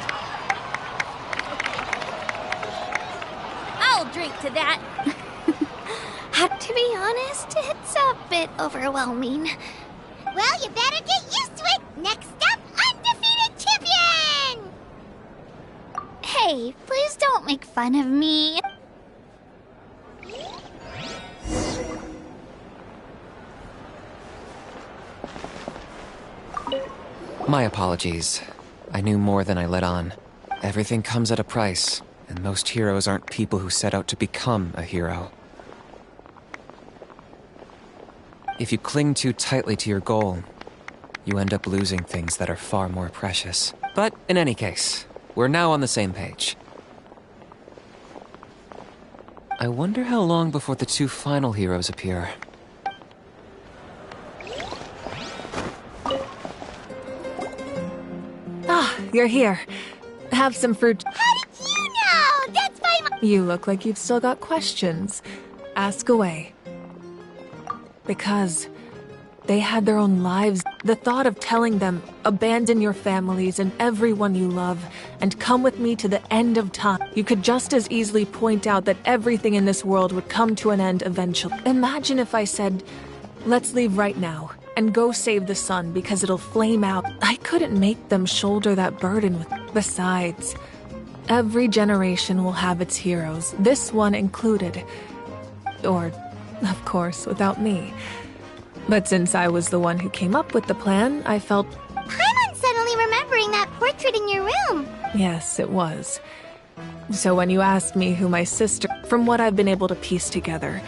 I'll drink to that. To be honest, it's a bit overwhelming. Well, you better get used to it. Next up, undefeated champion! Hey, please don't make fun of me. My apologies. I knew more than I let on. Everything comes at a price, and most heroes aren't people who set out to become a hero. If you cling too tightly to your goal, you end up losing things that are far more precious. But in any case, we're now on the same page. I wonder how long before the two final heroes appear. Ah, you're here. Have some fruit. How did you know? That's my... You look like you've still got questions. Ask away. Because they had their own lives. The thought of telling them, abandon your families and everyone you love, and come with me to the end of time. You could just as easily point out that everything in this world would come to an end eventually. Imagine if I said, let's leave right now, and go save the sun because it'll flame out. I couldn't make them shoulder that burden with... Besides, Every generation will have its heroes, this one included. Or, of course, without me. But since I was the one who came up with the plan, I felt... I'm suddenly remembering that portrait in your room. Yes, it was. So when you asked me who my sister... From what I've been able to piece together,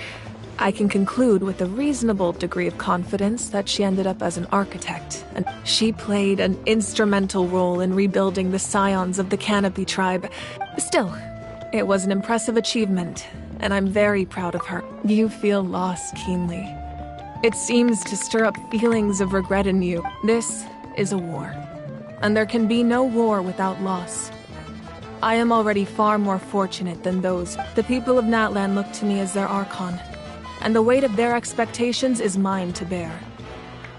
I can conclude with a reasonable degree of confidence that she ended up as an architect, and she played an instrumental role in rebuilding the scions of the Canopy tribe. Still, it was an impressive achievement, and I'm very proud of her. You feel loss keenly. It seems to stir up feelings of regret in you. This is a war, and there can be no war without loss. I am already far more fortunate than those. The people of Natlan look to me as their Archon, and the weight of their expectations is mine to bear.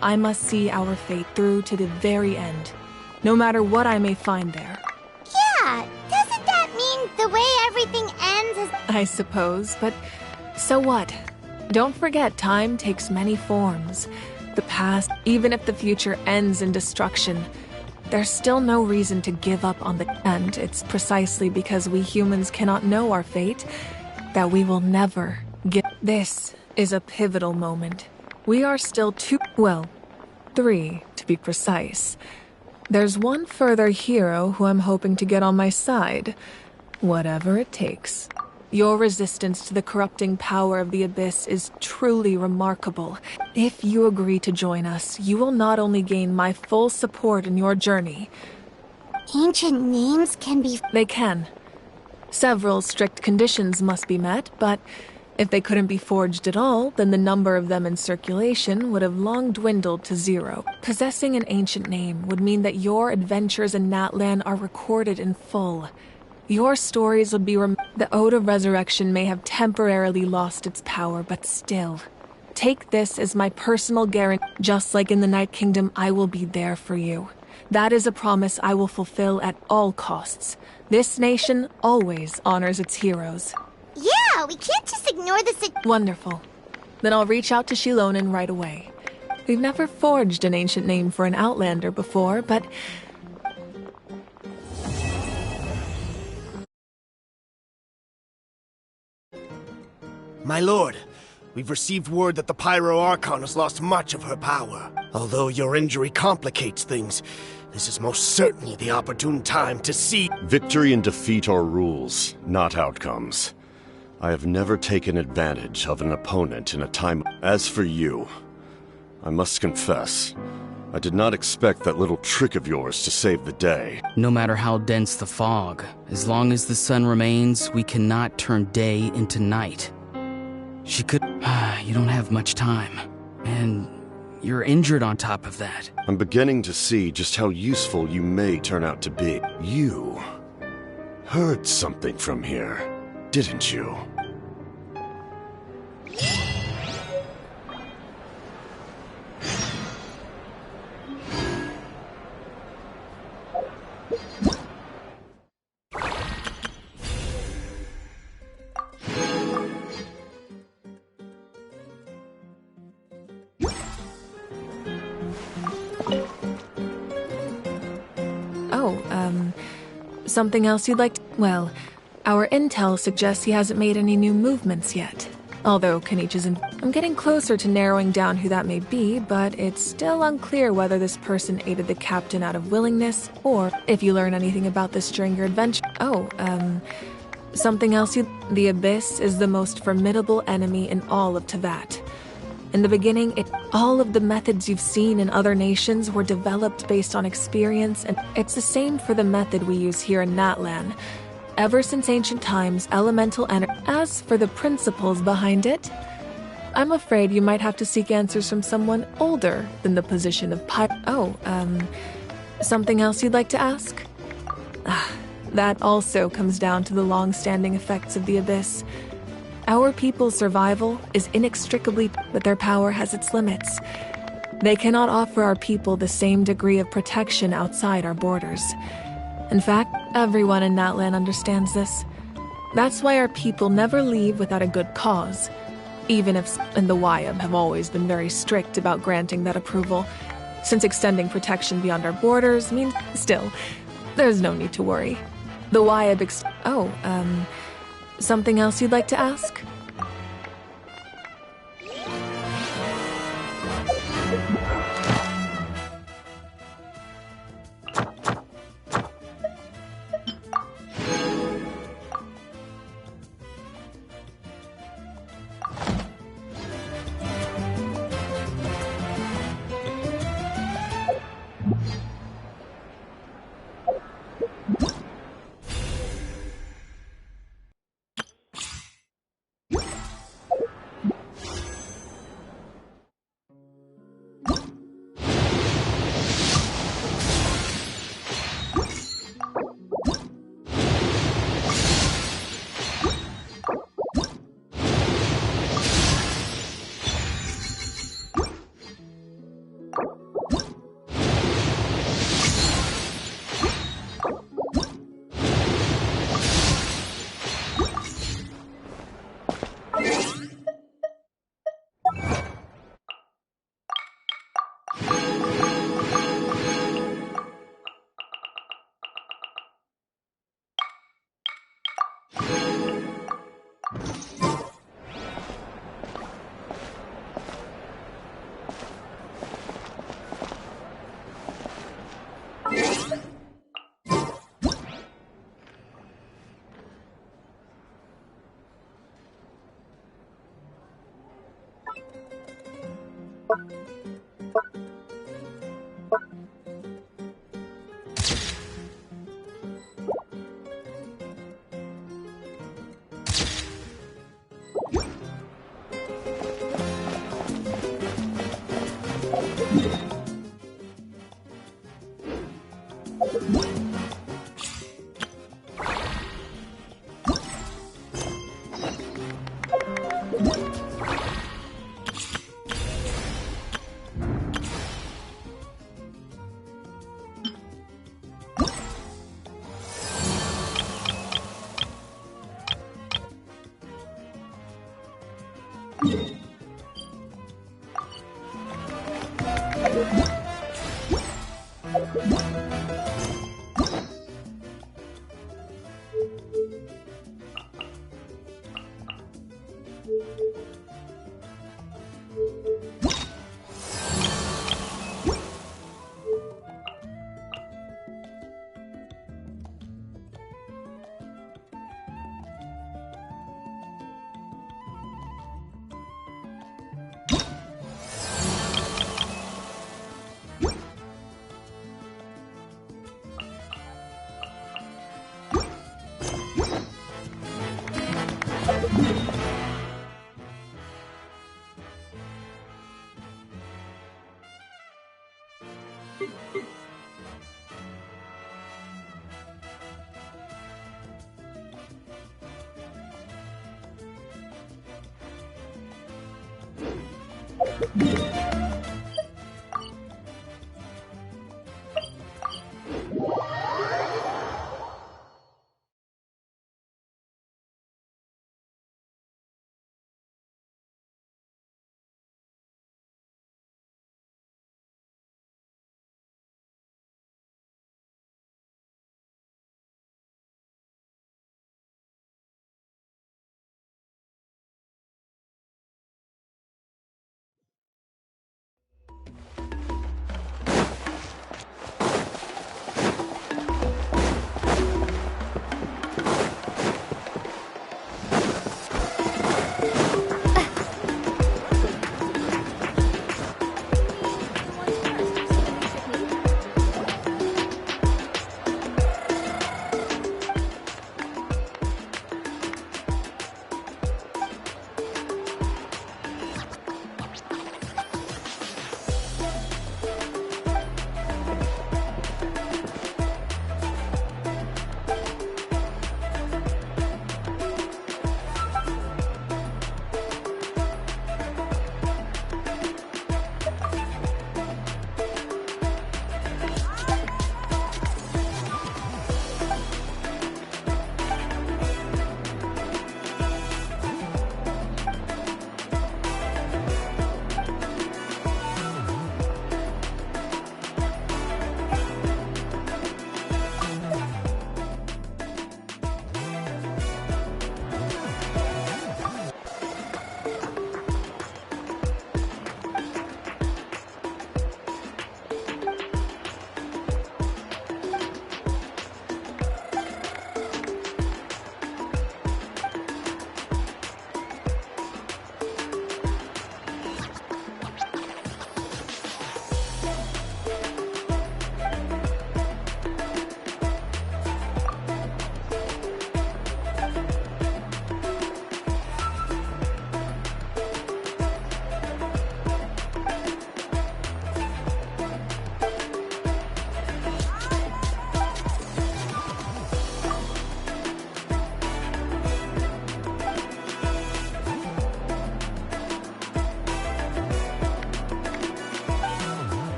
I must see our fate through to the very end, no matter what I may find there. Yeah, doesn't that mean the way everything ends is... I suppose, but so what? Don't forget, time takes many forms. The past, even if the future ends in destruction, there's still no reason to give up on the... And it's precisely because we humans cannot know our fate that we will never get... This is a pivotal moment. We are still three to be precise. There's one further hero who I'm hoping to get on my side, whatever it takes. Your resistance to the corrupting power of the Abyss is truly remarkable. If you agree to join us, you will not only gain my full support in your journey. Ancient names can be... They can. Several strict conditions must be met, but if they couldn't be forged at all, then the number of them in circulation would have long dwindled to 0. Possessing an ancient name would mean that your adventures in Natlan are recorded in full. Your stories would be The Ode of Resurrection may have temporarily lost its power, but still. Take this as my personal guarantee. Just like in the Night Kingdom, I will be there for you. That is a promise I will fulfill at all costs. This nation always honors its heroes. Yeah, we can't just ignore this... Wonderful. Then I'll reach out to Shilonen right away. We've never forged an ancient name for an Outlander before, but... My lord, we've received word that the Pyro Archon has lost much of her power. Although your injury complicates things, this is most certainly the opportune time to see... Victory and defeat are rules, not outcomes. I have never taken advantage of an opponent in a time... As for you, I must confess, I did not expect that little trick of yours to save the day. No matter how dense the fog, as long as the sun remains, we cannot turn day into night. She could... You don't have much time. And you're injured on top of that. I'm beginning to see just how useful you may turn out to be. You heard something from here, didn't you? Something else you'd like to... Well, our intel suggests he hasn't made any new movements yet. Although Kanich isn't... I'm getting closer to narrowing down who that may be, but it's still unclear whether this person aided the captain out of willingness, or if you learn anything about this during your adventure. Something else you... The Abyss is the most formidable enemy in all of Teyvat. In the beginning, all of the methods you've seen in other nations were developed based on experience, and it's the same for the method we use here in Natlan. Ever since ancient times, elemental energy... As for the principles behind it, I'm afraid you might have to seek answers from someone older than the position of something else you'd like to ask? That also comes down to the long-standing effects of the Abyss. Our people's survival is inextricably, but their power has its limits. They cannot offer our people the same degree of protection outside our borders. In fact, everyone in Natlan understands this. That's why our people never leave without a good cause. Even if and the Wyab have always been very strict about granting that approval, since extending protection beyond our borders means still, there's no need to worry. The Wyab something else you'd like to ask?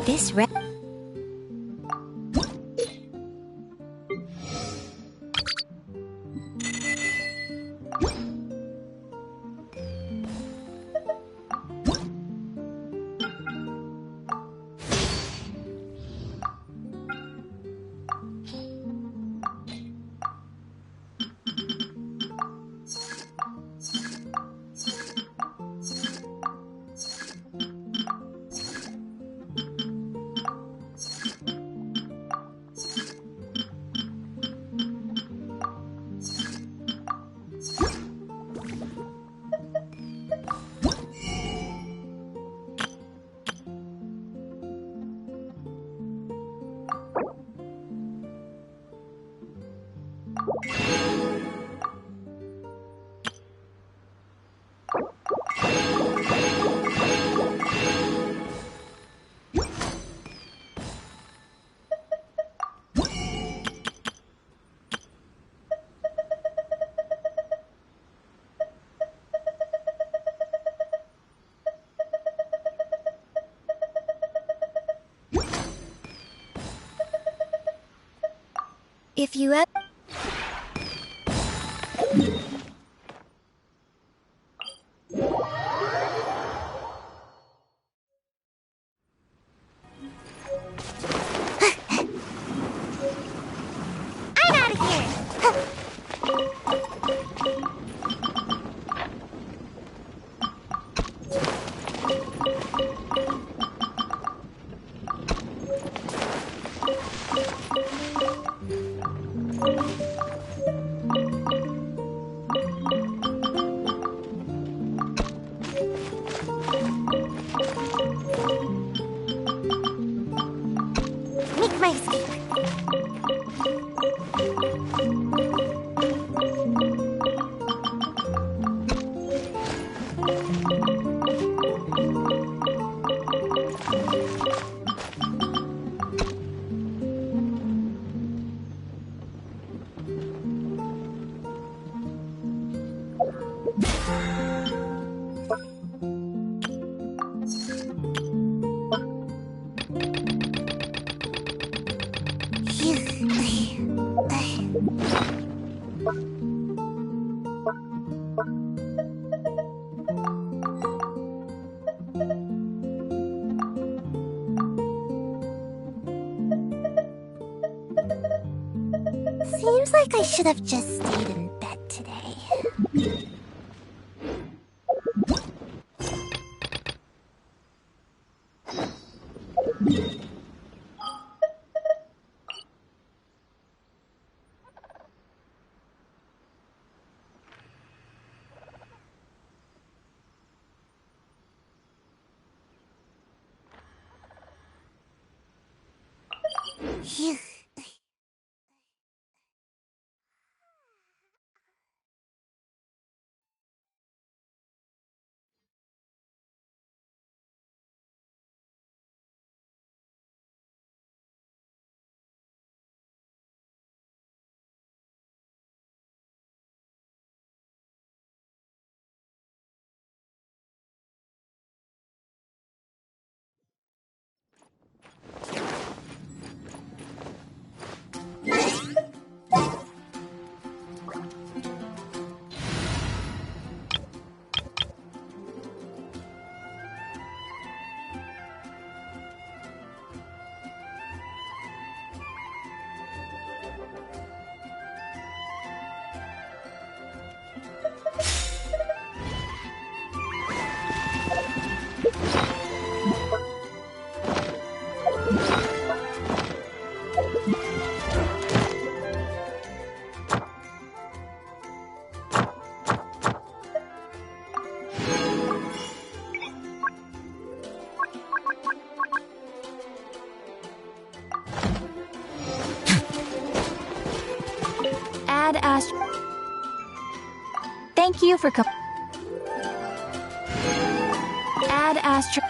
This If you ever... I'm out of here! Make my escape. Seems like I should have just stayed in bed today. Phew. Add Astro. Thank you for Add Astro.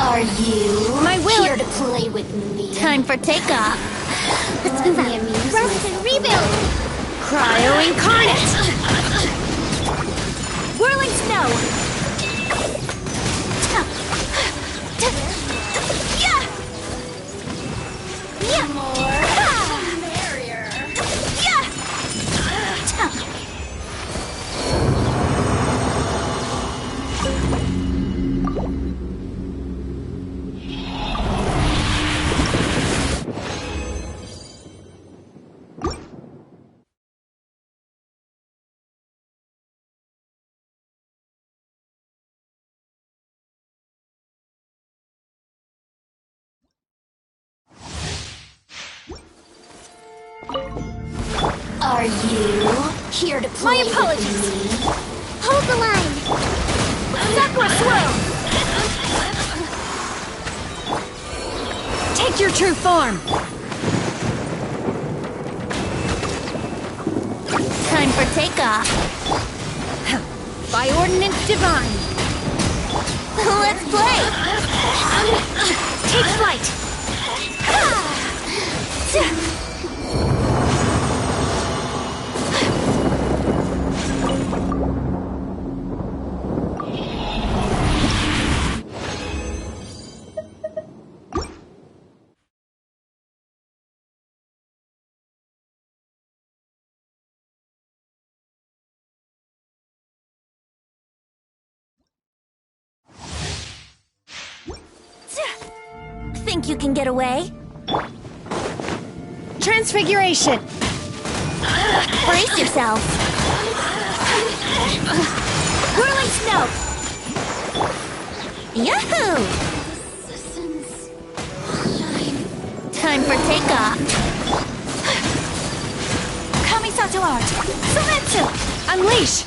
Are you My will here to play with me? Time for takeoff. Let's move out. Roast and rebuild! Cryo incarnate. Whirling snow. Yeah. Yeah. More. Merrier. Yeah. Are you here to play with me? Hold the line. Sakura swirl. Take your true form! Time for takeoff. By ordinance divine! Let's play. Take flight! Think you can get away? Transfiguration! Brace yourself. Whirling snow. Yahoo! Time for takeoff. Kamisato art. Sumetsu. Unleash!